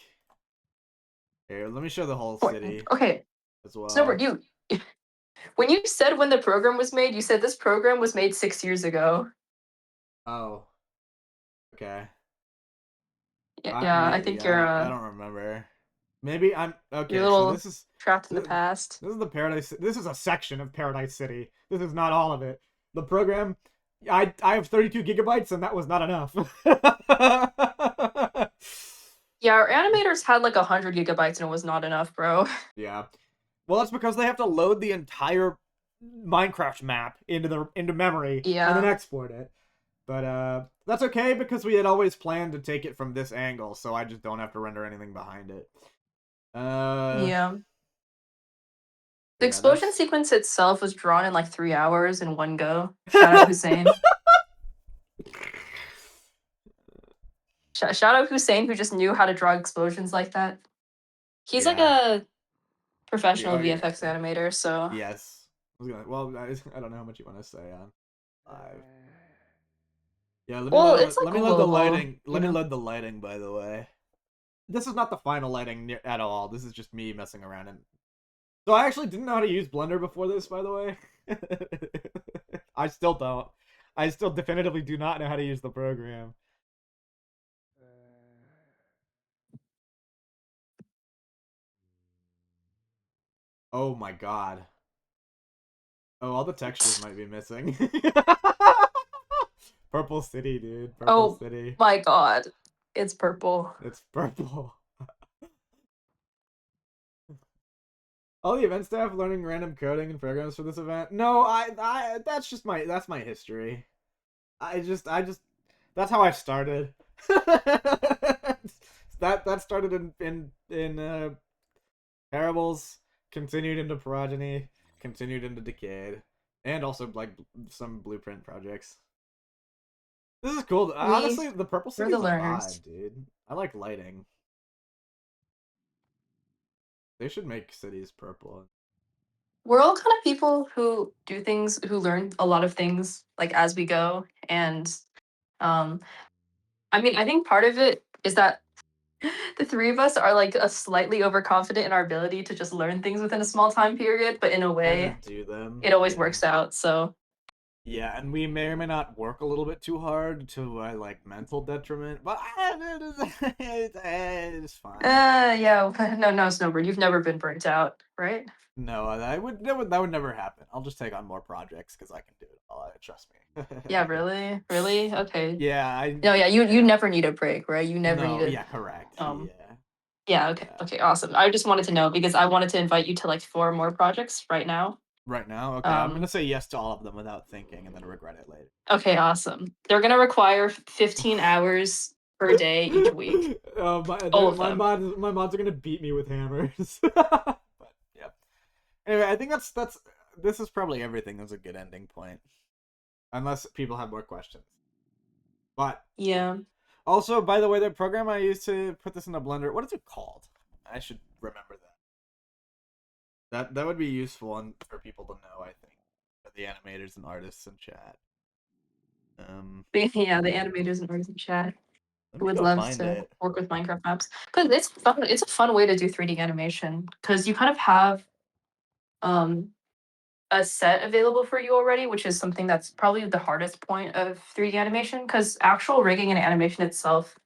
Here, let me show the whole city Okay. as well. Snowbird, when you said when the program was made, you said this program was made 6 years ago. Oh. Okay. Yeah, I think you're I don't remember. Maybe I'm okay. you're a little So this is trapped in the past. This is the Paradise. This is a section of Paradise City. This is not all of it. The program. I have 32 gigabytes, and that was not enough. Yeah, our animators had like 100 gigabytes and it was not enough, bro. Yeah. Well, that's because they have to load the entire Minecraft map into memory and then export it. But that's okay because we had always planned to take it from this angle, so I just don't have to render anything behind it. Yeah. The explosion sequence itself was drawn in like 3 hours in one go. Shout out Hussein. Shout out Hussein who just knew how to draw explosions like that. He's like a professional VFX animator, so yes. Well, I don't know how much you want to say on live. Yeah, let me load the lighting. Let me load the lighting, by the way. This is not the final lighting at all. This is just me messing around. And so I actually didn't know how to use Blender before this, by the way. I still don't. I still definitively do not know how to use the program. Oh my god. Oh, all the textures might be missing. Purple City, dude. Purple City. My god. It's purple. It's purple. All the event staff learning random coding and programs for this event. No, that's just that's my history. I just that's how I started. that started in Parables, continued into Progeny, continued into Decayed, and also like some Blueprint projects. This is cool. Honestly, the Purple City's a vibe, dude. I like lighting. They should make cities purple. We're all kind of people who do things, who learn a lot of things like as we go, and I mean, I think part of it is that the three of us are like slightly overconfident in our ability to just learn things within a small time period, but in a way, do them. It always works out. So yeah, and we may or may not work a little bit too hard to like mental detriment, but it's fine. Yeah, no, Snowbird, you've never been burnt out, right? No, that would never happen. I'll just take on more projects because I can do it all. Trust me. Yeah, really? Okay. Yeah, you never need a break, right? You never need a yeah, correct. Yeah, okay, awesome. I just wanted to know because I wanted to invite you to like 4 more projects right now. Right now? Okay, I'm gonna say yes to all of them without thinking and then regret it later. Okay, awesome. They're gonna require 15 hours per day each week. My mods are gonna beat me with hammers. But yeah. Anyway, I think this is probably everything. That's a good ending point, unless people have more questions. But yeah. Also, by the way, the program I used to put this in a Blender, what is it called? I should remember that. That would be useful for people to know, I think. The animators and artists in chat. Yeah, the animators and artists in chat who would love to work with Minecraft maps. Because it's fun. It's a fun way to do 3D animation. Because you kind of have a set available for you already, which is something that's probably the hardest point of 3D animation. Because actual rigging and animation itself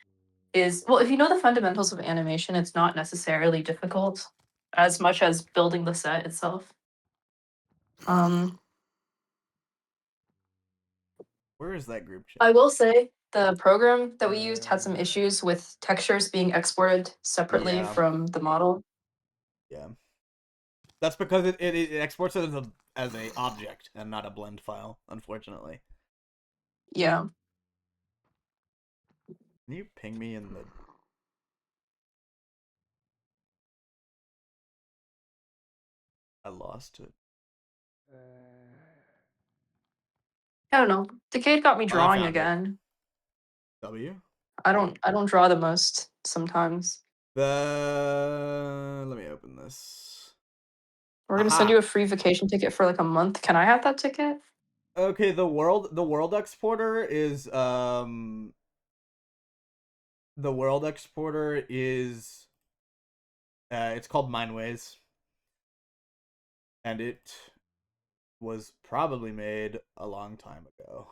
is, well, if you know the fundamentals of animation, it's not necessarily difficult as much as building the set itself. Where is that group chat? I will say the program that we used had some issues with textures being exported separately Yeah. from the model. Yeah. That's because it exports it as a object and not a blend file, unfortunately. Yeah. Can you ping me in the... I lost it. I don't know. Decayed got me I drawing found it. again. W? I don't draw the most sometimes. Let me open this. We're gonna send you a free vacation ticket for like a month. Can I have that ticket? Okay, the world exporter is the world exporter is it's called Mineways. And it was probably made a long time ago.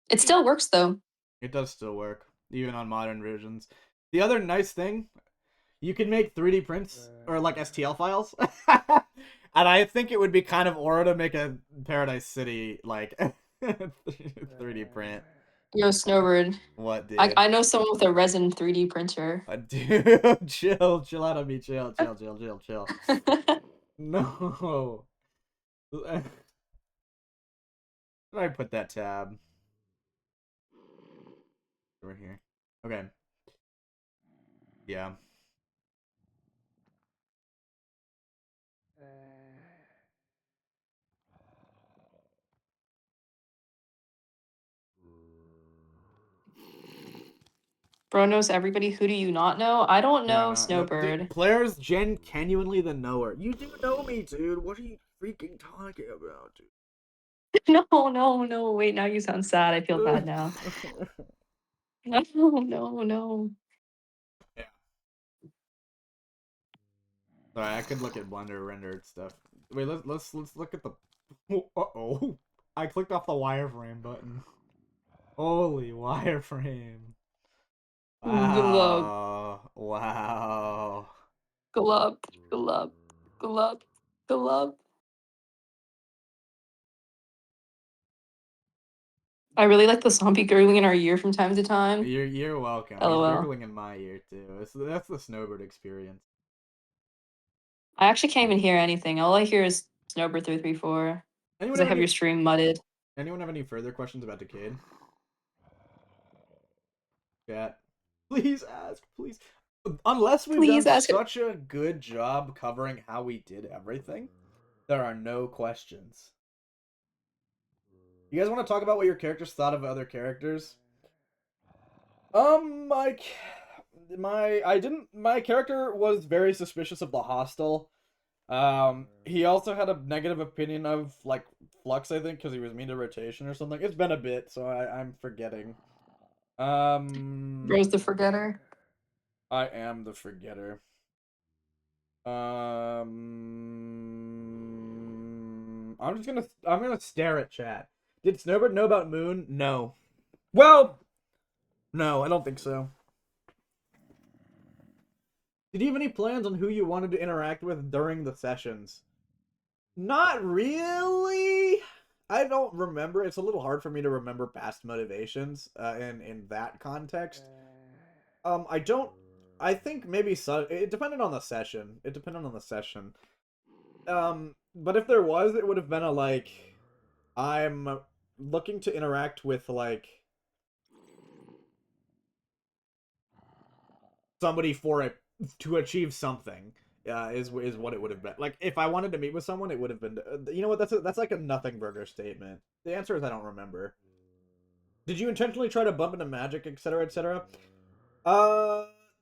It still works though. It does still work, even on modern versions. The other nice thing, you can make 3D prints, or like STL files. And I think it would be kind of aura to make a Paradise City, like, 3D print. Yo, Snowbird. What, dude? I know someone with a resin 3D printer. Dude, chill out on me, chill. No. Where did I put that tab? Over here. Okay. Yeah. Bro knows everybody. Who do you not know? I don't know Snowbird. Dude, Claire's genuinely the knower. You do know me, dude. What are you freaking talking about, dude? No. Wait, now you sound sad. I feel bad now. No. Yeah. Sorry, I could look at Blender rendered stuff. Wait, let's look at the. Uh-oh. I clicked off the wireframe button. Holy wireframe. Glub. Wow. Glub. I really like the zombie gurgling in our ear from time to time. You're welcome. LOL. He's gurgling in my ear too. That's the Snowbird experience. I actually can't even hear anything. All I hear is Snowbird 334. Because I have your stream mudded. Anyone have any further questions about Decayed? Chat. Please ask, please. Unless we've done such a good job covering how we did everything, there are no questions. You guys want to talk about what your characters thought of other characters? My character was very suspicious of the hostel. He also had a negative opinion of like Flux, I think, because he was mean to rotation or something. It's been a bit, so I'm forgetting. Rose the Forgetter. I am the forgetter. I'm gonna stare at chat. Did Snowbird know about Moon? No. Well, no, I don't think so. Did you have any plans on who you wanted to interact with during the sessions? Not really. I don't remember. It's a little hard for me to remember past motivations in that context. I think maybe it depended on the session. But if there was, it would have been a like, I'm looking to interact with like somebody to achieve something. Is what it would have been. Like if I wanted to meet with someone, it would have been. You know what? That's like a nothing burger statement. The answer is I don't remember. Did you intentionally try to bump into magic, etc., etc.?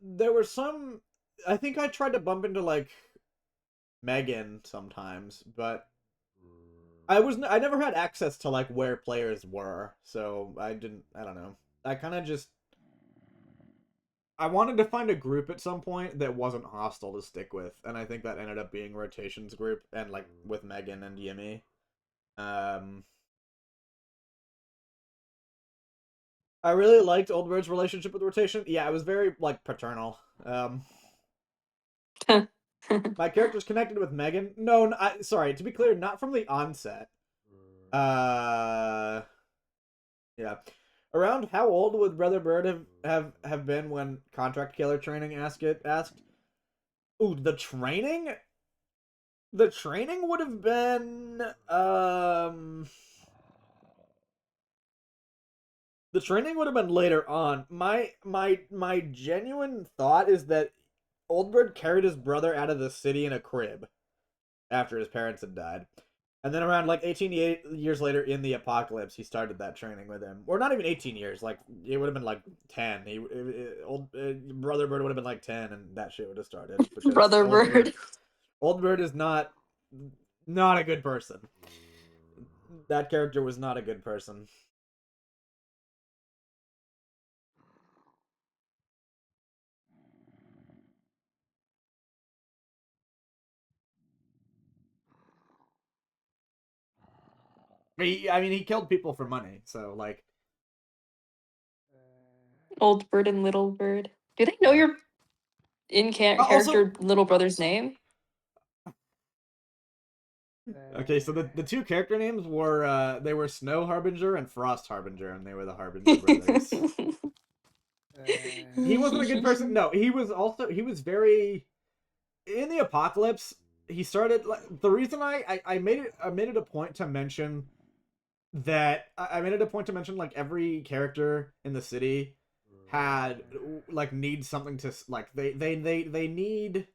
There were some. I think I tried to bump into like Megan sometimes, but I never had access to like where players were, so I don't know. I kind of just I wanted to find a group at some point that wasn't hostile to stick with, and I think that ended up being Rotation's group and like with Megan and Yimmy. I really liked Old Bird's relationship with Rotation. Yeah, it was very like paternal. My character's connected with Megan. No, sorry. To be clear, not from the onset. Yeah. Around how old would Brother Bird have been when contract killer training asked? Ooh, the training? The training would have been the training would have been later on. My genuine thought is that Oldbird carried his brother out of the city in a crib after his parents had died. And then around like 18 years later in the apocalypse, he started that training with him. Or not even 18 years, like it would have been like 10. Brother Bird would have been like 10 and that shit would have started because Brother Bird. Old Bird is not a good person. That character was not a good person. He killed people for money, so like. Old Bird and Little Bird. Do they know your Also, character little brother's name? okay, so the two character names were they were Snow Harbinger and Frost Harbinger, and they were the Harbinger brothers. He wasn't a good person. No, he was very in the apocalypse. He started the reason I made it a point to mention that I made it a point to mention like every character in the city had like needs something to like they need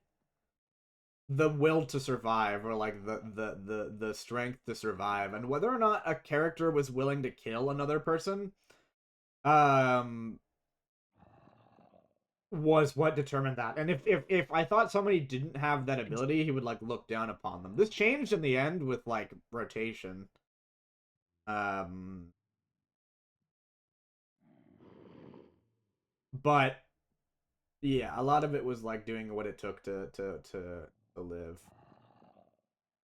the will to survive or like the strength to survive, and whether or not a character was willing to kill another person was what determined that. And if I thought somebody didn't have that ability, he would like look down upon them. This changed in the end with like rotation. But yeah, a lot of it was like doing what it took to live.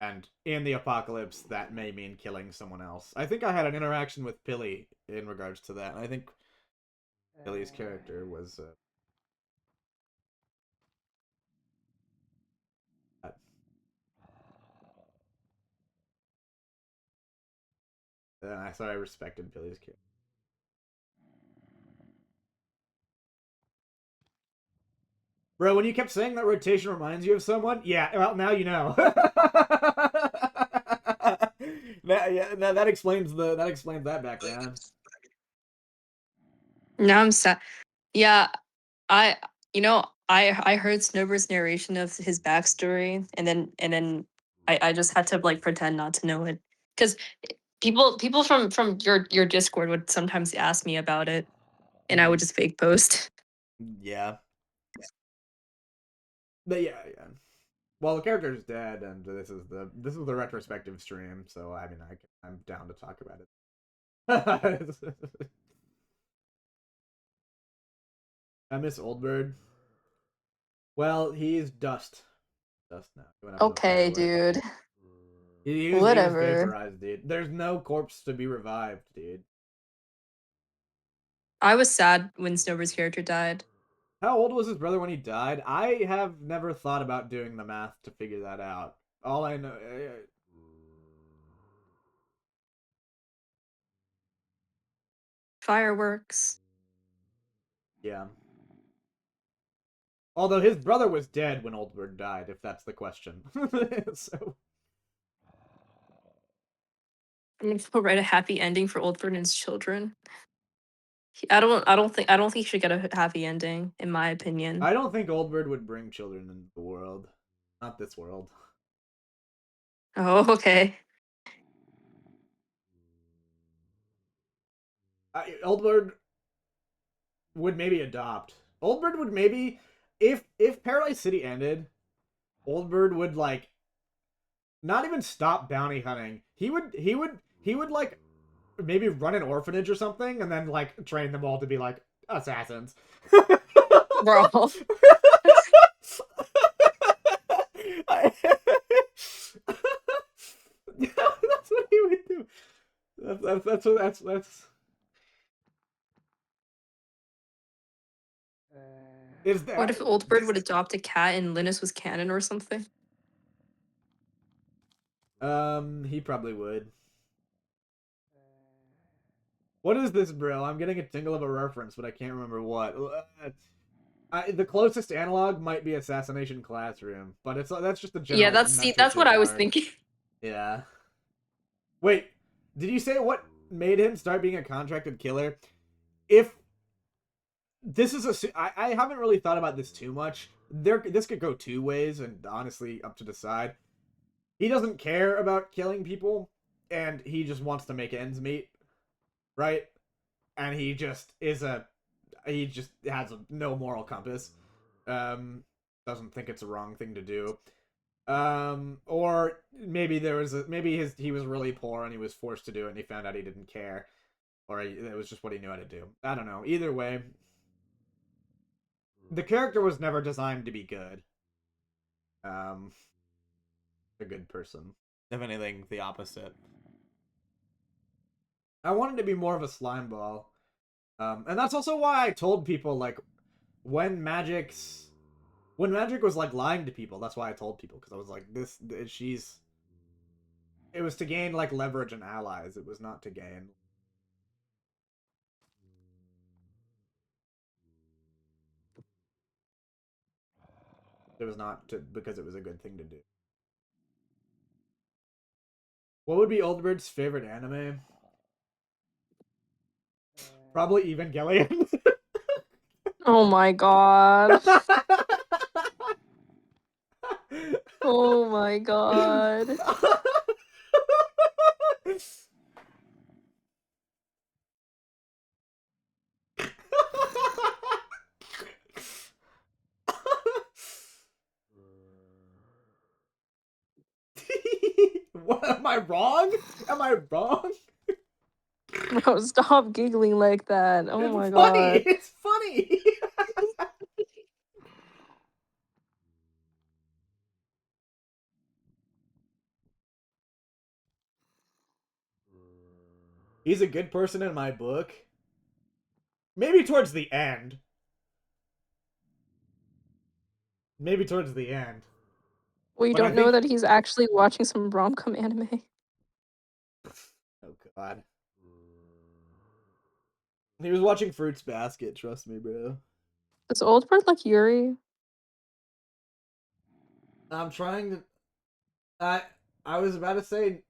And in the apocalypse, that may mean killing someone else. I think I had an interaction with Pilly in regards to that. I think Pilly's character was I thought I respected Pilly's character. Bro, when you kept saying that rotation reminds you of someone, yeah, well, now you know. that explains that background. Now I'm sad. Yeah, I I heard Snowbird's narration of his backstory, and then I just had to like pretend not to know it because people from your Discord would sometimes ask me about it, and I would just fake post. Yeah. But yeah. Well, the character is dead, and this is the retrospective stream, so I mean, I'm down to talk about it. I miss Oldbird. Well, he's dust now. Okay, dude. He was Whatever. vaporized, dude. There's no corpse to be revived, dude. I was sad when Snowbird's character died. How old was his brother when he died? I have never thought about doing the math to figure that out. All I know... Fireworks. Yeah. Although his brother was dead when Oldbird died, if that's the question. So... I'm gonna write a happy ending for Oldbird and his children. I don't think he should get a happy ending, in my opinion. I don't think Oldbird would bring children into the world. Not this world. Oh, okay. Oldbird would maybe adopt. Oldbird would maybe... If Paradise City ended, Oldbird would like not even stop bounty hunting. He would like maybe run an orphanage or something and then like train them all to be like assassins. Bro. That's what he would do. That's Is that... What if Oldbird would adopt a cat and Linus was canon or something? He probably would. What is this, bro? I'm getting a tingle of a reference, but I can't remember what. The closest analog might be Assassination Classroom, but that's just a general. Yeah, that's message what I was regard. thinking. Yeah. Wait, did you say what made him start being a contracted killer? If this is I haven't really thought about this too much. This could go two ways, and honestly, up to decide. He doesn't care about killing people, and he just wants to make ends meet, right? And he just has no moral compass. Doesn't think it's a wrong thing to do. Or maybe he was really poor and he was forced to do it, and he found out he didn't care, or it was just what he knew how to do. I don't know. Either way, the character was never designed to be good. A good person. If anything, the opposite. I wanted to be more of a slime ball. And that's also why I told people, like, when Magic was, like, lying to people, that's why I told people, because I was like, it was to gain, like, leverage and allies. It was not to gain. It was not because it was a good thing to do. What would be Oldbird's favorite anime? Probably Evangelion. Oh my god. Oh my god. What, am I wrong? Am I wrong? Bro, stop giggling like that. Oh It's my funny. god. It's funny. He's a good person in my book. Maybe towards the end. Maybe towards the end. We But I don't know think... that he's actually watching some rom-com anime. Oh, God. He was watching Fruits Basket, trust me, bro. Is Oldbird like Yuri? I'm trying to... I was about to say...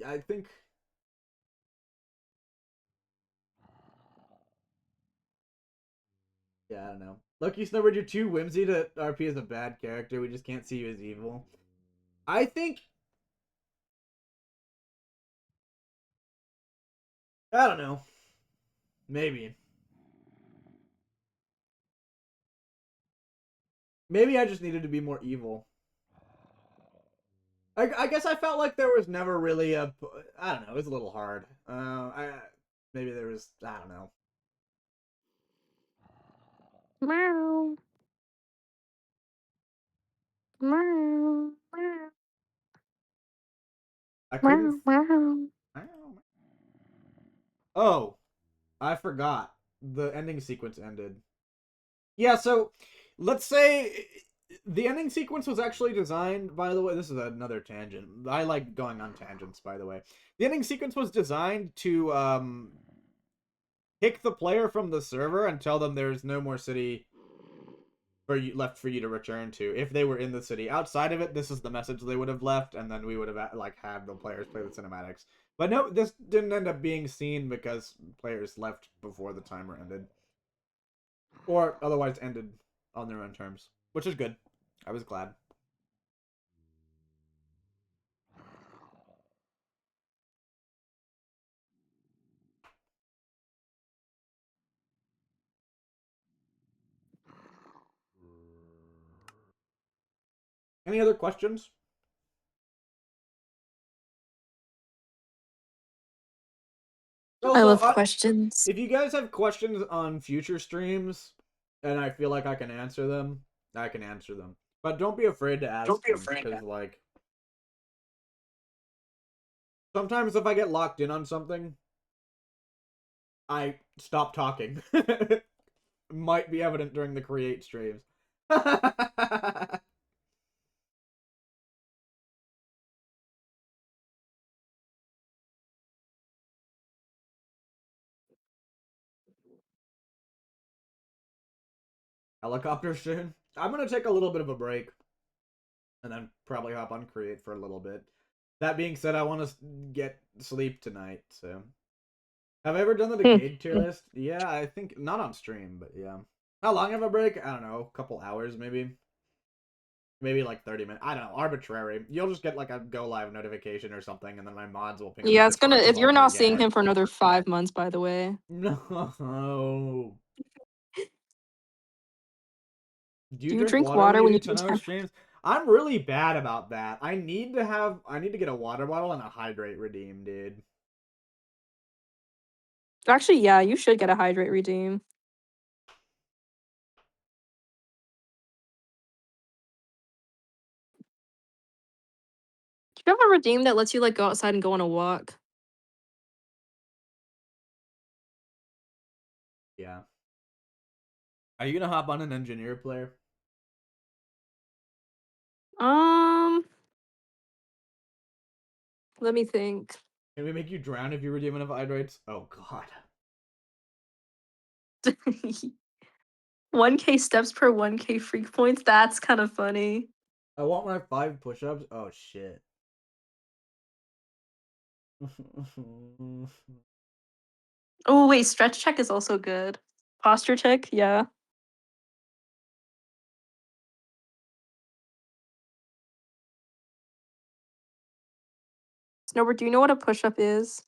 I think... Yeah, I don't know. Lucky Snowbird, you're too whimsy to RP as a bad character. We just can't see you as evil. I think... I don't know. Maybe. Maybe I just needed to be more evil. I guess I felt like there was never really a... I don't know, it was a little hard. Maybe there was... I don't know. Meow. Meow. Meow. I couldn't... Meow. Oh, I forgot. The ending sequence ended. Yeah, so let's say the ending sequence was actually designed, by the way, this is another tangent. I like going on tangents, by the way. The ending sequence was designed to kick the player from the server and tell them there's no more city left for you to return to. If they were in the city outside of it, this is the message they would have left, and then we would have like had the players play the cinematics. But no, this didn't end up being seen because players left before the timer ended, or otherwise ended on their own terms, which is good. I was glad. Any other questions? I love Also, questions. if you guys have questions on future streams, and I feel like I can answer them, I can answer them. But don't be afraid to ask them, because, like, sometimes if I get locked in on something, I stop talking. Might be evident during the create streams. helicopter soon. I'm gonna take a little bit of a break, and then probably hop on Create for a little bit. That being said, I want to get sleep tonight. So, have I ever done the Decayed tier list? Yeah, I think not on stream, but yeah. How long of a break? I don't know, a couple hours maybe. Maybe like 30 minutes. I don't know, arbitrary. You'll just get like a go live notification or something, and then my mods will ping Yeah, up it's gonna. Discord, If so you're I'll not seeing forget. him for another 5 months, by the way. No. Do you Do you drink drink water when water you when do you do 10-hour streams? I'm really bad about that. I need to get a water bottle and a hydrate redeem, dude. Actually, yeah, you should get a hydrate redeem. Do you have a redeem that lets you like go outside and go on a walk? Yeah. Are you gonna hop on an engineer player? Let me think. Can we make you drown if you redeem enough hydrates? Oh god. 1K steps per 1K freak points. That's kind of funny. I want my 5 push-ups. Oh shit. Oh wait, stretch check is also good. Posture check, yeah. Snowbird, do you know what a push-up is?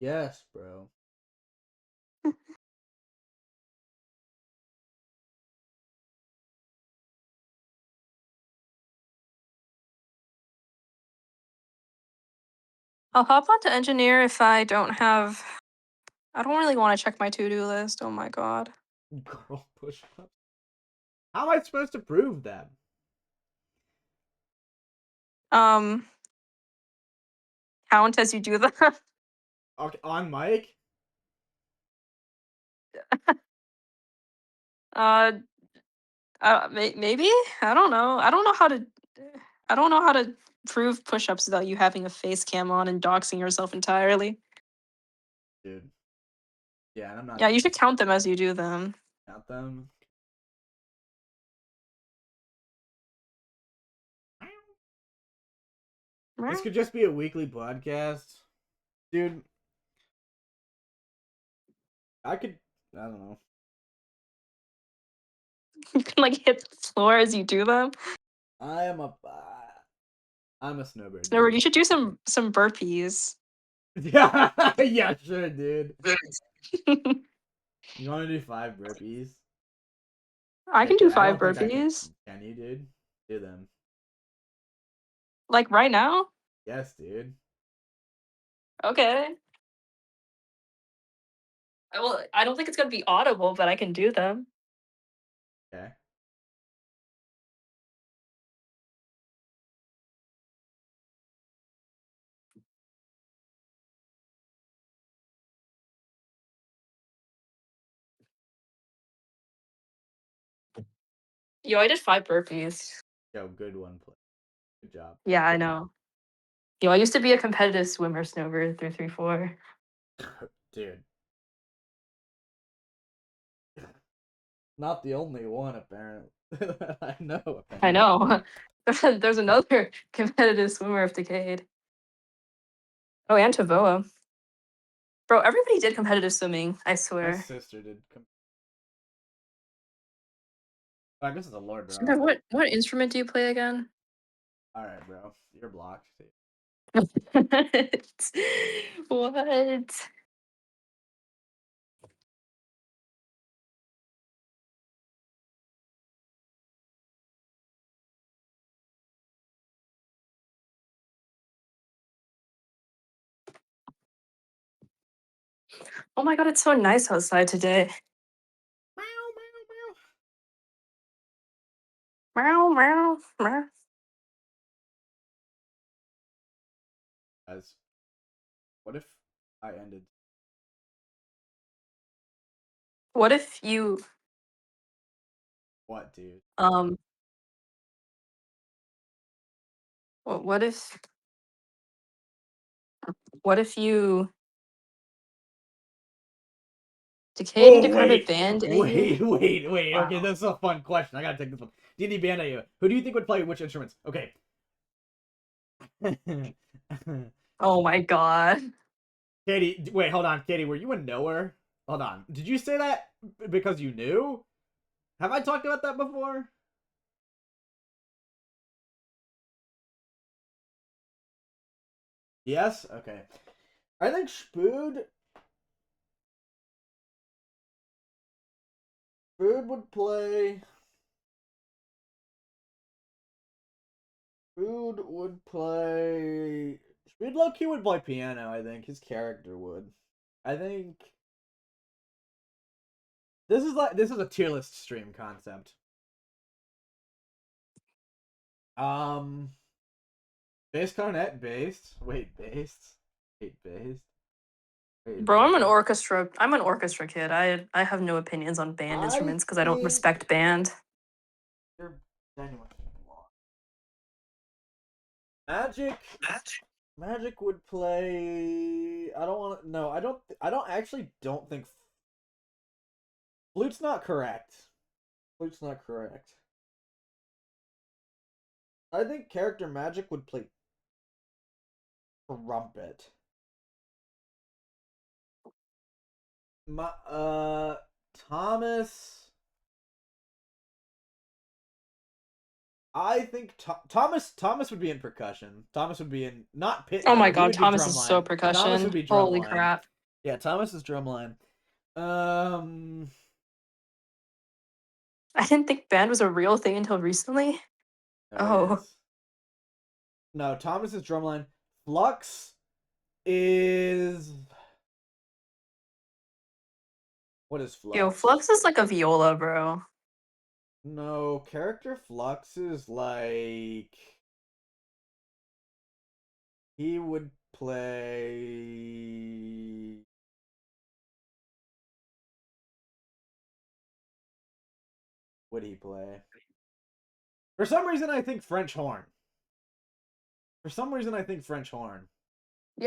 Yes, bro. I'll hop onto engineer if I don't have. I don't really want to check my to-do list. Oh my god. Girl push-ups. How am I supposed to prove them? Count as you do them. Okay, on mic? uh, maybe. I don't know. I don't know how to. I don't know how to prove push-ups without you having a face cam on and doxing yourself entirely. Dude. Yeah, and I'm not Yeah, you should count them as you do them. count them. This could just be a weekly podcast. Dude, I don't know. You can like hit the floor as you do them. I'm a snowbird. Snowbird, you should do some burpees. Yeah, yeah, sure, dude. You want to do 5 burpees? I can do I 5 don't think I can. burpees. Can you, dude? Do them. Like right now? Yes, dude. Okay. Well, I don't think it's gonna be audible, but I can do them. Okay. Yo, I did 5 burpees. Yo, good one, play. Good job. Yeah, I know. Yo, I used to be a competitive swimmer, Snowbird 334. Dude. Not the only one, apparently. I know, apparently. I know. There's another competitive swimmer of Decayed. Oh, and Tavoa. Bro, everybody did competitive swimming, I My swear. sister did. I guess it's a lore drop. Snowbird, what instrument do you play again? Alright, bro. You're blocked. What? Oh my god, it's so nice outside today. Meow, meow, meow. Guys, what if I ended? What if you What, dude? what if you Decayed and Oh, Decrepit band wait. Wow. Okay, that's a fun question. I gotta take this one. D&D band AU. Who do you think would play which instruments? Okay. Oh my god. Katie, wait, hold on. Katie, were you a knower? Hold on. Did you say that because you knew? Have I talked about that before? Yes? Okay. I think Spood would play. Spood would play. Spood low-key would play piano, I think. His character would. I think. This is a tier list stream concept. Bass clarinet, bass. Wait, bass. Wait, bass. Wait, Bro, I'm an bass. orchestra kid. I have no opinions on band instruments because I don't think respect band. you're genuine. Magic. Magic would play. I don't want to. No, I don't. I don't actually don't think. Flute's not correct. Flute's not correct. I think character Magic would play trumpet. Thomas. I think Thomas would be in percussion. Thomas would be in not pit. Oh my He god, would be Thomas is so drumline. Thomas would percussion. be Holy drumline. crap. Yeah, Thomas is drumline. I didn't think band was a real thing until recently. Oh. Yes. No, Thomas is drumline. Flux is. What is Flux? Yo, Flux is like a viola, bro. No, character Flux is like. He would play. Would he play? For some reason, I think French horn. Yeah,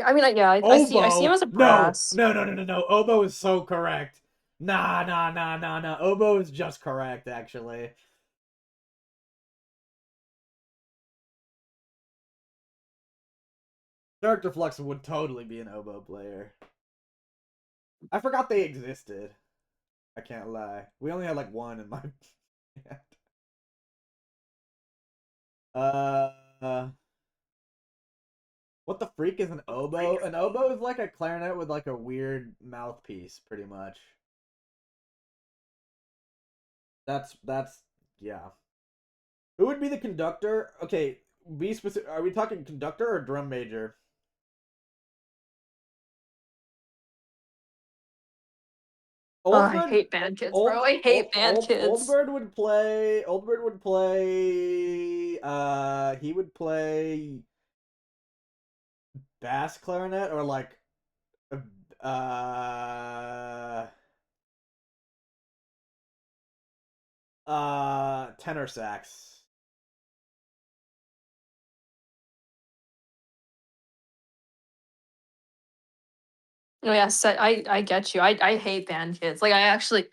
I mean, yeah, I see him as a No. brass. Oboe is so correct. Nah. Oboe is just correct, actually. Character Flux would totally be an oboe player. I forgot they existed. I can't lie. We only had like one in my what the freak is an oboe? An oboe is like a clarinet with like a weird mouthpiece, pretty much. That's yeah. Who would be the conductor? Okay, be specific. Are we talking conductor or drum major? I hate band kids, bro. I hate band kids. Oldbird would play. He would play bass clarinet or like tenor sax. Oh yes, I get you. I hate band kids. Like I actually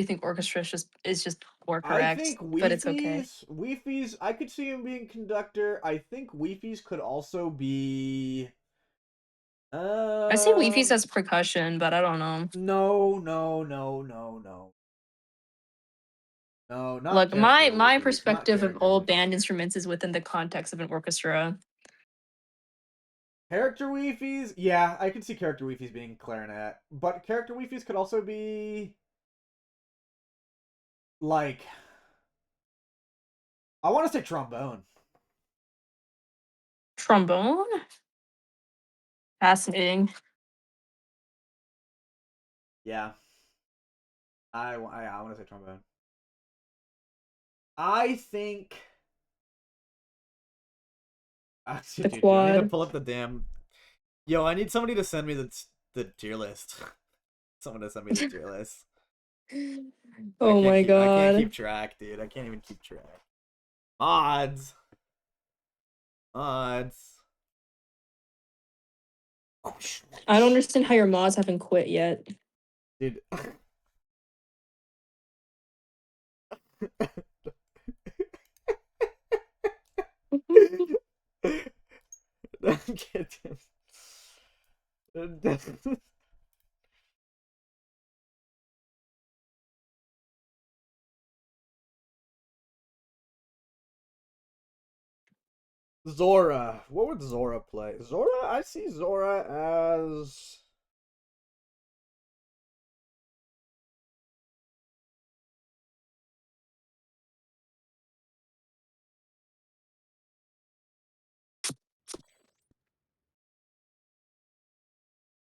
think orchestra is just more correct, I think but it's okay. Weefies, I could see him being conductor. I think Weefies could also be. I see Weefies as percussion, but I don't know. No, not Look, character my Weefies, perspective of all band instruments is within the context of an orchestra. Character Weefies, yeah, I can see character Weefies being clarinet, but character Weefies could also be like. I want to say trombone. Trombone? Fascinating. Yeah. I want to say trombone. I think. The Dude, I need to quad. pull up the damn. Yo, I need somebody to send me the tier list. Someone to send me the tier list. Oh my I can't god. keep track, dude. I can't even keep track. Odds. I don't understand how your mods haven't quit yet. Dude. Get him. Zora. What would Zora play? Zora? I see Zora as...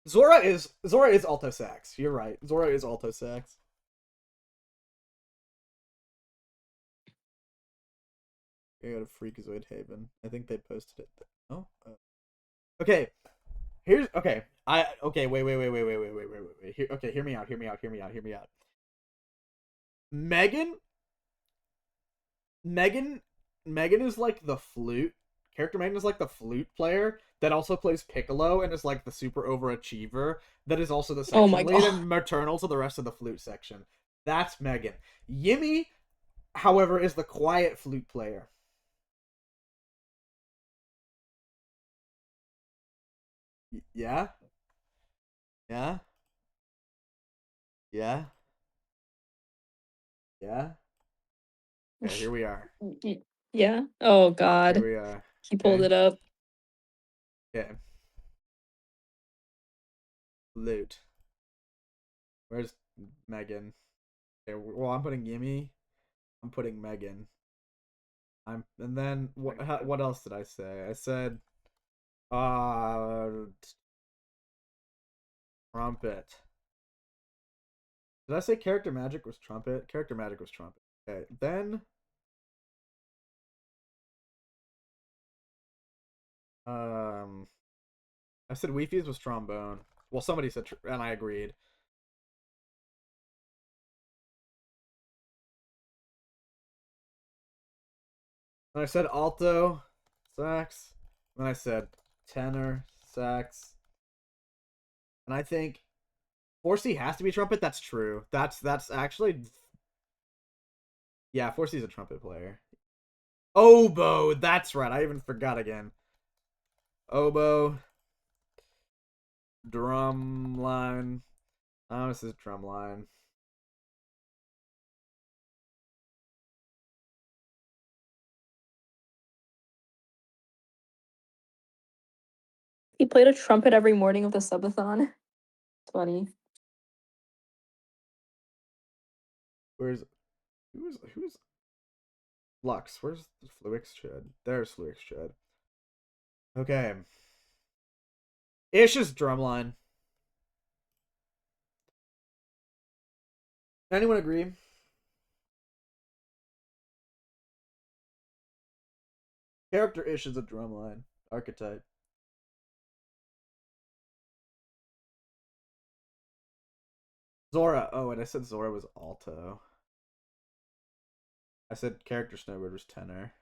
Zora is alto sax. You're right. Zora is alto sax. I go to Freakazoid Haven. I think they posted it. Oh. Okay. Here's okay. Wait. Okay, hear me out. Megan is like the flute. Character Megan is like the flute player that also plays piccolo and is like the super overachiever that is also the section Oh my lead God. and maternal to the rest of the flute section. That's Megan. Yimmy, however, is the quiet flute player. Yeah? Yeah? Yeah? Yeah? Okay, here we are. Yeah. Oh Here God. we are. He pulled Okay. it up. Okay. Flute. Where's Megan? Okay, well, I'm putting Yimmy. I'm putting Megan. And then what else did I say? I said trumpet. Did I say character magic was trumpet? Character magic was trumpet. Okay, then I said Weefies was trombone. Well, somebody said and I agreed. And I said alto sax. Then I said tenor sax. And I think 4C has to be trumpet. That's true. That's actually, yeah. 4C is a trumpet player. Oboe. That's right. I even forgot again. Oboe. Drum line. Oh, this is drum line. He played a trumpet every morning of the subathon. It's funny. Who's Lux? Where's the Fluix Chud? There's Fluix Chud. Okay. Ish's drumline. Anyone agree? Character Ish is a drumline archetype. Zora. Oh, and I said Zora was alto. I said character Snowbird was tenor.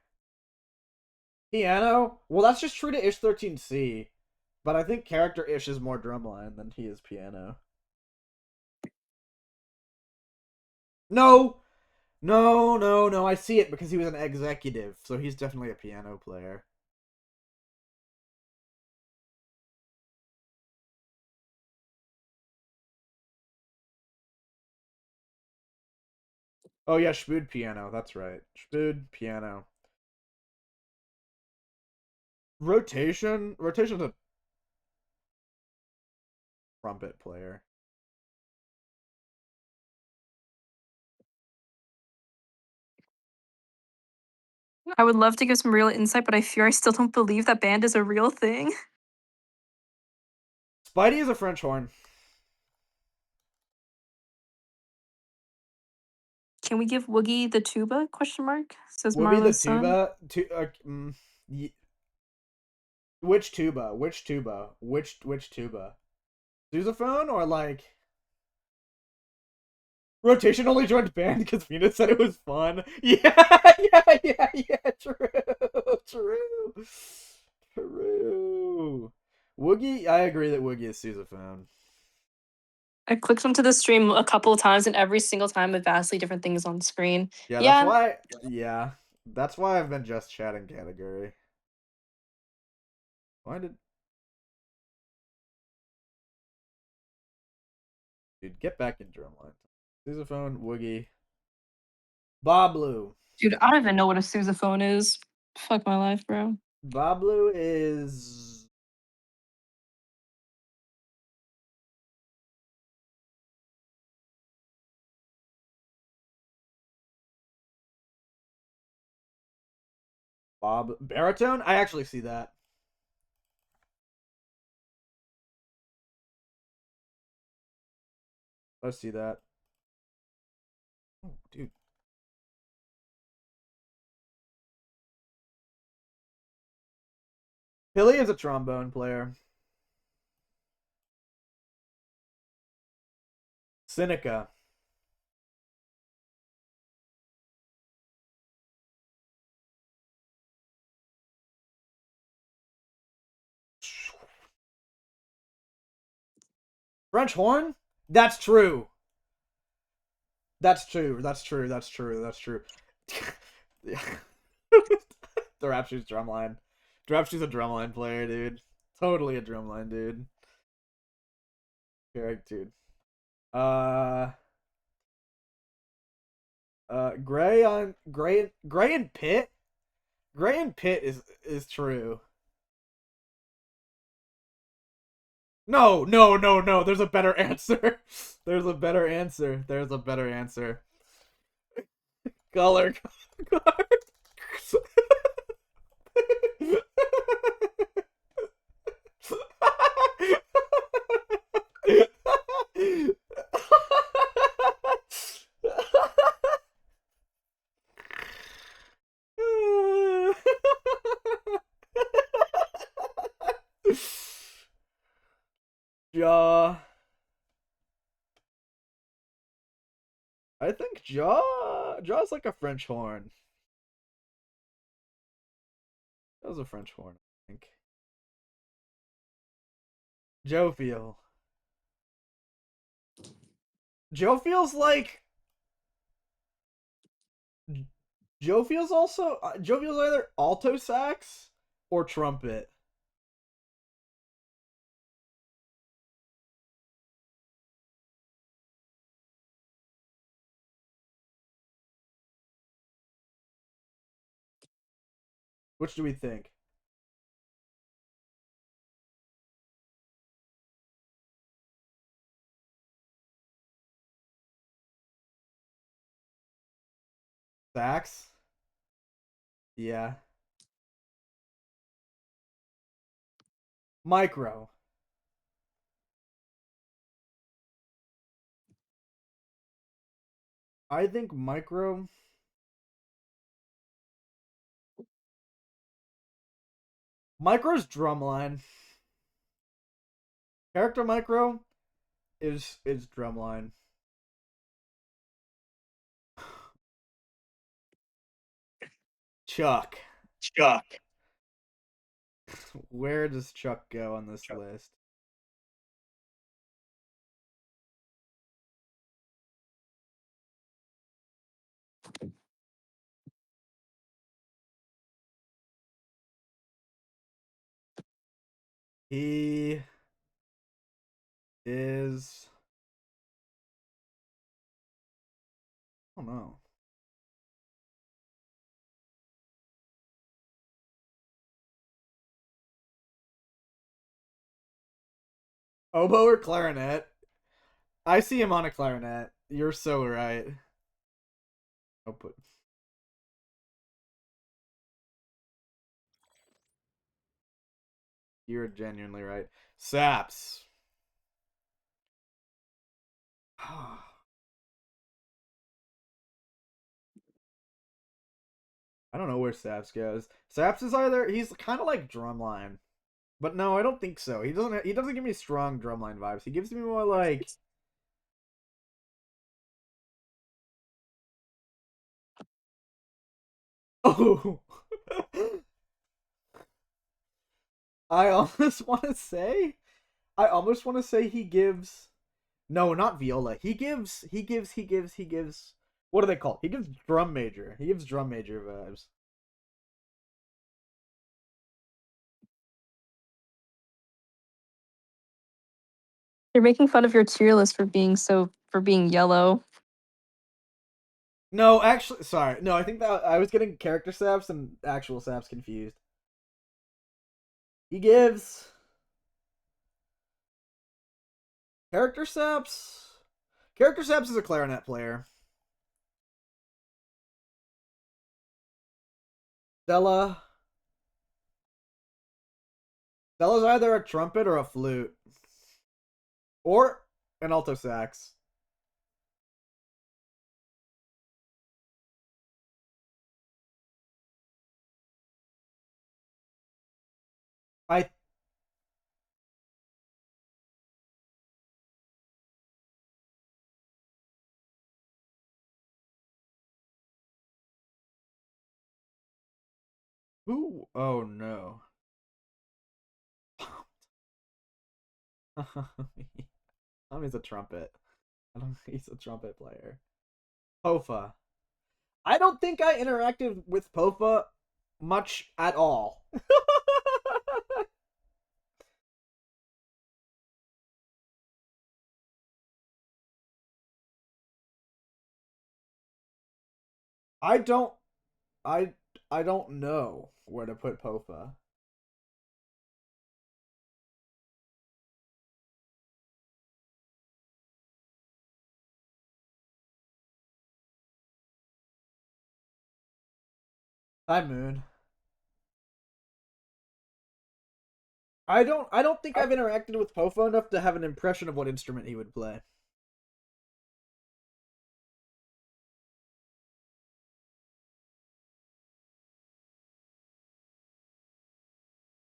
Piano? Well, that's just true to Ish 13C. But I think character Ish is more drumline than he is piano. No! No. I see it because he was an executive. So he's definitely a piano player. Oh, yeah, Shpood piano. That's right. Shpood piano. Rotation? Rotation's a trumpet player. I would love to give some real insight, but I fear I still don't believe that band is a real thing. Spidey is a French horn. Can we give Woogie the tuba? Question mark. Says Woogie the Marlo's son. tuba. Which tuba? Which tuba? Which tuba? Sousaphone or like Rotation only joined band because Venus said it was fun. Yeah. True. Woogie, I agree that Woogie is sousaphone. I clicked onto the stream a couple of times, and every single time, a vastly different thing is on screen. Yeah, Yeah. that's why I've been just chatting category. Why did... Dude, get back in drumline. Sousaphone, Woogie. Bablu. Dude, I don't even know what a sousaphone is. Fuck my life, bro. Bablu is... Baritone? I actually see that. Let's see that. Oh, dude. Billy is a trombone player. Seneca. French horn? That's true. That's true. That's true. That's true. That's true. Yeah. The Rapture's drumline. Rapture's a drumline player, dude. Totally a drumline, dude. Correct, dude. Gray and Pit. Gray and Pit is true. No. There's a better answer. There's a better answer. There's a better answer. Color card. Jaw. I think Jaw's like a French horn. That was a French horn, I think. Jovial. Jovial's like... Jovial's also... Jovial's either alto sax or trumpet. Which do we think? Sax? Yeah. Micro. I think micro... Micro's drumline. Character micro is drumline. Chuck. Where does Chuck go on this list? He is... I don't know. Oboe or clarinet? I see him on a clarinet. You're so right. I'll put... You're genuinely right. Saps. I don't know where Saps goes. Saps is either... He's kind of like drumline. But no, I don't think so. He doesn't give me strong drumline vibes. He gives me more like... Oh! I almost want to say he gives No, not viola. He gives. What do they call it? He gives drum major. He gives drum major vibes. You're making fun of your tier list for being yellow. No, actually, sorry. No, I think that I was getting character saps and actual saps confused. He gives character saps. Character saps is a clarinet player. Stella's either a trumpet or a flute. Or an alto sax. I Who? Oh no. Tommy's a trumpet. I don't think he's a trumpet player. Pofa. I don't think I interacted with Pofa much at all. I don't I I don't know where to put Pofa. Hi Moon. I don't think I've interacted with Pofa enough to have an impression of what instrument he would play.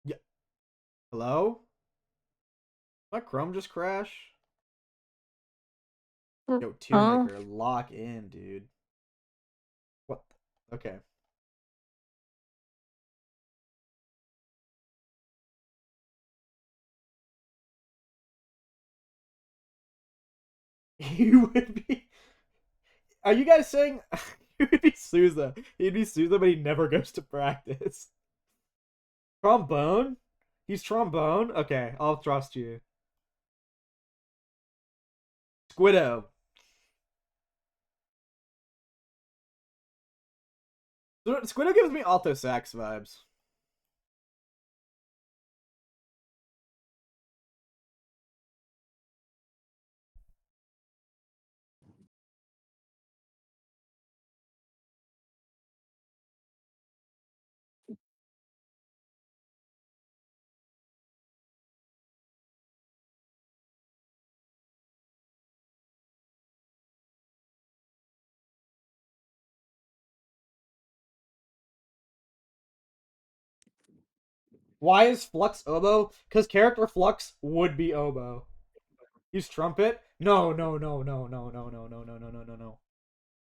Yeah. Hello? My Chrome just crash? Yo, tier maker, lock in, dude. What? Okay. He would be. Are you guys saying he would be Souza? He'd be Souza, but he never goes to practice. Trombone? He's trombone? Okay, I'll trust you. Squiddo. Squiddo gives me alto sax vibes. Why is Flux oboe? Because character Flux would be oboe. He's trumpet? No.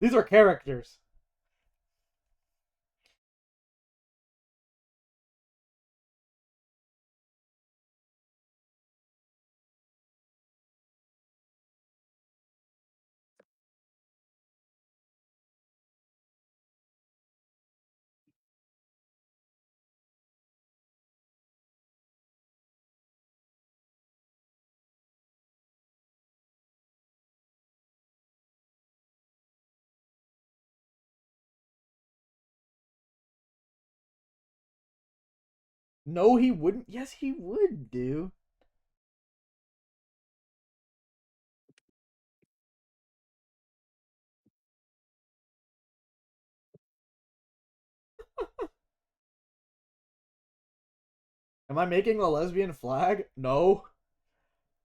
These are characters. No, he wouldn't. Yes, he would, dude. Am I making a lesbian flag? No.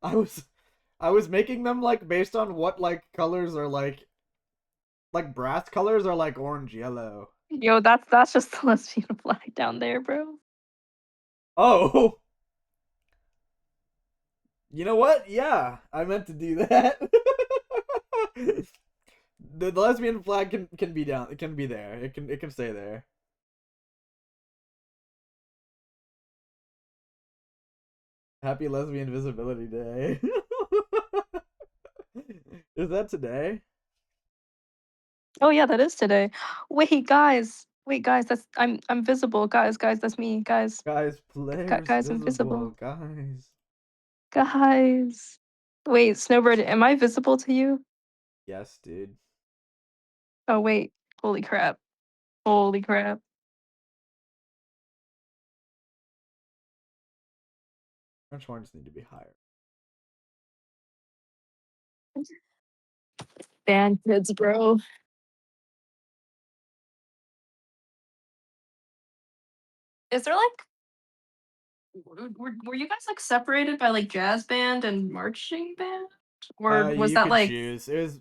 I was making them like based on what like colors are like brass colors are like orange yellow. Yo, that's just the lesbian flag down there, bro. Oh. You know what? Yeah, I meant to do that. The lesbian flag can be down. It can be there. It can stay there. Happy Lesbian Visibility Day. Is that today? Oh yeah, that is today. Wait, guys. Wait, guys. I'm visible. Guys, that's me. Guys, Guys, players guys, I'm visible. visible. Guys. Guys. Wait, Snowbird, am I visible to you? Yes, dude. Oh wait. Holy crap. Holy crap. Benchmarks need to be higher. Band kids, bro. Is there like were you guys like separated by like jazz band and marching band? Or was You that could like choose. It was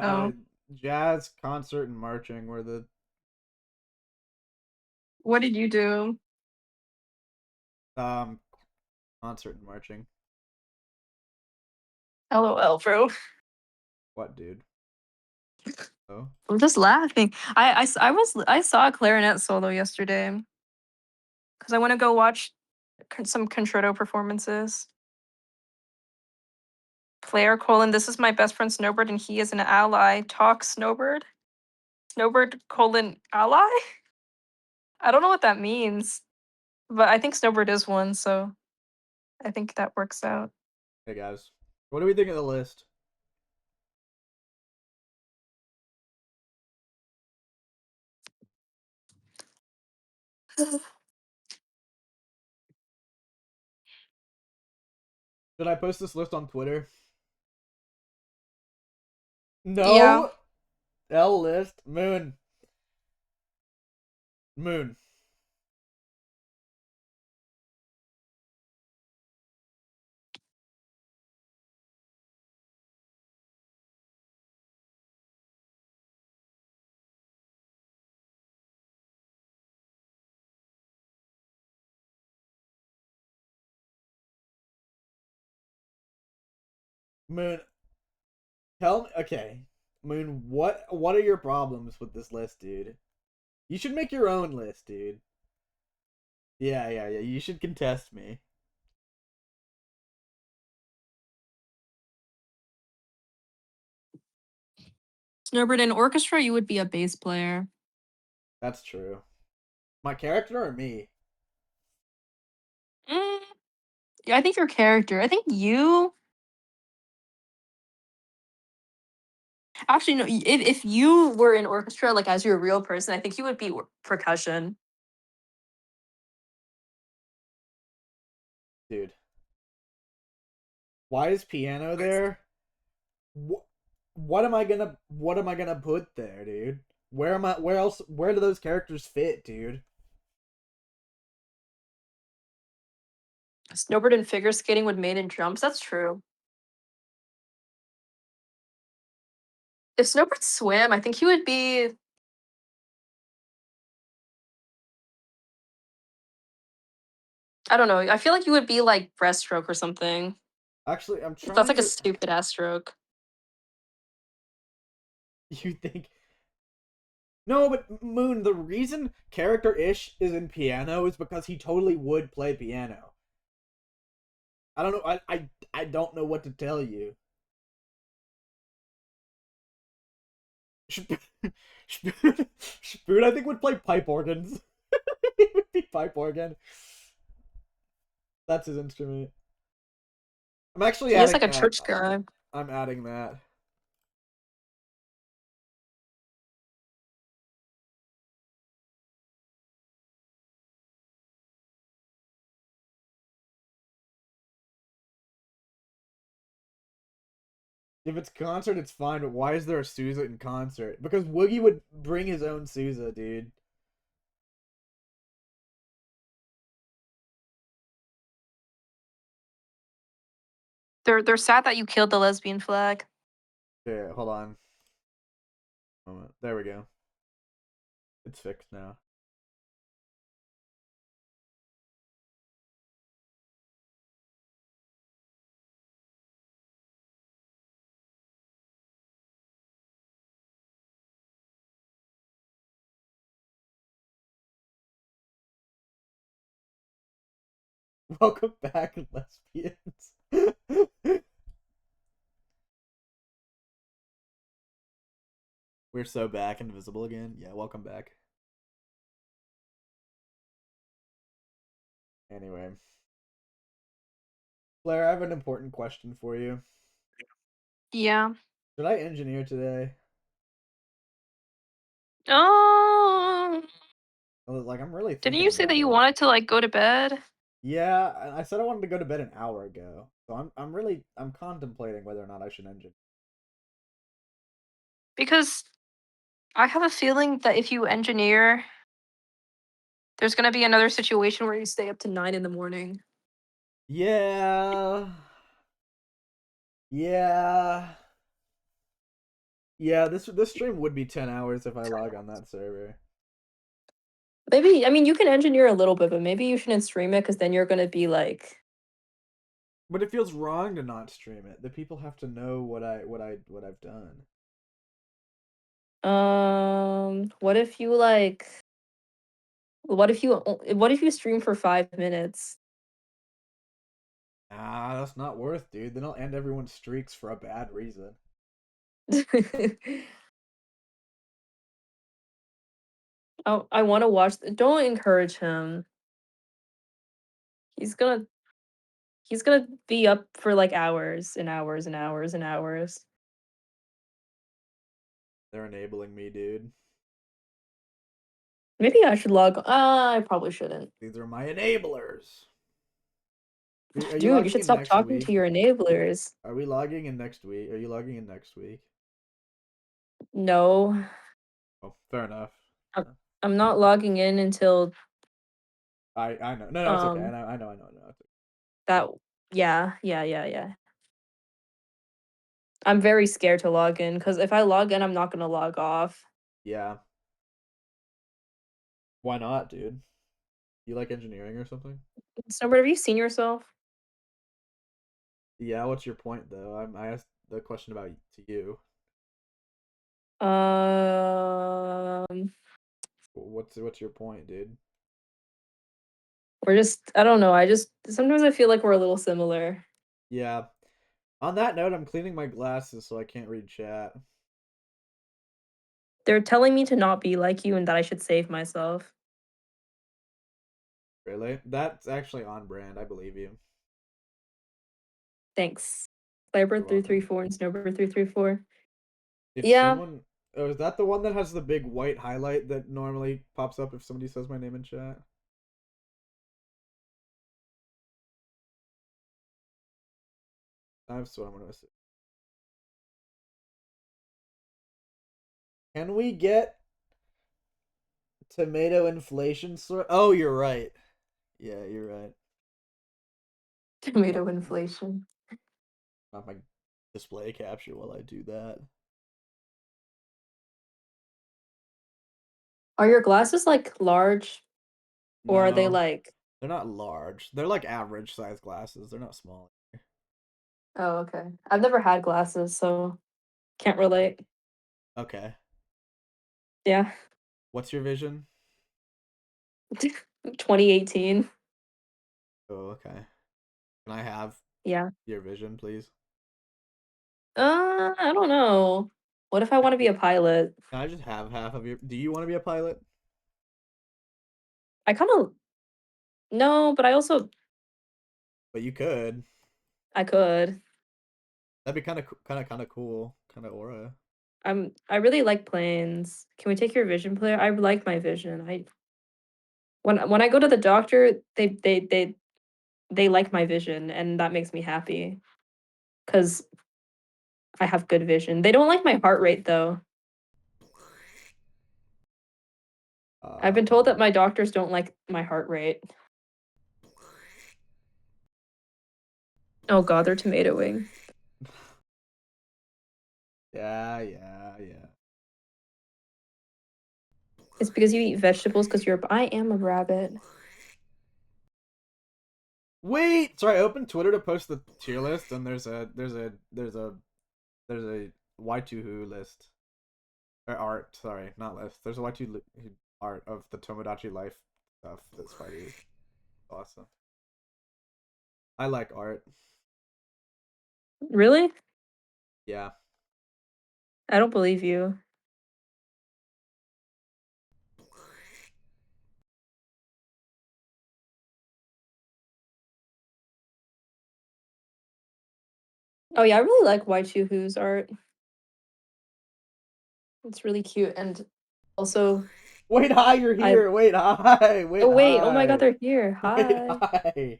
oh, jazz, concert, and marching were the what did you do? um concert and marching. LOL, bro. What, dude? Oh, I'm just laughing. I saw a clarinet solo yesterday because I want to go watch some concerto performances. Player colon, this is my best friend Snowbird and he is an ally. Talk Snowbird. Snowbird colon ally? I don't know what that means, but I think Snowbird is one, so I think that works out. hey guys, what do we think of the list? Should I post this list on Twitter? Yeah. No. L list. Moon. Moon. Moon. Tell me. Okay. Moon. What are your problems with this list, dude? You should make your own list, dude. Yeah. You should contest me. Snowbird in orchestra, you would be a bass player. That's true. My character or me? Mm, yeah, I think your character. I think you. Actually, no. If you were in orchestra, like as your real person, I think you would be percussion. Dude. Why is piano there? What am I gonna put there, dude? Where do those characters fit, dude? Snowbird in figure skating would made in jumps. That's true. If Snowbird swam, I think he would be. I don't know. I feel like you would be like breaststroke or something. Actually, I'm That's trying like a to. stupid ass stroke. You think? No, but Moon, the reason character Ish is in piano is because he totally would play piano. I don't know. I don't know what to tell you. Spoon, I think, would play pipe organs. He would be pipe organ. That's his instrument. I'm actually He is adding like a that. church guy. I'm adding that. If it's concert, it's fine, but why is there a Sousa in concert? Because Woogie would bring his own Sousa, dude. They're sad that you killed the lesbian flag. Yeah, hold on. Moment. There we go. It's fixed now. Welcome back, lesbians. We're so back and visible again. Yeah, welcome back. Anyway. Blair, I have an important question for you. Yeah. Should I engineer today? Oh. Like, I'm really Didn't thinking you say about that you it. wanted to like go to bed? Yeah, I said I wanted to go to bed an hour ago. So I'm contemplating whether or not I should engineer. Because I have a feeling that if you engineer, there's gonna be another situation where you stay up to 9 in the morning. Yeah. Yeah. Yeah, this stream would be 10 hours if I log on that server. Maybe, I mean, you can engineer a little bit, but maybe you shouldn't stream it because then you're gonna be like, But it feels wrong to not stream it. The people have to know what I've done. what if you like, what if you stream for 5 minutes? Ah, that's not worth, dude. Then I'll end everyone's streaks for a bad reason. Oh, I want to watch. Don't encourage him. He's gonna be up for like hours and hours and hours and hours. They're enabling me, dude. Maybe I should log. I probably shouldn't. These are my enablers. Are you Dude, you logging should in stop next talking week? to your enablers. Are we logging in next week? Are you logging in next week? No, Oh, fair enough. I'm not logging in until I know. No, it's okay. I know. that. Yeah. I'm very scared to log in because if I log in, I'm not gonna log off. Yeah. Why not, dude? You like engineering or something? Snowbird, have you seen yourself? Yeah, what's your point though? I asked the question about to you. Um, What's your point, dude? we're just. I don't know. I just sometimes I feel like we're a little similar. Yeah. On that note, I'm cleaning my glasses so I can't read chat. They're telling me to not be like you and that I should save myself. Really? That's actually on brand. I believe you. Thanks. You're Firebird welcome. 334 and Snowbird 334. If Yeah. someone Oh, is that the one that has the big white highlight that normally pops up if somebody says my name in chat? That's what I'm gonna say. Can we get tomato inflation Oh, you're right. Yeah, you're right. Tomato inflation. Not my display capture while I do that. Are your glasses like large? Or are they No, like, they're not large. They're like average size glasses. They're not small. oh, okay. I've never had glasses, so can't relate. Okay. Yeah. What's your vision? 2018. Oh, okay. Can I have Yeah. your vision, please? I don't know. What if I want to be a pilot? Can I just have half of your? Do you want to be a pilot? I kind of no, but I also But you could. I could. That'd be kind of cool. Kind of aura. I really like planes. Can we take your vision player? I like my vision. When I go to the doctor, they like my vision and that makes me happy cuz I have good vision. They don't like my heart rate though. I've been told that my doctors don't like my heart rate. Oh god, they're tomatoing. Yeah. It's because you eat vegetables because I am a rabbit. Wait, sorry. I opened Twitter to post the tier list, and there's a Y2 Who list. Or art, sorry, not list. There's a Y2 art of the Tomodachi Life stuff that's Spidey. Awesome. I like art. Really? Yeah. I don't believe you. Oh yeah, I really like Y2Who's art. It's really cute, and also Wait, hi, you're here. Wait, hi. Wait, oh wait, oh my god, hi. they're here. Wait, Hi. hi.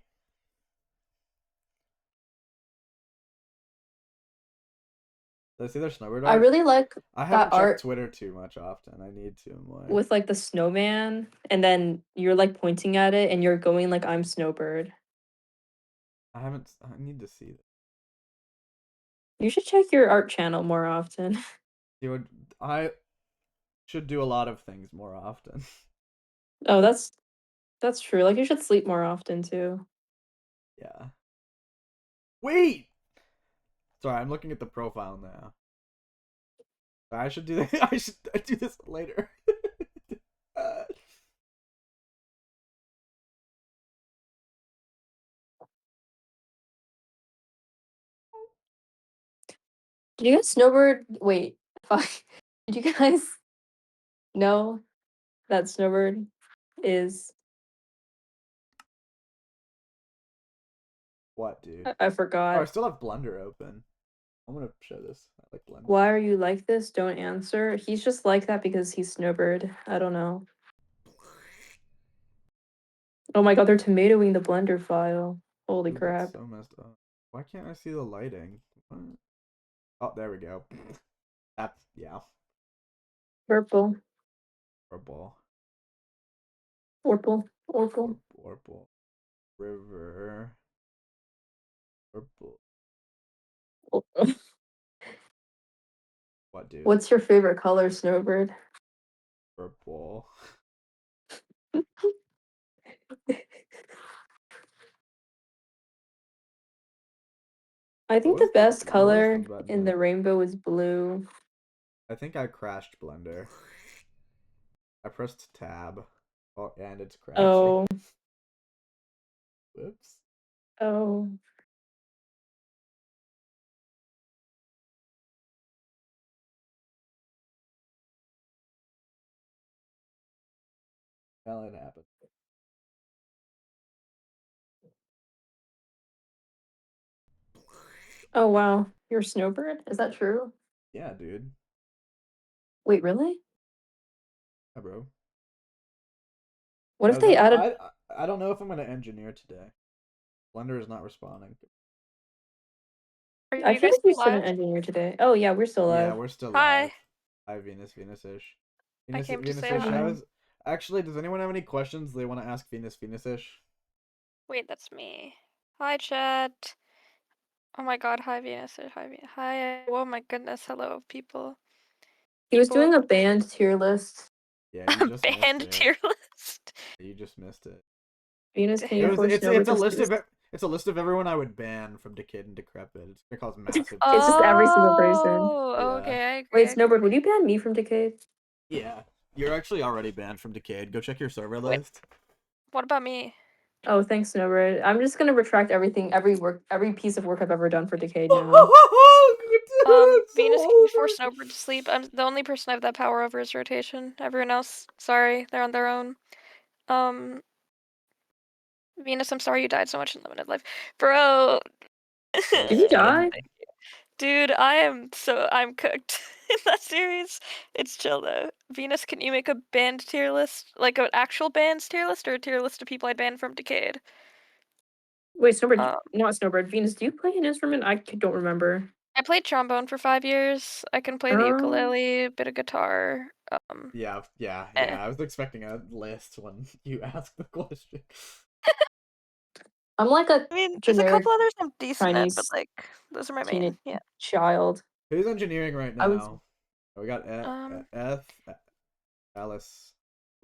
Did I see their snowboard I art? really like I that haven't checked art Twitter too much often. I need to more. with like the snowman, and then you're like pointing at it, and you're going like I'm Snowbird. I haven't. I need to see it. You should check your art channel more often. Dude, I should do a lot of things more often. Oh, that's true. Like you should sleep more often too. Yeah. Wait. Sorry, I'm looking at the profile now. I should do that. I should do this later. Did you guys Snowbird? Wait, fuck. Did you guys know that Snowbird is? What, dude? I Oh, I forgot. still have Blender open. I'm gonna show this. I like Blender. Why are you like this? Don't answer. He's just like that because he's Snowbird. I don't know. Oh my god, they're tomatoing the Blender file. Holy Dude, crap. that's so messed up. Why can't I see the lighting? What? Oh, there we go. That's yeah. Purple. Purple. Orple. Orple. Purple. River. Purple. Or- What, dude? What's your favorite color, Snowbird? Purple. I think What the was best what was color the button in the like? rainbow is blue. I think I crashed Blender. I pressed tab. Oh, and it's crashing. Oh. Whoops. Oh. Well, it happened. Oh wow. You're a Snowbird? Is that true? Yeah, dude. Wait, really? Hi, bro. What if they added I don't know if I'm gonna engineer today. Blender is not responding. Are I you feel guys like we still shouldn't live? engineer today. Oh yeah, we're still Yeah, live. we're still Hi. live. Hi, Venus-ish. I came to say Venus-ish, hi. Hi. Actually, does anyone have any questions they want to ask Venus-ish? Wait, that's me. Hi, chat. Oh my god, hi, Venus. Hi, Venus. Hi. Oh my goodness, hello, people. He was People. doing a band tier list. Yeah, you just missed Band it. tier list. You just missed it. Venus, can you force It's Snowbird a to list sleep? of it's a list of everyone I would ban from Decayed and Decrepit. It's gonna cause massive. It's just every single person. Oh, Yeah. okay, I agree. Wait, Snowbird, would you ban me from Decayed? Yeah, you're actually already banned from Decayed. Go check your server Wait. list. What about me? Oh, thanks, Snowbird. I'm just gonna retract everything, every piece of work I've ever done for Decayed now. Venus, can you force Snowbird to sleep? I'm the only person I have that power over is rotation. Everyone else, sorry, they're on their own. Venus, I'm sorry you died so much in limited life, bro. Did you die? Dude, I'm cooked in that series. It's chill though. Venus, can you make a band tier list, like an actual band's tier list, or a tier list of people I'd ban from Decayed? Wait, Snowbird, not Snowbird. Venus, do you play an instrument? Don't remember. I played trombone for 5 years. I can play the ukulele, a bit of guitar. Yeah. I was expecting a list when you asked the question. I'm like a I mean, there's a generic couple others I'm decent at, but Chinese like those are my teenage main. Yeah. child. Who's engineering right I was now? We got Alice.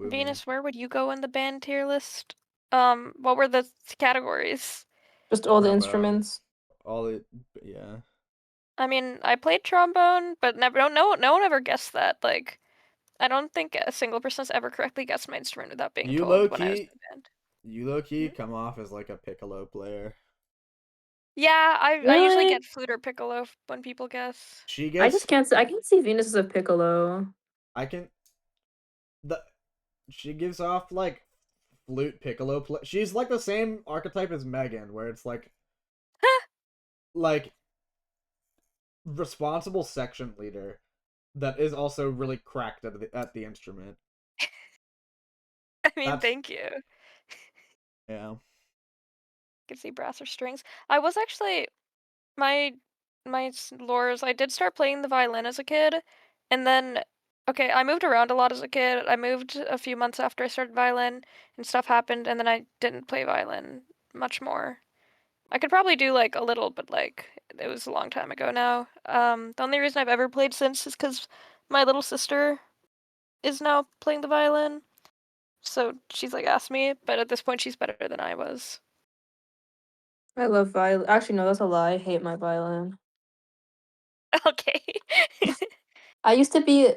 Woomy. Venus, where would you go in the band tier list? What were the categories? just all the Trombone. instruments. Yeah. I mean, I played trombone, but no one ever guessed that. Like, I don't think a single person has ever correctly guessed my instrument without being told when I was in the band. You low key come off as like a piccolo player. Yeah, I Really? usually get flute or piccolo when people guess. I just can't. I can see Venus as a piccolo. She gives off like flute piccolo play. She's like the same archetype as Megan, where it's like, like responsible section leader that is also really cracked at the instrument. I mean, That's- thank you. Yeah. Can see brass or strings. I was actually my lures. I did start playing the violin as a kid, and then okay, I moved around a lot as a kid. I moved a few months after I started violin, and stuff happened, and then I didn't play violin much more. I could probably do like a little, but like it was a long time ago now. The only reason I've ever played since is because my little sister is now playing the violin, so she's like asked me, but at this point she's better than I was. I love violin. Actually, no, that's a lie. I hate my violin. Okay. I used to be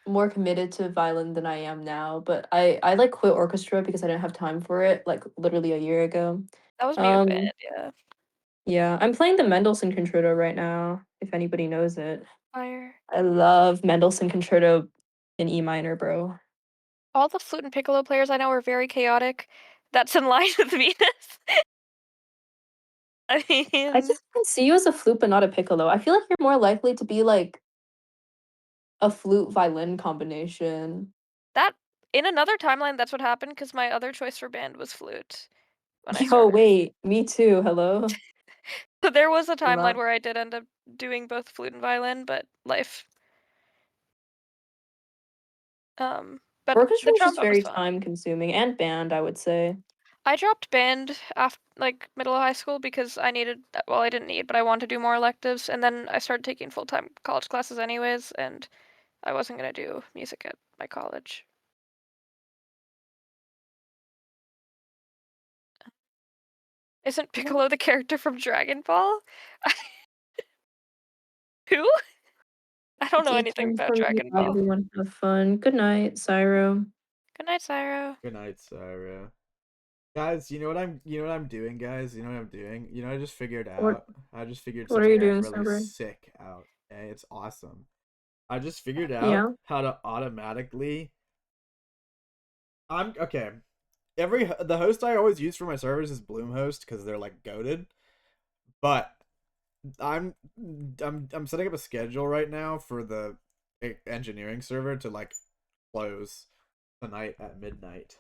more committed to violin than I am now, but I like quit orchestra because I didn't have time for it, like literally a year ago. That was me with band, yeah. Yeah, I'm playing the Mendelssohn Concerto right now, if anybody knows it. Fire. I love Mendelssohn Concerto in E minor, bro. All the flute and piccolo players I know are very chaotic. That's in line with Venus. I I mean, just can see you as a flute but not a piccolo. I feel like you're more likely to be like a flute violin combination. that in another timeline, that's what happened because my other choice for band was flute when I Yo, started. wait, me too. Hello. So there was a timeline Love. where I did end up doing both flute and violin, but life. But Orchestra the is just trombone was very fun. time consuming, and band, I would say. I dropped band after like middle of high school because I needed, well, I didn't need, but I wanted to do more electives, and then I started taking full-time college classes anyways, and I wasn't gonna do music at my college. Isn't Piccolo the character from Dragon Ball? Who? I don't know anything about Dragon Ball. Everyone have fun. Good night, Cyro. Good night, Cyro. Good night, Sarah. Guys, you know what I'm doing, guys? You know what I'm doing? You know, I just figured What- out. I just figured what are you something doing, really Sober? sick out. Okay, it's awesome. I just figured out Yeah. how to automatically. I'm okay. The host I always use for my servers is Bluehost because they're like goated. But I'm setting up a schedule right now for the engineering server to like close tonight at midnight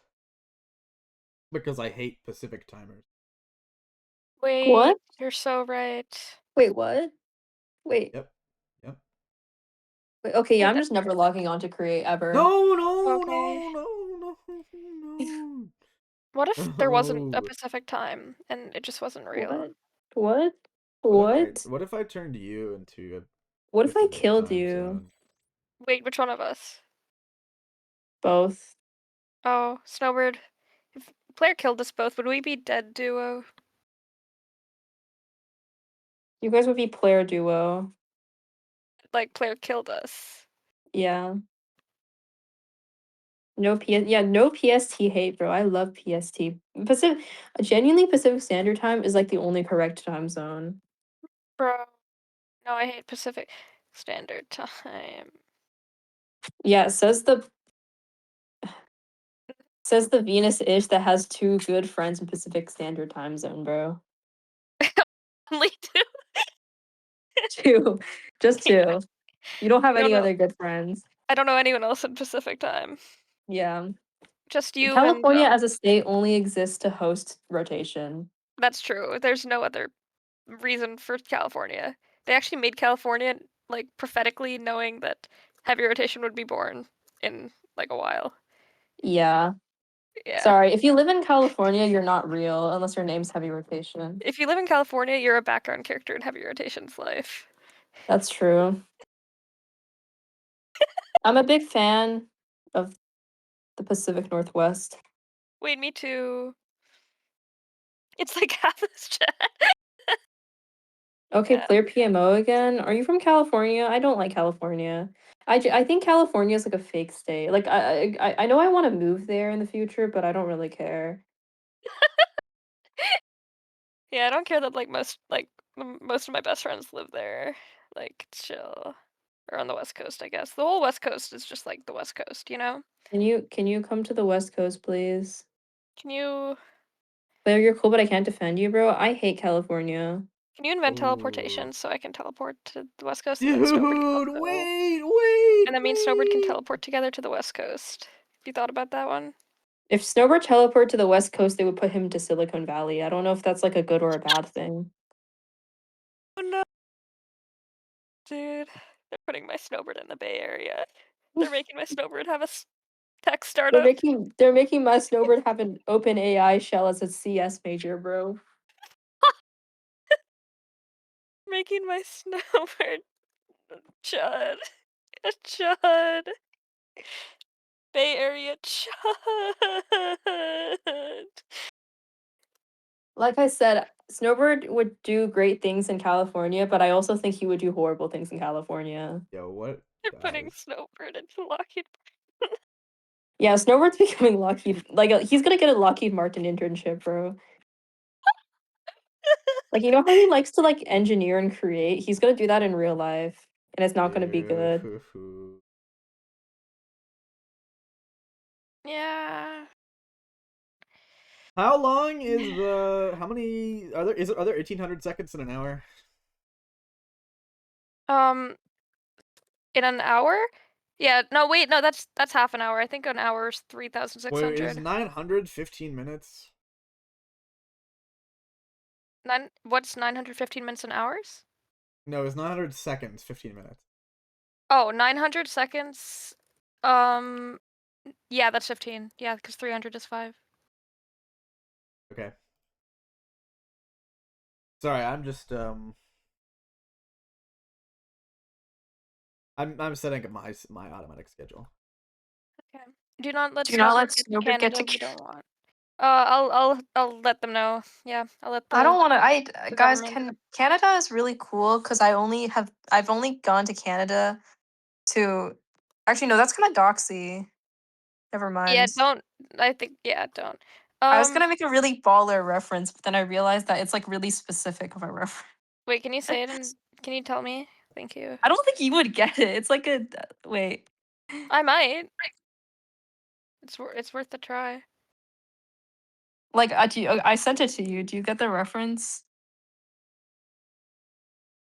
because I hate Pacific timers. Wait, What? you're so right. Wait, what? Wait. Yep. Wait, okay, yeah, Wait, I'm just never logging on to create ever. No, Okay. no. What if there wasn't a No. Pacific time and it just wasn't real? What? What? What? What if I turned you into a What if I Pacific killed time you? zone? Wait, which one of us? Both. Oh, Snowbird. If player killed us both, would we be dead duo? You guys would be player duo. Like player killed us. Yeah. No PST hate, bro. I love PST. Genuinely Pacific Standard Time is like the only correct time zone. Bro. No, I hate Pacific Standard Time. Yeah, says the Venus ish that has two good friends in Pacific Standard Time Zone, bro. Only two. Two. Just two. You don't have I don't any know. other good friends. I don't know anyone else in Pacific Time. Yeah. Just you California and as a state only exists to host rotation. that's true. There's no other reason for California. They actually made California like prophetically knowing that heavy rotation would be born in like a while. Yeah. Yeah. Sorry, if you live in California, you're not real unless your name's Heavy Rotation. If you live in California, you're a background character in heavy rotation's life. That's true. I'm a big fan of the Pacific Northwest. Wait, me too. It's like half this chat. Okay, Yeah. player PMO again. Are you from California? I don't like California. I think California is like a fake state. Like I know I want to move there in the future, but I don't really care. Yeah, I don't care that like most of my best friends live there. Like it's chill. Or on the West Coast, I guess. The whole West Coast is just like the West Coast, you know? Can you come to the West Coast, please? Can you Player, you're cool, but I can't defend you, bro. I hate California. Can you invent Ooh. teleportation so I can teleport to the West Coast? And then Snowbird can Dude, also- wait. And that means Snowbird can teleport together to the West Coast. Have you thought about that one? If Snowbird teleported to the West Coast, they would put him to Silicon Valley. I don't know if that's like a good or a bad thing. Oh no. Dude, they're putting my Snowbird in the Bay Area. They're making my Snowbird have a tech startup. They're making my Snowbird have an open AI shell as a CS major, bro. Making my Snowbird chud. A chud. Bay Area chud. Like I said, Snowbird would do great things in California, but I also think he would do horrible things in California. Yo, what? They're putting Snowbird into Lockheed. Yeah, Snowbird's becoming Lockheed. Like he's gonna get a Lockheed Martin internship, bro. Like you know how he likes to like engineer and create? He's gonna do that in real life, and it's not gonna be good. Yeah. How long is the? How many are there? Are there 1800 seconds in an hour? In an hour? Yeah. No, wait. No, that's half an hour. I think an hour is 3,600. Wait, is 915 minutes? What's 915 minutes in hours? No, it's 900 seconds, 15 minutes. Oh, 900 seconds. Yeah, that's 15. Yeah, because 300 is 5. Okay. Sorry, I'm just I'm setting up my automatic schedule. Okay. Do not let Snowbird Snowbird get get to Canada to if you don't want. I'll let them know. Yeah, I'll let the. I don't want to. the Guys, government- Canada is really cool because I've only gone to Canada to. Actually, no, that's kind of doxy. Never mind. Yeah, don't. I think don't. I was gonna make a really baller reference, but then I realized that it's like really specific of a reference. Wait, can you say it and can you tell me? Thank you. I don't think you would get it. It's like a wait. I might. It's worth a try. Like I sent it to you. Do you get the reference?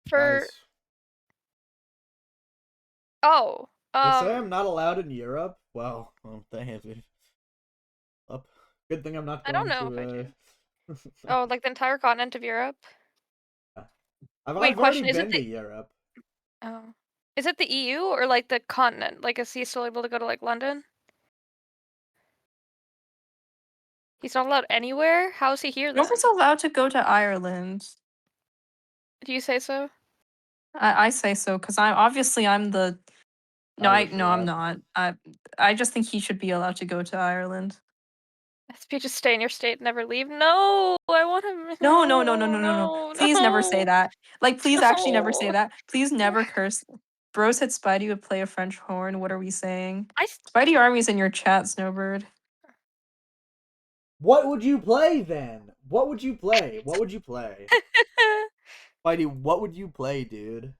For Guys, oh, they say I'm not allowed in Europe. Well, damn. Up. Good thing I'm not I going don't know if I to. do. Oh, like the entire continent of Europe. I've Wait, already question, is it been to the- Europe. Oh, is it the EU or like the continent? Like, is he still able to go to like London? He's not allowed anywhere. How is he here then? Nobody's allowed to go to Ireland. Do you say so? I say so because I'm the. No, Irish no, I'm rat. not. I just think he should be allowed to go to Ireland. SP, just stay in your state, never leave. No, I want him. No. Please never say that. Like, please actually never say No. that. Please never curse. Bro said Spidey would play a French horn. What are we saying? I Spidey Army's in your chat, Snowbird. What would you play then? What would you play? What would you play? Spidey, what would you play, dude?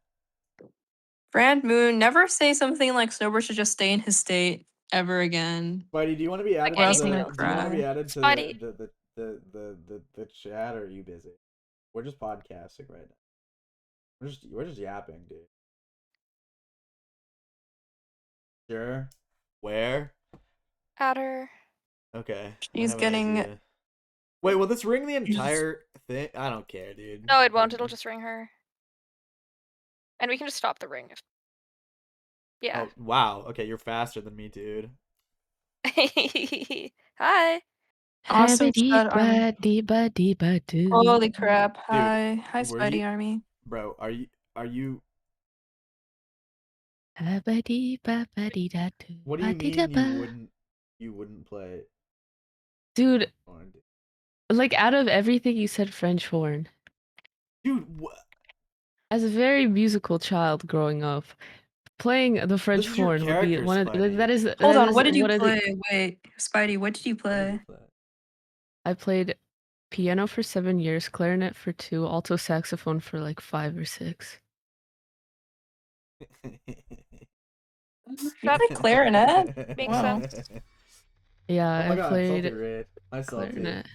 Brand Moon, never say something like Snowbird should just stay in his state ever again. Spidey, do you want to be added Like to anything the? else. Do you want to be Cry. added to Spidey. the chat, or are you busy? We're just podcasting right now. We're just yapping, dude. Sure. Where? At her. Okay. I She's have an getting. idea. Wait, will this ring the entire thing? I don't care, dude. No, it won't. It'll just ring her. And we can just stop the ring. Yeah. Oh wow. Okay, you're faster than me, dude. Hi. Awesome Spud Army. Holy crap. Dude, Hi. Hi, were Spidey you- Army. Bro, are you? What do you mean you wouldn't play? Dude, Horn, dude? like out of everything you said French horn. Dude, what? As a very musical child growing up, playing the French This is your horn would be character, one of Spidey. that is Hold that on, is what did you one of the- play? Wait, Spidey, what did you What did you play? play? I played piano for 7 years, clarinet for 2, alto saxophone for like 5 or 6. You play clarinet? Makes Wow. sense. Yeah, Oh my I god, played salty red. I salty. clarinet.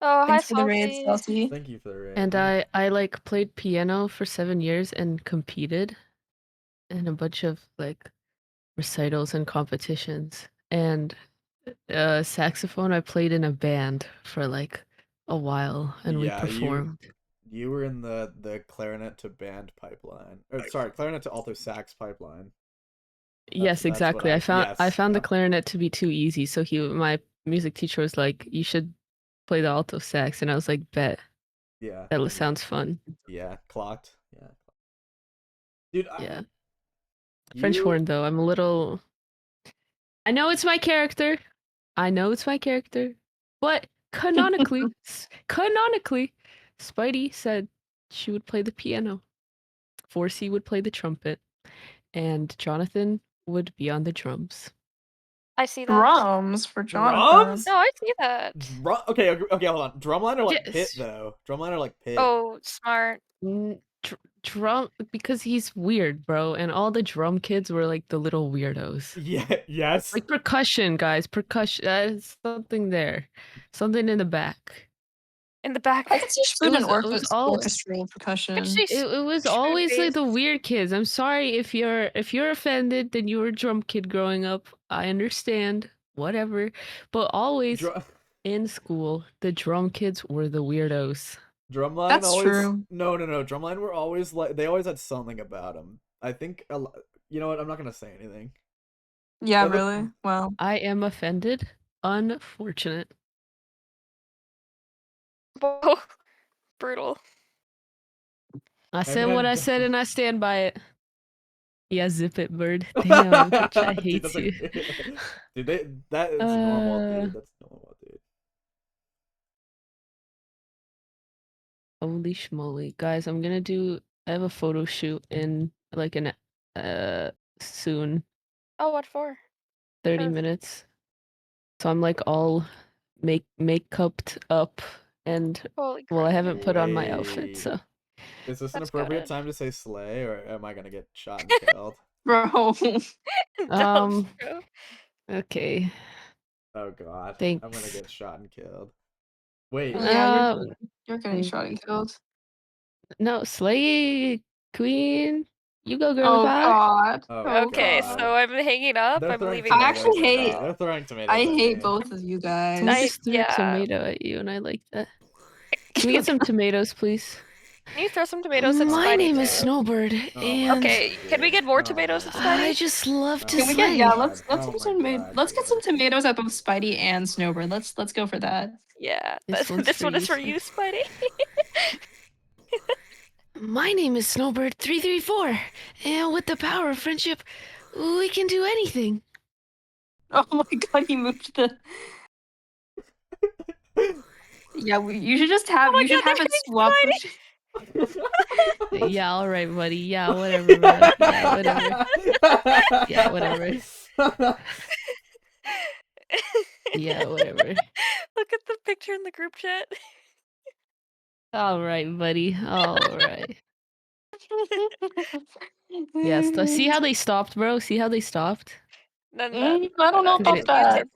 Oh, hi, Thanks for the raid, Salty. Saucy. Thank you for the raid. And I like played piano for 7 years and competed in a bunch of like recitals and competitions. And saxophone, I played in a band for like a while and we Yeah, performed. you were in the clarinet to band pipeline. Or sorry, clarinet to alto sax pipeline. Yes, that's what exactly. I found yes, I found the yeah. clarinet to be too easy, so my music teacher was like, "You should play the alto sax," and I was like, "Bet, Yeah. that and sounds fun." Yeah, clocked. Yeah. Dude, Yeah. French horn though, I'm a little. I know it's my character. I know it's my character, but canonically, canonically, Spidey said she would play the piano, 4C would play the trumpet, and Jonathan would be on the drums. I see that. Drums for Jonathan. Drums? No, I see that. Okay, hold on. Drumline or like Yes. pit though? Drumline or like pit? Oh, smart. Drum because he's weird, bro, and all the drum kids were like the little weirdos. Yeah, yes. Like percussion, guys, percussion. Something there, something in the back. In the back. I could see It an was all. orchestral percussion. It was always like the weird kids. I'm sorry if you're offended, then you were a drum kid growing up. I understand, whatever. But always in school, the drum kids were the weirdos. Drumline That's always true. No. Drumline were always like they always had something about them. I think you know what? I'm not gonna say anything. Yeah, really? Well, I am offended. Unfortunate. Whoa. Brutal. I said what I said and I stand by it. Yeah, zip it, bird. Damn, bitch, I hate Dude, you. Dude, that is normal, dude. That's normal, dude. Holy schmoly. Guys, I have a photo shoot in like an soon. Oh, what for? 30 Sure. minutes. So I'm like all makeuped up and Holy well, I crap. haven't put on my outfit, Wait. so Is this an That's appropriate good. time to say slay, or am I gonna get shot and killed? bro. Don't, bro. okay. Oh god. Thanks. I'm gonna get shot and killed. Wait. Yeah, you're getting shot and killed. No, slay queen. You go, girl. Oh god. Oh, Okay, God. so I'm hanging up. They're I'm throwing leaving. I tomatoes actually at me. hate. They're throwing tomatoes I at hate me. both of you guys. Someone just threw yeah. a tomato at you, and I like that. Can we get some tomatoes, please? Can you throw some tomatoes at My Spidey name too? is Snowbird, Oh my and Okay, can we get more tomatoes at Spidey? I just love to Can we slay. get let's Oh get my some God, let's get some dude. tomatoes at both Spidey and Snowbird. Let's go for that. Yeah, This one's this for one is you, for you, Spidey. My name is Snowbird334, and with the power of friendship, we can do anything. Oh my god, he moved the. Yeah, you should just have you should have it swap. Yeah, all right, buddy. Yeah, whatever, bro. Yeah, whatever. Yeah, whatever. Yeah, whatever. Look at the picture in the group chat. All right, buddy. All right. Yes. See how they stopped, bro? See how they stopped? I don't know about that.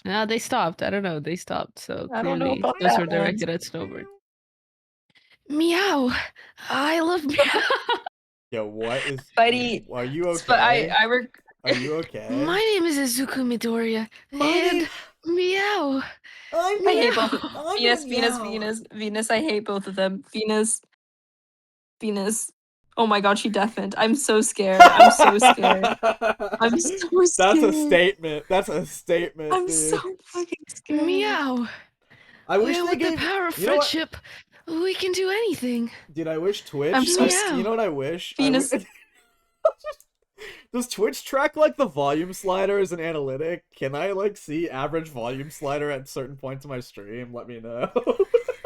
No, they stopped. I don't know. They stopped. So I don't know clearly, about those that were one. directed at Snowbird. Meow. I love meow. Yo, what is? Spidey. Are you okay? But Are you okay? My name is Izuku Midoriya, and meow. I hate both of Venus. I hate both of them. Venus. Oh my god, she deafened. I'm so scared. I'm so scared. I'm so scared. That's a statement. That's a statement, I'm dude. so fucking scared. Meow. I wish Well, they with gave. the power of You know what? friendship, we can do anything. Dude, I wish Twitch. I'm so Meow. You know what I wish? Venus. Does Twitch track like the volume slider as an analytic? Can I like see average volume slider at certain points in my stream? Let me know.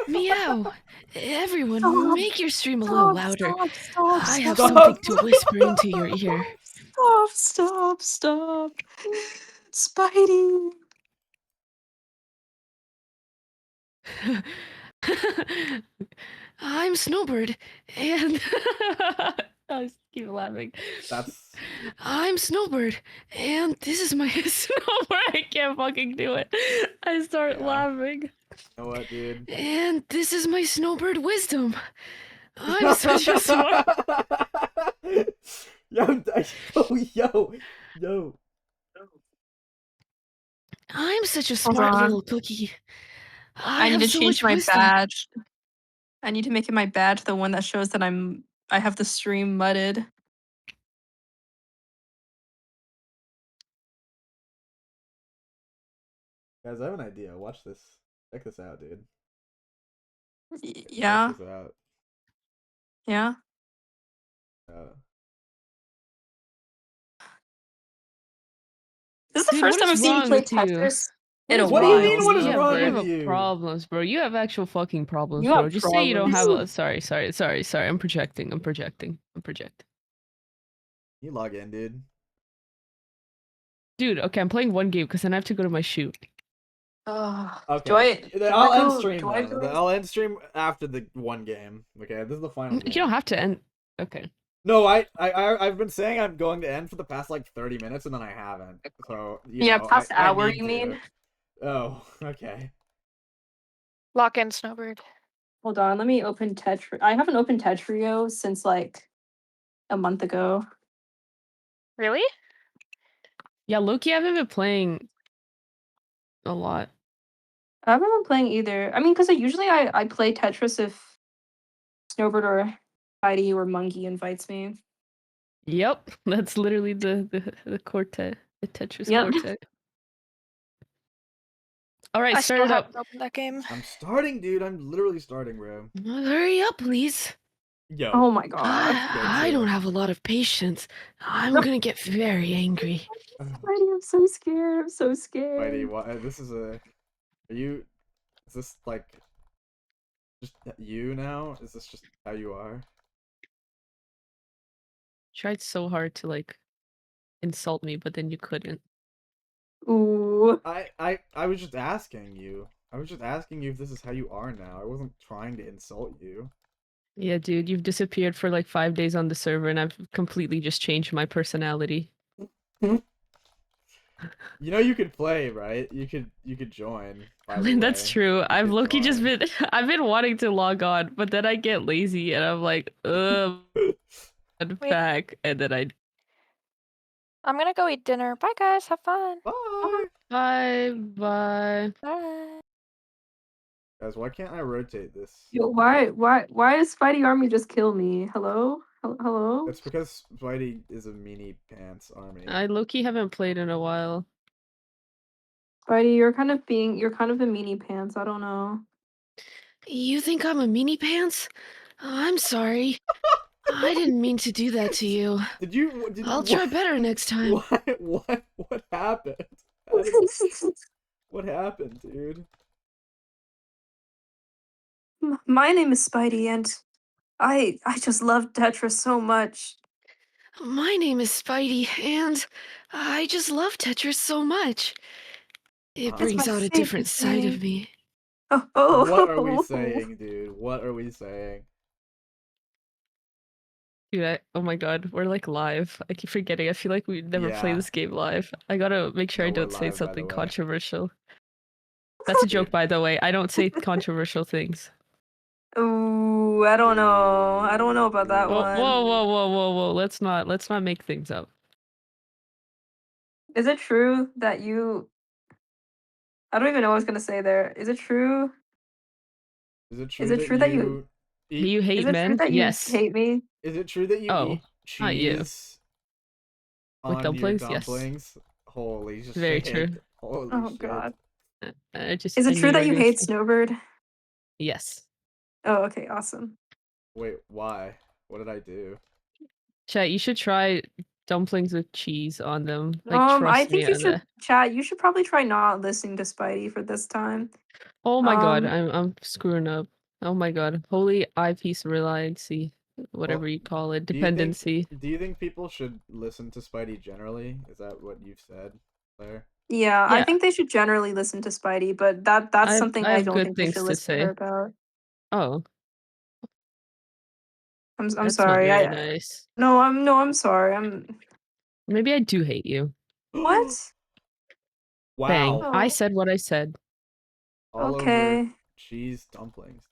Meow. Everyone, Stop. make your stream a little louder. Stop, I have stop. something to whisper into your ear. Stop. Spidey. I'm Snowbird, and I just keep laughing. I'm Snowbird, and this is my Snowbird. I can't fucking do it. I start laughing. You know what, dude? And this is my snowbird wisdom. I'm such a smart. Yo. I'm such a Hold smart on. little cookie. I need have to so change much my wisdom. badge. I need to make it my badge the one that shows that I have the stream mudded. Guys, I have an idea. Watch this. Check this out, dude. Yeah. Check this out. Yeah. This is the Dude, first what time is I've seen you wrong play with you? Tetris in a What do you while. mean, what is You wrong have with you? problems, bro. You have actual fucking problems, You bro. have Just say you don't have problems. a. Sorry. I'm projecting. I'm projecting. You log in, dude. Dude, okay, I'm playing one game because then I have to go to my shoot. Okay. I'll end stream Do I then. go? I'll end stream after the one game. Okay, this is the final game. You don't have to end. Okay. No, I've been saying I'm going to end for the past like 30 minutes and then I haven't. So past I hour, need you mean? to. Oh, okay. Lock in, Snowbird. Hold on, let me open Tetris. I haven't opened Tetrio since like a month ago. Really? Yeah, Loki, I haven't been playing a lot. I haven't been playing either. I mean, because usually I play Tetris if Snowbird or Heidi or Monkey invites me. Yep, that's literally the quartet, the Tetris Yep. quartet. All right, I start still it up. haven't opened that game. I'm starting, dude. I'm literally starting, bro. Hurry up, please. Yo. Oh my god. I don't have a lot of patience. I'm gonna get very angry. Heidi, I'm so scared. I'm so scared. Whitey, why? This is a. Are you? Is this like just you now? Is this just how you are? Tried so hard to like insult me, but then you couldn't. Ooh. I was just asking you. I was just asking you if this is how you are now. I wasn't trying to insult you. Yeah, dude, you've disappeared for like 5 days on the server, and I've completely just changed my personality. You know you could play, right? You could join. By the That's way. true. You I've could low-key just join. been I've been wanting to log on, but then I get lazy and I'm like, back, and then I'm gonna go eat dinner. Bye, guys. Have fun. Bye. Bye. Bye. Guys, why can't I rotate this? Yo, why is Spidey Army just kill me? Hello? Hello? It's because Spidey is a meanie pants army. I low-key haven't played in a while. Spidey, you're kind of a meanie pants. I don't know. You think I'm a meanie pants? I'm sorry. I didn't mean to do that to you. I'll try better next time. What happened? What happened, dude? My name is Spidey, and I just love Tetris so much. My name is Spidey, and I just love Tetris so much. It brings my out a favorite different side game. of me. Oh. What are we saying, dude? What are we saying? Dude, oh my god, we're like live. I keep forgetting. I feel like we never play Yeah. this game live. I gotta make sure I No, we're don't say live, by the something way. controversial. That's a joke, Dude. by the way. I don't say controversial things. Ooh, I don't know. I don't know about that Whoa, one. whoa. Let's not make things up. Is it true that you... I don't even know what I was gonna say there. Is it true? Is it true Is it that true that you... eat? You hate Is it true men? that you Yes. hate me? Is it true that you Oh, eat not you. cheese With on dumplings? your Yes. dumplings? Holy shit! Very true. Holy Oh shit! god. I Is it knew true you that were you gonna hate say- Snowbird? Yes. Oh, okay, awesome. Wait, why? What did I do? Chat, you should try dumplings with cheese on them. Like, trust I me think you on should... that. Chat, you should probably try not listening to Spidey for this time. Oh my god, I'm screwing up. Oh my god. Holy eyepiece reliancy. Whatever you call it. Dependency. Do you think people should listen to Spidey generally? Is that what you've said, Claire? Yeah, I Yeah. think they should generally listen to Spidey, but that's something I I have don't good think they things should to listen to her say. about. Oh, I'm that's sorry. not very nice. I'm sorry. Maybe I do hate you. What? Bang. Wow. I Oh. said what I said. All over Okay. cheese dumplings.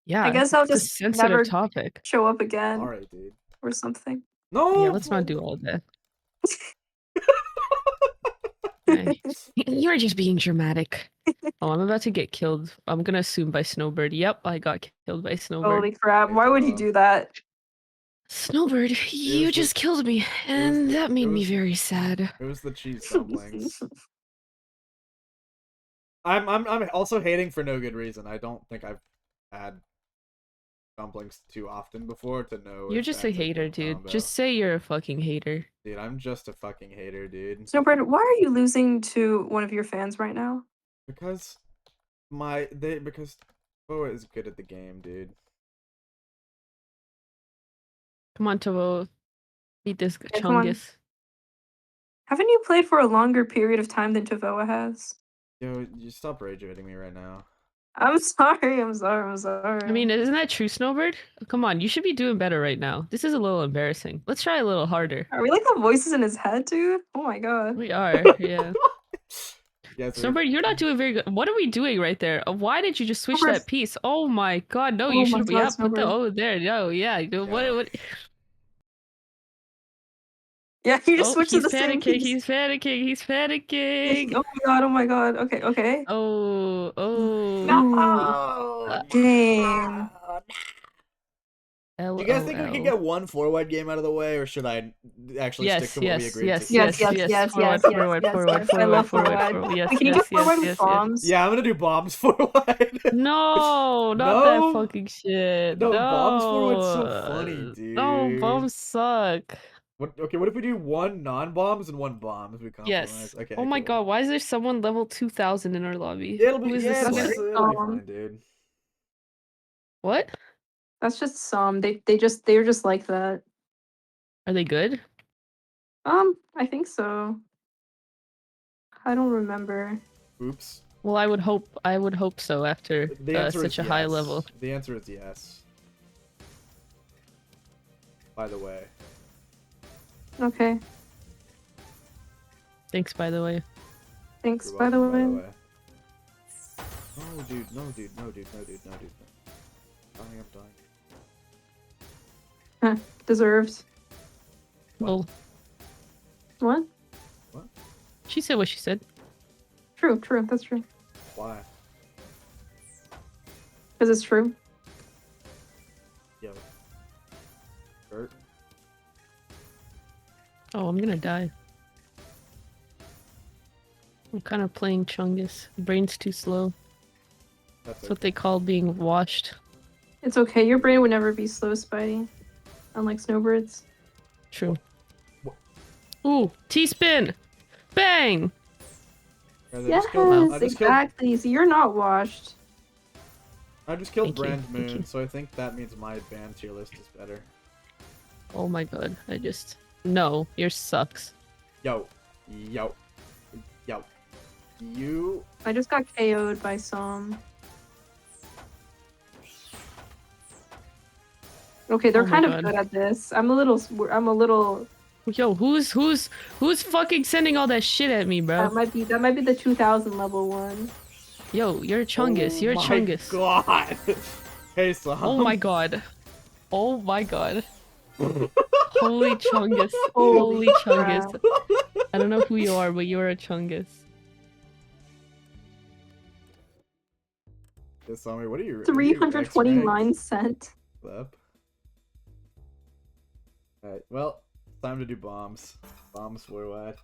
Yeah, I guess I'll it's a just sensitive never topic. show up again Alright, dude. or something. No! Yeah, let's not do all that. Okay. You're just being dramatic. Oh, I'm about to get killed. I'm gonna assume by Snowbird. Yep, I got killed by Snowbird. Holy crap! Why would you do that? Snowbird, you was the- just killed me, and that made me very sad. It was the cheese dumplings. I'm also hating for no good reason. I don't think I've had dumplings too often before to know. You're if just a that's hater, good dude. combo. Just say you're a fucking hater. Dude, I'm just a fucking hater, dude. Snowbird, why are you losing to one of your fans right now? Because because Boa is good at the game, dude. Come on, Tavo. Beat this Yeah, come on. Chungus. Haven't you played for a longer period of time than Tavoa has? Yo, you stop rage baiting me right now. I'm sorry. I'm sorry. I'm sorry. I mean, isn't that true, Snowbird? Come on, you should be doing better right now. This is a little embarrassing. Let's try a little harder. Are we like the voices in his head, dude? Oh my god. We are, yeah. Yes, Snowbird, you're not doing very good. What are we doing right there? Why did you just switch Snowbird. that piece? Oh my god, no, Oh you my should God, yeah, put the Snowbird. there, no, yeah. What Yeah, you just Oh, switched to he's the same panicking, piece. he's panicking. Oh my god. Oh my god. Okay. Okay. Oh, No. Dang. Do you guys think we can get one forward game out of the way, or should I actually stick to what we agreed Yes. to? Yes. Forward, Yes. forward, Yes. forward, Yes. forward, Yes. I love forward, forward. yes, Wait, can you do yes, forward with yes. bombs? Yeah, I'm gonna do bombs forward. No, not that No? fucking shit. No, No, bombs forward's so funny, No, dude. bombs suck. Okay, what if we do one non-bombs and one bombs? We compromise. Yes. Okay. Oh my cool. god, why is there someone level 2000 in our lobby? It'll be Who is yeah, this? it'll be fine, dude. What? That's just some. They're just like that. Are they good? I think so. I don't remember. Oops. Well, I would hope so after The answer such is a high yes. level. The answer is yes. By the way. Okay. Thanks, by the way. Thanks, You're by the welcome, way. No, dude. No, dude. No, dude. No, dude. No, dude. I'm dying. Deserved. Well, What? she said what she said. True. That's true. Why? Because it's true. Yo. Hurt. Oh, I'm gonna die. I'm kind of playing Chungus. Brain's too slow. That's what they call being washed. It's okay. Your brain would never be slow, Spidey. Unlike snowbirds. True. Ooh, T-spin! Bang! Yes, exactly. So you're not washed. I just killed Thank you, Brand thank Moon, you. so I think that means my band tier list is better. Oh my god, No, yours sucks. Yo. You. I just got KO'd by some. Okay, they're Oh my kind of God. good at this. I'm a little. Yo, who's fucking sending all that shit at me, bro? That might be the 2000 level one. Yo, you're a Chungus. You're a Chungus. Oh my god. Hey, Sam. Oh my god. Oh my god. Holy Chungus. Holy Holy Chungus. I don't know who you are, but you're a Chungus. Hey, Sammy, what are you? 329 cent. Up. Alright, well, time to do bombs. Bombs forward.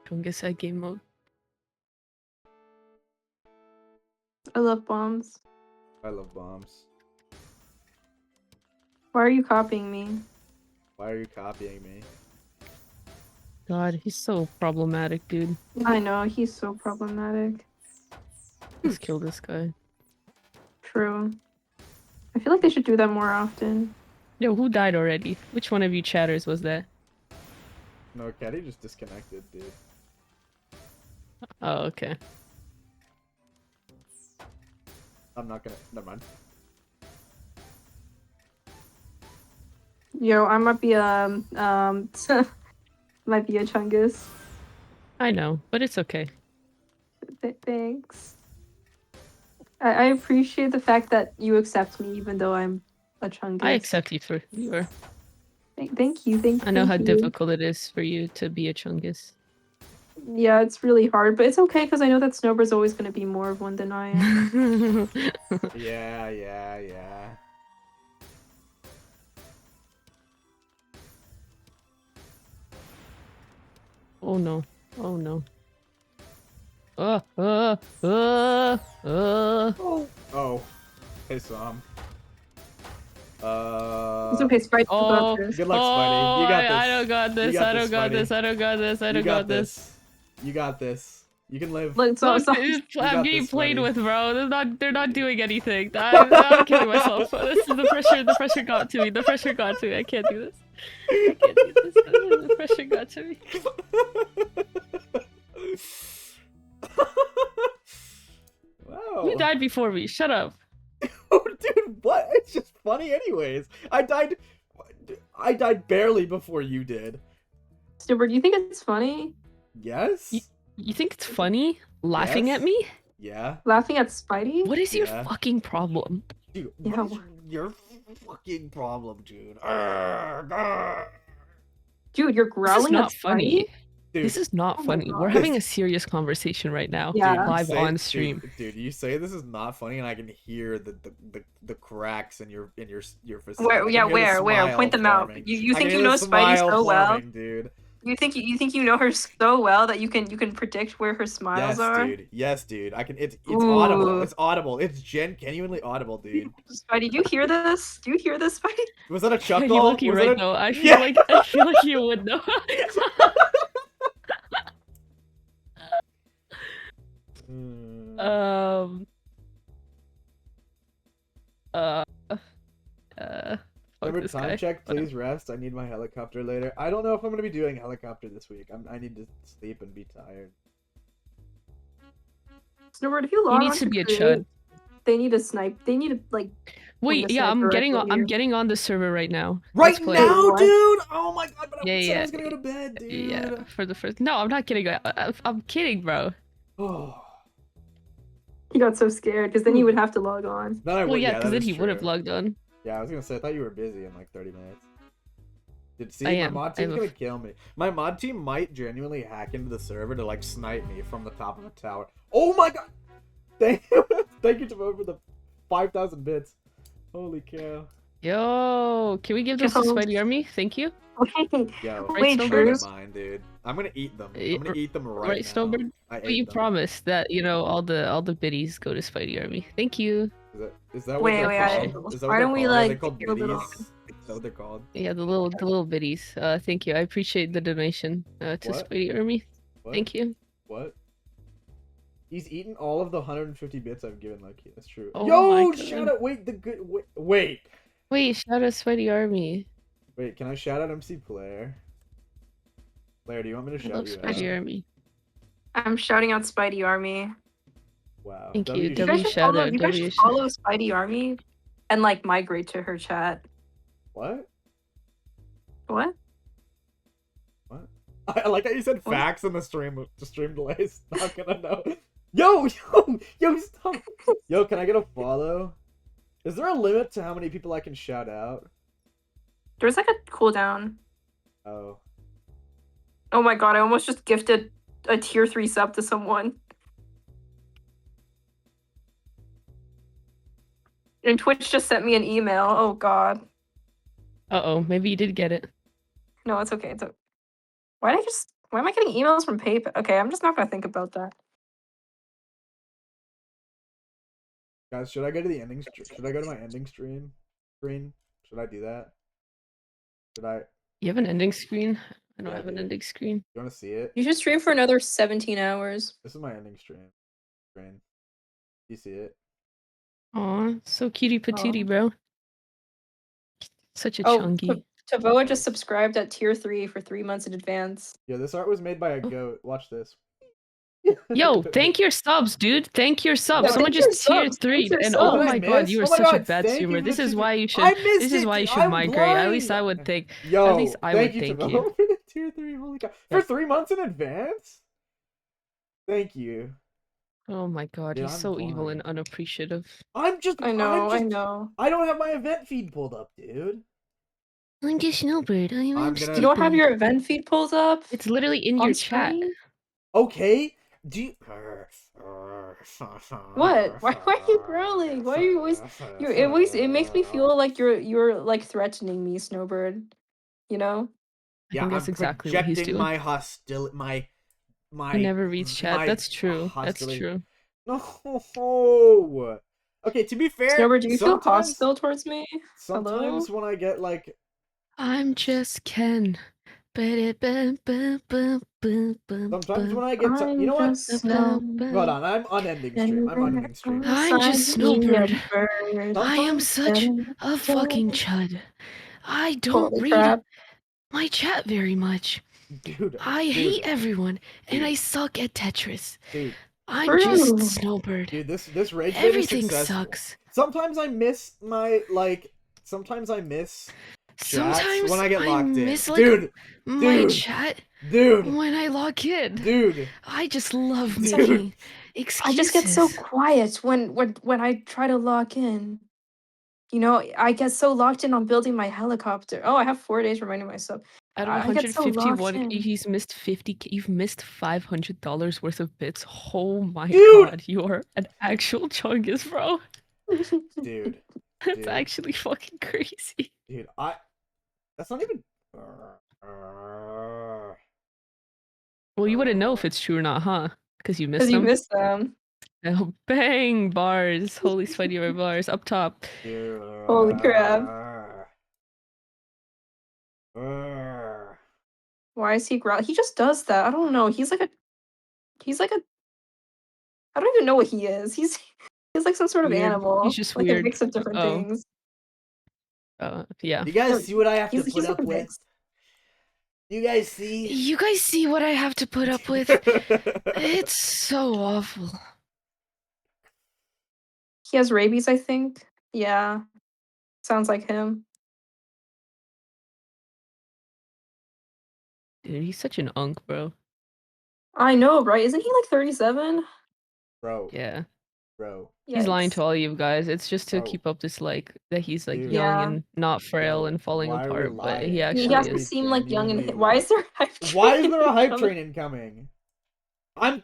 Chungus at game mode. I love bombs. I love bombs. Why are you copying me? Why are you copying me? God, he's so problematic, dude. I know, he's so problematic. Let's kill this guy. True. I feel like they should do that more often. Yo, who died already? Which one of you chatters was that? No, Caddy just disconnected, dude. Oh, okay. I'm not gonna. Never mind. Yo, I might be might be a Chungus. I know, but it's okay. Thanks. I appreciate the fact that you accept me, even though I'm a chungus. I accept you for who you are. Thank you. I know how you. difficult it is for you to be a chungus. Yeah, it's really hard, but it's okay because I know that Snowbird's always going to be more of one than I am. Yeah. Oh no. Oh no. Oh. Hey, Sam. It's okay, Spidey. Oh, Good luck, Spidey. You got this. I don't got this. I don't got this. I don't got this. I don't got this. You got this. You can live. Look, Look, I'm getting played with, bro. They're not doing anything. I'm killing myself. This is the pressure. The pressure got to me. The pressure got to me. I can't do this. I can't do this. The pressure got to me. Wow. You died before me. Shut up. Oh, dude, what? It's just funny anyways. I died barely before you did. Snowbird, do you think it's funny? Yes? You think it's funny? Laughing Yes. at me? Yeah. Laughing at Spidey? What is your Yeah. fucking problem? Dude, Yeah, what is your fucking problem, dude? Dude, you're This is growling not at funny. Spidey? Dude, This is not Oh my funny. We're God. having a serious conversation right now. Yeah. you Live say- on stream. Dude, you say this is not funny, and I can hear the cracks in your facility. Where? Yeah, where? Point them out. You think you know Spidey so well? Dude. You think you know her so well that you can predict where her smiles are? Dude. Yes, dude. I can. It's Ooh. audible. It's audible. It's genuinely audible, dude. Spidey, do you hear this? Do you hear this, Spidey? Was that a chuckle? You're lucky Was right that a... now. I feel Yeah. like you would know. Fuck Remember, this time guy. check. Please rest. I need my helicopter later. I don't know if I'm gonna be doing helicopter this week. I need to sleep and be tired. Snowbird, if you You log need on to be a Create, chud. They need to snipe. They need to like. Wait, the yeah, I'm sniper getting rifle on. I'm you. getting on the server right now. Right Let's play. now, What? dude! Oh my god! But I Yeah, said I yeah, was gonna go to bed, dude. Yeah, for the first. No, I'm not kidding. I'm kidding, bro. Oh. He got so scared because then he would have to log on. Then I Well, would. yeah, that because then is he would have true. logged on. Yeah, I was gonna say. I thought you were busy in like 30 minutes. Dude, see, I my am. mod I team's am a gonna kill me. My mod team might genuinely hack into the server to like snipe me from the top of a tower. Oh my god! Thank you, Tavo, for the 5,000 bits. Holy cow! Yo, can we give this to Spidey Army? Thank you. Yo, Right, those Snowbird? are mine, dude. I'm gonna eat them. Eh, I'm gonna eat them right, Right, now. Snowbird? I But ate you them. promised that all the biddies go to Spidey Army. Thank you. Is that what Wait, they're wait, called? Is that why what don't they're we, called? Are they like, called do a little- biddies? Is that what they're called? Yeah, the little biddies. Thank you. I appreciate the donation to What? Spidey Army. What? Thank you. What? He's eaten all of the 150 bits I've given Loki. That's true. Oh Yo, my shout God. out! Wait, the good. Wait. Wait, shout out Spidey Army. Wait, can I shout out MC Player? Player, do you want me to I shout love you out? Spidey Army. I'm shouting out Spidey Army. Wow. Thank you. You guys W should shout follow, out. you guys W should shout follow Spidey Army and like migrate to her chat. What? What? What? I like how you said What? facts in the stream delays. Not gonna know. Yo, stop. Yo, can I get a follow? Is there a limit to how many people I can shout out? There's like a cooldown. Oh. Oh my god, I almost just gifted a tier 3 sub to someone. And Twitch just sent me an email. Oh god. Uh-oh, maybe you did get it. No, it's okay. It's okay. Why am I getting emails from PayPal? Okay, I'm just not gonna think about that. Guys, should I go to the ending should I go to my ending screen? Should I do that? Should I You have an ending screen? I don't Yeah, have an dude. ending screen. You wanna see it? You should stream for another 17 hours. This is my ending screen. You see it? Aw, so cutie patootie, Aw. bro. Such a Oh, chunky. Tavoa just subscribed at tier 3 for 3 months in advance. Yo, this art was made by a goat. Watch this. Yo, thank your subs, dude. Thank your subs. Yeah, Someone thank your just tier subs. 3'd, Thank your and subs. oh What did I my god, miss? you are Oh my such a god, bad thank you streamer. for This the is tier- why you I should. missed This is it, why you dude. should I'm migrate. At least I blind. would think. Yo, At least I thank would you, thank Tavo, you. for the tier 3. Holy cow. For 3 months in advance? Thank you. Oh my god, Dude, he's I'm so evil and blind. unappreciative. I know. I don't have my event feed pulled up, dude. I'm just Snowbird. I'm gonna. You don't have your event feed pulled up It's literally in on your chat. screen? Okay. Do you... What? Why are you growling? Why are you always? It makes me feel like you're like threatening me, Snowbird. You know? I think that's exactly what he's projecting doing. my hostility. My. He never reads chat. That's true. Hostility. That's true. No. Okay, to be fair, Snowbird, do you feel hostile towards me? Sometimes Hello? when I get like. I'm just Ken. Sometimes when I get you know what? Hold on, I'm unending stream. I'm just Snowbird. Bird. I am such a fucking chud. I don't Holy read crap. my chat very much. Dude. I hate everyone, and I suck at Tetris. Dude. I'm just Snowbird. Dude, this rage bait is Everything successful. sucks. Sometimes I miss my Sometimes I miss. Sometimes when I get locked in. miss, like, Dude. my chat. Dude. When I log in. Dude. I just love making excuses. I just get so quiet when I try to log in. You know, I get so locked in on building my helicopter. Oh, I have 4 days reminding myself. Out of I get so locked 151, in. he's missed 50. You've missed $500 worth of bits. Oh my Dude! god, you are an actual chungus, bro. Dude. That's actually fucking crazy. Dude, that's not even. Well, you wouldn't know if it's true or not, huh? Because you missed Because you them. missed them. Oh, bang bars. Holy Spider bars up top. Holy crap. Why is he growling? He just does that. I don't know. He's like a I don't even know what he is. He's like some sort of Weird. animal. He's just like weird. a mix of different things. Yeah. You guys see what I have to He's put like up a with? mix. You guys see? You guys see what I have to put up with? It's so awful. He has rabies, I think. Yeah. Sounds like him. Dude, he's such an unk, bro. I know, right? Isn't he like 37? Bro. Yeah. Bro. He's lying Yikes. to all you guys. It's just to Bro. keep up this that he's like Dude. young Yeah. and not frail Bro, and falling why are we apart, but he lying? actually He has is. to seem like young and Genuinely why is there a hype train? Why is there a hype coming? train incoming? I'm.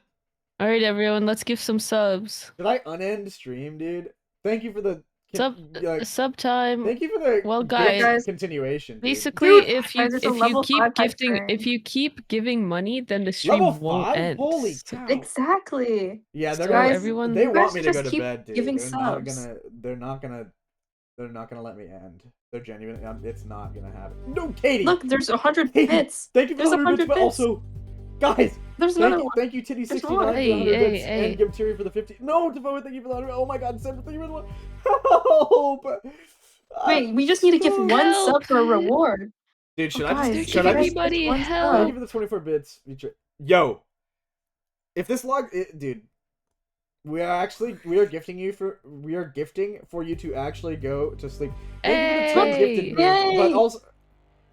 Alright, everyone, let's give some subs. Did I unend stream, dude? Thank you for the Sub time. Thank you for the Well, gift guys, continuation. Dude. basically, Dude, if you there's a level 5 hype train. if you keep giving money, then the stream Level won't 5? end. Holy cow. Exactly. Yeah, they're So gonna. everyone, They you want guys me to should go just to keep bed, dude. giving They're not subs. gonna. They're not gonna let me end. They're genuine. It's not gonna happen. No, Katie. Look, there's 100 Katie, bits. Thank you for There's the 100 100 bits, but bits. also, guys. There's another one. Thank you, Titty69 There's for more. the 100 bits, Hey. and Gimtiri for the 50. No, Devoe, thank you for the 100. Oh my God, Sam, thank you for the 1. Help! Wait, we just need to give one sub for a reward. Dude, should Oh, I guys, just? you Should I guys just? get Everybody one help. Thank sub. you for the 24 bits. Yo, if this dude, we are gifting for you to actually go to sleep. Thank you for the 10 gifted moons, Yay! but also.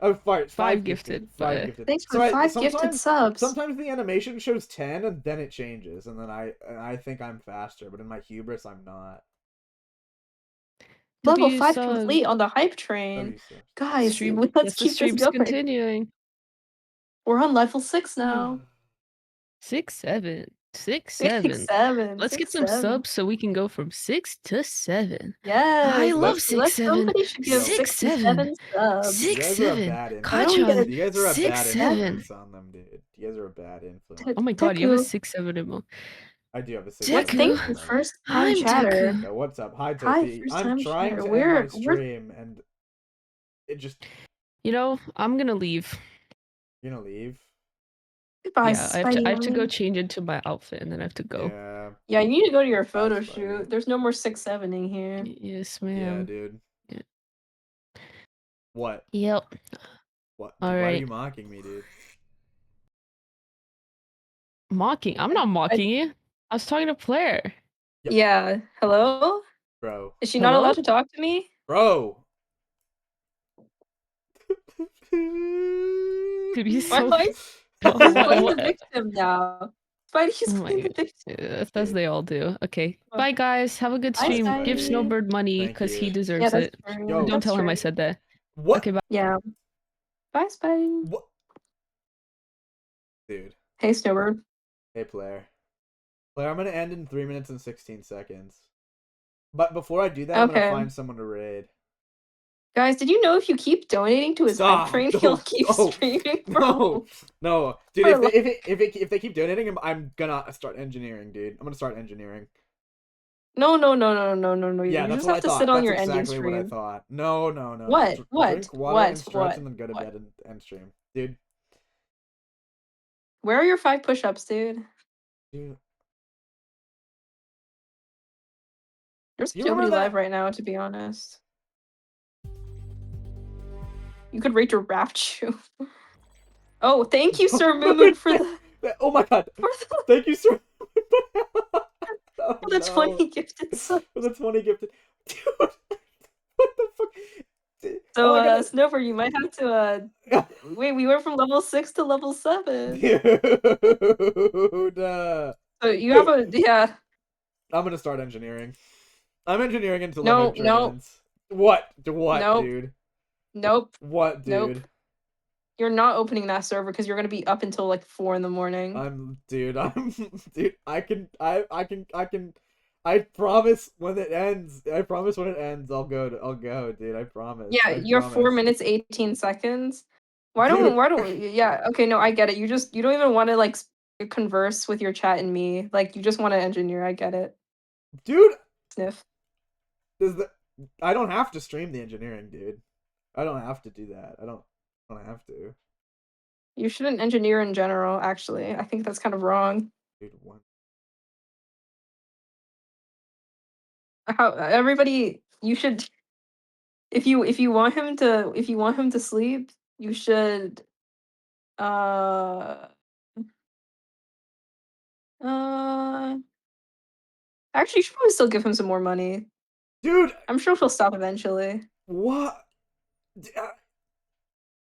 Oh, 5 gifted. 5 gifted. Thanks for 5 gifted subs. Sometimes the animation shows 10 and then it changes, and then I think I'm faster, but in my hubris I'm not. Level W 5 subs. complete on the hype train. Guys, let's The keep this stream's going. continuing. We're on level 6 now. 6, 7. 6, 6, 7. 7. Let's 6, get some 7. subs so we can go from 6 to 7. Yes. I love 6, 7. Somebody should give 6, 6 and 7 subs. 6, 7. Kachan. You guys are a 6, bad 7. influence on them, dude. You guys are a bad influence. Oh my god, you have a Deku. 6, 7 emo. I do have a 6. What? Thank you, first time I'm chatter. Deku. Yeah, what's up? Hi, Hi, Tofi. first I'm time trying chatter. to We're- end my stream, and it just. You know, I'm gonna leave. You're gonna leave? Goodbye, Yeah, I have to go change into my outfit and then I have to go. Yeah. Yeah, you need to go to your photo shoot. There's no more 6-7ing here. Yes, Yeah, ma'am. dude. Yeah. What? Yep. What? All Why are right. you mocking me, dude? Mocking? I'm not mocking you. I was talking to Claire. Yep. Yeah. Hello? Bro. Is she not Hello? allowed to talk to me? Bro. Dude, he's Why so am I dumb. playing the victim now? Spidey's Oh my playing the god. Decayed. As they all do. Okay. Oh. Bye, guys. Have a good Bye, stream. Bye, Give Spidey. Snowbird money Thank because he you. deserves Yeah, that's it. true. Yo. Don't tell him I That's true. said that. What? Okay, bye. Yeah. Bye, Spidey. What? Dude. Hey, Snowbird. Hey, player. Player, I'm gonna end in 3 minutes and 16 seconds. But before I do that, I'm gonna Okay. find someone to raid. Guys, did you know if you keep donating to his hype Stop! train, No, he'll keep no, streaming for no, dude. for If they keep donating him, I'm gonna start engineering, dude. I'm gonna start engineering. No. Yeah, You that's just what have I to thought. sit on That's your ending exactly what I stream. thought. No. What? Drink water and stretch, and then go to What? bed and end stream, dude. Where are your 5 push-ups, dude? Dude, There's you nobody remember live that? right now, to be honest. You could rate your rap shoe. Oh, thank you, Sir Moomoon, for the Oh my god! for the Thank you, sir. Oh, for the 20 gifted subs. For the 20 gifted. Dude, what the fuck? So, Oh my god. Snowbird, you might have to wait. We went from level 6 to level 7. Dude. So you have a I'm gonna start engineering. I'm engineering until the No, hype train ends. What? Nope. Dude? Nope. What, dude? Nope. You're not opening that server because you're gonna be up until like 4 in the morning. Dude, I promise when it ends. I'll go, dude. I promise. Yeah, I you're 4 promise. minutes 18 seconds. Dude. Why don't yeah, okay, no, I get it. You don't even want to like converse with your chat and me. Like you just want to engineer. I get it. Dude, Sniff. I don't have to stream the engineering, dude. I don't have to do that. I don't have to. You shouldn't engineer in general, actually. I think that's kind of wrong. Dude, what? How everybody you should if you want him to sleep, you should uh uh actually you should probably still give him some more money. Dude, I'm sure he'll stop eventually. what?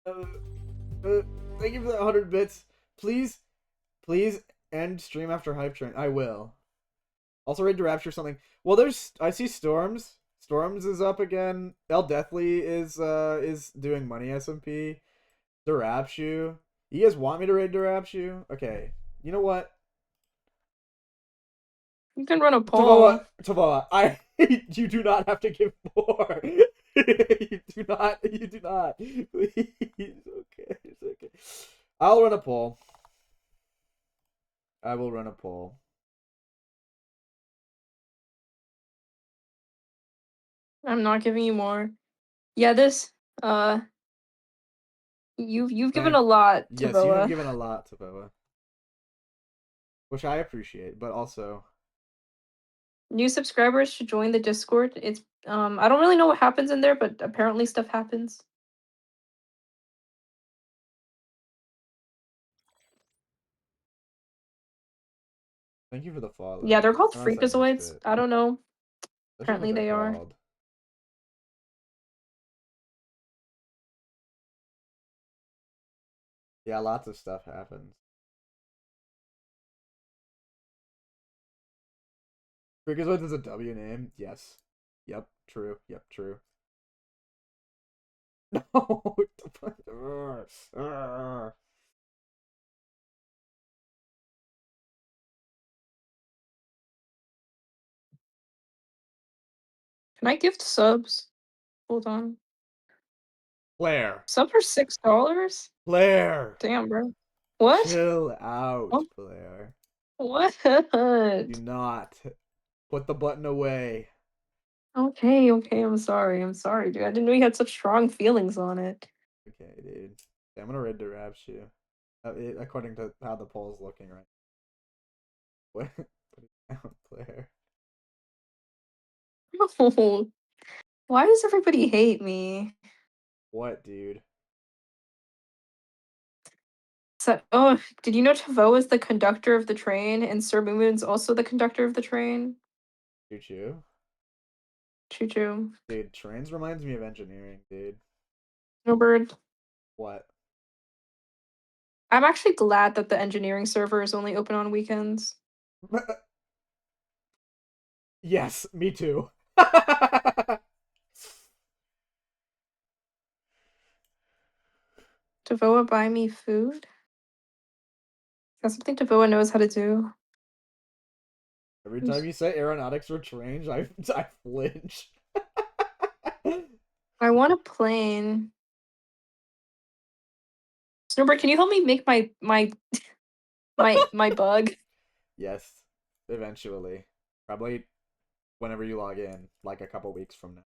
Thank you for the 100 bits. Please end stream after hype train. I will. Also ready to rapture something. Well, I see Storms. Storms is up again. El Deathly is doing money SMP. Durapshu. You guys want me to raid Durapshu? Okay. You know what? You can run a poll. Tavoa, you do not have to give more. You do not. Please. Okay, it's okay. I'll run a poll. I will run a poll. I'm not giving you more. Yeah, this you've given a lot to Yes, you have Boa. given a lot to Boa. Which I appreciate, but also New subscribers should join the Discord. It's I don't really know what happens in there, but apparently stuff happens. thank you for the follow. Yeah, they're called Unless I missed freakazoids. it. I don't know. That's just what Apparently they're they are. called. Yeah, lots of stuff happens. Freakazoids is a W name? Yes. Yep, true. Yep, true. No! Can I gift subs? Hold on. Claire. Subs are $6? Claire. Damn, bro. What? Chill out, What? Claire. What? Do not put the button away. Okay, I'm sorry, dude. I didn't know you had such strong feelings on it. Okay, dude. I'm gonna read the rap shoe. According to how the poll's looking right. What? Put it down, Claire. Oh, why does everybody hate me? What, dude? So, oh, did you know Tavo is the conductor of the train and Sir Moon's also the conductor of the train? Choo choo. Choo choo. Dude, trains reminds me of engineering, dude. No bird. What? I'm actually glad that the engineering server is only open on weekends. Yes, me too. Devoa buy me food? That's something Devoa knows how to do. Every time you say aeronautics or range, I flinch. I want a plane. Snowbird, can you help me make my bug? Yes, eventually. Probably whenever you log in, like a couple weeks from now.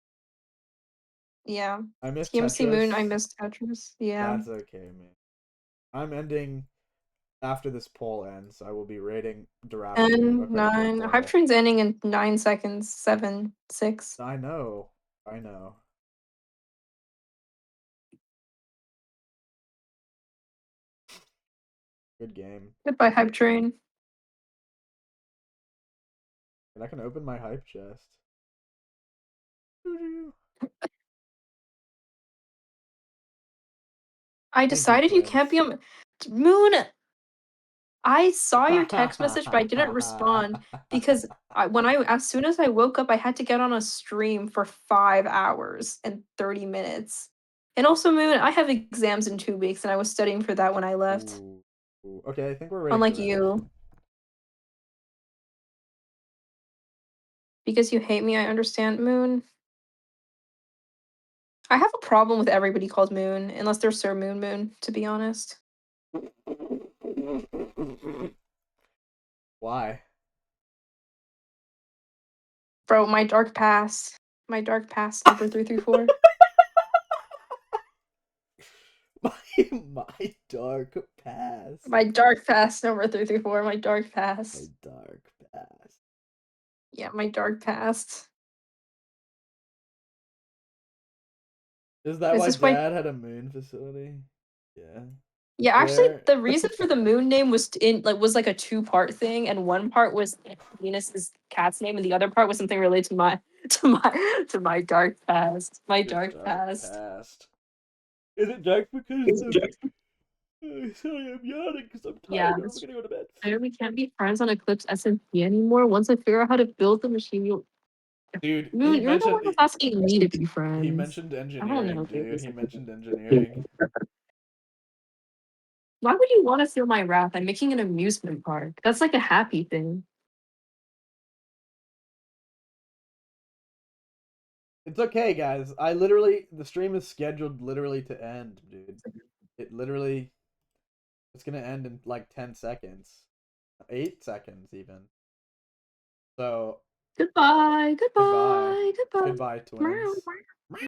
Yeah. I miss TMC Moon, I Tetris. miss Tetris. Yeah. That's okay, man. I'm ending after this poll ends. I will be rating Durapity 10, according to the 9. Hype poll. Train's ending in 9 seconds. 7, 6. I know. I know. Good game. Goodbye, Hype Train. And I can open my hype chest. I decided you can't be on Moon. I saw your text message, but I didn't respond because as soon as I woke up, I had to get on a stream for 5 hours and 30 minutes. And also, Moon, I have exams in 2 weeks, and I was studying for that when I left. Ooh. Okay, I think we're ready. Unlike for that. you. Because you hate me, I understand, Moon. I have a problem with everybody called Moon, unless they're Sir Moon Moon, to be honest. Why? Bro, my dark past. My dark past number 334. my dark past. My dark past number 334. My dark past. My dark past. Yeah, my dark past. Is that Is why this why- Dad had a moon facility? Yeah. Yeah, actually, Where- the reason for the moon name was was like a 2-part thing, and one part was Venus's cat's name, and the other part was something related to my dark past. My Your dark past. Is it dark because of... Sorry, I'm yawning because I'm Yeah, tired. I'm gonna go to bed. I really can't be friends on Eclipse SMP anymore. Once I figure out how to build the machine, you'll. Dude, Moon, he you're the one mentioned that's asking me to be friends. he mentioned I don't engineering, know, dude. dude. He mentioned engineering. Why would you want to feel my wrath? I'm making an amusement park. That's like a happy thing. It's okay, guys. The stream is scheduled literally to end, dude. It's gonna end in like 10 seconds. 8 seconds, even. So... Goodbye. Goodbye, twins.